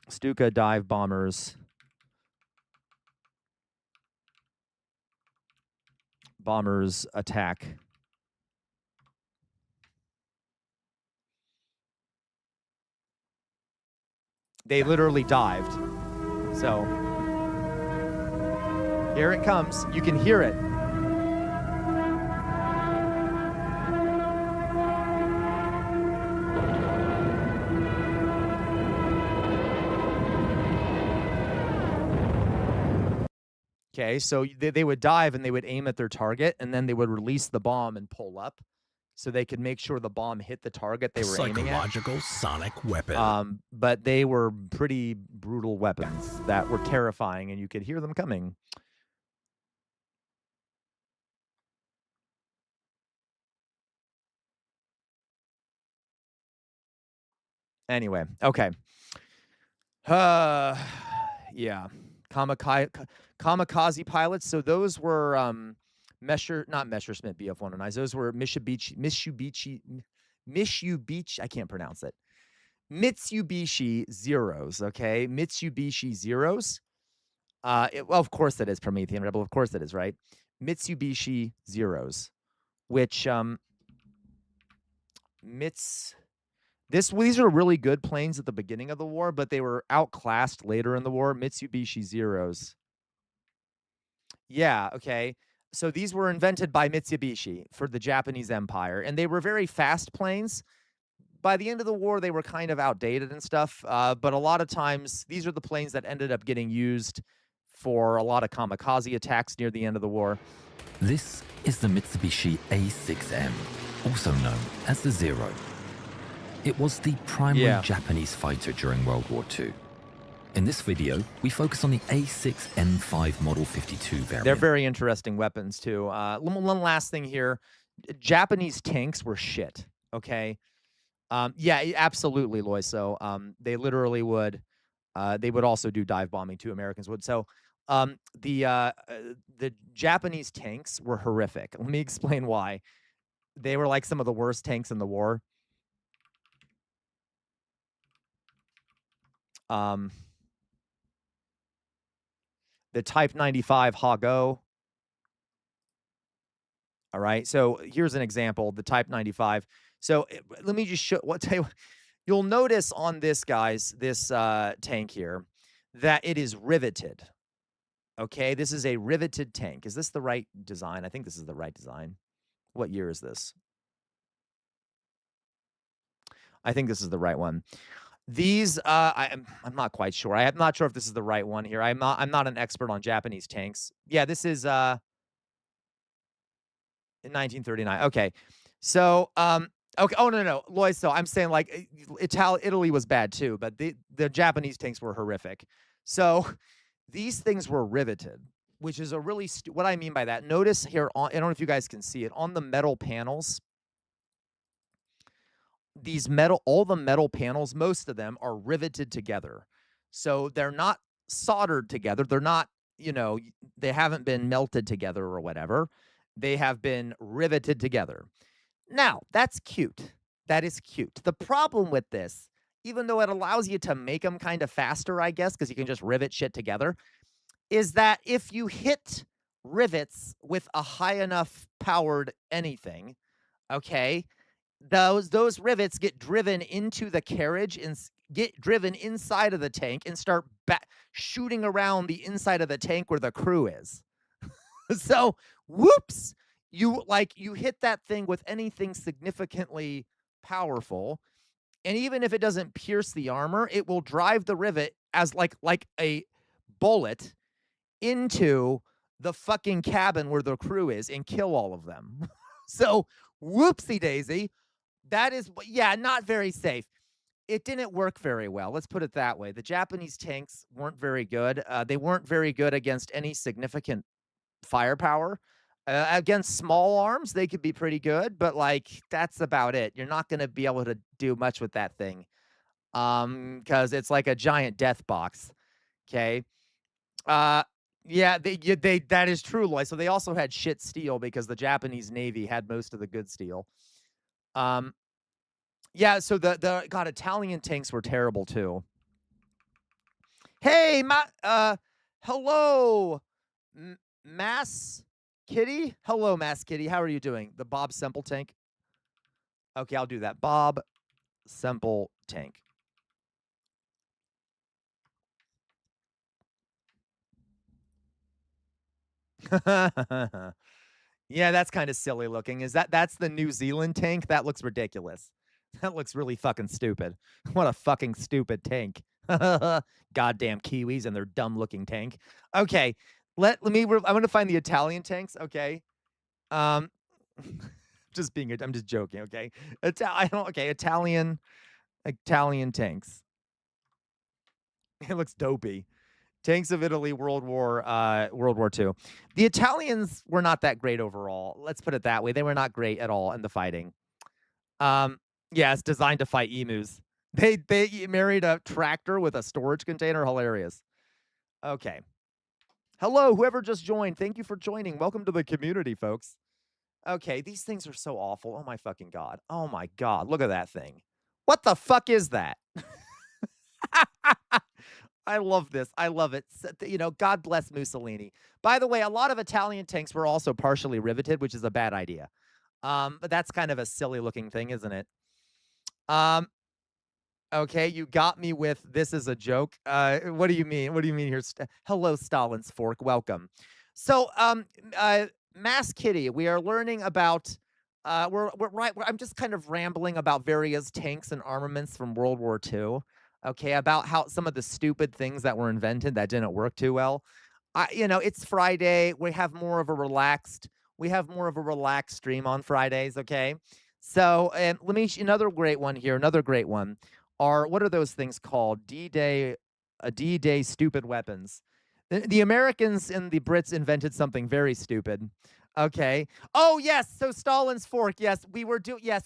Stuka dive bombers attack. They literally dived. So here it comes. You can hear it. Okay, so they would dive and they would aim at their target, and then they would release the bomb and pull up so they could make sure the bomb hit the target they were aiming at. Psychological sonic weapon. But they were pretty brutal weapons that were terrifying, and you could hear them coming. Anyway, okay. Yeah. Kamikaze pilots. So those were not Messerschmitt Bf-109s. Those were Mitsubishi. I can't pronounce it. Mitsubishi Zeros. Okay, Mitsubishi Zeros. Well, of course it is Promethean Rebel. Of course it is, right? Mitsubishi Zeros, which these are really good planes at the beginning of the war, but they were outclassed later in the war. Mitsubishi Zeros. Yeah, okay. So these were invented by Mitsubishi for the Japanese Empire, and they were very fast planes. By the end of the war, they were kind of outdated and stuff, but a lot of times, these are the planes that ended up getting used for a lot of kamikaze attacks near the end of the war. This is the Mitsubishi A6M, also known as the Zero. It was the primary Japanese fighter during World War II. In this video, we focus on the A6M5 Model 52 variant. They're very interesting weapons, too. One last thing here. Japanese tanks were shit, okay? Yeah, absolutely, Lois. So they literally would. They would also do dive bombing, too. Americans would. So the Japanese tanks were horrific. Let me explain why. They were like some of the worst tanks in the war. The Type 95 Hago. All right, so here's an example, the Type 95. So let me just show tell you, you'll notice on this, guys, this tank here, that it is riveted. Okay, this is a riveted tank. Is this the right design? I think this is the right design. What year is this? I think this is the right one. These, I'm not quite sure. I'm not sure if this is the right one here. I'm not an expert on Japanese tanks. Yeah, this is in 1939. Okay, so okay. Oh no, Lois. So I'm saying like Italy was bad too, but the Japanese tanks were horrific. So these things were riveted, which is a really what I mean by that. Notice here on, I don't know if you guys can see it on the metal panels. These all the metal panels, most of them are riveted together. So they're not soldered together. They're not, they haven't been melted together or whatever. They have been riveted together. Now, that's cute. That is cute. The problem with this, even though it allows you to make them kind of faster, I guess, because you can just rivet shit together, is that if you hit rivets with a high enough powered anything, okay, those rivets get driven into the carriage and get driven inside of the tank and start shooting around the inside of the tank where the crew is. So, whoops, you hit that thing with anything significantly powerful, and even if it doesn't pierce the armor, it will drive the rivet as like a bullet into the fucking cabin where the crew is and kill all of them. So, whoopsie daisy. That is, yeah, not very safe. It didn't work very well. Let's put it that way. The Japanese tanks weren't very good. They weren't very good against any significant firepower. Against small arms, they could be pretty good, but that's about it. You're not going to be able to do much with that thing because it's like a giant death box. Okay. Yeah, that is true, Loy. So they also had shit steel because the Japanese Navy had most of the good steel. Yeah, so the Italian tanks were terrible too. Hey, hello, Mass Kitty. Hello, Mass Kitty. How are you doing? The Bob Semple tank. Okay, I'll do that. Bob Semple tank. Yeah, that's kind of silly looking. That's the New Zealand tank? That looks ridiculous. That looks really fucking stupid. What a fucking stupid tank. Goddamn Kiwis and their dumb looking tank. Okay, I'm gonna find the Italian tanks. Okay, I'm just joking. Okay, Italian tanks. It looks dopey. Tanks of Italy, World War II. The Italians were not that great overall. Let's put it that way. They were not great at all in the fighting. Yeah, it's designed to fight emus. They married a tractor with a storage container. Hilarious. Okay. Hello, whoever just joined. Thank you for joining. Welcome to the community, folks. Okay, these things are so awful. Oh my fucking God. Oh my God. Look at that thing. What the fuck is that? I love this. I love it. God bless Mussolini. By the way, a lot of Italian tanks were also partially riveted, which is a bad idea. But that's kind of a silly looking thing, isn't it? Okay, you got me with this is a joke. What do you mean? What do you mean here? Hello, Stalin's fork. Welcome. So, Mass Kitty, we are learning about. I'm just kind of rambling about various tanks and armaments from World War II. Okay, about how some of the stupid things that were invented that didn't work too well. It's Friday. We have more of a relaxed stream on Fridays. Okay, so another great one here. Another great one are what are those things called? D-Day. A D-Day stupid weapons. The Americans and the Brits invented something very stupid. Okay. Oh, yes. So Stalin's fork. Yes,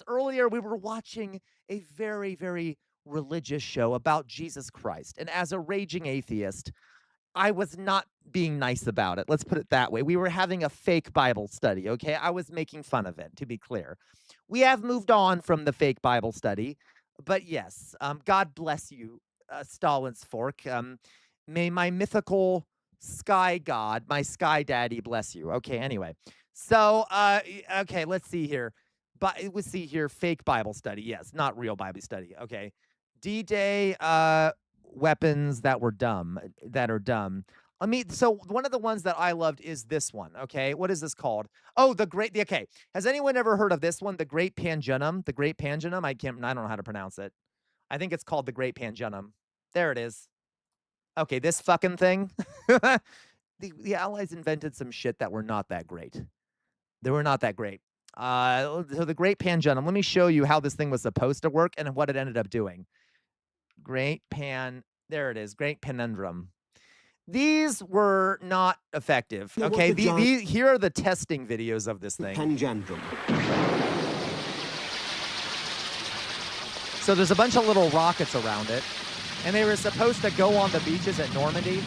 earlier we were watching a very, very religious show about Jesus Christ. And as a raging atheist, I was not being nice about it. Let's put it that way. We were having a fake Bible study, okay? I was making fun of it, to be clear. We have moved on from the fake Bible study, but yes, God bless you, Stalin's fork. May my mythical sky god, my sky daddy, bless you. Okay, anyway. So, okay, let's see here. Let's see here, fake Bible study. Yes, not real Bible study. Okay. D-Day, weapons that are dumb. So one of the ones that I loved is this one. Okay, what is this called? Oh, okay. Has anyone ever heard of this one? The Great Pangenum. The Great Pangenum. I don't know how to pronounce it. I think it's called the Great Pangenum. There it is. Okay, this fucking thing. The Allies invented some shit that were not that great. They were not that great. So the Great Pangenum. Let me show you how this thing was supposed to work and what it ended up doing. There it is. Great Panendrum. These were not effective. Okay, here are the testing videos of this thing. Pangendrum. So there's a bunch of little rockets around it, and they were supposed to go on the beaches at Normandy.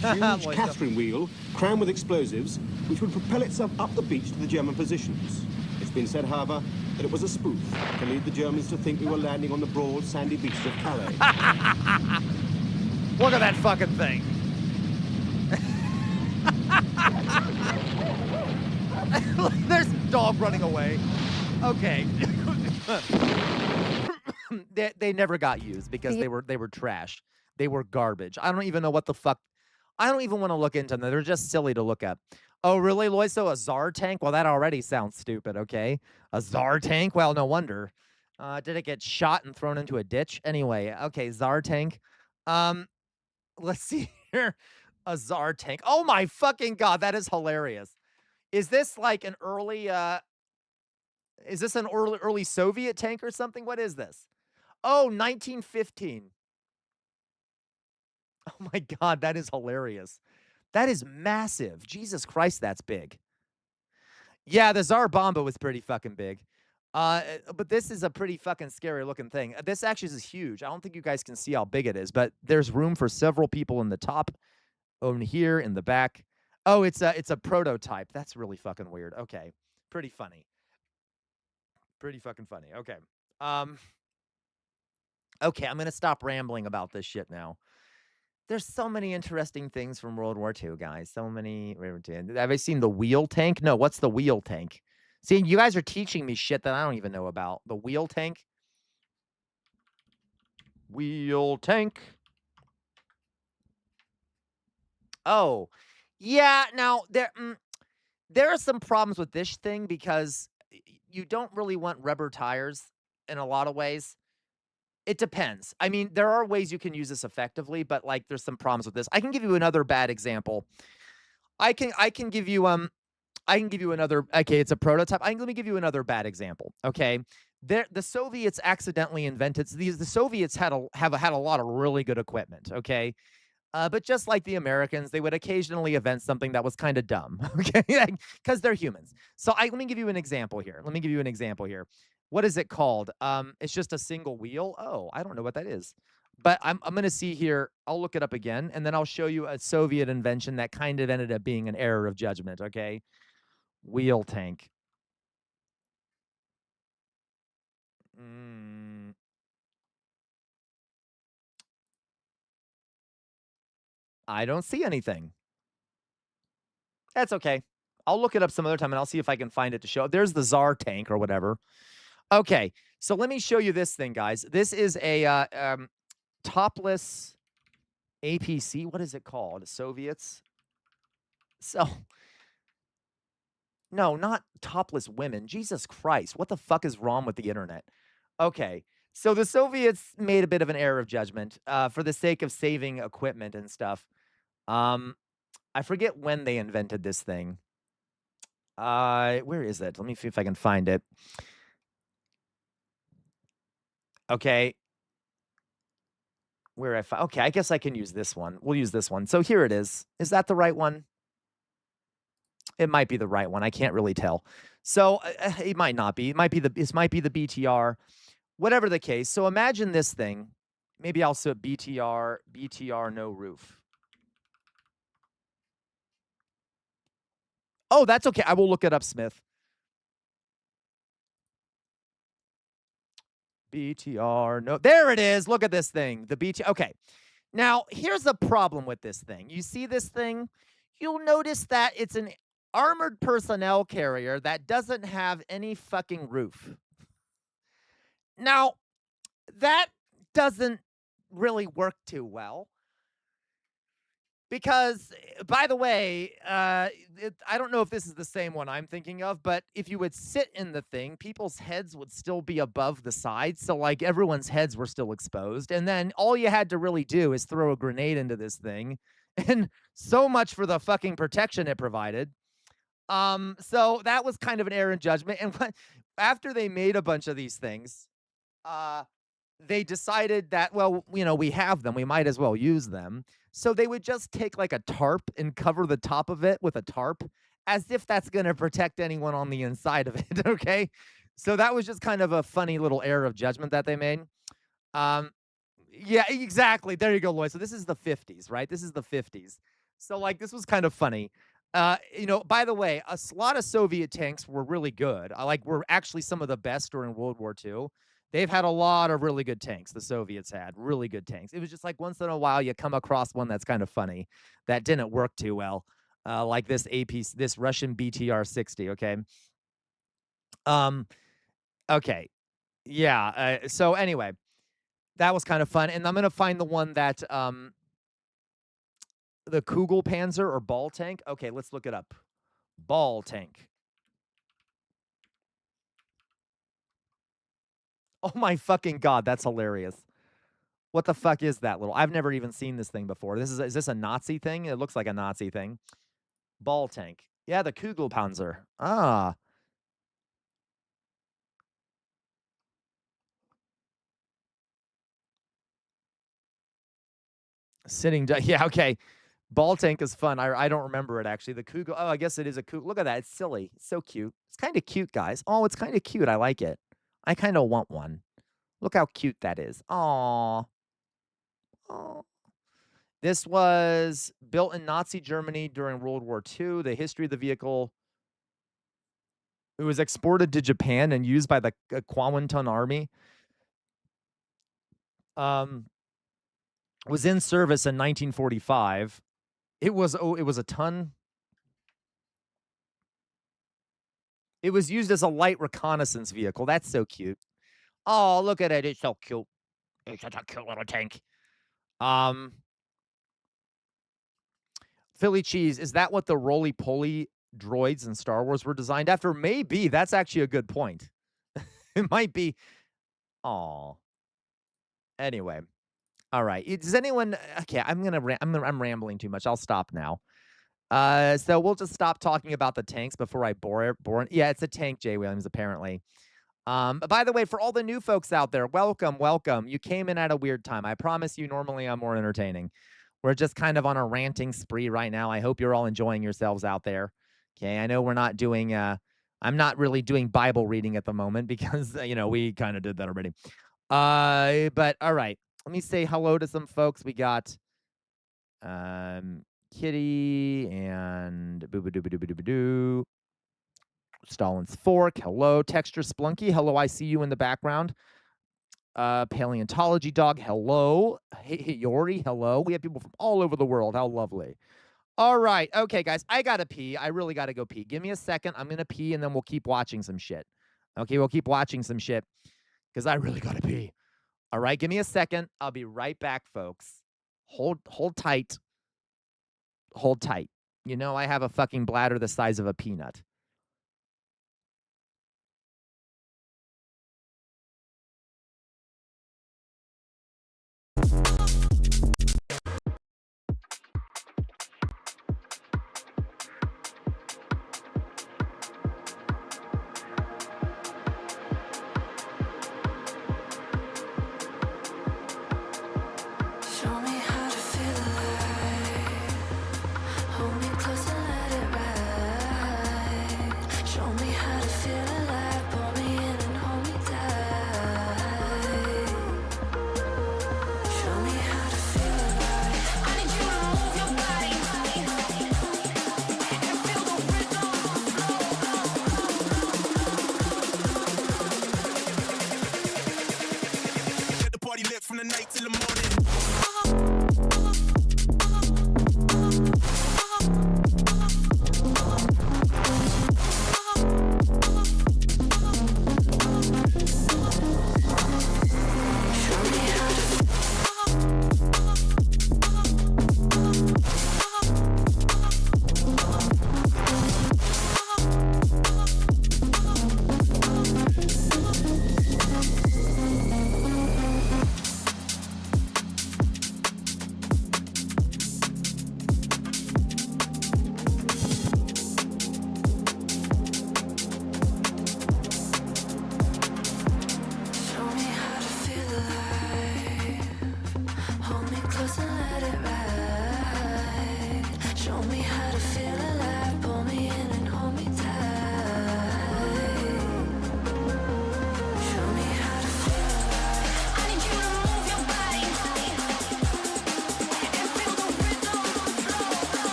Huge Catherine wheel crammed with explosives, which would propel itself up the beach to the German positions. It's been said, however, that it was a spoof to lead the Germans to think we were landing on the broad, sandy beaches of Calais. Look at that fucking thing. There's a dog running away. Okay. They never got used because they were trash. They were garbage. I don't even know what the fuck. I don't even want to look into them. They're just silly to look up. Oh, really, Loiso? A Tsar tank? Well, that already sounds stupid, okay? A Tsar tank? Well, no wonder. Did it get shot and thrown into a ditch? Anyway, okay, Tsar tank. Let's see here. A Tsar tank. Oh, my fucking God. That is hilarious. Is this like an early, is this an early Soviet tank or something? What is this? Oh, 1915. Oh my God, that is hilarious. That is massive. Jesus Christ, that's big. Yeah, the Tsar Bomba was pretty fucking big. But this is a pretty fucking scary looking thing. This actually is huge. I don't think you guys can see how big it is, but there's room for several people in the top, over here in the back. Oh, it's a prototype. That's really fucking weird. Okay, pretty funny. Pretty fucking funny. Okay. Okay, I'm gonna stop rambling about this shit now. There's so many interesting things from World War II, guys. So many. Have I seen the wheel tank? No, what's the wheel tank? See, you guys are teaching me shit that I don't even know about. The wheel tank? Wheel tank. Oh, yeah. Now, there are some problems with this thing because you don't really want rubber tires in a lot of ways. It depends. I mean, there are ways you can use this effectively, but like there's some problems with this. I can give you another bad example. I can give you another. Okay, it's a prototype. Let me give you another bad example. Okay, the Soviets accidentally invented these. The Soviets had a lot of really good equipment. Okay, but just like the Americans, they would occasionally invent something that was kind of dumb. Okay, because they're humans. So let me give you an example here. What is it called? It's just a single wheel. Oh, I don't know what that is. But I'm going to see here. I'll look it up again, and then I'll show you a Soviet invention that kind of ended up being an error of judgment, okay? Wheel tank. I don't see anything. That's okay. I'll look it up some other time, and I'll see if I can find it to show. There's the Tsar tank or whatever. Okay, so let me show you this thing, guys. This is a topless APC. What is it called? Soviets? So, no, not topless women. Jesus Christ, what the fuck is wrong with the internet? Okay, so the Soviets made a bit of an error of judgment for the sake of saving equipment and stuff. I forget when they invented this thing. Where is it? Let me see if I can find it. Okay. Okay, I guess I can use this one. We'll use this one. So here it is. Is that the right one? It might be the right one. I can't really tell. So it might not be. It might be the BTR. Whatever the case. So imagine this thing. Maybe I'll set BTR no roof. Oh, that's okay. I will look it up, Smith. BTR no. There it is. Look at this thing. The BTR. Okay. Now, here's the problem with this thing. You see this thing? You'll notice that it's an armored personnel carrier that doesn't have any fucking roof. Now, that doesn't really work too well. Because, by the way, I don't know if this is the same one I'm thinking of, but if you would sit in the thing, people's heads would still be above the sides. So, like, everyone's heads were still exposed. And then all you had to really do is throw a grenade into this thing. And so much for the fucking protection it provided. So that was kind of an error in judgment. And after they made a bunch of these things, they decided that, well, you know, we have them. We might as well use them. So they would just take like a tarp and cover the top of it with a tarp as if that's going to protect anyone on the inside of it, okay? So that was just kind of a funny little error of judgment that they made. Yeah, exactly. There you go, Lloyd. So this is the 50s, right? This is the 50s. So, like, this was kind of funny. You know, by the way, a lot of Soviet tanks were really good. Were actually some of the best during World War II. They've had a lot of really good tanks. The Soviets had really good tanks. It was just like once in a while you come across one that's kind of funny that didn't work too well, like this Russian BTR-60. Okay. Okay. Yeah. So anyway, that was kind of fun, and I'm gonna find the one that the Kugelpanzer or ball tank. Okay, let's look it up. Ball tank. Oh my fucking God, that's hilarious. What the fuck is that little? I've never even seen this thing before. Is this a Nazi thing? It looks like a Nazi thing. Ball tank. Yeah, the Kugelpanzer. Ah. Sitting down. Yeah, okay. Ball tank is fun. I don't remember it, actually. The Kugel. Oh, I guess it is a Kugel. Look at that. It's silly. It's so cute. It's kind of cute, guys. Oh, it's kind of cute. I like it. I kind of want one. Look how cute that is. Aww. Oh. This was built in Nazi Germany during World War II. The history of the vehicle. It was exported to Japan and used by the Kuomintang Army. Was in service in 1945. It was a ton. It was used as a light reconnaissance vehicle. That's so cute. Oh, look at it. It's so cute. It's such a cute little tank. Philly Cheese, is that what the roly-poly droids in Star Wars were designed after? Maybe. That's actually a good point. It might be. Aw. Anyway. All right. Does anyone? Okay, I'm rambling too much. I'll stop now. So we'll just stop talking about the tanks before I bore. Yeah, it's a tank, Jay Williams, apparently. By the way, for all the new folks out there, welcome, welcome. You came in at a weird time. I promise you, normally I'm more entertaining. We're just kind of on a ranting spree right now. I hope you're all enjoying yourselves out there. Okay, I know we're not doing. I'm not really doing Bible reading at the moment because you know we kind of did that already. But all right. Let me say hello to some folks. We got Kitty and boo-ba-doo-ba-doo-ba-doo. Stalin's Fork. Hello. Texture Splunky. Hello. I see you in the background. Paleontology Dog. Hello. Hey, Yori. Hello. We have people from all over the world. How lovely. All right. Okay, guys. I got to pee. I really got to go pee. Give me a second. I'm going to pee, and then we'll keep watching some shit. Okay, we'll keep watching some shit because I really got to pee. All right, give me a second. I'll be right back, folks. Hold tight. Hold tight. You know I have a fucking bladder the size of a peanut.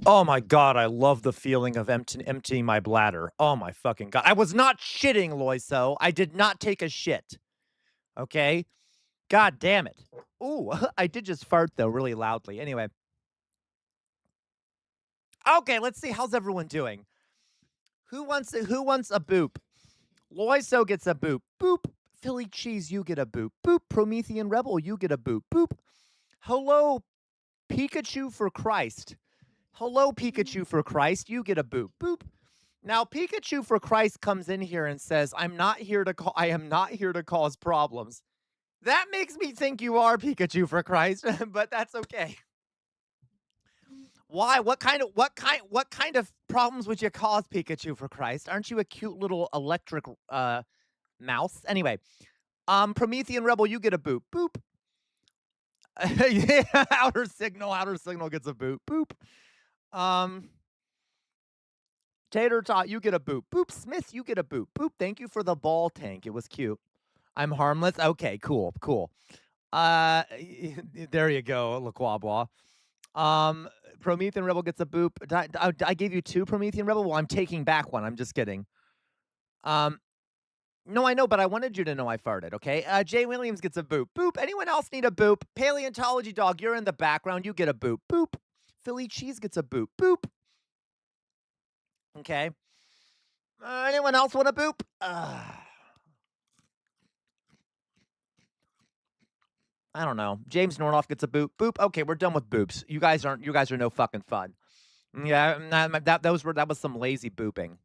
Oh my God, I love the feeling of emptying my bladder. Oh my fucking God. I was not shitting, Loiso. I did not take a shit. Okay? God damn it. Ooh, I did just fart though, really loudly. Anyway. Okay, let's see. How's everyone doing? Who wants a boop? Loiso gets a boop. Boop. Philly Cheese, you get a boop. Boop. Promethean Rebel, you get a boop. Boop. Hello, Pikachu for Christ. Hello, Pikachu for Christ, you get a boop. Boop. Now, Pikachu for Christ comes in here and says, I am not here to cause problems. That makes me think you are Pikachu for Christ, but that's okay. Why? What kind of problems would you cause, Pikachu for Christ? Aren't you a cute little electric mouse? Anyway, Promethean Rebel, you get a boop. Boop. Yeah, outer signal gets a boop. Boop. Tater Tot, you get a boop. Boop. Smith, you get a boop. Boop. Thank you for the ball tank. It was cute. I'm harmless. Okay, cool. There you go, LaQuabois. Promethean Rebel gets a boop. I gave you 2 Promethean Rebel. Well, I'm taking back 1. I'm just kidding. No, I know, but I wanted you to know I farted, okay? Jay Williams gets a boop. Boop. Anyone else need a boop? Paleontology Dog, you're in the background. You get a boop. Boop. Philly Cheese gets a boop. Boop. Okay. Anyone else want a boop? I don't know. James Nornoff gets a boop. Boop. Okay, we're done with boops. You guys are no fucking fun. Yeah, that was some lazy booping.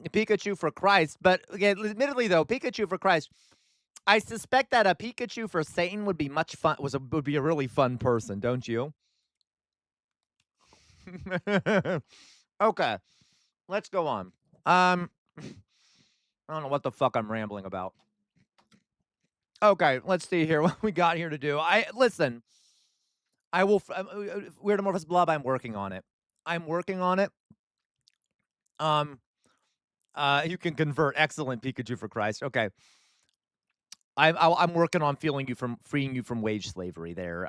Pikachu for Christ, but again, admittedly though, Pikachu for Christ, I suspect that a Pikachu for Satan would be much fun. Would be a really fun person, don't you? Okay, let's go on. I don't know what the fuck I'm rambling about. Okay, let's see here what we got here to do. Listen. I will. Weirdomorphous Blob. I'm working on it. You can convert. Excellent, Pikachu for Christ. Okay. I'm working on freeing you from wage slavery there,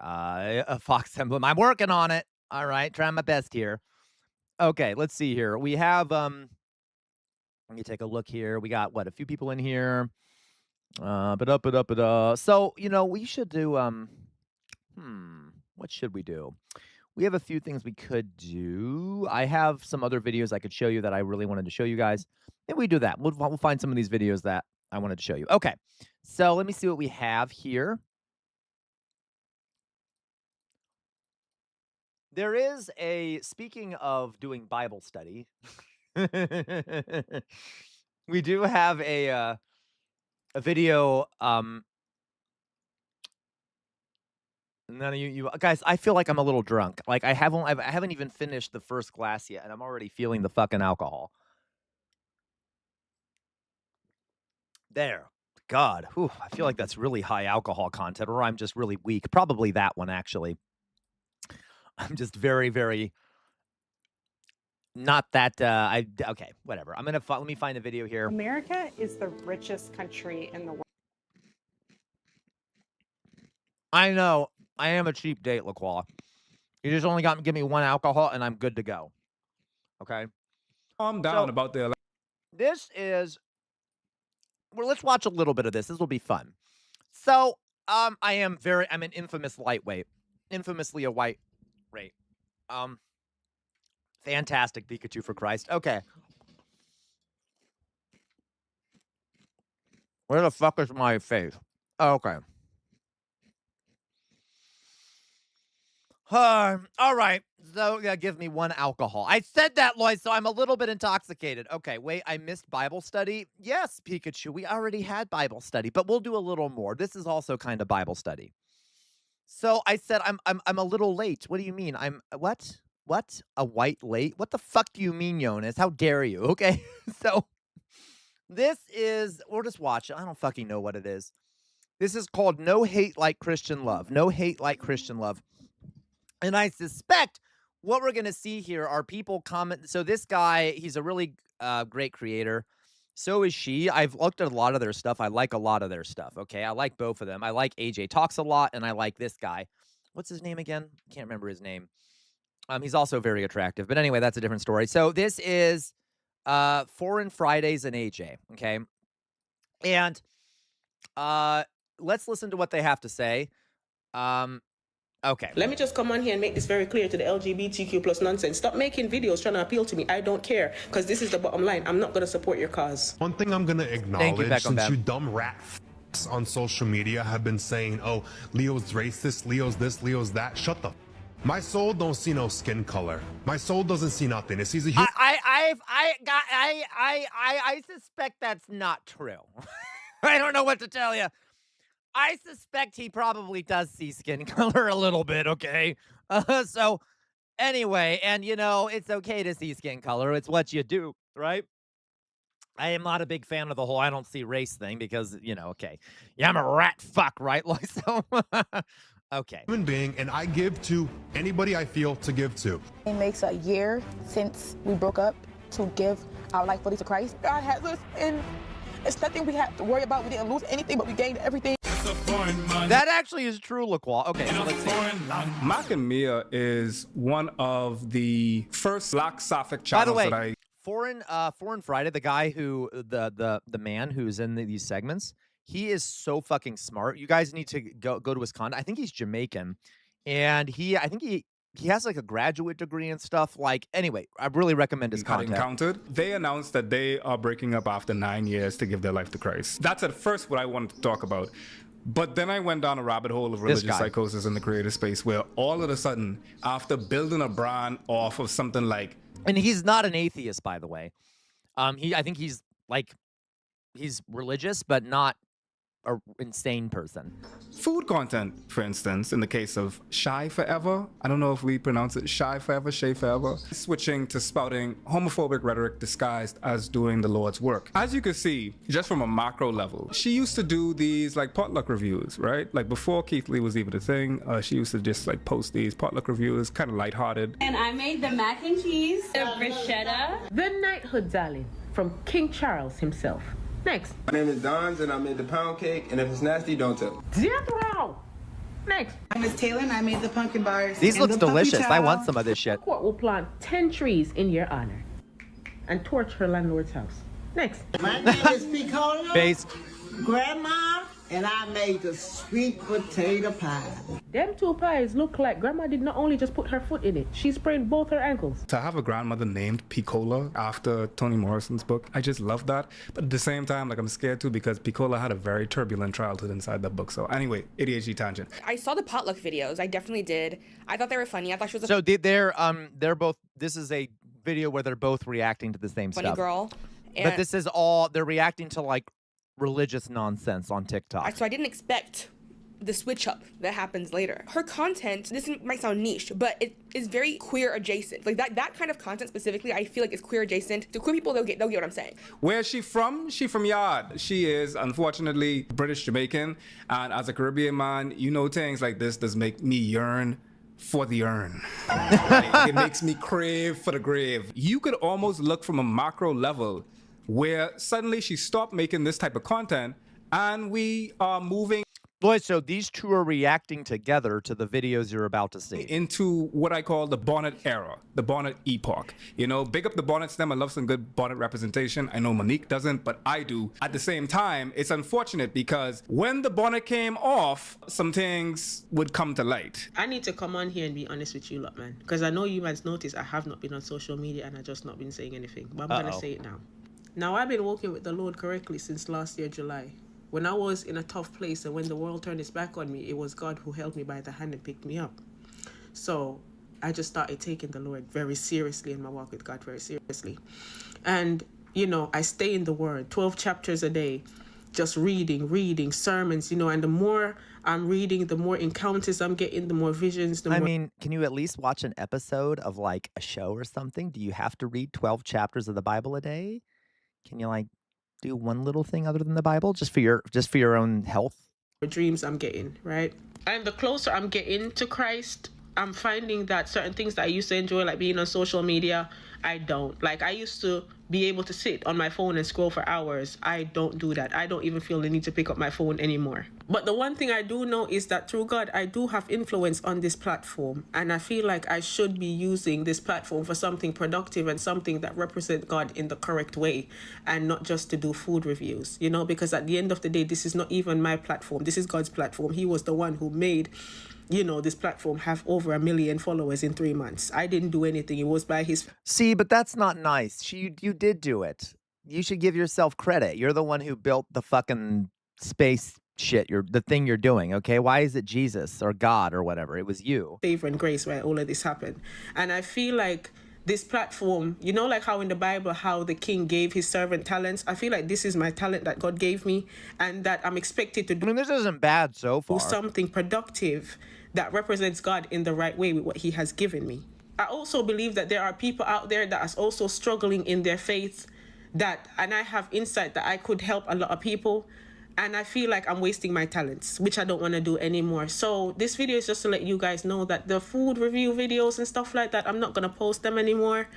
Fox Emblem. I'm working on it. All right, trying my best here. Okay, let's see here. We have let me take a look here. We got a few people in here. So, we should do what should we do? We have a few things we could do. I have some other videos I could show you that I really wanted to show you guys. Maybe we do that. We'll find some of these videos that I wanted to show you. Okay. So let me see what we have here. There is speaking of doing Bible study, we do have a video. None of you guys, I feel like I'm a little drunk. Like I haven't even finished the first glass yet, and I'm already feeling the fucking alcohol. There. God, whew, I feel like that's really high alcohol content, or I'm just really weak. Probably that one, actually. I'm just very, very not that. Okay, whatever. I'm gonna let me find a video here. America is the richest country in the world. I know. I am a cheap date, LaQuaw. You just only give me 1 alcohol, and I'm good to go. Okay. Calm down about the. This is. Well, let's watch a little bit of this. This will be fun. So, I'm an infamous lightweight, infamously a white rate. Fantastic, Pikachu for Christ. Okay. Where the fuck is my face? Oh, okay. All right. So, give me 1 alcohol. I said that, Lloyd, so I'm a little bit intoxicated. Okay, wait, I missed Bible study. Yes, Pikachu, we already had Bible study, but we'll do a little more. This is also kind of Bible study. So I said I'm a little late. What do you mean? I'm what? What? A white late? What the fuck do you mean, Jonas? How dare you? Okay. So this is, we'll just watch it. I don't fucking know what it is. This is called No Hate Like Christian Love. No Hate Like Christian Love. And I suspect what we're going to see here are people comment. So this guy, he's a really great creator. So is she. I've looked at a lot of their stuff. I like a lot of their stuff. Okay. I like both of them. I like AJ Talks a lot, and I like this guy. what's his name again? Can't remember his name. He's also very attractive. But anyway, that's a different story. So this is Foreign Fridays and AJ, okay? And let's listen to what they have to say. Okay. Let me just come on here and make this very clear to the LGBTQ plus nonsense. Stop making videos trying to appeal to me. I don't care, because this is the bottom line. I'm not going to support your cause. One thing I'm going to acknowledge, since you dumb rat on social media have been saying, oh, Leo's racist, Leo's this, Leo's that. Shut the My soul don't see no skin color. My soul doesn't see nothing. It sees a human. I suspect that's not true. I don't know what to tell you. I suspect he probably does see skin color a little bit, okay? So, anyway, and, you know, it's okay to see skin color. It's what you do, right? I am not a big fan of the whole I don't see race thing because, you know, okay. Yeah, I'm a rat fuck, right? Like, so, okay. Human being, and I give to anybody I feel to give to. It makes a year since we broke up to give our life fully to Christ. God has us, and it's nothing we have to worry about. We didn't lose anything, but we gained everything. That actually is true, LaQual. Okay, so let's see. Mac and Mia is one of the first Black Sapphic channels By the way, that I... Foreign Friday, the guy who, the man who's in these segments, he is so fucking smart. You guys need to go to his content. I think he's Jamaican, and I think he has like a graduate degree and stuff. Like, anyway, I really recommend his content. Encountered. They announced that they are breaking up after 9 years to give their life to Christ. That's at first what I wanted to talk about. But then I went down a rabbit hole of religious psychosis in the creative space where all of a sudden, after building a brand off of something like... And he's not an atheist, by the way. I think he's religious, but not an insane person. Food content, for instance, in the case of Shy Forever. I don't know if we pronounce it Shy Forever, Shay Forever. Switching to spouting homophobic rhetoric disguised as doing the Lord's work. As you can see, just from a macro level, she used to do these like potluck reviews, right? Like before Keith Lee was even a thing, she used to just like post these potluck reviews, kind of lighthearted. And I made the mac and cheese, the bruschetta. The knighthood, darling, from King Charles himself. Next. My name is Don's and I made the pound cake, and if it's nasty, don't tell. Next. I'm Miss Taylor and I made the pumpkin bars. These look delicious. I want some of this shit. Court will plant 10 trees in your honor and torch her landlord's house. Next. My name is Picola. Based. Grandma, and I made the sweet potato pie. Them two pies look like Grandma did not only just put her foot in it, she sprained both her ankles. To have a grandmother named Piccola after Toni Morrison's book, I just love that. But at the same time, like I'm scared too because Piccola had a very turbulent childhood inside that book. So anyway, ADHD tangent. I saw the potluck videos. I definitely did. I thought they were funny. I thought she was a So they're both, this is a video where they're both reacting to the same funny stuff. girl. But this is all, they're reacting to like religious nonsense on TikTok. So I didn't expect the switch up that happens later. Her content, this might sound niche, but it is very queer adjacent. Like that kind of content specifically, I feel like is queer adjacent. To queer people, they'll get what I'm saying. Where is she from? She from Yard. She is unfortunately British Jamaican, and as a Caribbean man, you know things like this does make me yearn for the urn. It makes me crave for the grave. You could almost look from a macro level where suddenly she stopped making this type of content and we are moving. Boy, so these two are reacting together to the videos you're about to see. Into what I call the bonnet era, the bonnet epoch. You know, big up the bonnet stem. I love some good bonnet representation. I know Monique doesn't, but I do. At the same time, it's unfortunate because when the bonnet came off, some things would come to light. I need to come on here and be honest with you lot, man. Because I know you guys noticed I have not been on social media and I just not been saying anything. But I'm going to say it now. Now, I've been walking with the Lord correctly since last year, July. When I was in a tough place and when the world turned its back on me, it was God who held me by the hand and picked me up. So I just started taking the Lord very seriously in my walk with God very seriously. And, you know, I stay in the Word, 12 chapters a day, just reading sermons, you know, and the more I'm reading, the more encounters I'm getting, the more visions. I mean, can you at least watch an episode of like a show or something? Do you have to read 12 chapters of the Bible a day? Can you like do one little thing other than the Bible just for your own health? The dreams I'm getting, right? And the closer I'm getting to Christ, I'm finding that certain things that I used to enjoy, like being on social media, I don't. Like, I used to be able to sit on my phone and scroll for hours. I don't do that. I don't even feel the need to pick up my phone anymore. But the one thing I do know is that through God, I do have influence on this platform. And I feel like I should be using this platform for something productive and something that represents God in the correct way, and not just to do food reviews, you know, because at the end of the day, this is not even my platform. This is God's platform. He was the one who made, you know, this platform have over 1 million followers in 3 months. I didn't do anything. It was by his... See, but that's not nice. You did do it. You should give yourself credit. You're the one who built the fucking space shit. The thing you're doing, okay? Why is it Jesus or God or whatever? It was you. Favor and grace where all of this happened. And I feel like this platform, you know, like how in the Bible, how the king gave his servant talents. I feel like this is my talent that God gave me, and that I'm expected to do. I mean, this isn't bad so far. Do something productive that represents God in the right way with what he has given me. I also believe that there are people out there that are also struggling in their faith, and I have insight that I could help a lot of people. And I feel like I'm wasting my talents, which I don't want to do anymore. So this video is just to let you guys know that the food review videos and stuff like that, I'm not going to post them anymore.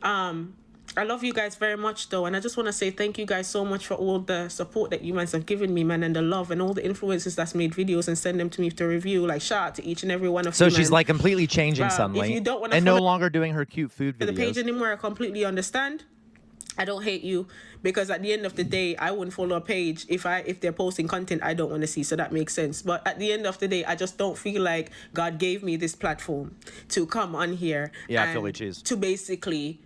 I love you guys very much, though. And I just want to say thank you guys so much for all the support that you guys have given me, man, and the love and all the influencers that's made videos and send them to me to review. Like, shout out to each and every one of you, So she's like completely changing suddenly. If you don't want to and no longer doing her cute food videos. The page anymore, I completely understand. I don't hate you, because at the end of the day, I wouldn't follow a page if they're posting content I don't want to see. So that makes sense. But at the end of the day, I just don't feel like God gave me this platform to come on here Philly cheese, to basically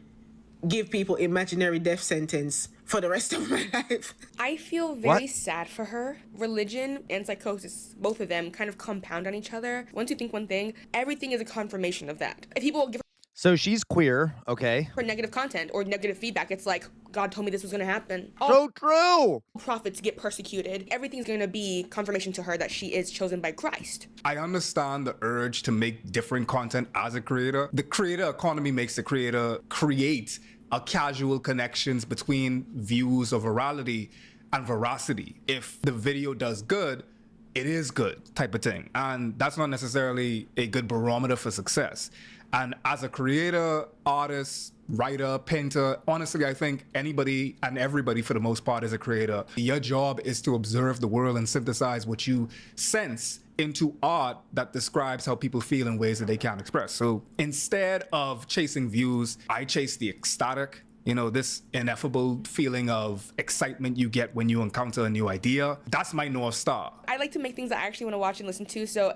give people imaginary death sentence for the rest of my life. I feel very sad for her. Religion and psychosis, both of them kind of compound on each other. Once you think one thing, everything is a confirmation of that. If people give So she's queer, okay? for negative content or negative feedback, it's like, God told me this was going to happen. So true! Prophets get persecuted. Everything's going to be confirmation to her that she is chosen by Christ. I understand the urge to make different content as a creator. The creator economy makes the creator create a casual connections between views of virality and veracity. If the video does good, it is good type of thing. And that's not necessarily a good barometer for success. And as a creator, artist, writer, painter, honestly, I think anybody and everybody for the most part is a creator. Your job is to observe the world and synthesize what you sense into art that describes how people feel in ways that they can't express. So instead of chasing views, I chase the ecstatic, you know, this ineffable feeling of excitement you get when you encounter a new idea. That's my North Star. I like to make things that I actually want to watch and listen to. So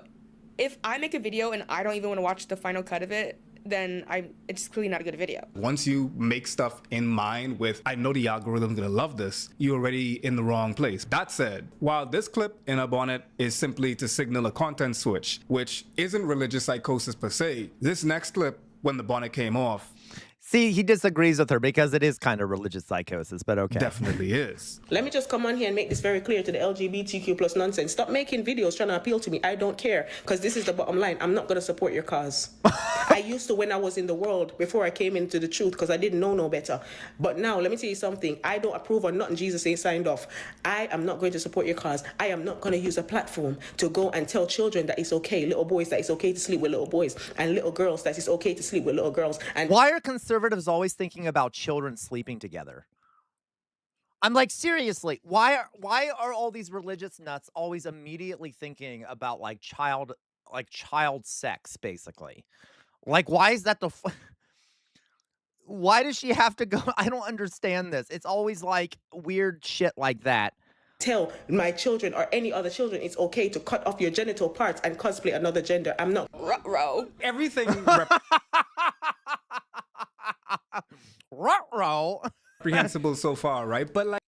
if I make a video and I don't even want to watch the final cut of it, then it's clearly not a good video. Once you make stuff in mind with, I know the algorithm's gonna love this, you're already in the wrong place. That said, while this clip in a bonnet is simply to signal a content switch, which isn't religious psychosis per se, this next clip, when the bonnet came off, See, he disagrees with her because it is kind of religious psychosis, but okay. Definitely is. Let me just come on here and make this very clear to the LGBTQ plus nonsense. Stop making videos trying to appeal to me. I don't care, because this is the bottom line. I'm not going to support your cause. I used to when I was in the world, before I came into the truth, because I didn't know no better. But now, let me tell you something. I don't approve of nothing Jesus ain't signed off. I am not going to support your cause. I am not going to use a platform to go and tell children that it's okay, little boys, that it's okay to sleep with little boys, and little girls that it's okay to sleep with little girls. And why are conservatives always thinking about children sleeping together? I'm like, seriously, why are all these religious nuts always immediately thinking about like child sex, basically? Like, why is that why does she have to go? I don't understand this. It's always like weird shit like that. Tell my children or any other children it's okay to cut off your genital parts and cosplay another gender. I'm not. Ruh-roh. Everything Ruh-roh. reprehensible so far, right? But like,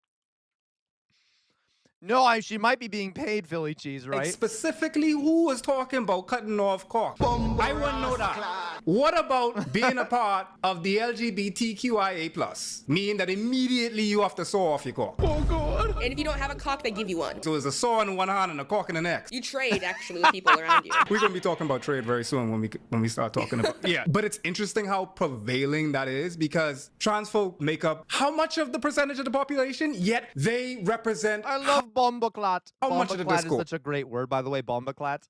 no, she might be being paid, Philly cheese, right? Specifically, who was talking about cutting off cock? I want to know that. What about being a part of the LGBTQIA+, meaning that immediately you have to saw off your cock? Oh, God. And if you don't have a cock, they give you one. So it's a saw in one hand and a cock in the next. You trade, actually, with people around you. We're going to be talking about trade very soon when we start talking about yeah. But it's interesting how prevailing that is, because trans folk make up how much of the percentage of the population, yet they represent... I love bomboclat. How much of the Bomboclat is discourse? such a great word, by the way, bomboclat.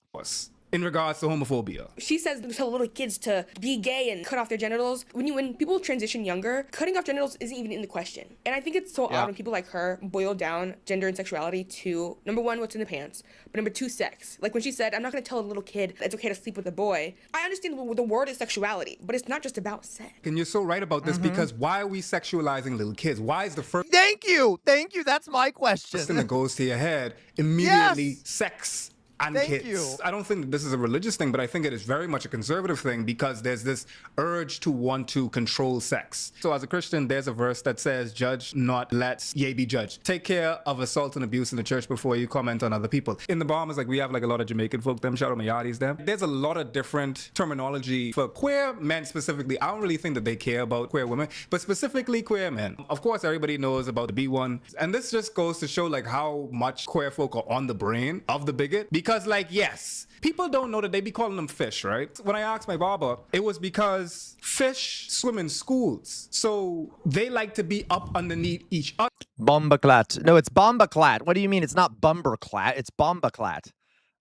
in regards to homophobia? She says to tell little kids to be gay and cut off their genitals. When people transition younger, cutting off genitals isn't even in the question. And I think it's so odd when people like her boil down gender and sexuality to, number one, what's in the pants, but number two, sex. Like when she said, I'm not going to tell a little kid it's okay to sleep with a boy. I understand the word is sexuality, but it's not just about sex. And you're so right about this because why are we sexualizing little kids? Why is the first Thank you. That's my question. thing that goes to your head immediately sex and kids? I don't think that this is a religious thing, but I think it is very much a conservative thing because there's this urge to want to control sex. So as a Christian, there's a verse that says, judge not, let ye be judged. Take care of assault and abuse in the church before you comment on other people. In the Bahamas, like we have like a lot of Jamaican folk, them shout out my yardies, them. There's a lot of different terminology for queer men specifically. I don't really think that they care about queer women, but specifically queer men. Of course, everybody knows about the B1. And this just goes to show like how much queer folk are on the brain of the bigot. Because like, yes, people don't know that they be calling them fish, right? When I asked my barber, it was because fish swim in schools. So they like to be up underneath each other. Bombaclat. No, it's bombaclat. What do you mean? It's not bumberclat. It's bombaclat.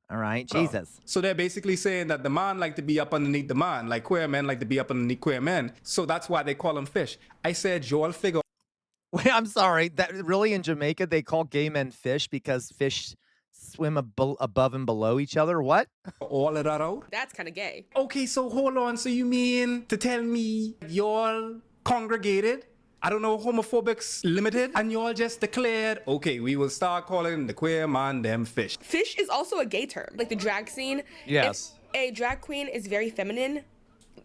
All right, Jesus. So they're basically saying that the man like to be up underneath the man, like queer men like to be up underneath queer men. So that's why they call them fish. I said, Joel, figure. Wait, I'm sorry. That really in Jamaica they call gay men fish because fish swim above and below each other? What? All of that out? That's kind of gay. Okay, so hold on. So you mean to tell me y'all congregated? I don't know, Homophobics Limited, and y'all just declared, okay, we will start calling the queer man them fish. Fish is also a gay term, like the drag scene. Yes. If a drag queen is very feminine,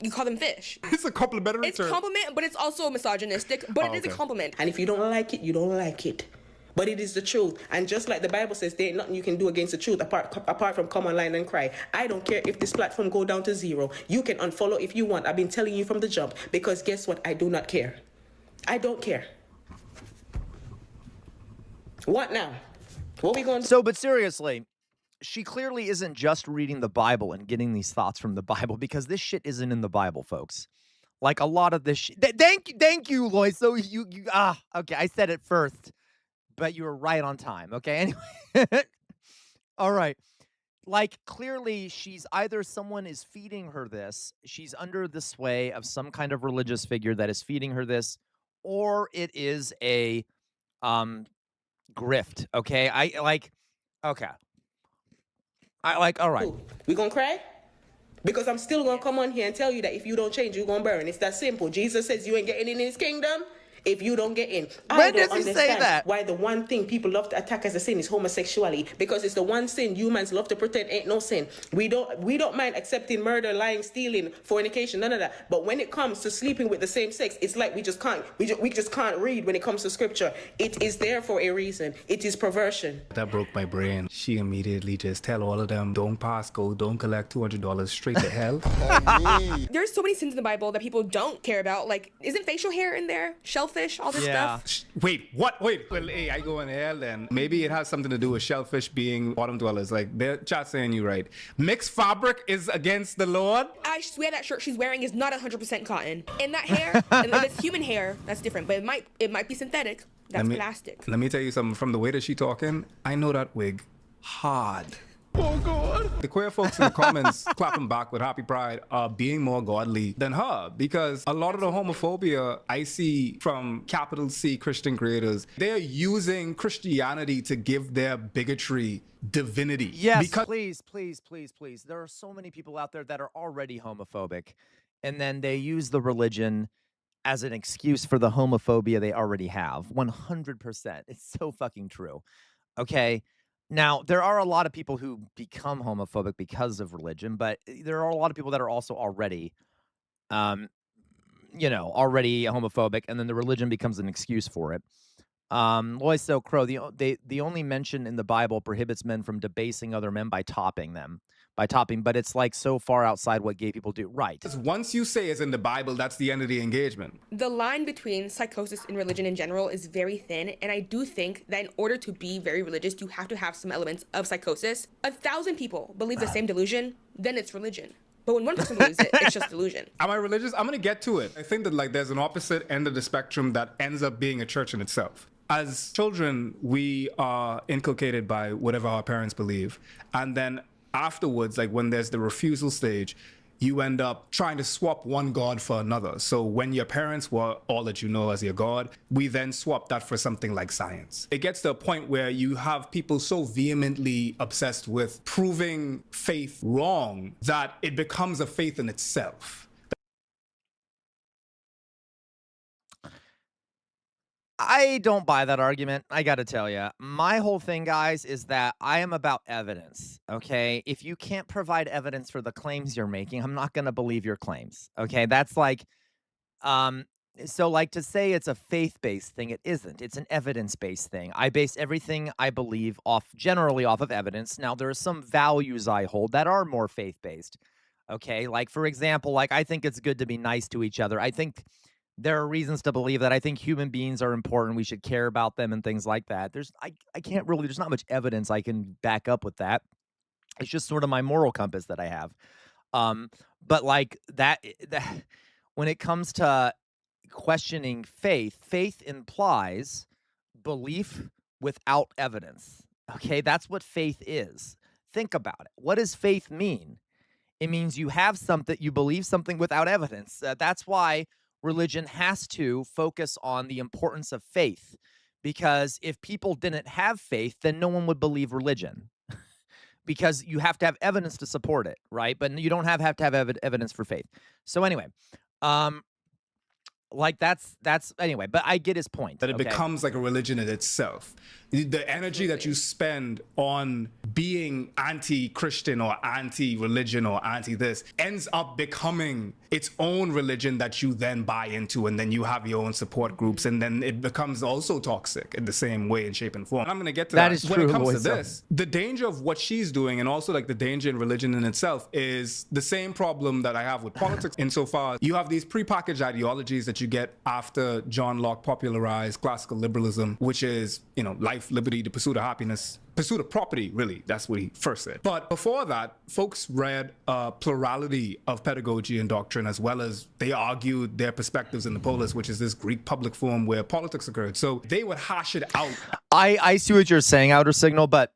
you call them fish. It's a complimentary term. It's compliment, but it's also misogynistic, but it is a compliment. And if you don't like it, you don't like it. But it is the truth. And just like the Bible says, there ain't nothing you can do against the truth apart from come online and cry. I don't care if this platform go down to 0. You can unfollow if you want. I've been telling you from the jump. Because guess what? I do not care. I don't care. What now? What we going to do? So, but seriously, she clearly isn't just reading the Bible and getting these thoughts from the Bible because this shit isn't in the Bible, folks. Like a lot of this shit. Thank you, Lois. So okay, I said it first. But you were right on time, okay? Anyway. All right. Like, clearly, she's either someone is feeding her this, she's under the sway of some kind of religious figure that is feeding her this, or it is a grift, okay? All right. We gonna cry? Because I'm still gonna come on here and tell you that if you don't change, you're gonna burn. It's that simple. Jesus says you ain't getting in his kingdom if you don't get in. When does he say that? Why the one thing people love to attack as a sin is homosexuality, because it's the one sin humans love to pretend ain't no sin. We don't mind accepting murder, lying, stealing, fornication, none of that. But when it comes to sleeping with the same sex, it's like we just can't read when it comes to scripture. It is there for a reason. It is perversion. That broke my brain. She immediately just tell all of them, don't pass go, don't collect $200 straight to hell. There's so many sins in the Bible that people don't care about. Like, isn't facial hair in there? Shellfish, all this stuff. Wait, what? Wait. Well, hey, I go in hell then. Maybe it has something to do with shellfish being bottom dwellers. Like, they're chat saying you right. Mixed fabric is against the Lord? I swear that shirt she's wearing is not 100% cotton. And that hair, and if it's human hair, that's different. But it might be synthetic. That's plastic. Let me tell you something. From the way that she talking, I know that wig hard. Oh, God. The queer folks in the comments clapping back with happy pride are being more godly than her, because a lot of the homophobia I see from capital C Christian creators, they're using Christianity to give their bigotry divinity. Yes, please. There are so many people out there that are already homophobic, and then they use the religion as an excuse for the homophobia they already have. 100%. It's so fucking true. Okay? Now, there are a lot of people who become homophobic because of religion, but there are a lot of people that are also already, already homophobic, and then the religion becomes an excuse for it. Lois So Crow, the only mention in the Bible prohibits men from debasing other men by topping, but it's like so far outside what gay people do. Right. Once you say it's in the Bible, that's the end of the engagement. The line between psychosis and religion in general is very thin, and I do think that in order to be very religious, you have to have some elements of psychosis. 1,000 people believe the same delusion, then it's religion. But when one person believes it, it's just delusion. Am I religious? I'm going to get to it. I think that there's an opposite end of the spectrum that ends up being a church in itself. As children, we are inculcated by whatever our parents believe. And then afterwards, like when there's the refusal stage, you end up trying to swap one God for another. So when your parents were all that you know as your God, we then swap that for something like science. It gets to a point where you have people so vehemently obsessed with proving faith wrong that it becomes a faith in itself. I don't buy that argument. I got to tell you, my whole thing, guys, is that I am about evidence. Okay. If you can't provide evidence for the claims you're making, I'm not going to believe your claims. Okay. That's like, so like to say it's a faith-based thing, it isn't. It's an evidence-based thing. I base everything I believe generally off of evidence. Now, there are some values I hold that are more faith-based. Okay. Like, for example, like I think it's good to be nice to each other. I think there are reasons to believe that. I think human beings are important. We should care about them and things like that. I can't really, there's not much evidence I can back up with that. It's just sort of my moral compass that I have. But like that when it comes to questioning faith implies belief without evidence. Okay, that's what faith is. Think about it. What does faith mean? It means you have something, you believe something without evidence. That's why religion has to focus on the importance of faith, because if people didn't have faith, then no one would believe religion because you have to have evidence to support it, right? But you don't have to have evidence for faith. So anyway, like that's anyway, but I get his point. That it becomes like a religion in itself. The energy that you spend on being anti-Christian or anti-religion or anti-this ends up becoming its own religion that you then buy into, and then you have your own support groups, and then it becomes also toxic in the same way, in shape and form. And I'm going to get to that. Is when true, it comes to this, the danger of what she's doing, and also like the danger in religion in itself, is the same problem that I have with politics insofar you have these prepackaged ideologies that you get after John Locke popularized classical liberalism, which is, you know, life, liberty, the pursuit of happiness, pursuit of property, really. That's what he first said. But before that, folks read a plurality of pedagogy and doctrine, as well as they argued their perspectives in the polis, which is this Greek public forum where politics occurred. So they would hash it out. I see what you're saying, Outer Signal, but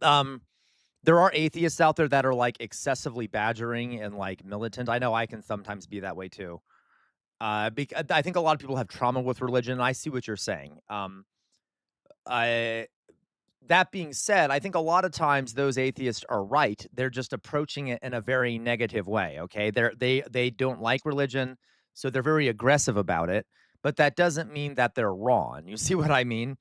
there are atheists out there that are like excessively badgering and like militant. I know I can sometimes be that way too. Because I think a lot of people have trauma with religion, and I see what you're saying. That being said, I think a lot of times those atheists are right. They're just approaching it in a very negative way. Okay, they don't like religion, so they're very aggressive about it. But that doesn't mean that they're wrong. You see what I mean?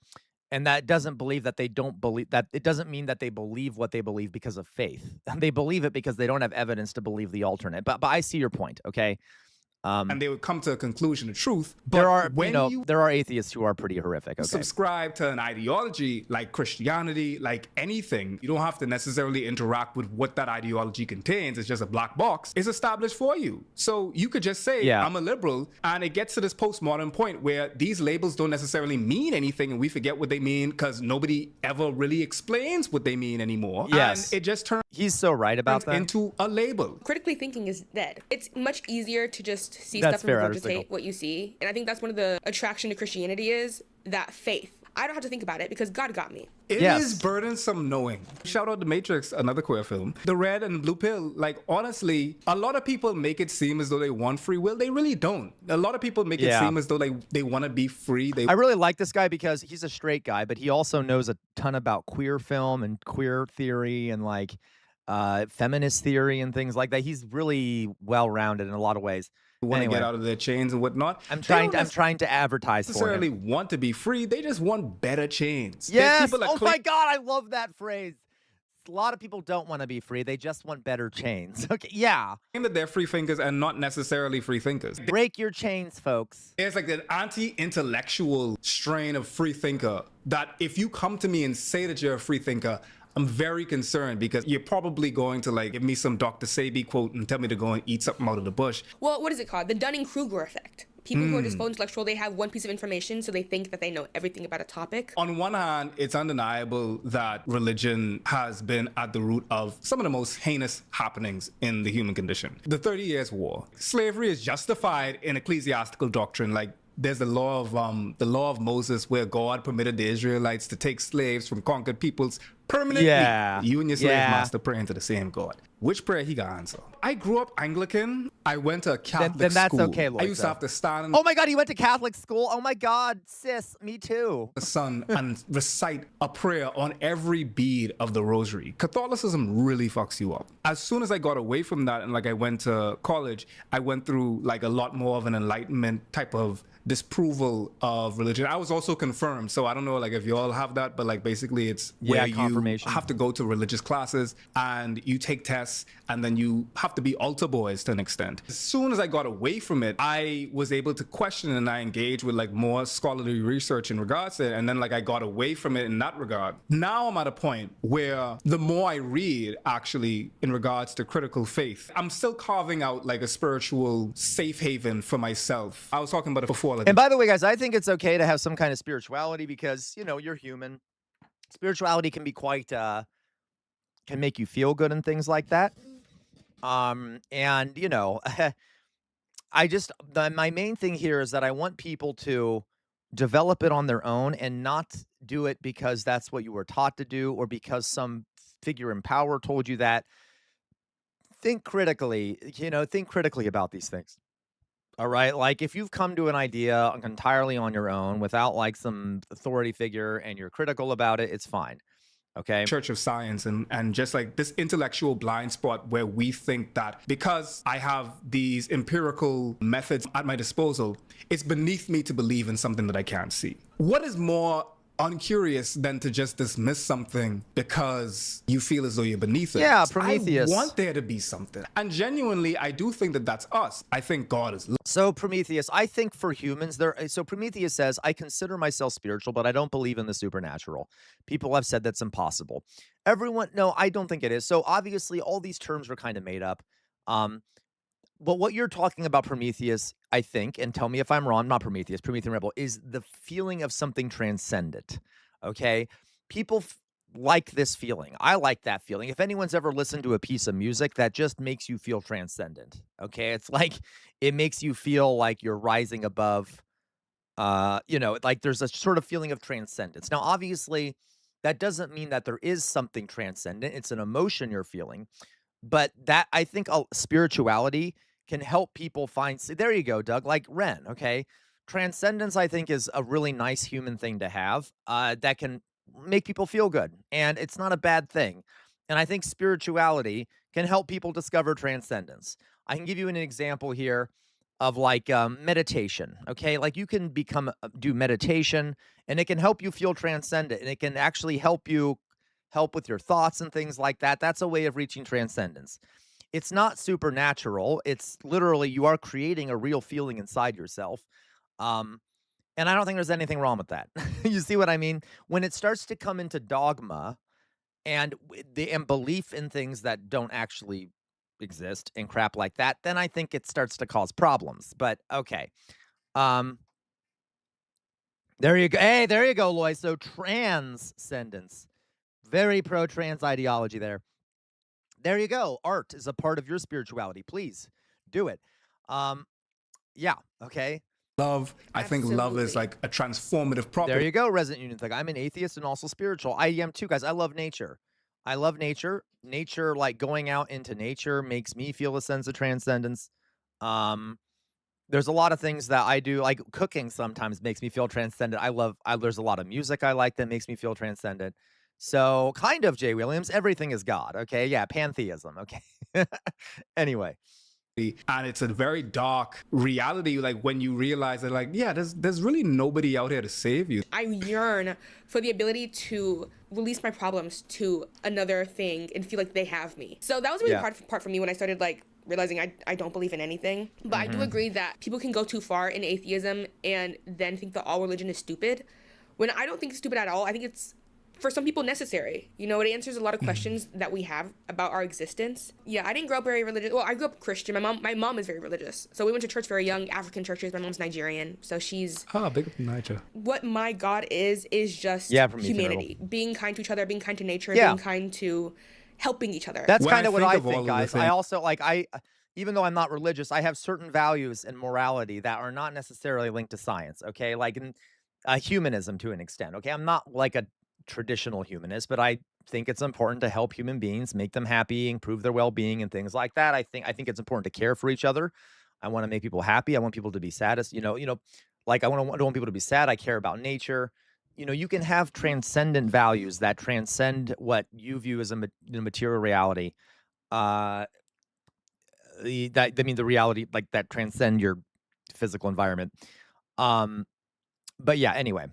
And that doesn't believe that they don't believe that. It doesn't mean that they believe what they believe because of faith. They believe it because they don't have evidence to believe the alternate. But I see your point. Okay. And they would come to a conclusion of truth. But there are, when there are atheists who are pretty horrific. Okay. Subscribe to an ideology like Christianity, like anything, you don't have to necessarily interact with what that ideology contains. It's just a black box. It's established for you. So you could just say, I'm a liberal, and it gets to this postmodern point where these labels don't necessarily mean anything, and we forget what they mean because nobody ever really explains what they mean anymore. Yes. And it just turns He's so right about that. Into a label. Critically thinking is dead. It's much easier to just see That's stuff and fair, regurgitate what you see. And I think that's one of the attraction to Christianity is that faith. I don't have to think about it because God got me. It is burdensome knowing. Shout out to Matrix, another queer film. The red and blue pill, like honestly, a lot of people make it seem as though they want free will. They really don't. A lot of people make it seem as though they want to be free. I really like this guy because he's a straight guy, but he also knows a ton about queer film and queer theory and like feminist theory and things like that. He's really well-rounded in a lot of ways. Who want to get out of their chains and whatnot. I'm trying to advertise for him. Necessarily want to be free. They just want better chains. Yes. Oh my God, I love that phrase. A lot of people don't want to be free. They just want better chains. Okay, yeah. Claim that they're free thinkers and not necessarily free thinkers. Break your chains, folks. There's like an anti-intellectual strain of free thinker that if you come to me and say that you're a free thinker, I'm very concerned because you're probably going to like give me some Dr. Sebi quote and tell me to go and eat something out of the bush. Well, what is it called? The Dunning-Kruger effect. People who are just intellectual, they have one piece of information, so they think that they know everything about a topic. On one hand, it's undeniable that religion has been at the root of some of the most heinous happenings in the human condition. The 30 Years' War. Slavery is justified in ecclesiastical doctrine, like there's the law of Moses, where God permitted the Israelites to take slaves from conquered peoples permanently. Yeah. You and your slave Yeah. master praying to the same God. Which prayer he got answer? I grew up Anglican. I went to a Catholic Then that's school. okay, Lloyd. I used to have to stand in Oh my God, he went to Catholic school. Oh my God, sis, me too. the sun and recite a prayer on every bead of the rosary. Catholicism really fucks you up. As soon as I got away from that and like I went to college, I went through like a lot more of an enlightenment type of disapproval of religion. I was also confirmed, so I don't know like if you all have that, but like basically it's where you confirmation. have to go to religious classes and you take tests and then you have to be altar boys to an extent. As soon as I got away from it, I was able to question and I engaged with like more scholarly research in regards to it, and then like I got away from it in that regard. Now I'm at a point where the more I read actually in regards to critical faith, I'm still carving out like a spiritual safe haven for myself. I was talking about it before. Like, And by the way, guys, I think it's okay to have some kind of spirituality because, you know, you're human. Spirituality can be quite, can make you feel good and things like that. And, you know, my main thing here is that I want people to develop it on their own and not do it because that's what you were taught to do or because some figure in power told you that. Think critically, think critically about these things. All right. Like if you've come to an idea entirely on your own without like some authority figure and you're critical about it, it's fine. Okay. Church of Science and just like this intellectual blind spot where we think that because I have these empirical methods at my disposal, it's beneath me to believe in something that I can't see. What is more uncurious than to just dismiss something because you feel as though you're beneath it? Yeah, Prometheus. I want there to be something. And genuinely, I do think that that's us. I think God is. So Prometheus, I think for humans, so Prometheus says, I consider myself spiritual, but I don't believe in the supernatural. People have said that's impossible. No, I don't think it is. So obviously all these terms were kind of made up. But what you're talking about, Prometheus, I think, and tell me if I'm wrong, not Prometheus, Promethean Rebel, is the feeling of something transcendent, okay? People like this feeling. I like that feeling. If anyone's ever listened to a piece of music, that just makes you feel transcendent, okay? It's like it makes you feel like you're rising above, like there's a sort of feeling of transcendence. Now, obviously, that doesn't mean that there is something transcendent. It's an emotion you're feeling. But that, I think, spirituality can help people find. There you go, Doug. Like Ren, okay? Transcendence, I think, is a really nice human thing to have that can make people feel good. And it's not a bad thing. And I think spirituality can help people discover transcendence. I can give you an example here of like meditation, okay? Like you can do meditation and it can help you feel transcendent and it can actually help with your thoughts and things like that. That's a way of reaching transcendence. It's not supernatural. It's literally you are creating a real feeling inside yourself. And I don't think there's anything wrong with that. You see what I mean? When it starts to come into dogma and belief in things that don't actually exist and crap like that, then I think it starts to cause problems. But okay. There you go. Hey, there you go, Loy. So transcendence. Very pro-trans ideology there. There you go. Art is a part of your spirituality. Please do it. Yeah, okay. Love, I think love is like a transformative property. There you go, Resident Union Thug. I'm an atheist and also spiritual. I am too, guys. I love nature. I love nature. Nature, like going out into nature makes me feel a sense of transcendence. There's a lot of things that I do, like cooking sometimes makes me feel transcendent. There's a lot of music I like that makes me feel transcendent. So kind of, Jay Williams, everything is God, okay? Yeah, pantheism, okay? Anyway. And it's a very dark reality, like when you realize that, like, yeah, there's really nobody out here to save you. I yearn for the ability to release my problems to another thing and feel like they have me. So that was a really hard part for me when I started, like, realizing I don't believe in anything. But I do agree that people can go too far in atheism and then think that all religion is stupid. When I don't think it's stupid at all, I think it's, for some people, necessary. You know, it answers a lot of questions that we have about our existence. Yeah, I didn't grow up very religious. Well, I grew up Christian. My mom is very religious. So we went to church very young, African churches. My mom's Nigerian. So she's... Oh, big up in Niger. What my God is just humanity. Being kind to each other, being kind to nature, being kind to helping each other. That's kind of what I think, guys. I also, like, even though I'm not religious, I have certain values and morality that are not necessarily linked to science, okay? Like in humanism to an extent, okay? I'm not like a traditional humanist, but I think it's important to help human beings, make them happy, improve their well-being and things like that. I think it's important to care for each other. I want to make people happy. I want people to be saddest, like I don't want people to be sad. I care about nature. You can have transcendent values that transcend what you view as a material reality. The reality like that transcend your physical environment. But yeah, anyway.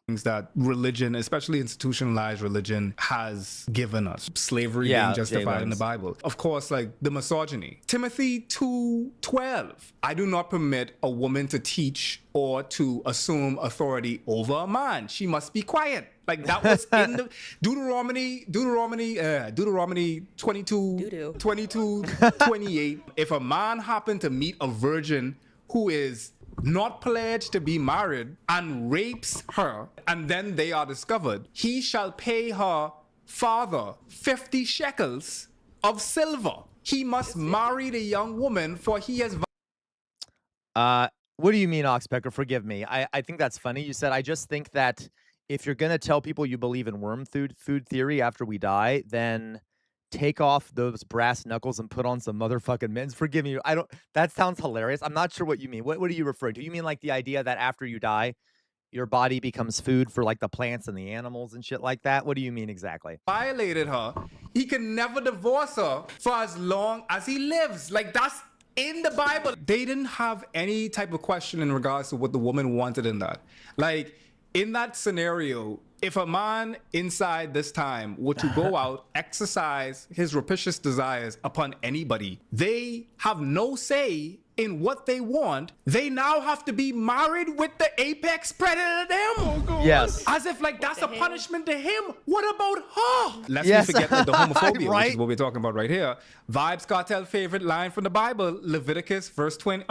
Things that religion, especially institutionalized religion, has given us. Slavery being justified in the Bible. Of course, like the misogyny. Timothy 2:12. I do not permit a woman to teach or to assume authority over a man. She must be quiet. Like that was in the Deuteronomy 22:28. If a man happened to meet a virgin who is not pledged to be married and rapes her, and then they are discovered, he shall pay her father 50 shekels of silver. He must marry the young woman, for he has... What do you mean, Oxpecker? Forgive me. I think that's funny. You said, I just think that if you're going to tell people you believe in worm food theory after we die, then take off those brass knuckles and put on some motherfucking mittens. Forgive me. That sounds hilarious. I'm not sure what you mean. What are you referring to? You mean like the idea that after you die, your body becomes food for like the plants and the animals and shit like that? What do you mean exactly? Violated her. He can never divorce her for as long as he lives. Like that's in the Bible. They didn't have any type of question in regards to what the woman wanted in that. Like in that scenario, if a man inside this time were to go out, exercise his rapacious desires upon anybody, they have no say in what they want. They now have to be married with the apex predator them. Yes. As if like that's a punishment to him. What about her? Lest we forget like, the homophobia, right? Which is what we're talking about right here. Vibes Cartel favorite line from the Bible, Leviticus 20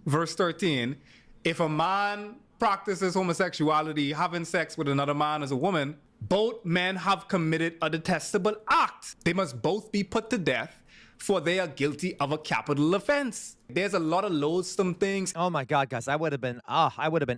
verse 13. If a man practices homosexuality, having sex with another man as a woman, both men have committed a detestable act. They must both be put to death, for they are guilty of a capital offense. There's a lot of loathsome things. Oh my God, guys, I would have been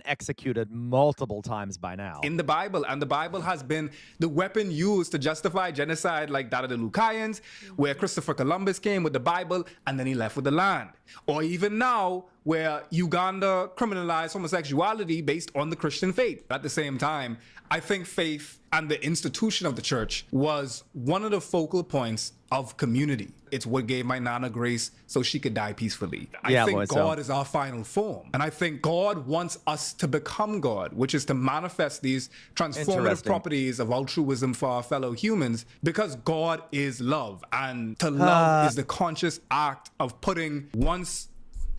executed multiple times by now. In the Bible, and the Bible has been the weapon used to justify genocide like that of the Lucayans, where Christopher Columbus came with the Bible and then he left with the land. Or even now, where Uganda criminalized homosexuality based on the Christian faith. At the same time, I think faith and the institution of the church was one of the focal points of community. It's what gave my Nana grace so she could die peacefully. I think God is our final form. And I think God wants us to become God, which is to manifest these transformative properties of altruism for our fellow humans, because God is love. And to love is the conscious act of putting one's...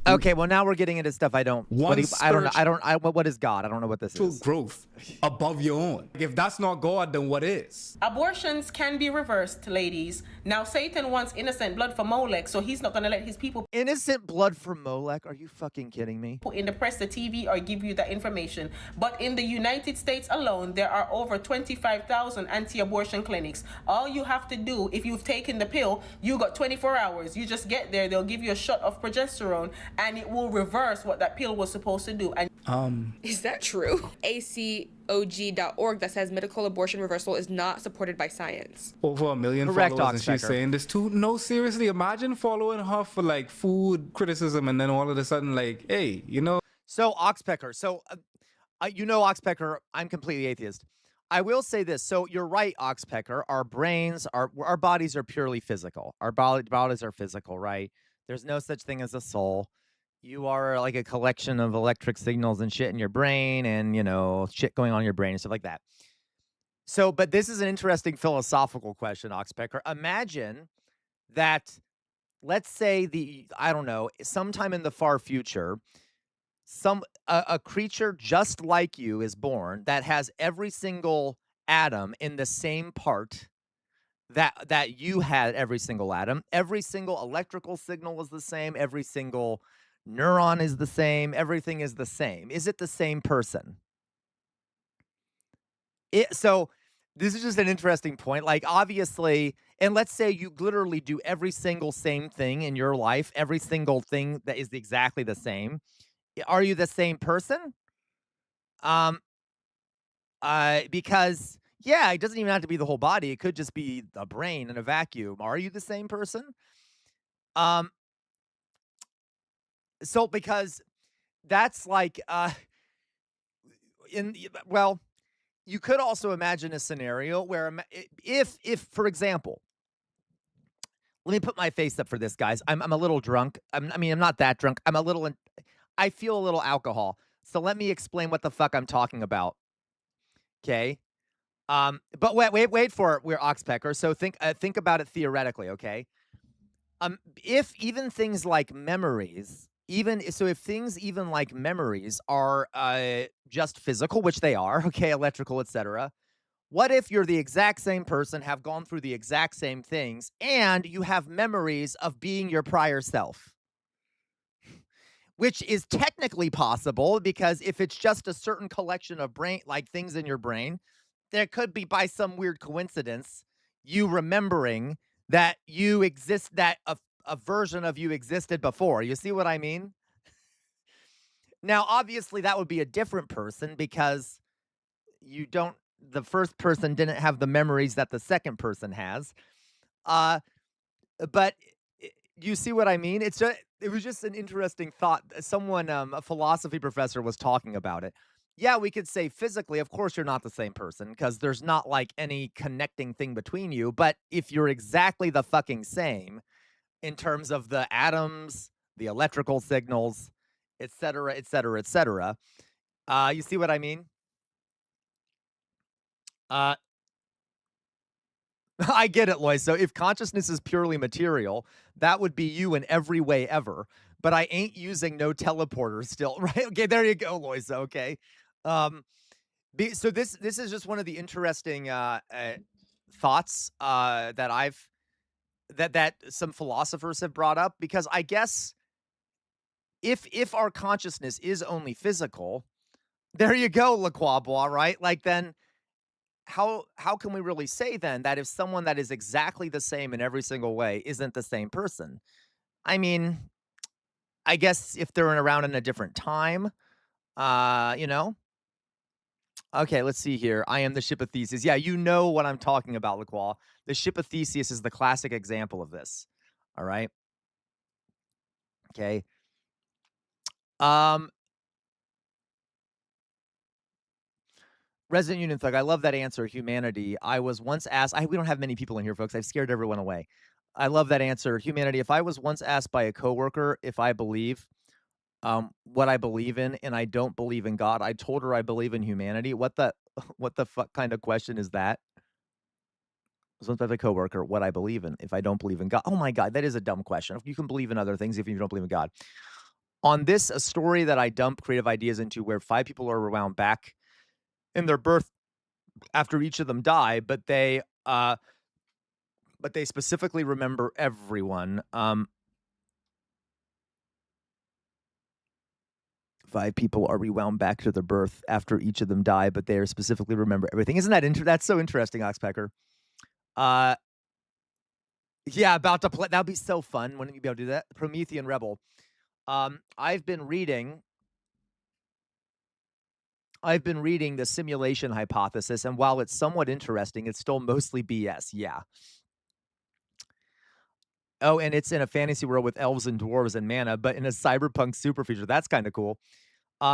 Okay, well now we're getting into stuff I don't know. What is God? I don't know what this is. Growth above your own. If that's not God, then what is? Abortions can be reversed, ladies. Now Satan wants innocent blood for Molech, so he's not going to let his people... Innocent blood for Molech? Are you fucking kidding me? ...in the press, the TV, or give you that information. But in the United States alone, there are over 25,000 anti-abortion clinics. All you have to do, if you've taken the pill, you got 24 hours. You just get there, they'll give you a shot of progesterone, and it will reverse what that pill was supposed to do. And is that true? ACOG.org that says medical abortion reversal is not supported by science. Over 1 million followers, and she's saying this too. No, seriously, imagine following her for like food criticism, and then all of a sudden, like, hey, you know. So Oxpecker, Oxpecker, I'm completely atheist. I will say this. So you're right, Oxpecker. Our brains, our bodies are purely physical. Our bodies are physical, right? There's no such thing as a soul. You are like a collection of electric signals and shit in your brain and, shit going on in your brain and stuff like that. So, but this is an interesting philosophical question, Oxpecker. Imagine that, let's say sometime in the far future, a creature just like you is born that has every single atom in the same part that you had, every single atom. Every single electrical signal is the same. Every single neuron is the same. Everything is the same. Is it the same person? So this is just an interesting point. Like, obviously, and let's say you literally do every single same thing in your life, every single thing that is exactly the same. Are you the same person? Because yeah, it doesn't even have to be the whole body. It could just be a brain in a vacuum. Are you the same person? So because that's like well, you could also imagine a scenario where if for example, let me put my face up for this, guys. I'm a little drunk. I mean, I'm not that drunk. I'm a little I feel a little alcohol. So let me explain what the fuck I'm talking about. Okay? But wait for it. We're Oxpecker. So think about it theoretically, okay? If even things like memories, if things even like memories are just physical, which they are, okay, electrical, etc. What if you're the exact same person, have gone through the exact same things, and you have memories of being your prior self? Which is technically possible, because if it's just a certain collection of brain, like things in your brain, there could be, by some weird coincidence, you remembering that you exist, that a version of you existed before. You see what I mean? Now, obviously, that would be a different person, because the first person didn't have the memories that the second person has. But you see what I mean? It was just an interesting thought. Someone, a philosophy professor, was talking about it. Yeah, we could say physically, of course, you're not the same person, because there's not like any connecting thing between you. But if you're exactly the fucking same in terms of the atoms, the electrical signals, etc., etc., etc., you see what I mean? I get it, Lois. So if consciousness is purely material, that would be you in every way ever. But I ain't using no teleporter still, right? Okay, there you go, Lois. Okay. So this is just one of the interesting thoughts that that some philosophers have brought up, because I guess if our consciousness is only physical, there you go, LaQuabois, right? Like, then how can we really say then that if someone that is exactly the same in every single way isn't the same person? I mean, I guess if they're around in a different time, you know? Okay, let's see here. I am the ship of Theseus. Yeah, you know what I'm talking about, LaQual. The ship of Theseus is the classic example of this. All right. Okay. Resident Union Thug, I love that answer, humanity. I was once asked, we don't have many people in here, folks. I've scared everyone away. I love that answer, humanity. If I was once asked by a coworker if I believe what I believe in, and I don't believe in God, I told her I believe in humanity. What the fuck kind of question is that? I was once by a coworker what I believe in if I don't believe in God. Oh my God, that is a dumb question. You can believe in other things if you don't believe in God. On this, a story that I dump creative ideas into, where 5 people are wound back in their birth after each of them die, but they specifically remember everyone. 5 people are rewound back to their birth after each of them die, but they are specifically remember everything. Isn't that that's so interesting, Oxpecker? Yeah, about to play. That'd be so fun. Wouldn't you be able to do that? Promethean Rebel. I've been reading the simulation hypothesis, and while it's somewhat interesting, it's still mostly BS. Yeah. Oh, and it's in a fantasy world with elves and dwarves and mana, but in a cyberpunk super feature. That's kind of cool.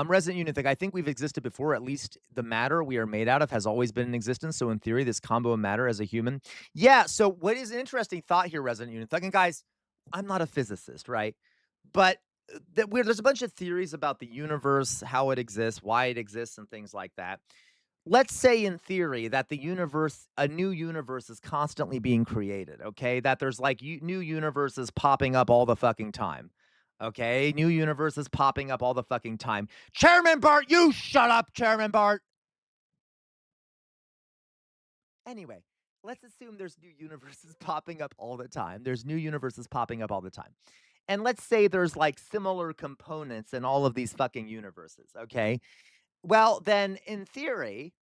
Resident Union Thing, I think we've existed before. At least the matter we are made out of has always been in existence. So in theory, this combo of matter as a human. Yeah, so what is an interesting thought here, Resident Union Thing? And guys, I'm not a physicist, right? But there's a bunch of theories about the universe, how it exists, why it exists, and things like that. Let's say in theory that the universe, a new universe is constantly being created, okay? That there's like new universes popping up all the fucking time, okay? New universes popping up all the fucking time. Chairman Bart, you shut up, Chairman Bart. Anyway, let's assume there's new universes popping up all the time. There's new universes popping up all the time. And let's say there's like similar components in all of these fucking universes, okay? Well, then in theory,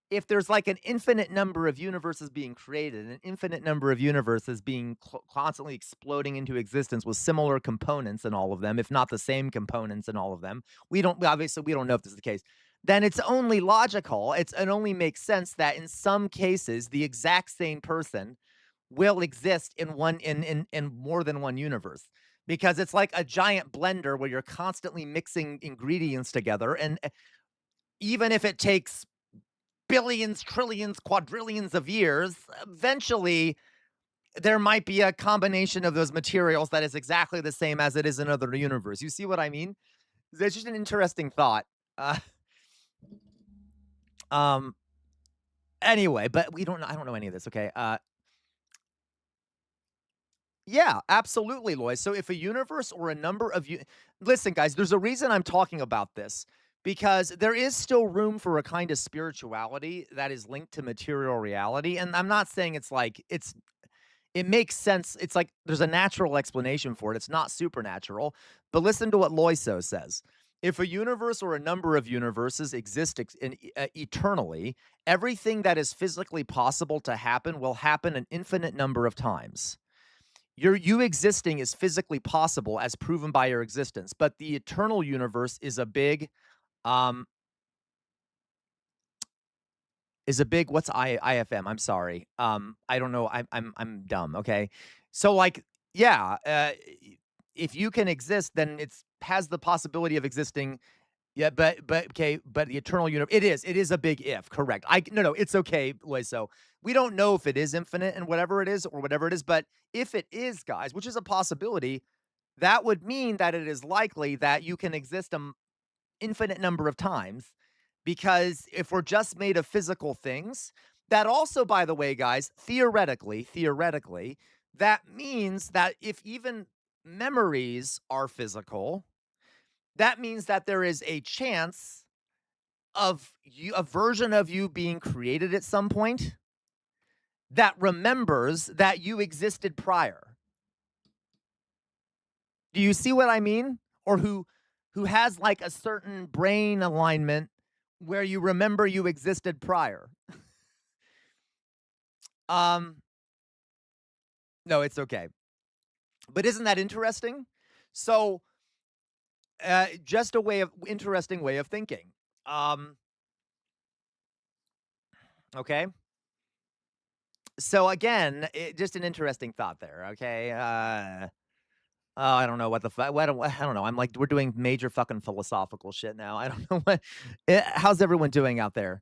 if there's like an infinite number of universes being created, an infinite number of universes being constantly exploding into existence with similar components in all of them, if not the same components in all of them, we don't know if this is the case, then it's only logical, it only makes sense that in some cases, the exact same person will exist in more than one universe. Because it's like a giant blender where you're constantly mixing ingredients together, and even if it takes billions, trillions, quadrillions of years, eventually there might be a combination of those materials that is exactly the same as it is in another universe. You see what I mean? It's just an interesting thought. Anyway, but I don't know any of this, okay? Yeah, absolutely, Lois. So if a universe or a number of listen, guys, there's a reason I'm talking about this, because there is still room for a kind of spirituality that is linked to material reality. And I'm not saying it's like it makes sense. It's like there's a natural explanation for it. It's not supernatural. But listen to what Loiso says. If a universe or a number of universes exist eternally, everything that is physically possible to happen will happen an infinite number of times. You existing is physically possible as proven by your existence, but the eternal universe is a big what's IFM? I'm sorry. I don't know. I'm dumb, okay? So like, yeah, if you can exist, then it's has the possibility of existing. Yeah, but okay, but the eternal universe, it is a big if, correct. No, it's okay, Loiso. We don't know if it is infinite and whatever it is, but if it is, guys, which is a possibility, that would mean that it is likely that you can exist an infinite number of times, because if we're just made of physical things, that also, by the way, guys, theoretically, that means that if even memories are physical, that means that there is a chance of a version of you being created at some point that remembers that you existed prior. Do you see what I mean? Or who has like a certain brain alignment where you remember you existed prior. No, it's okay. But isn't that interesting? So just interesting way of thinking. Okay. So again, just an interesting thought there. Okay. I don't know what the fuck. I don't know. I'm like, we're doing major fucking philosophical shit now. I don't know what. How's everyone doing out there?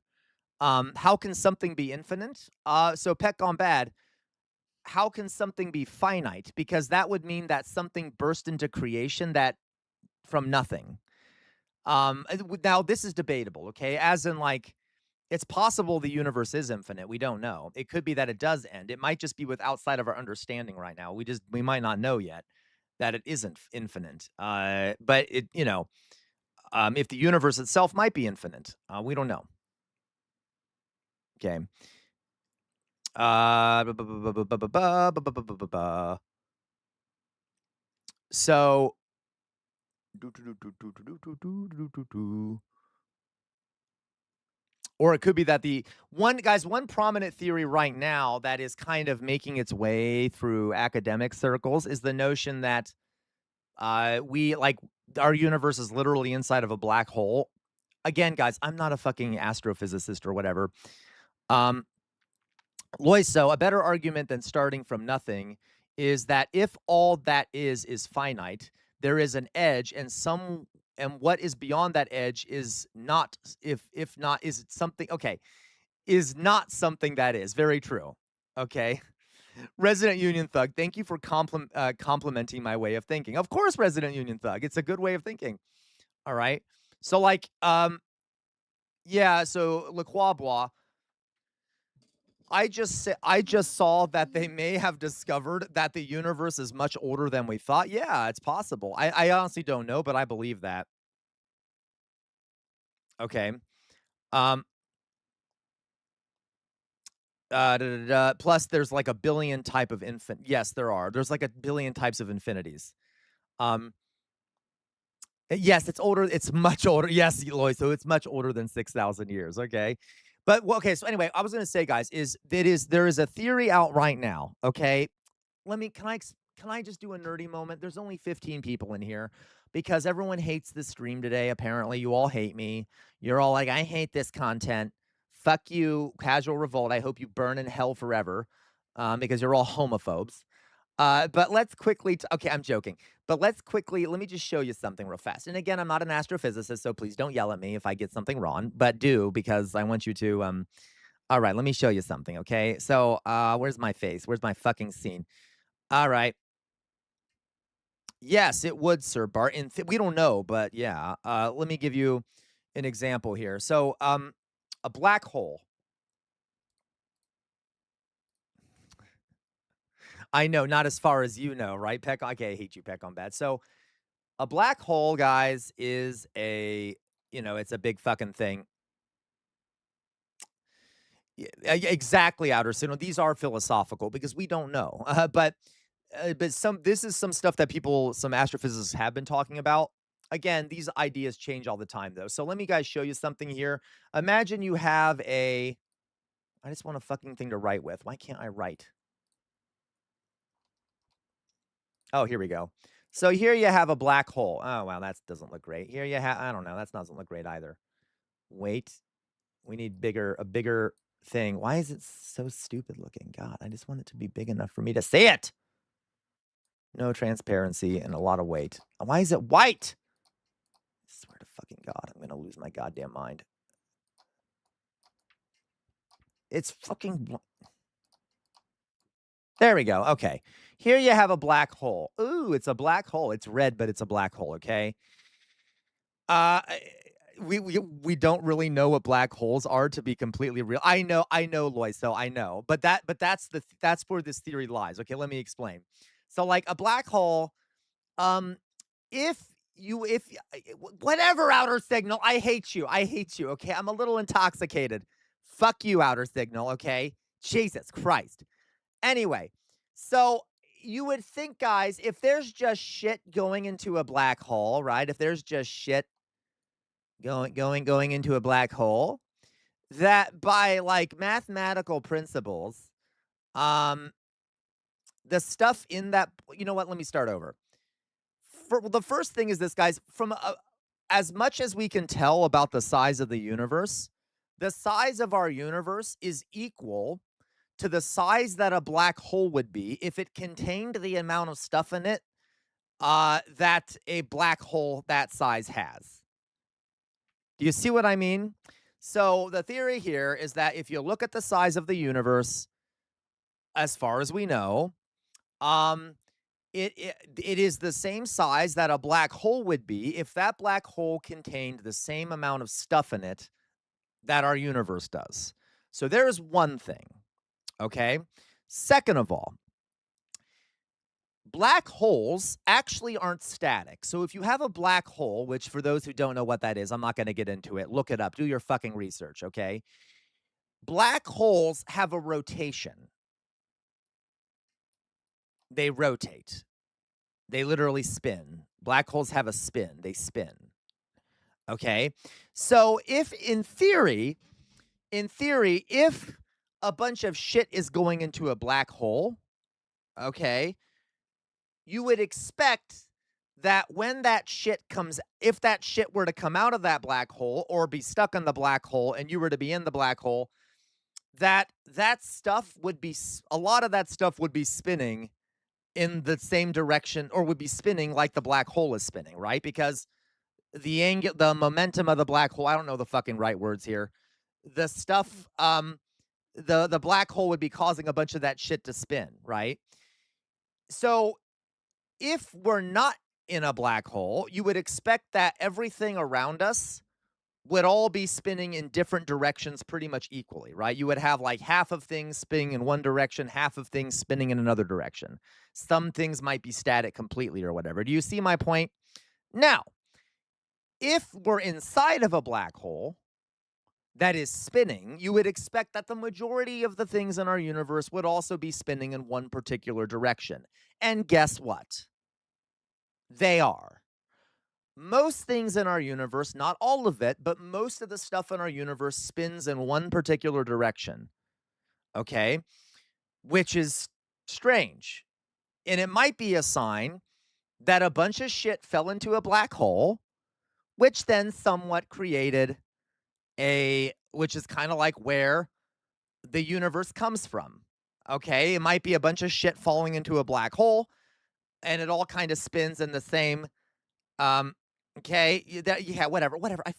How can something be infinite? So Pet Gone Bad. How can something be finite? Because that would mean that something burst into creation that from nothing. Now this is debatable, okay? As in, like, it's possible the universe is infinite. We don't know. It could be that it does end. It might just be outside of our understanding right now. We might not know yet that it isn't infinite. But it, if the universe itself might be infinite, we don't know. Okay. So or it could be that one prominent theory right now that is kind of making its way through academic circles is the notion that our universe is literally inside of a black hole. Again, guys, I'm not a fucking astrophysicist or whatever. Loiso, a better argument than starting from nothing is that if all that is finite, there is an edge, and what is beyond that edge is not, is something that is. Very true. Okay. Resident Union Thug, thank you for complimenting my way of thinking. Of course, Resident Union Thug. It's a good way of thinking. All right. So like, yeah, so Le Quabois, I just saw that they may have discovered that the universe is much older than we thought. Yeah, it's possible. I honestly don't know, but I believe that. Okay. Plus, there's like a billion type of infant. Yes, there are. There's like a billion types of infinities. Yes, it's older. It's much older. Yes, Lloyd. So it's much older than 6,000 years. Okay. But okay, so anyway, I was going to say, guys, there is a theory out right now. Okay, can I just do a nerdy moment? There's only 15 people in here, because everyone hates this stream today. Apparently, you all hate me. You're all like, I hate this content. Fuck you, Casual Revolt. I hope you burn in hell forever because you're all homophobes. But let's quickly, okay, I'm joking. But let me just show you something real fast. And again, I'm not an astrophysicist, so please don't yell at me if I get something wrong. But do, because I want you to, all right, let me show you something, okay? So, where's my face? Where's my fucking scene? All right. Yes, it would, Sir Bart. We don't know, but yeah. Let me give you an example here. So, a black hole. I know, not as far as you know, right, Peck? Okay, I hate you, Peck on Bad. So, a black hole, guys, is it's a big fucking thing. Yeah, exactly, Outer Signal. These are philosophical because we don't know. But this is some stuff that some astrophysicists have been talking about. Again, these ideas change all the time, though. So let me guys show you something here. Imagine you have I just want a fucking thing to write with. Why can't I write? Oh, here we go. So here you have a black hole. Oh, wow, that doesn't look great. Here you have, I don't know, that doesn't look great either. Wait, we need a bigger thing. Why is it so stupid looking? God, I just want it to be big enough for me to see it. No transparency and a lot of weight. Why is it white? I swear to fucking God, I'm going to lose my goddamn mind. It's fucking... There we go. Okay. Here you have a black hole. Ooh, it's a black hole. It's red, but it's a black hole, okay? We don't really know what black holes are, to be completely real. I know, Loiso, I know. But that's where this theory lies. Okay, let me explain. So like a black hole, if whatever, Outer Signal, I hate you, okay? I'm a little intoxicated. Fuck you, Outer Signal, okay? Jesus Christ. Anyway, so you would think, guys, if there's just shit going into a black hole, right? If there's just shit going into a black hole, that by like mathematical principles, the stuff in that, you know what? Let me start over. The first thing is this, guys, from as much as we can tell about the size of the universe, the size of our universe is equal to the size that a black hole would be if it contained the amount of stuff in it that a black hole that size has. Do you see what I mean? So the theory here is that if you look at the size of the universe, as far as we know, it is the same size that a black hole would be if that black hole contained the same amount of stuff in it that our universe does. So there's one thing. Okay. Second of all, black holes actually aren't static. So if you have a black hole, which for those who don't know what that is, I'm not going to get into it. Look it up. Do your fucking research. Okay. Black holes have a rotation. They rotate. They literally spin. Black holes have a spin. They spin. Okay. So if in theory, if a bunch of shit is going into a black hole, okay, you would expect that when that shit comes, if that shit were to come out of that black hole or be stuck in the black hole and you were to be in the black hole, that stuff would be, a lot of that stuff would be spinning in the same direction, or would be spinning like the black hole is spinning, right? Because the momentum of the black hole, I don't know the fucking right words here. The stuff, the black hole would be causing a bunch of that shit to spin, right? So if we're not in a black hole, you would expect that everything around us would all be spinning in different directions pretty much equally, right? You would have like half of things spinning in one direction, half of things spinning in another direction. Some things might be static completely or whatever. Do you see my point? Now, if we're inside of a black hole that is spinning, you would expect that the majority of the things in our universe would also be spinning in one particular direction. And guess what? They are. Most things in our universe, not all of it, but most of the stuff in our universe spins in one particular direction, okay? Which is strange. And it might be a sign that a bunch of shit fell into a black hole, which then somewhat created which is kind of like where the universe comes from. Okay, it might be a bunch of shit falling into a black hole, and it all kind of spins in the same. Okay, yeah, whatever. I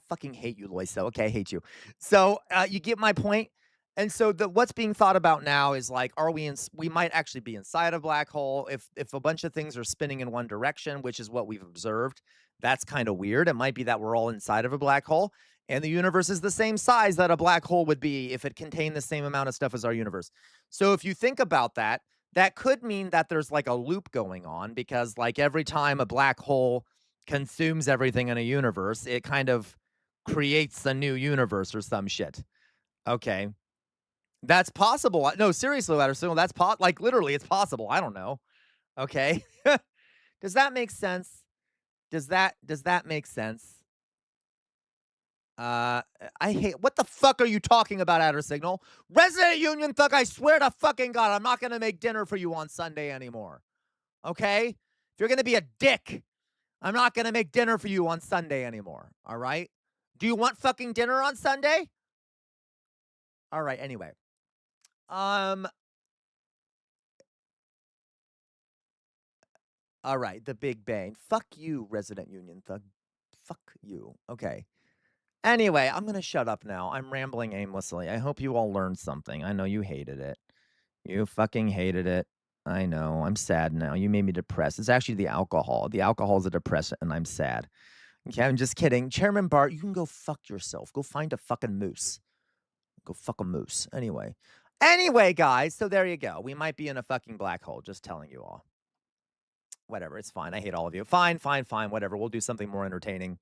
fucking hate you, Loiso. Okay, I hate you. So you get my point. And so what's being thought about now is like, we might actually be inside a black hole if a bunch of things are spinning in one direction, which is what we've observed. That's kind of weird. It might be that we're all inside of a black hole, and the universe is the same size that a black hole would be if it contained the same amount of stuff as our universe. So if you think about that, that could mean that there's like a loop going on, because like every time a black hole consumes everything in a universe, it kind of creates a new universe or some shit. Okay. That's possible. No, seriously, Latterson, that's like literally it's possible. I don't know. Okay. Does that make sense? Does that make sense? I hate, what the fuck are you talking about, Outer Signal? Resident Union Thug, I swear to fucking God, I'm not going to make dinner for you on Sunday anymore. Okay? If you're going to be a dick, I'm not going to make dinner for you on Sunday anymore. All right? Do you want fucking dinner on Sunday? All right, anyway. All right, the Big Bang. Fuck you, Resident Union Thug. Fuck you. Okay. Anyway, I'm going to shut up now. I'm rambling aimlessly. I hope you all learned something. I know you hated it. You fucking hated it. I know. I'm sad now. You made me depressed. It's actually the alcohol. The alcohol is a depressant, and I'm sad. Okay, I'm just kidding. Chairman Bart, you can go fuck yourself. Go find a fucking moose. Go fuck a moose. Anyway, guys, so there you go. We might be in a fucking black hole, just telling you all. Whatever, it's fine. I hate all of you. Fine, whatever. We'll do something more entertaining.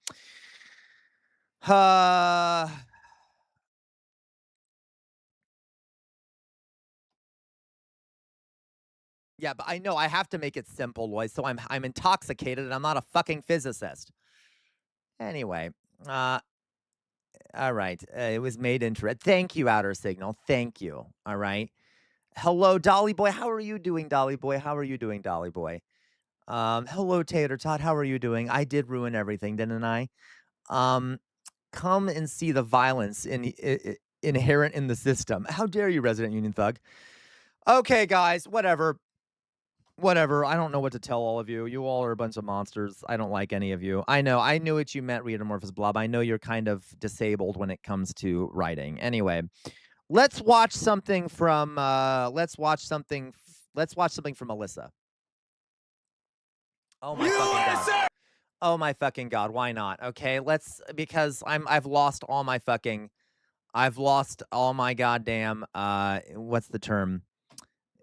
Yeah, but I know I have to make it simple, Lois, so I'm intoxicated and I'm not a fucking physicist. Anyway, all right. It was made interesting. Thank you, Outer Signal. Thank you. All right. Hello, Dolly Boy. How are you doing, Dolly Boy? How are you doing, Dolly Boy? Hello, Tater Tot. How are you doing? I did ruin everything, didn't I? Come and see the violence inherent in the system. How dare you, Resident Union Thug? Okay, guys, whatever. I don't know what to tell all of you. You all are a bunch of monsters. I don't like any of you. I know. I knew what you meant, Readomorphous Blob. I know you're kind of disabled when it comes to writing. Anyway, let's watch something from Alyssa. Oh my fucking God. Oh my fucking God, why not? Okay, because I've lost all my goddamn what's the term?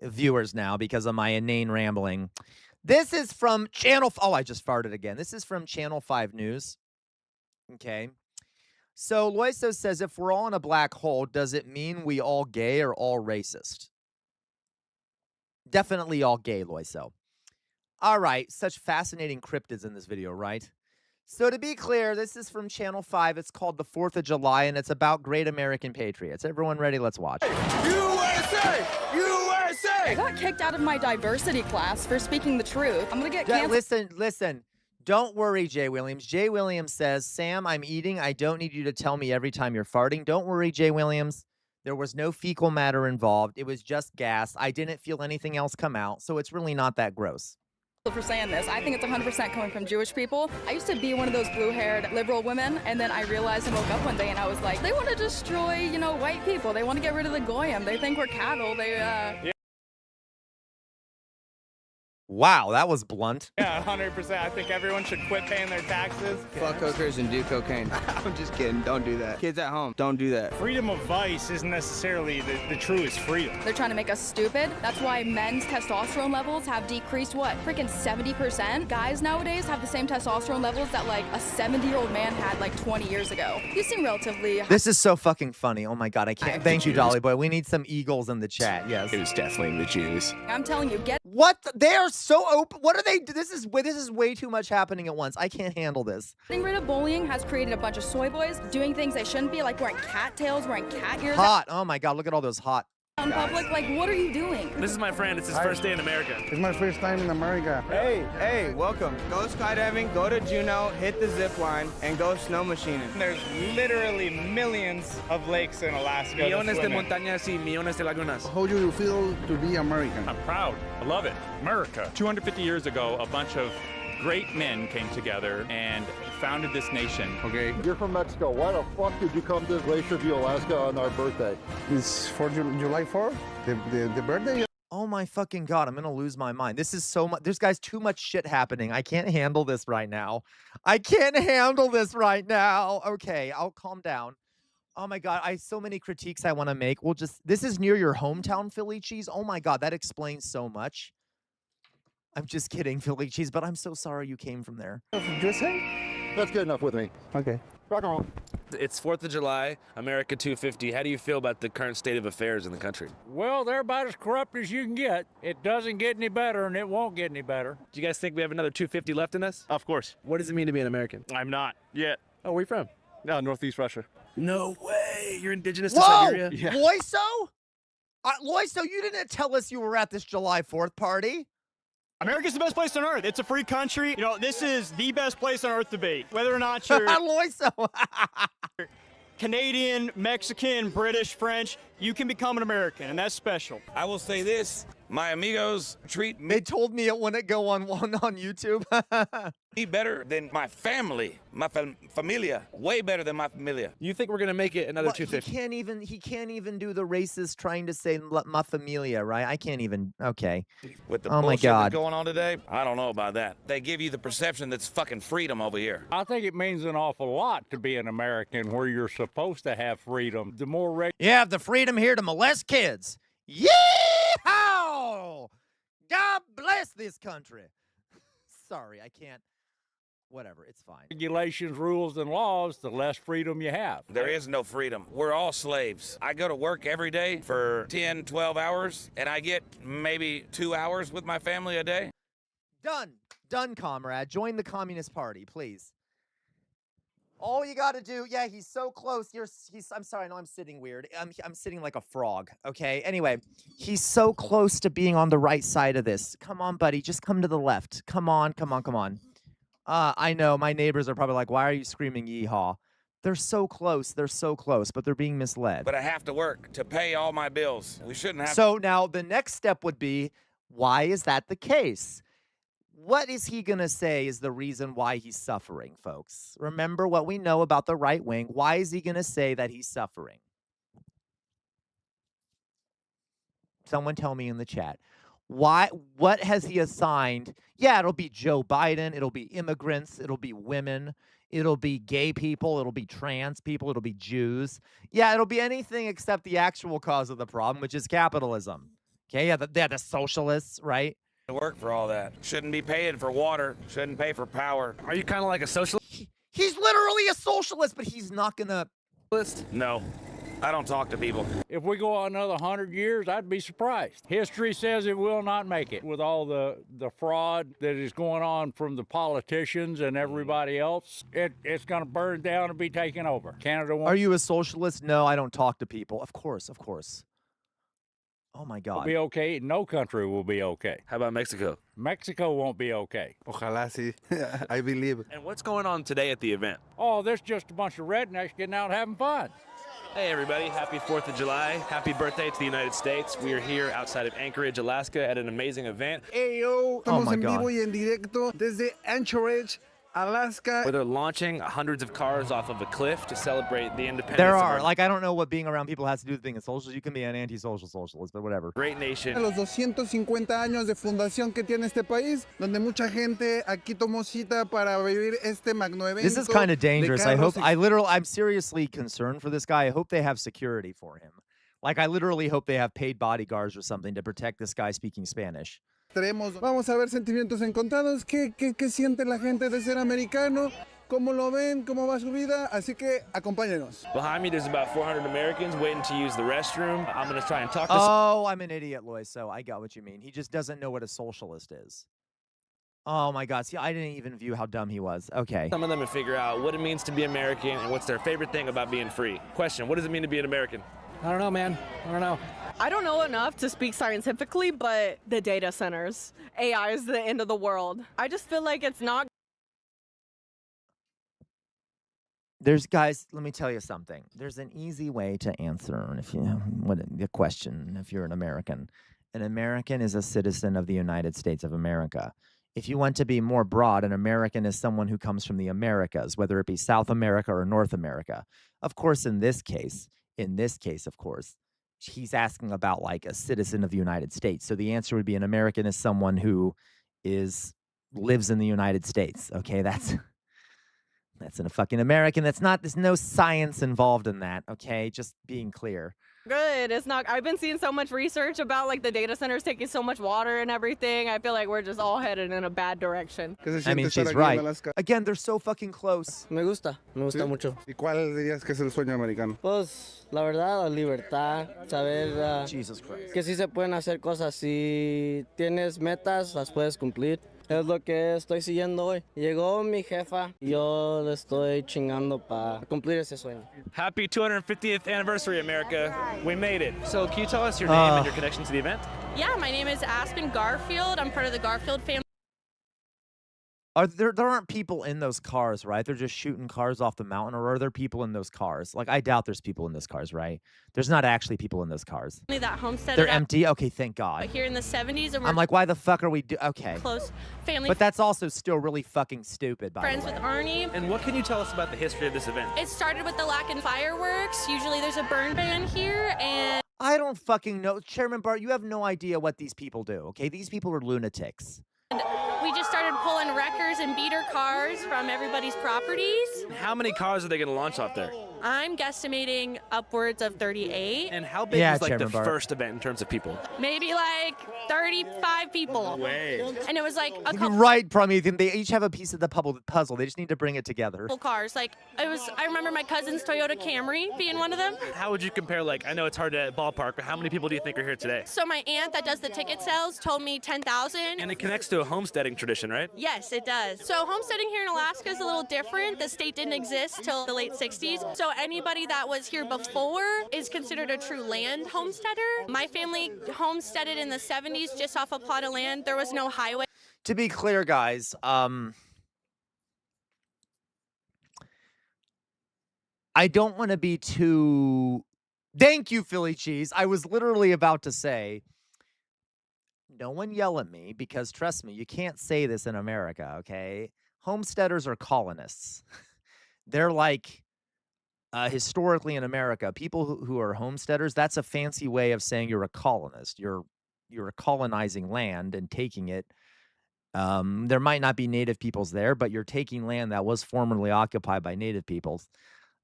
Viewers now because of my inane rambling. This is from I just farted again. This is from Channel 5 News. Okay. So Loiso says, if we're all in a black hole, does it mean we all gay or all racist? Definitely all gay, Loiso. All right, such fascinating cryptids in this video, right? So to be clear, this is from Channel 5. It's called The 4th of July, and it's about great American patriots. Everyone ready? Let's watch. USA! USA! I got kicked out of my diversity class for speaking the truth. I'm gonna get canceled. Listen. Don't worry, Jay Williams. Jay Williams says, Sam, I'm eating. I don't need you to tell me every time you're farting. Don't worry, Jay Williams. There was no fecal matter involved. It was just gas. I didn't feel anything else come out, so it's really not that gross. For saying this. I think it's 100% coming from Jewish people. I used to be one of those blue-haired liberal women, and then I realized and woke up one day and I was like, they want to destroy, white people. They want to get rid of the goyim. They think we're cattle. Wow, that was blunt. Yeah, 100%. I think everyone should quit paying their taxes. Fuck hookers and do cocaine. I'm just kidding. Don't do that. Kids at home, don't do that. Freedom of vice isn't necessarily the truest freedom. They're trying to make us stupid. That's why men's testosterone levels have decreased, freaking 70%? Guys nowadays have the same testosterone levels that, a 70-year-old man had, 20 years ago. You seem relatively... This is so fucking funny. Oh, my God, I can't. Thank you, Dolly Boy. We need some eagles in the chat. Yes. It was definitely the Jews. I'm telling you, What? They are so open. What are they? This is way too much happening at once. I can't handle this. Getting rid of bullying has created a bunch of soy boys doing things they shouldn't be, like wearing cattails, wearing cat ears. Hot. Oh my God, look at all those hot. in public. Like, what are you doing? This is my friend. It's his first day in America. It's my first time in America. Hey, welcome. Go skydiving, go to Juneau, hit the zip line, and go snow machining. There's literally millions of lakes in Alaska. Millones de montañas y millones de lagunas. How do you feel to be American? I'm proud. I love it. America. 250 years ago, a bunch of great men came together and founded this nation. Okay. You're from Mexico. Why the fuck did you come to Glacier View, Alaska on our birthday? It's for July 4th, the birthday. Oh my fucking God, I'm gonna lose my mind. This is so much. There's guys too much shit happening. I can't handle this right now. I can't handle this right now. Okay, I'll calm down. Oh my God, I have so many critiques I want to make. This is near your hometown, Philly cheese. Oh my God, that explains so much. I'm just kidding, Philly cheese, but I'm so sorry you came from there. USA? That's good enough with me. Okay. Rock on. It's 4th of July, America 250. How do you feel about the current state of affairs in the country? Well, they're about as corrupt as you can get. It doesn't get any better, and it won't get any better. Do you guys think we have another 250 left in us? Of course. What does it mean to be an American? I'm not yet. Oh, where are you from? No, Northeast Russia. No way. You're indigenous to Whoa! Siberia? Yeah. Loiso? Loiso, you didn't tell us you were at this July 4th party. America's the best place on earth. It's a free country. You know, this is the best place on earth to be. Whether or not you're Loiso. Canadian, Mexican, British, French, you can become an American, and that's special. I will say this. My amigos treat me They told me it wouldn't go on YouTube. better than my family, my familia, way better than my familia. You think we're going to make it another Well, 250? he can't even do the racist trying to say ma familia, right? I can't even. Okay. With the Oh my bullshit God. that's going on today, I don't know about that. They give you the perception that's fucking freedom over here. I think it means an awful lot to be an American where you're supposed to have freedom. The more You have the freedom here to molest kids. Yeehaw! God bless this country. Sorry, I can't. Whatever, it's fine. regulations, rules, and laws, the less freedom you have. There is no freedom. We're all slaves. I go to work every day for 10, 12 hours, and I get maybe 2 hours with my family a day. Done, comrade. Join the Communist Party, please. All you got to do, yeah, he's so close. I'm sorry, I know I'm sitting weird. I'm sitting like a frog, okay? Anyway, he's so close to being on the right side of this. Come on, buddy, just come to the left. Come on. I know, my neighbors are probably like, why are you screaming yeehaw? They're so close, but they're being misled. But I have to work to pay all my bills. We shouldn't have So now the next step would be, why is that the case? What is he going to say is the reason why he's suffering, folks? Remember what we know about the right wing. Why is he going to say that he's suffering? Someone tell me in the chat. Why? What has he assigned? Yeah, it'll be Joe Biden. It'll be immigrants. It'll be women. It'll be gay people. It'll be trans people. It'll be Jews. Yeah, it'll be anything except the actual cause of the problem, which is capitalism. Okay, yeah, the socialists, right? to work for all that. Shouldn't be paying for water. Shouldn't pay for power. Are you kind of like a socialist? He's literally a socialist, but he's not gonna. No. I don't talk to people. If we go another 100 years, I'd be surprised. History says it will not make it. With all the fraud that is going on from the politicians and everybody else, it's going to burn down and be taken over. Canada won't. Are you a socialist? No, I don't talk to people. Of course, of course. Oh my God. Will be okay. No country will be okay. How about Mexico? Mexico won't be okay. Ojalá sí. I believe. And what's going on today at the event? Oh, there's just a bunch of rednecks getting out having fun. Hey everybody, happy 4th of July. Happy birthday to the United States. We are here outside of Anchorage, Alaska at an amazing event. Hey yo, estamos en vivo y en directo desde Anchorage, Alaska. Where they're launching hundreds of cars off of a cliff to celebrate the independence There of are. our Like, I don't know what being around people has to do with being a socialist. You can be an anti-social socialist, but whatever. great nation. Los 250 años de fundación que tiene este país, donde mucha gente aquí tomó cita para vivir este magno evento. This is kind of dangerous. I'm seriously concerned for this guy. I hope they have security for him. Like, I literally hope they have paid bodyguards or something to protect this guy speaking Spanish. Vamos a ver sentimientos encontrados. ¿Qué siente la gente de ser americano? ¿Cómo lo ven? ¿Cómo va su vida? Así que acompáñenos. Behind me, there's about 400 Americans waiting to use the restroom. I'm going to try and talk to Oh, I'm an idiot, Lois, so I got what you mean. He just doesn't know what a socialist is. Oh my God, see, I didn't even view how dumb he was. Okay. some of them and figure out what it means to be American and what's their favorite thing about being free. Question, what does it mean to be an American? I don't know, man. I don't know. I don't know enough to speak scientifically, but the data centers, AI is the end of the world. I just feel like it's not. There's guys, let me tell you something. There's an easy way to answer if you what the question if you're an American. An American is a citizen of the United States of America. If you want to be more broad, an American is someone who comes from the Americas, whether it be South America or North America. Of course, in this case, of course, he's asking about like a citizen of the United States. So the answer would be an American is someone who lives in the United States. Okay, that's a fucking American. There's no science involved in that, okay? Just being clear. Good. It's not. I've been seeing so much research about like the data centers taking so much water and everything. I feel like we're just all headed in a bad direction. I mean, she's right. Again, they're so fucking close. Me gusta mucho. ¿Y cuál dirías que es el sueño americano? Pues, la verdad, la libertad, saber Jesus Christ. que sí se pueden hacer cosas. Si tienes metas, las puedes cumplir. Es lo que estoy siguiendo hoy. Llegó mi jefa, yo le estoy chingando para cumplir ese sueño. Happy 250th anniversary, America. We made it. So can you tell us your name and your connection to the event? Yeah, my name is Aspen Garfield. I'm part of the Garfield family. There aren't people in those cars, right? They're just shooting cars off the mountain, or are there people in those cars? Like, I doubt there's people in those cars, right? There's not actually people in those cars. That homestead. They're empty? Okay, thank God. Here in the 70s. And I'm like, why the fuck are we okay. Close family. But that's also still really fucking stupid, by friends the way. with Arnie. And what can you tell us about the history of this event? It started with the Lacken fireworks. Usually there's a burn ban here, and I don't fucking know. Chairman Bart, you have no idea what these people do, okay? These people are lunatics. we just started pulling wreckers and beater cars from everybody's properties. How many cars are they going to launch off there? I'm guesstimating upwards of 38. And how big was like the first event in terms of people? Maybe like 35 people. No way. And it was like a couple Right, Prami. They each have a piece of the puzzle. They just need to bring it together. cars. Like I remember my cousin's Toyota Camry being one of them. How would you compare, like, I know it's hard to ballpark, but how many people do you think are here today? So my aunt that does the ticket sales told me 10,000. And it connects to a homesteading tradition, right? Yes, it does. So homesteading here in Alaska is a little different. The state didn't exist till the late 60s. So anybody that was here before is considered a true land homesteader. My family homesteaded in the 70s just off a plot of land. There was no highway. To be clear, guys, I don't want to be too... Thank you, Philly Cheese. I was literally about to say, no one yell at me, because trust me, you can't say this in America, okay? Homesteaders are colonists. They're like, historically in America, people who are homesteaders, that's a fancy way of saying you're a colonist. You're colonizing land and taking it. There might not be native peoples there, but you're taking land that was formerly occupied by native peoples.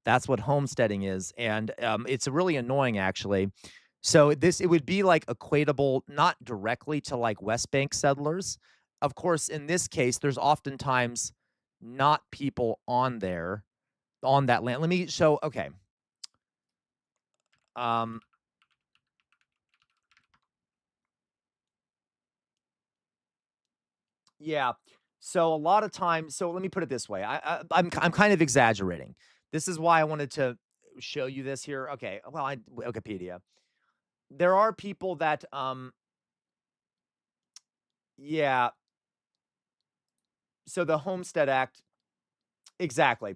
That's what homesteading is, and it's really annoying, actually. So it would be like equatable, not directly to like West Bank settlers. Of course, in this case, there's oftentimes not people on there, on that land. Let me show. Okay. Yeah. So a lot of times, so let me put it this way. I'm kind of exaggerating. This is why I wanted to show you this here. Okay. Well, Wikipedia. There are people that, yeah. So the Homestead Act, exactly.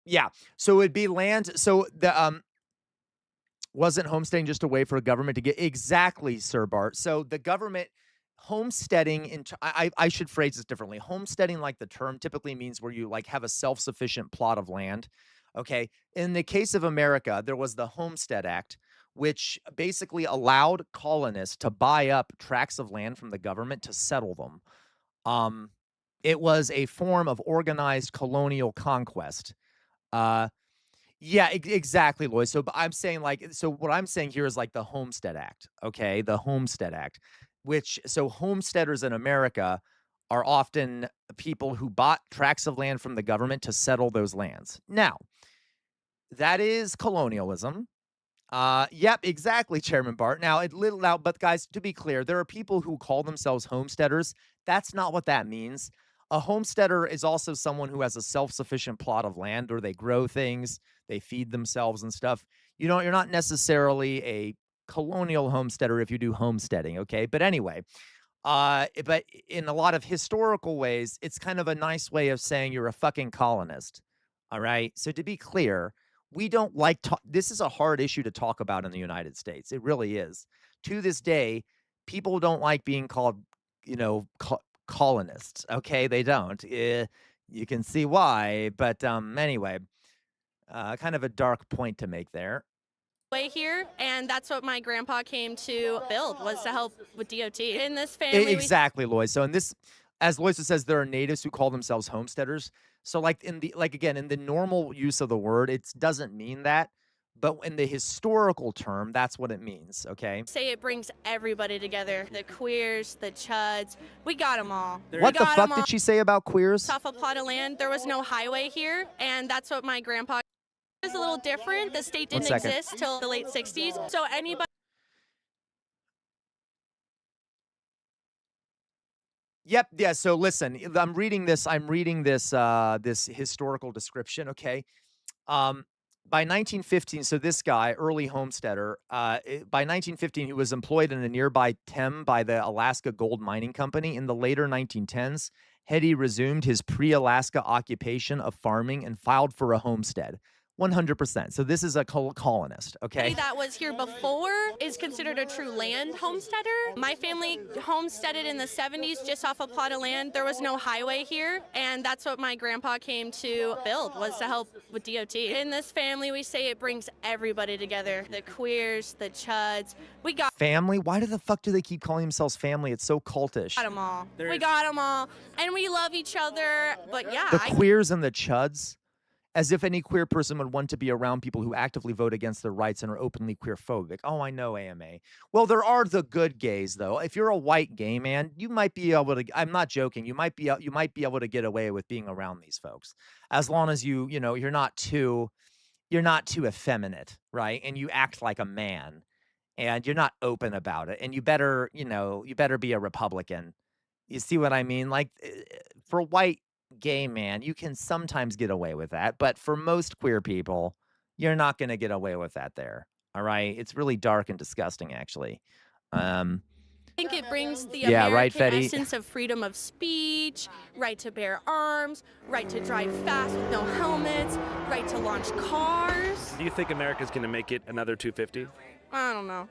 Yeah. So it'd be land. So the, wasn't homesteading just a way for a government to get, exactly, Sir Bart. So the government, homesteading, I should phrase this differently. Homesteading, like the term, typically means where you like have a self-sufficient plot of land. Okay. In the case of America, there was the Homestead Act, which basically allowed colonists to buy up tracts of land from the government to settle them. It was a form of organized colonial conquest. Yeah, exactly, Lloyd. So I'm saying what I'm saying here is like the Homestead Act. Okay. The Homestead Act. So homesteaders in America are often people who bought tracts of land from the government to settle those lands. Now, that is colonialism. Yep, exactly, Chairman Bart. Now, but guys, to be clear, there are people who call themselves homesteaders. That's not what that means. A homesteader is also someone who has a self-sufficient plot of land, or they grow things, they feed themselves and stuff. You're not necessarily a colonial homesteader if you do homesteading, okay? But anyway, but in a lot of historical ways, it's kind of a nice way of saying you're a fucking colonist. All right? So to be clear, we don't like this is a hard issue to talk about in the United States. It really is. To this day, people don't like being called, colonists. Okay, they don't. You can see why, but anyway, kind of a dark point to make there. Way here, and that's what my grandpa came to build, was to help with DOT. In this family, Exactly, Lois. So in this, as Loisa says, there are natives who call themselves homesteaders. So in the normal use of the word, it doesn't mean that, but in the historical term, that's what it means. Okay. Say it brings everybody together. The queers, the chuds, we got them all. What the fuck did she say about queers? Off a plot of land, there was no highway here, and that's what my grandpa. Is a little different. The state didn't exist till the late 60s. So anybody. Yep. Yeah. So listen, I'm reading this this historical description. Okay. By 1915, so this guy, early homesteader, by 1915, he was employed in a nearby Tem by the Alaska Gold Mining Company. In the later 1910s, Hetty resumed his pre-Alaska occupation of farming and filed for a homestead. 100%. So this is a colonist, okay? That was here before is considered a true land homesteader. My family homesteaded in the 70s just off a plot of land. There was no highway here, and that's what my grandpa came to build, was to help with DOT. In this family, we say it brings everybody together. The queers, the chuds, we got family? Why the fuck do they keep calling themselves family? It's so cultish. them all. We got them all, and we love each other, but yeah. The queers and the chuds? As if any queer person would want to be around people who actively vote against their rights and are openly queerphobic. Oh, I know, AMA. Well, there are the good gays, though. If you're a white gay man, you might be able to. I'm not joking. You might be able to get away with being around these folks, as long as you're not too effeminate, right? And you act like a man, and you're not open about it. And you better be a Republican. You see what I mean? Like, for white gay man, you can sometimes get away with that, but for most queer people, you're not going to get away with that there. All right? It's really dark and disgusting, actually. I think it brings the American essence of freedom of speech, right to bear arms, right to drive fast with no helmets, right to launch cars. Do you think America's going to make it another 250? I don't know.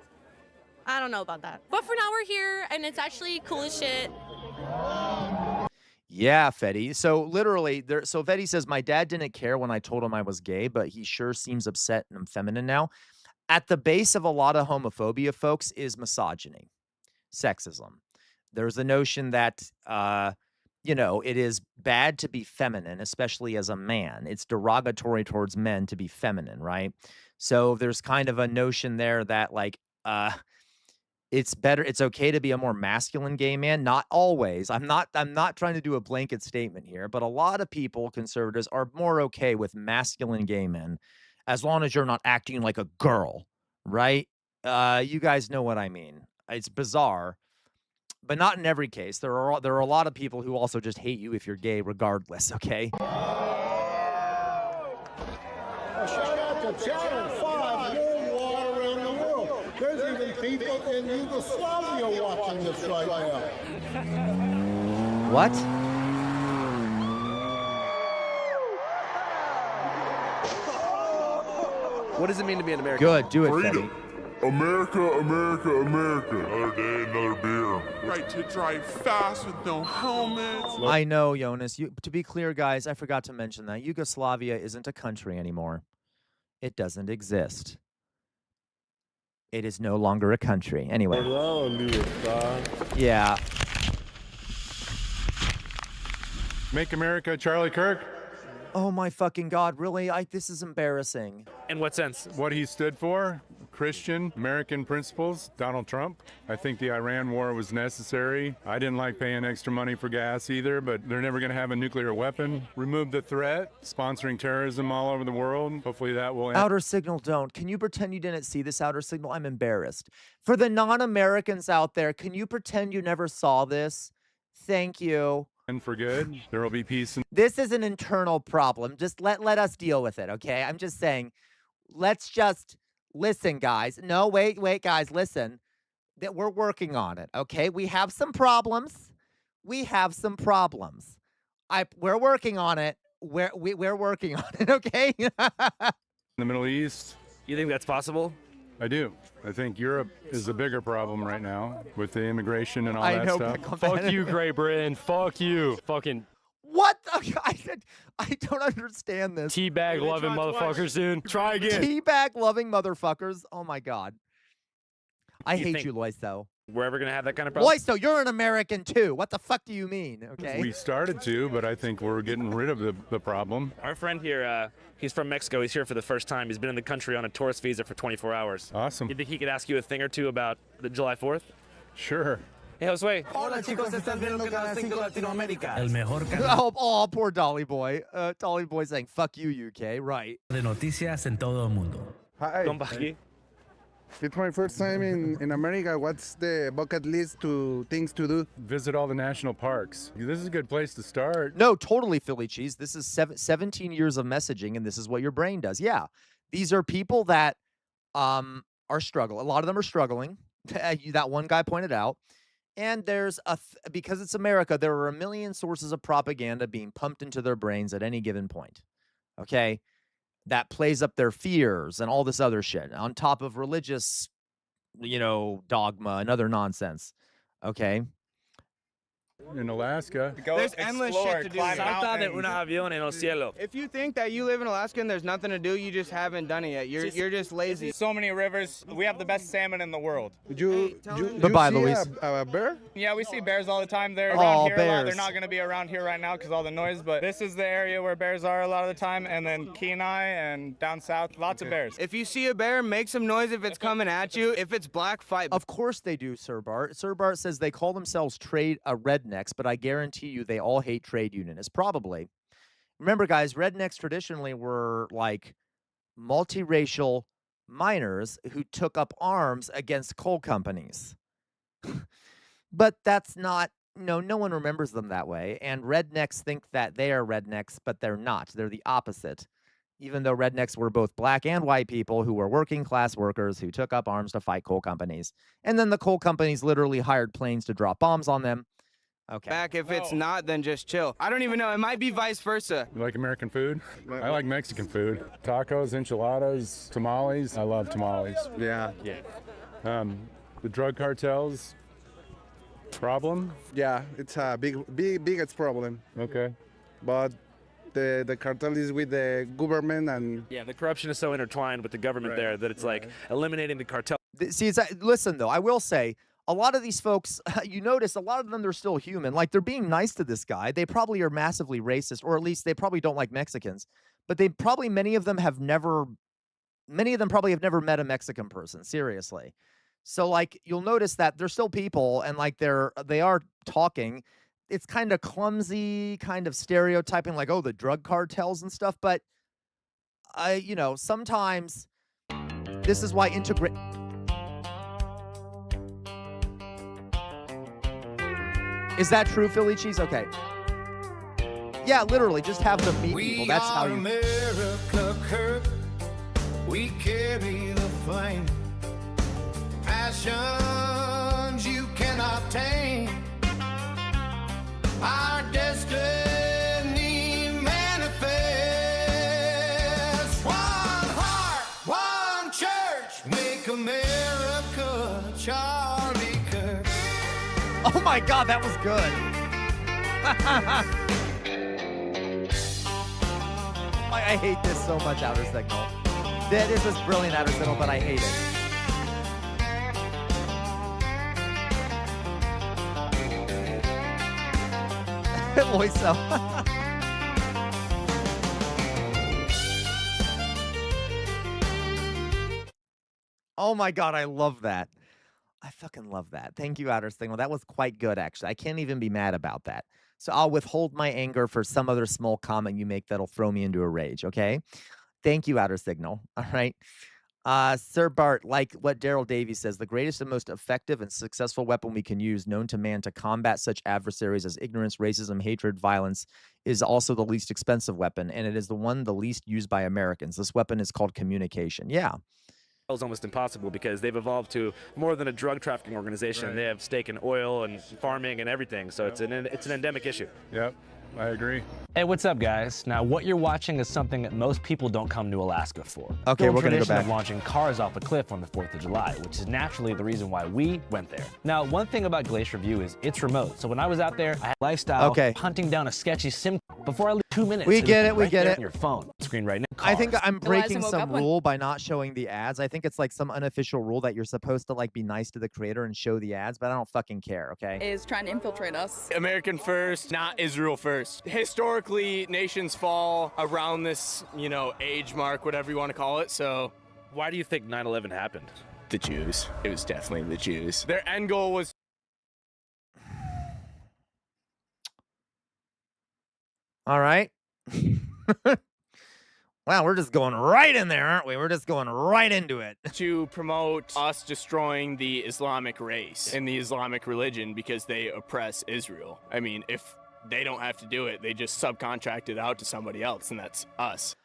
I don't know about that. But for now, we're here, and it's actually cool as shit. Yeah, Fetty. So literally, so Fetty says, my dad didn't care when I told him I was gay, but he sure seems upset and I'm feminine now. At the base of a lot of homophobia, folks, is misogyny, sexism. There's the notion that, it is bad to be feminine, especially as a man. It's derogatory towards men to be feminine, right? So there's kind of a notion there that, it's okay to be a more masculine gay man. Not always. I'm not trying to do a blanket statement here, but a lot of people, conservatives, are more okay with masculine gay men as long as you're not acting like a girl, right? You guys know what I mean. It's bizarre, but not in every case. There are a lot of people who also just hate you if you're gay regardless, okay? Shout out to Channel 5, warm water around the world. There's even people in Yugoslavia watching this right now. What? What does it mean to be an American? Good, do it, Freedom. Fetty. America, America, America. Another day, another beer. Right to drive fast with no helmets. I know, Jonas. To be clear, guys, I forgot to mention that Yugoslavia isn't a country anymore. It doesn't exist. It is no longer a country. Anyway. Yeah. Make America Charlie Kirk. Oh my fucking God, really? This is embarrassing. In what sense? What he stood for, Christian, American principles, Donald Trump. I think the Iran war was necessary. I didn't like paying extra money for gas either, but they're never gonna have a nuclear weapon. Remove the threat, sponsoring terrorism all over the world. Hopefully that will end. Outer Signal, don't. Can you pretend you didn't see this, Outer Signal? I'm embarrassed. For the non-Americans out there, can you pretend you never saw this? Thank you. And for good, there will be peace and This is an internal problem. Just let us deal with it, okay? I'm just saying, let's just listen, guys. No, wait, guys, listen. That we're working on it, okay? We have some problems. We're working on it. We're working on it, okay? the Middle East. You think that's possible? I do. I think Europe is a bigger problem right now with the immigration and all I that know, stuff. but Fuck you, Great Britain. Fuck you. Fucking What? I don't understand this. teabag loving motherfuckers, dude. Try again. Teabag loving motherfuckers. Oh my god. I You hate think- you, Loiso. We're ever gonna have that kind of problem? Loiso, you're an American too. What the fuck do you mean? Okay. We started to, but I think we're getting rid of the problem. Our friend here, he's from Mexico. He's here for the first time. He's been in the country on a tourist visa for 24 hours. Awesome. You think he could ask you a thing or two about the July 4th? Sure. Hey, Josue. Hola chicos, estás viendo Canal 5 Latinoamérica. El mejor canal Oh, poor Dolly Boy. Dolly Boy saying, fuck you, UK. Right. de noticias en todo el mundo. Hi. Come back here. It's my first time in America. What's the bucket list to things to do? Visit all the national parks. This is a good place to start. No, totally, Philly Cheese. This is 17 years of messaging, and this is what your brain does. Yeah. These are people that are struggling. A lot of them are struggling. That one guy pointed out. And there's because it's America, there are a million sources of propaganda being pumped into their brains at any given point. Okay? That plays up their fears and all this other shit on top of religious, dogma and other nonsense. Okay? In Alaska. There's endless shit to do. Salta de un avión en el cielo. If you think that you live in Alaska and there's nothing to do, you just haven't done it yet. You're just lazy. So many rivers. We have the best salmon in the world. You Goodbye, see Luis. a bear? Yeah, we see bears all the time. They're Oh, around here a lot. bears. They're not going to be around here right now because all the noise, but this is the area where bears are a lot of the time. And then Kenai and down south, lots of bears. If you see a bear, make some noise if it's coming at you. If it's black, fight. Of course they do, Sir Bart. Sir Bart says they call themselves rednecks, but I guarantee you they all hate trade unionists. Probably. Remember, guys, rednecks traditionally were like multiracial miners who took up arms against coal companies. But that's not, no one remembers them that way. And rednecks think that they are rednecks, but they're not. They're the opposite. Even though rednecks were both black and white people who were working class workers who took up arms to fight coal companies. And then the coal companies literally hired planes to drop bombs on them. Okay. Back if it's not, then just chill. I don't even know. It might be vice versa. You like American food? I like Mexican food. Tacos, enchiladas, tamales. I love tamales. Yeah. The drug cartels problem? Yeah, it's a biggest problem. Okay. But the cartel is with the government and Yeah, the corruption is so intertwined with the government there that it's like eliminating the cartel. See, listen, though, I will say, a lot of these folks, you notice a lot of them, they're still human. Like, they're being nice to this guy. They probably are massively racist, or at least they probably don't like Mexicans. But many of them probably have never met a Mexican person, seriously. So, like, you'll notice that they're still people, and, like, they are talking. It's kind of clumsy, kind of stereotyping, like, oh, the drug cartels and stuff. But, sometimes this is why Is that true, Philly Cheese? Okay. Yeah, literally, just have them meet people. That's how you... America, Kurt. We carry the flame. Passions you cannot tame. Our destiny manifests. One heart, one church. Make America Charlie Kirk. Oh my God, that was good. I hate this so much, Outer Signal. This is brilliant, Outer Signal, but I hate it. Loiso. Oh my God, I love that. I fucking love that. Thank you, Outer Signal. That was quite good, actually. I can't even be mad about that. So I'll withhold my anger for some other small comment you make that'll throw me into a rage, okay? Thank you, Outer Signal. All right. Sir Bart, like what Daryl Davies says, the greatest and most effective and successful weapon we can use known to man to combat such adversaries as ignorance, racism, hatred, violence is also the least expensive weapon, and it is the one the least used by Americans. This weapon is called communication. Yeah. Is almost impossible because they've evolved to more than a drug trafficking organization. Right. They have stake in oil and farming and everything, so it's an endemic issue. Yep, I agree. Hey, what's up, guys? Now, what you're watching is something that most people don't come to Alaska for. Okay, we're gonna go tradition back. of launching cars off a cliff on the 4th of July, which is naturally the reason why we went there. Now, one thing about Glacier View is it's remote. So when I was out there, I had lifestyle hunting down a sketchy sim before I leave 2 minutes. We and get it's it, we right get there it. on your phone screen right now. I think I'm breaking woke some up one- rule by not showing the ads. I think it's like some unofficial rule that you're supposed to like be nice to the creator and show the ads, but I don't fucking care, okay? Is trying to infiltrate us. American first, not Israel first. Historically, nations fall around this, age mark, whatever you want to call it. So, Why do you think 9/11 happened? the Jews. It was definitely the Jews. Their end goal was All right. Wow, we're just going right in there, aren't we? We're just going right into it. to promote us destroying the Islamic race and the Islamic religion because they oppress Israel. I mean, if they don't have to do it, they just subcontract it out to somebody else, and that's us.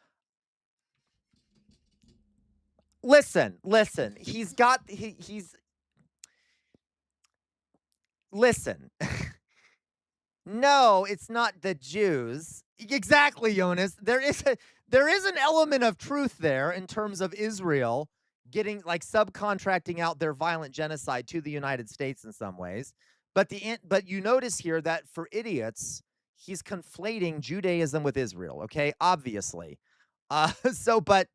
Listen. He's listen. No, it's not the Jews. Exactly, Jonas. There is an element of truth there in terms of Israel getting like subcontracting out their violent genocide to the United States in some ways. But you notice here that for idiots, he's conflating Judaism with Israel, okay? Obviously. But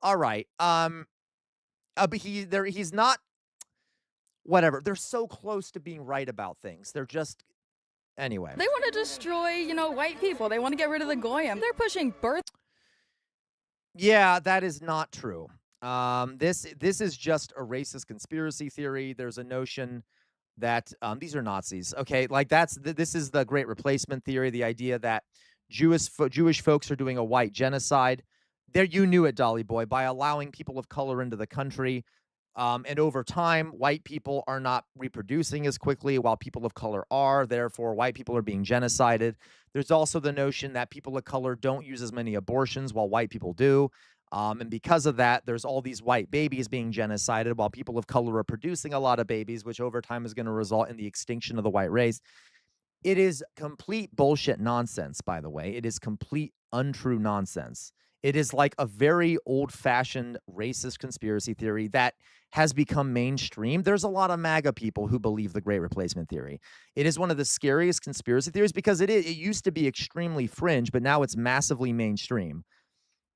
all right. But he's not whatever. They're so close to being right about things. They're just anyway. They want to destroy, white people. They want to get rid of the Goyim. They're pushing birth. Yeah, that is not true. This is just a racist conspiracy theory. There's a notion that these are Nazis. Okay, like this is the Great Replacement theory. The idea that Jewish folks are doing a white genocide. There, you knew it, Dolly Boy, by allowing people of color into the country. And over time, white people are not reproducing as quickly while people of color are. Therefore, white people are being genocided. There's also the notion that people of color don't use as many abortions while white people do. And because of that, there's all these white babies being genocided while people of color are producing a lot of babies, which over time is going to result in the extinction of the white race. It is complete bullshit nonsense, by the way. It is complete untrue nonsense. It is like a very old-fashioned racist conspiracy theory that has become mainstream. There's a lot of MAGA people who believe the Great Replacement theory. It is one of the scariest conspiracy theories because it used to be extremely fringe, but now it's massively mainstream.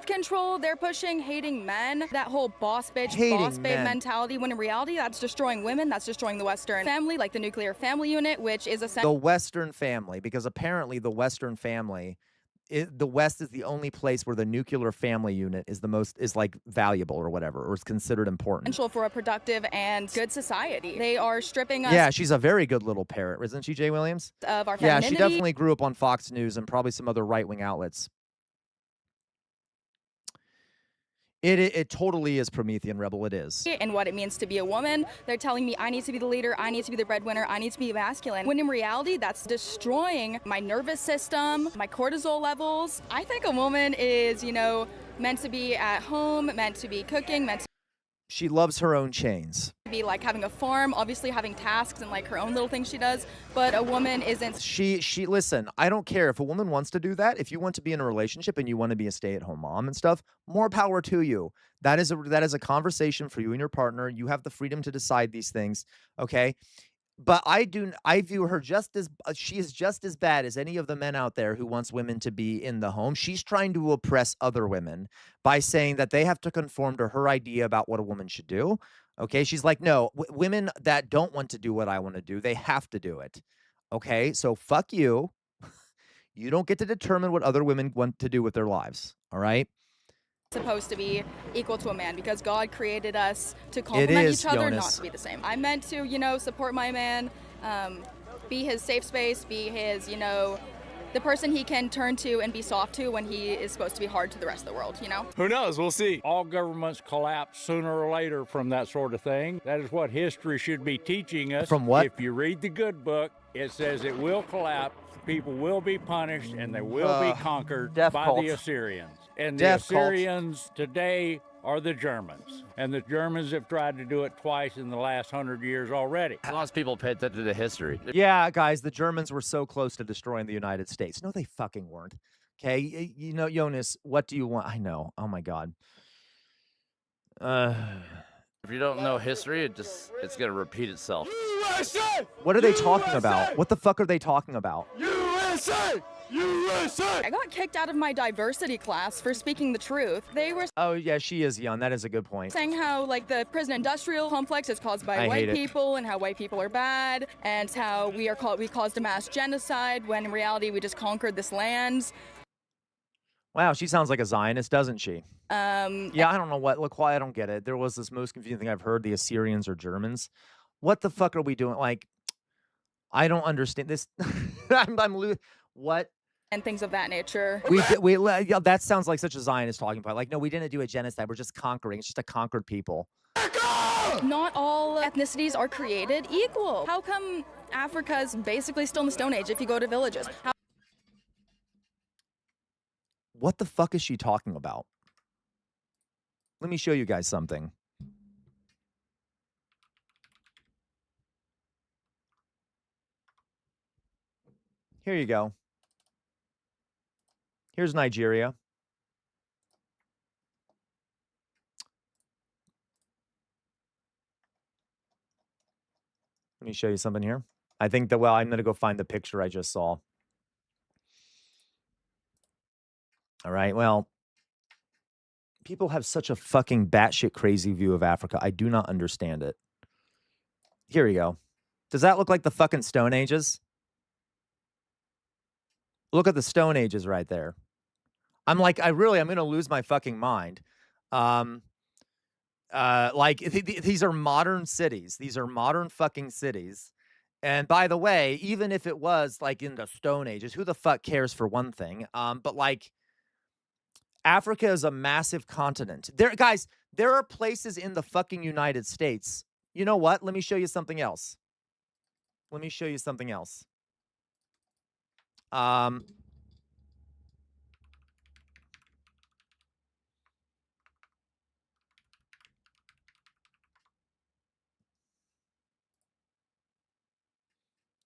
Control, they're pushing hating men, that whole boss bitch, boss babe mentality, when in reality, that's destroying women, that's destroying the Western family, like the nuclear family unit, which is essentially the Western family, because apparently the Western family, the West is the only place where the nuclear family unit is like valuable or whatever, or is considered important. essential for a productive and good society. They are stripping us Yeah, she's a very good little parrot, isn't she, Jay Williams? of our Yeah, femininity. she definitely grew up on Fox News and probably some other right-wing outlets. It totally is Promethean Rebel. It is. And what it means to be a woman. They're telling me I need to be the leader, I need to be the breadwinner, I need to be masculine. When in reality, that's destroying my nervous system, my cortisol levels. I think a woman is, meant to be at home, meant to be cooking, meant to She loves her own chains. be like having a farm, obviously having tasks and like her own little things she does, but a woman isn't. She listen, I don't care if a woman wants to do that. If you want to be in a relationship and you want to be a stay-at-home mom and stuff, more power to you. That is a conversation for you and your partner. You have the freedom to decide these things, okay? But I view her she is just as bad as any of the men out there who wants women to be in the home. She's trying to oppress other women by saying that they have to conform to her idea about what a woman should do. Okay, she's like, no, women that don't want to do what I want to do, they have to do it. Okay, so fuck you. You don't get to determine what other women want to do with their lives. All right. Supposed to be equal to a man because God created us to complement each other, not to be the same. I'm meant to, support my man, be his safe space, be his, the person he can turn to and be soft to when he is supposed to be hard to the rest of the world, you know? Who knows? We'll see. All governments collapse sooner or later from that sort of thing. That is what history should be teaching us. From what? If you read the good book, it says it will collapse, people will be punished, and they will be conquered by cult. the Assyrians. And the Death cult. Assyrians today are the Germans. And the Germans have tried to do it twice in the last 100 years already. As long as people pay attention to history. Yeah, guys, the Germans were so close to destroying the United States. No, they fucking weren't. Okay, you know, Jonas, what do you want? I know. Oh my God. If you don't know history, it's gonna repeat itself. USA! What are they talking about? What the fuck are they talking about? USA! USA! I got kicked out of my diversity class for speaking the truth. They were Oh yeah, she is young. That is a good point. saying how like the prison industrial complex is caused by I hate white it. people and how white people are bad and how we caused a mass genocide when in reality we just conquered this land. Wow, she sounds like a Zionist, doesn't she? Yeah, I don't know what. Look, why I don't get it. There was this most confusing thing I've heard: the Assyrians are Germans. What the fuck are we doing? Like, I don't understand this. What? and things of that nature. Yeah, that sounds like such a Zionist talking point. Like, no, we didn't do a genocide. We're just conquering. It's just a conquered people. Not all ethnicities are created equal. How come Africa is basically still in the Stone Age if you go to villages? What the fuck is she talking about? Let me show you guys something. Here you go. Here's Nigeria. Let me show you something here. I think that, well, I'm going to go find the picture I just saw. All right, well, people have such a fucking batshit crazy view of Africa. I do not understand it. Here we go. Does that look like the fucking Stone Ages? Look at the Stone Ages right there. I'm like, I'm going to lose my fucking mind. These are modern cities. These are modern fucking cities. And by the way, even if it was like in the Stone Ages, who the fuck cares for one thing? But like, Africa is a massive continent. Guys, there are places in the fucking United States. You know what? Let me show you something else. Let me show you something else.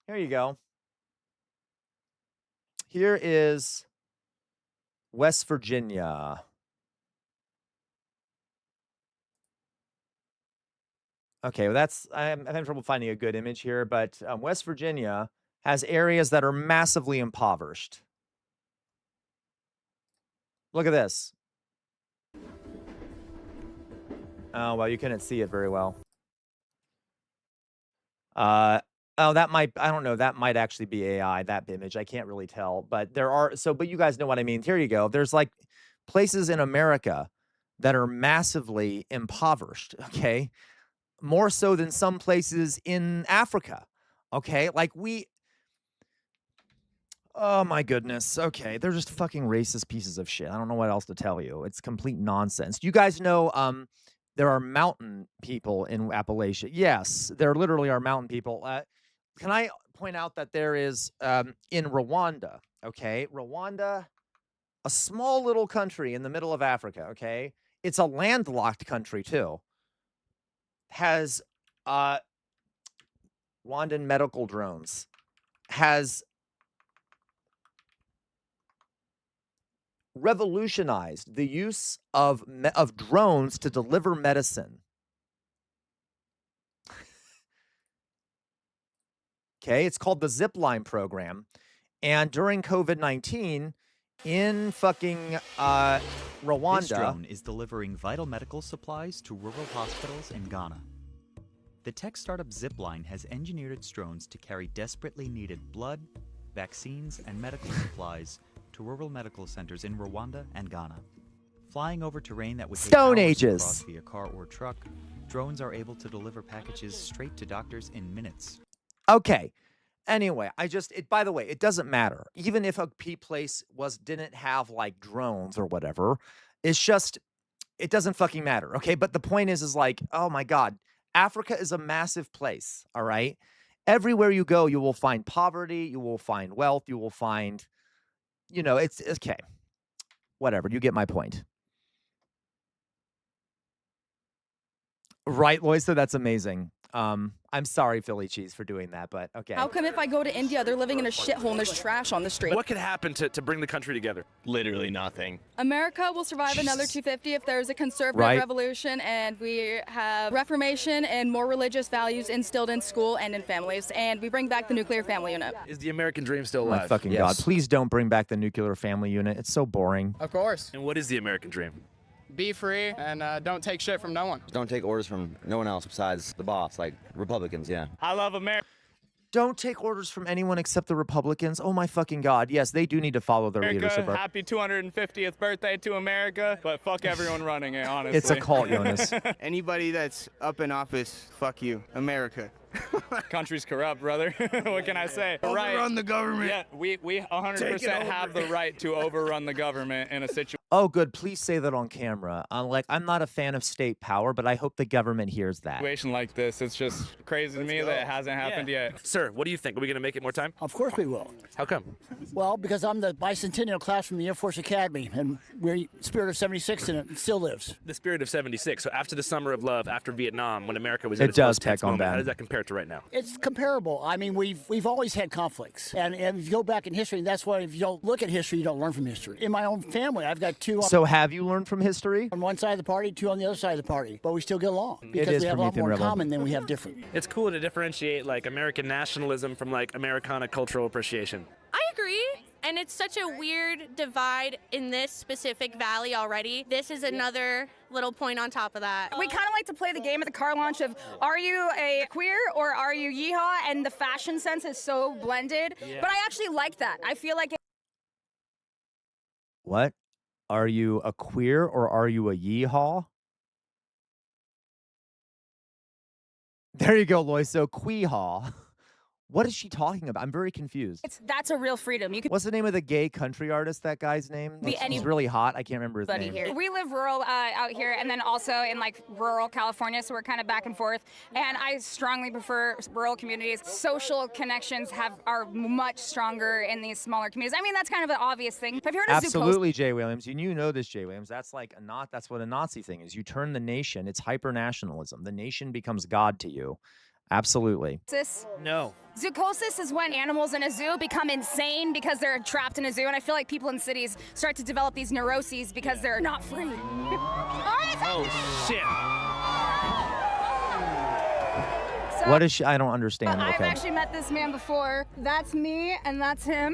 Here you go. Here is West Virginia. Okay, well, I'm having trouble finding a good image here, but West Virginia has areas that are massively impoverished. Look at this. Oh, well, you couldn't see it very well. That might, I don't know, that might actually be AI, that image. I can't really tell, but but you guys know what I mean. Here you go. There's like places in America that are massively impoverished, okay? More so than some places in Africa, okay? Like oh my goodness. Okay, they're just fucking racist pieces of shit. I don't know what else to tell you. It's complete nonsense. You guys know there are mountain people in Appalachia. Yes, there literally are mountain people. Can I point out that there is in Rwanda, okay? Rwanda, a small little country in the middle of Africa, okay? It's a landlocked country too. Has Rwandan medical drones. Has revolutionized the use of drones to deliver medicine. Okay, it's called the Zipline program. And during COVID-19, in fucking Rwanda... This drone is delivering vital medical supplies to rural hospitals in Ghana. The tech startup Zipline has engineered its drones to carry desperately needed blood, vaccines, and medical supplies to rural medical centers in Rwanda and Ghana. Flying over terrain that would take Stone hours Ages. to cross via car or truck, drones are able to deliver packages straight to doctors in minutes. Okay. Anyway, by the way, it doesn't matter. Even if a place didn't have like drones or whatever, it's just, it doesn't fucking matter. Okay. But the point is like, oh my God, Africa is a massive place. All right. Everywhere you go, you will find poverty, you will find wealth, you will find, it's okay. Whatever. You get my point. Right, Loisa? That's amazing. I'm sorry, Philly Cheese, for doing that, but okay. How come if I go to India, they're living in a shithole and there's trash on the street? What could happen to bring the country together? Literally nothing. America will survive another 250 if there's a conservative revolution and we have reformation and more religious values instilled in school and in families, and we bring back the nuclear family unit. Is the American dream still Oh alive? my fucking God. Please don't bring back the nuclear family unit. It's so boring. Of course. And what is the American dream? Be free and don't take shit from no one. Don't take orders from no one else besides the boss, like Republicans, yeah. I love America. Don't take orders from anyone except the Republicans. Oh my fucking God. Yes, they do need to follow their leadership. Happy 250th birthday to America, but fuck everyone running it, honestly. It's a cult, Jonas. Anybody that's up in office, fuck you, America. Country's corrupt, brother. What can I say? Overrun the government. Yeah, we 100% have the right to overrun the government in a situation. Oh, good. Please say that on camera. I'm not a fan of state power, but I hope the government hears that. Situation like this, it's just crazy to me that it hasn't happened yet. Sir, what do you think? Are we going to make it more time? Of course we will. How come? Well, because I'm the bicentennial class from the Air Force Academy, and we're Spirit of 76, and it still lives. The spirit of 76. So after the Summer of Love, after Vietnam, when America was It at its does most tense peck on moment, that. how does that compare to right now? It's comparable. I mean, we've always had conflicts, and if you go back in history, that's why if you don't look at history, you don't learn from history. In my own family, I've got two. So have you learned from history? On one side of the party, two on the other side of the party, but we still get along because is we have a lot Promethean more in Rebel. common than we have different. It's cool to differentiate like American nationalism from like Americana cultural appreciation. I agree. And it's such a weird divide in this specific valley already. This is another little point on top of that. We kind of like to play the game at the car launch of, are you a queer or are you yeehaw? And the fashion sense is so blended. Yeah. But I actually like that. I feel like What? Are you a queer or are you a yeehaw? There you go, Loiso. Queehaw. What is she talking about? I'm very confused. that's a real freedom. You can What's the name of the gay country artist, that guy's name? Be He's really hot. I can't remember his name. here. We live rural out here and then also in like rural California, so we're kind of back and forth. And I strongly prefer rural communities. Social connections are much stronger in these smaller communities. I mean, that's kind of an obvious thing. Have you heard of Absolutely, Jay Williams. You know this, Jay Williams. That's like that's what a Nazi thing is. You turn the nation, it's hyper-nationalism. The nation becomes God to you. Absolutely. Zoochosis? No. Zoochosis is when animals in a zoo become insane because they're trapped in a zoo, and I feel like people in cities start to develop these neuroses because they're not free. Oh, shit. What is she? I don't understand. I've Okay. actually met this man before. That's me, and that's him.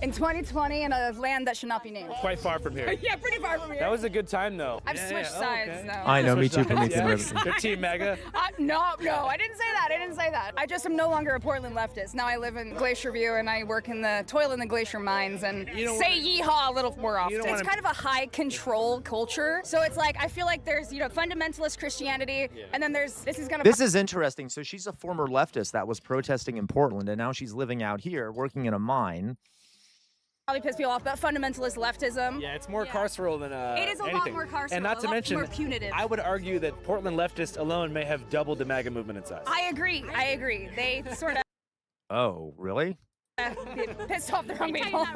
In 2020, in a land that should not be named. Quite far from here. Yeah, pretty far from here. That was a good time, though. I've switched sides, though. I know, me too, Promethean Yeah. Rebel. Good team, Mega. No, I didn't say that. I didn't say that. I just am no longer a Portland leftist. Now I live in Glacier View, and I work in the toil in the glacier mines and say yeehaw a little more often. It's kind of a high control culture. So it's like, I feel like there's, fundamentalist Christianity, and then this is gonna. This is interesting. So she's a former leftist that was protesting in Portland, and now she's living out here, working in a mine. Probably piss people off, but fundamentalist leftism. Yeah, it's more carceral than It is a lot anything. more carceral, And not a to lot mention, more punitive. I would argue that Portland leftists alone may have doubled the MAGA movement in size. I agree. They sort of Oh, really? pissed off the wrong people.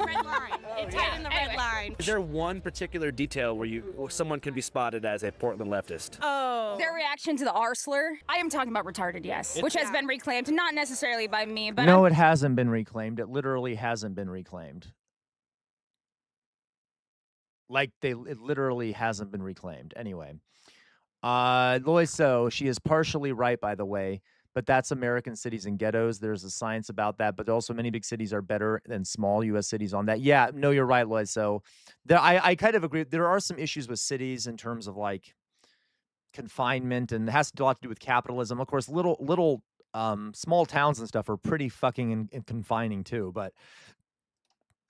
It tightened the red line. Is there one particular detail where someone can be spotted as a Portland leftist? Oh. Their reaction to the R slur. I am talking about retarded, yes, which has been reclaimed, not necessarily by me, but No, it hasn't been reclaimed. It literally hasn't been reclaimed. Like it literally hasn't been reclaimed. Anyway, Loiso, she is partially right, by the way, but that's American cities and ghettos. There's a science about that, but also many big cities are better than small U.S. cities on that. Yeah, no, you're right, Loiso. I kind of agree. There are some issues with cities in terms of like confinement, and it has a lot to do with capitalism. Of course, little small towns and stuff are pretty fucking confining too. But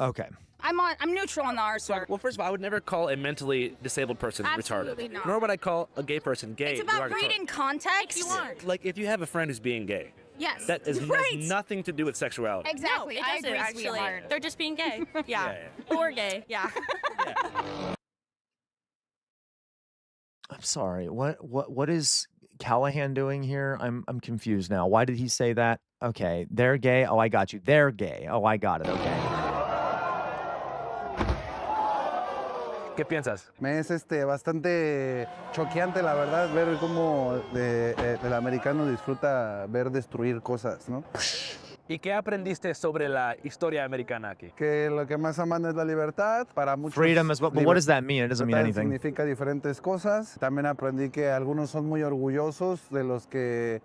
okay. I'm neutral on the R slur. Well, first of all, I would never call a mentally disabled person Absolutely retarded. not. Nor would I call a gay person gay. It's about derogatory. reading context. Like if you have a friend who's being gay, Yes. That has nothing to do with sexuality. Exactly. No, it I doesn't agree, actually. sweetheart. They're just being gay. Yeah. Or gay. Yeah. I'm sorry. What is Callahan doing here? I'm confused now. Why did he say that? Okay, they're gay. Oh, I got you. They're gay. Oh, I got it. Okay. ¿Qué piensas? Me es bastante choqueante, la verdad, ver cómo el americano disfruta ver destruir cosas, ¿no? ¿Y qué aprendiste sobre la historia americana aquí? Que lo que más aman es la libertad. Para muchos, Freedom is what, but what does that mean? It doesn't mean libertad anything. significa diferentes cosas. También aprendí que algunos son muy orgullosos de los que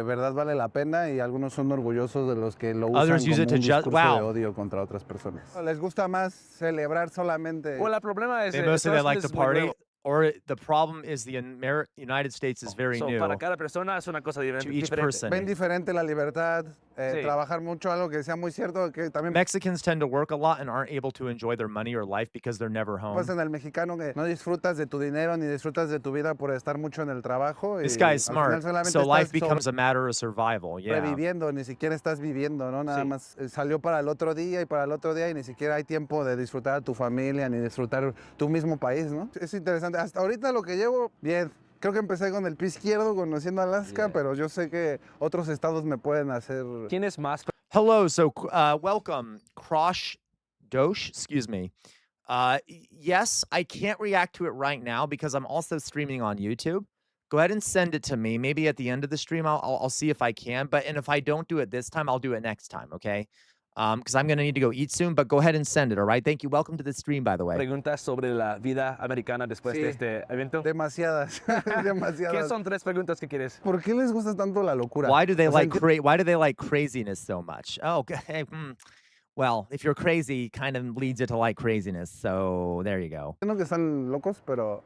verdad vale la pena y algunos son orgullosos de los que lo usan Others como use it to un discurso de wow. odio contra otras personas. Les gusta más celebrar solamente. Well, el problema es They mostly they like to party, or the problem is the United States is very new. Para cada persona es una cosa To each diferente. person. Ven diferente la libertad, Sí. trabajar mucho, algo que sea muy cierto, que también Mexicans tend to work a lot and aren't able to enjoy their money or life because they're never home. pasa en el mexicano que no disfrutas de tu dinero ni disfrutas de tu vida por estar mucho en el trabajo. This y guy's al final smart, solamente so life estás becomes a matter of survival. Yeah. sobreviviendo, ni siquiera estás viviendo, ¿no? Nada más salió para el otro día y para el otro día y ni siquiera hay tiempo de disfrutar a tu familia ni disfrutar tu mismo país, ¿no? Es interesante. Hasta ahorita lo que llevo, bien. Creo que empecé con el pie izquierdo conociendo Alaska, pero yo sé que otros estados me pueden hacer. ¿Quién es más? Hello, so welcome, Krosh Dosh, excuse me. Yes, I can't react to it right now because I'm also streaming on YouTube. Go ahead and send it to me. Maybe at the end of the stream, I'll see if I can. And if I don't do it this time, I'll do it next time, okay? Because I'm going to need to go eat soon, but go ahead and send it, all right? Thank you. Welcome to the stream, by the way. Preguntas sobre la vida americana después de este evento. Demasiadas, demasiadas. ¿Qué son tres preguntas que quieres? ¿Por qué les gusta tanto la locura? Why do they O sea, like craziness so much? Oh, okay. Well, if you're crazy, kind of leads you to like craziness. So there you go. Entiendo que están locos, pero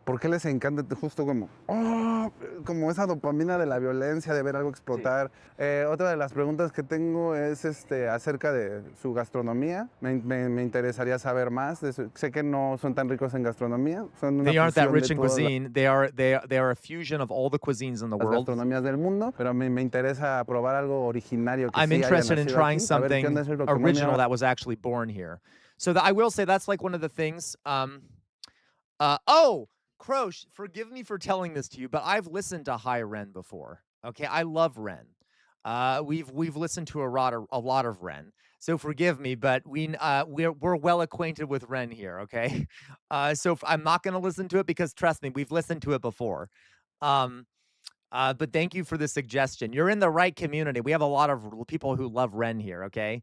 ¿por qué les encanta justo como esa dopamina de la violencia, de ver algo explotar? Otra de las preguntas que tengo es acerca de su gastronomía. Me interesaría saber más. Sé que no son tan ricos en gastronomía. Son una They aren't that fusión rich de in todas cuisine. They are a fusion of all the cuisines in the las world. gastronomías del mundo, pero me interesa probar algo originario que I'm sí haya interested in nacido trying aquí. A ver, ¿qué something onda es lo que come original ahora? that was actually born here. So I will say that's like one of the things. Oh, Krosh, forgive me for telling this to you, but I've listened to High Ren before. Okay, I love Ren. We've listened to a lot of Ren. So forgive me, but we're well acquainted with Ren here. Okay, so I'm not going to listen to it because trust me, we've listened to it before. But thank you for the suggestion. You're in the right community. We have a lot of people who love Ren here. Okay.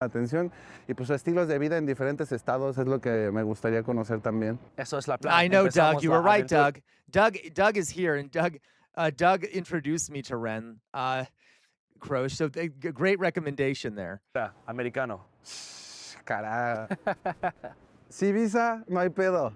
Atención y pues estilos de vida en diferentes estados es lo que me gustaría conocer también. Eso es la plan. I know, Doug. Empezamos You la were right, aventura. Doug is here, and Doug introduced me to Ren. Krosh, so great recommendation there. Americano. Carajo. Si visa, no hay pedo.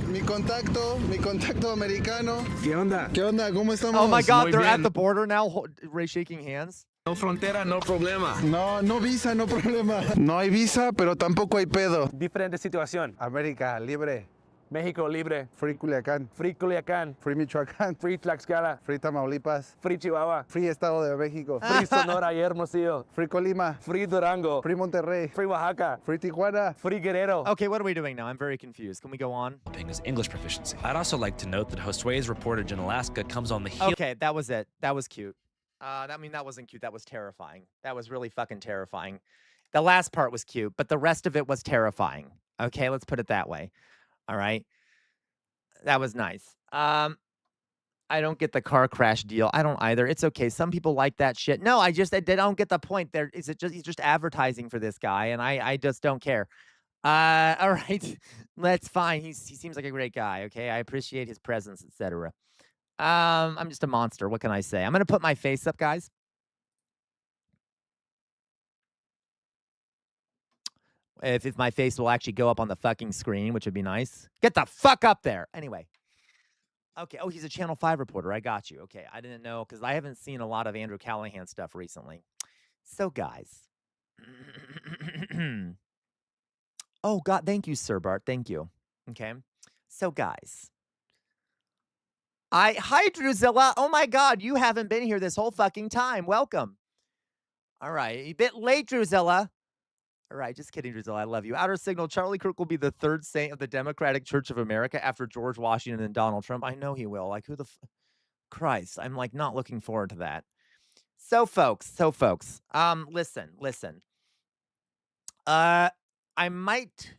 Mi contacto americano. ¿Qué onda? ¿Qué onda? ¿Cómo estamos? Oh my God, Muy they're bien. at the border now, shaking hands. No frontera, no problema. No visa, no problema. No hay visa, pero tampoco hay pedo. Diferente situación. América, libre. México libre. Free Culiacán. Free Culiacán. Free Michoacán. Free Tlaxcala. Free Tamaulipas. Free Chihuahua. Free Estado de México. Free Sonora y Hermosillo. Free Colima. Free Durango. Free Monterrey. Free Oaxaca. Free Tijuana. Free Guerrero. Okay, what are we doing now? I'm very confused. Can we go on? Is English proficiency. I'd also like to note that Josue's reportage in Alaska comes on the heels. Okay, that was it. That was cute. That wasn't cute. That was terrifying. That was really fucking terrifying. The last part was cute, but the rest of it was terrifying. Okay, let's put it that way. All right. That was nice. I don't get the car crash deal. I don't either. It's okay. Some people like that shit. No, I don't get the point. He's just advertising for this guy, and I just don't care. All right. That's fine. He seems like a great guy. Okay. I appreciate his presence, etc. I'm just a monster. What can I say? I'm gonna put my face up, guys. If my face will actually go up on the fucking screen, which would be nice. Get the fuck up there. Anyway. Okay. Oh, he's a Channel 5 reporter. I got you. Okay. I didn't know because I haven't seen a lot of Andrew Callahan stuff recently. So, guys. Oh, God. Thank you, Sir Bart. Thank you. Okay. So, guys. Hi, Druzilla. Oh my God, you haven't been here this whole fucking time. Welcome. All right, a bit late, Druzilla. All right, just kidding, Druzilla. I love you. Outer Signal, Charlie Kirk will be the third saint of the Democratic Church of America after George Washington and Donald Trump. I know he will. Like, who the Christ? I'm like not looking forward to that. So, folks. Listen. I might.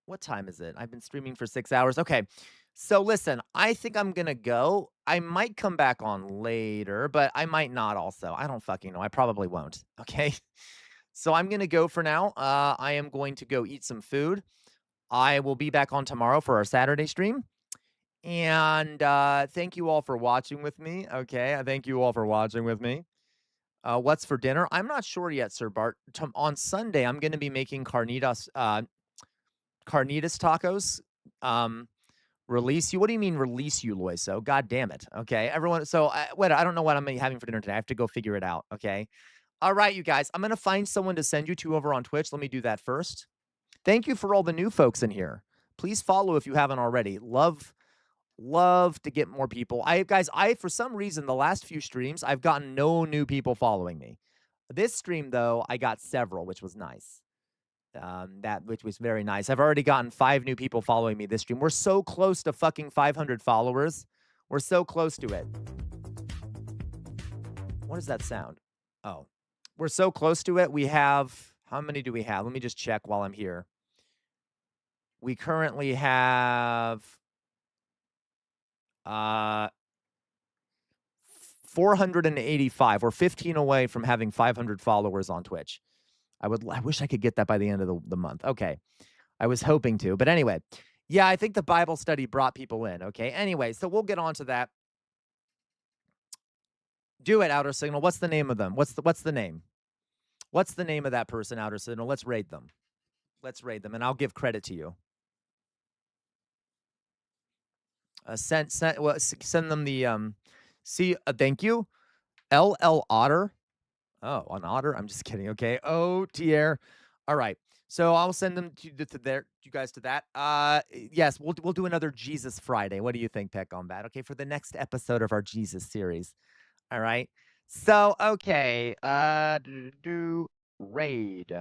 What time is it? I've been streaming for 6 hours. Okay. So listen, I think I'm gonna go. I might come back on later, but I might not also. I don't fucking know. I probably won't. Okay. So I'm gonna go for now. I am going to go eat some food. I will be back on tomorrow for our Saturday stream. And thank you all for watching with me. Okay. I thank you all for watching with me. What's for dinner? I'm not sure yet, Sir Bart. On Sunday, I'm gonna be making carnitas tacos. Release you? What do you mean release you, Loiso? God damn it. Okay, everyone. So, wait, I don't know what I'm having for dinner today. I have to go figure it out. Okay. All right, you guys. I'm going to find someone to send you to over on Twitch. Let me do that first. Thank you for all the new folks in here. Please follow if you haven't already. Love to get more people. Guys, for some reason, the last few streams, I've gotten no new people following me. This stream, though, I got several, which was nice. Which was very nice. I've already gotten 5 new people following me this stream. We're so close to fucking 500 followers. We're so close to it. What does that sound? Oh, we're so close to it. We have, how many do we have? Let me just check while I'm here. We currently have 485. We're 15 away from having 500 followers on Twitch. I wish I could get that by the end of the month. Okay. I was hoping to. But anyway, yeah, I think the Bible study brought people in. Okay. Anyway, so we'll get on to that. Do it, Outer Signal. What's the name of them? What's the name? What's the name of that person, Outer Signal? Let's raid them. Let's raid them, and I'll give credit to you. Send them the thank you. LL Otter. Oh, an otter? I'm just kidding. Okay. Oh, Tier. All right. So I'll send them to you guys to that. Yes, we'll do another Jesus Friday. What do you think, Peck, on that? Okay, for the next episode of our Jesus series. All right. So, okay. Do raid.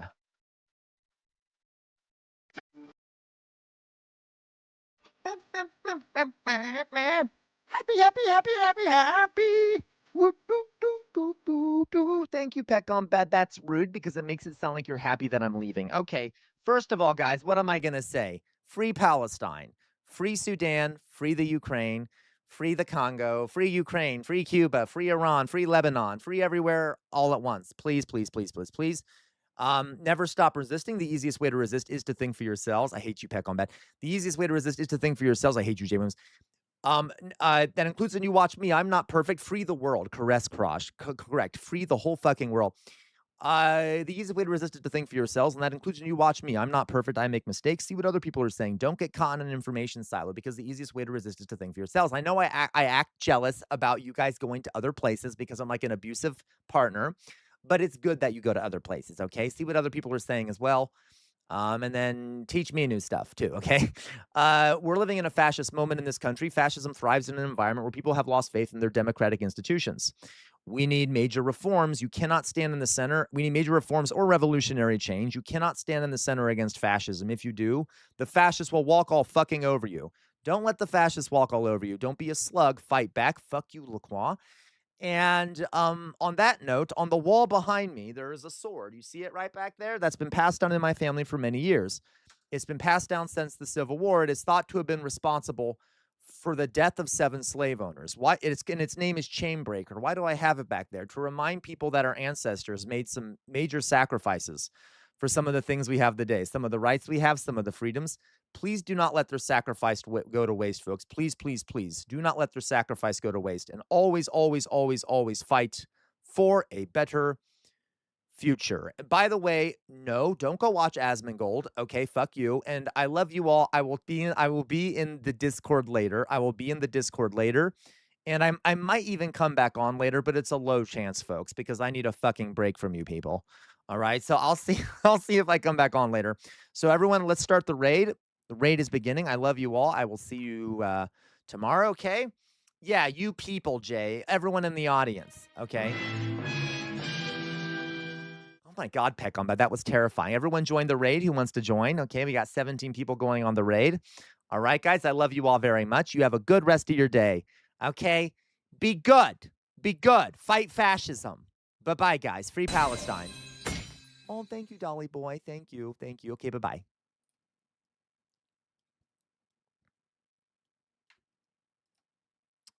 Happy. Woo, doo, doo, doo, doo, doo. Thank you, Peck on Bad. That's rude because it makes it sound like you're happy that I'm leaving. Okay, first of all, guys, what am I going to say? Free Palestine, free Sudan, free the Ukraine, free the Congo, free Ukraine, free Cuba, free Iran, free Lebanon, free everywhere all at once. Please, please, please, please, please. Never stop resisting. The easiest way to resist is to think for yourselves. I hate you, Peck on Bad. The easiest way to resist is to think for yourselves. I hate you, J. Williams. That includes when you watch me. I'm not perfect. Free the world. Caress Crush. Correct. Free the whole fucking world. The easiest way to resist is to think for yourselves, and that includes when you watch me. I'm not perfect. I make mistakes. See what other people are saying. Don't get caught in an information silo because the easiest way to resist is to think for yourselves. I know I act jealous about you guys going to other places because I'm like an abusive partner, but it's good that you go to other places, okay? See what other people are saying as well. And then teach me new stuff too, okay? We're living in a fascist moment in this country. Fascism thrives in an environment where people have lost faith in their democratic institutions. We need major reforms. You cannot stand in the center. We need major reforms or revolutionary change. You cannot stand in the center against fascism. If you do, the fascists will walk all fucking over you. Don't let the fascists walk all over you. Don't be a slug. Fight back. Fuck you, Lacroix. And on that note, on the wall behind me, there is a sword. You see it right back there? That's been passed down in my family for many years. It's been passed down since the Civil War. It is thought to have been responsible for the death of 7 slave owners. Why? Its name is Chainbreaker. Why do I have it back there? To remind people that our ancestors made some major sacrifices for some of the things we have today, some of the rights we have, some of the freedoms. Please do not let their sacrifice go to waste, folks. Please, please, please do not let their sacrifice go to waste. And always, always, always, always fight for a better future. By the way, no, don't go watch Asmongold. Okay, fuck you. And I love you all. I will be in the Discord later. And I might even come back on later, but it's a low chance, folks, because I need a fucking break from you people. All right, so I'll see if I come back on later. So everyone, let's start the raid. The raid is beginning. I love you all. I will see you tomorrow, okay? Yeah, you people, Jay. Everyone in the audience, okay? Oh my God, Peckham, that was terrifying. Everyone join the raid. Who wants to join? Okay, we got 17 people going on the raid. All right, guys, I love you all very much. You have a good rest of your day, okay? Be good. Be good. Fight fascism. Bye-bye, guys. Free Palestine. Oh, thank you, Dolly boy. Thank you. Thank you. Okay, bye-bye.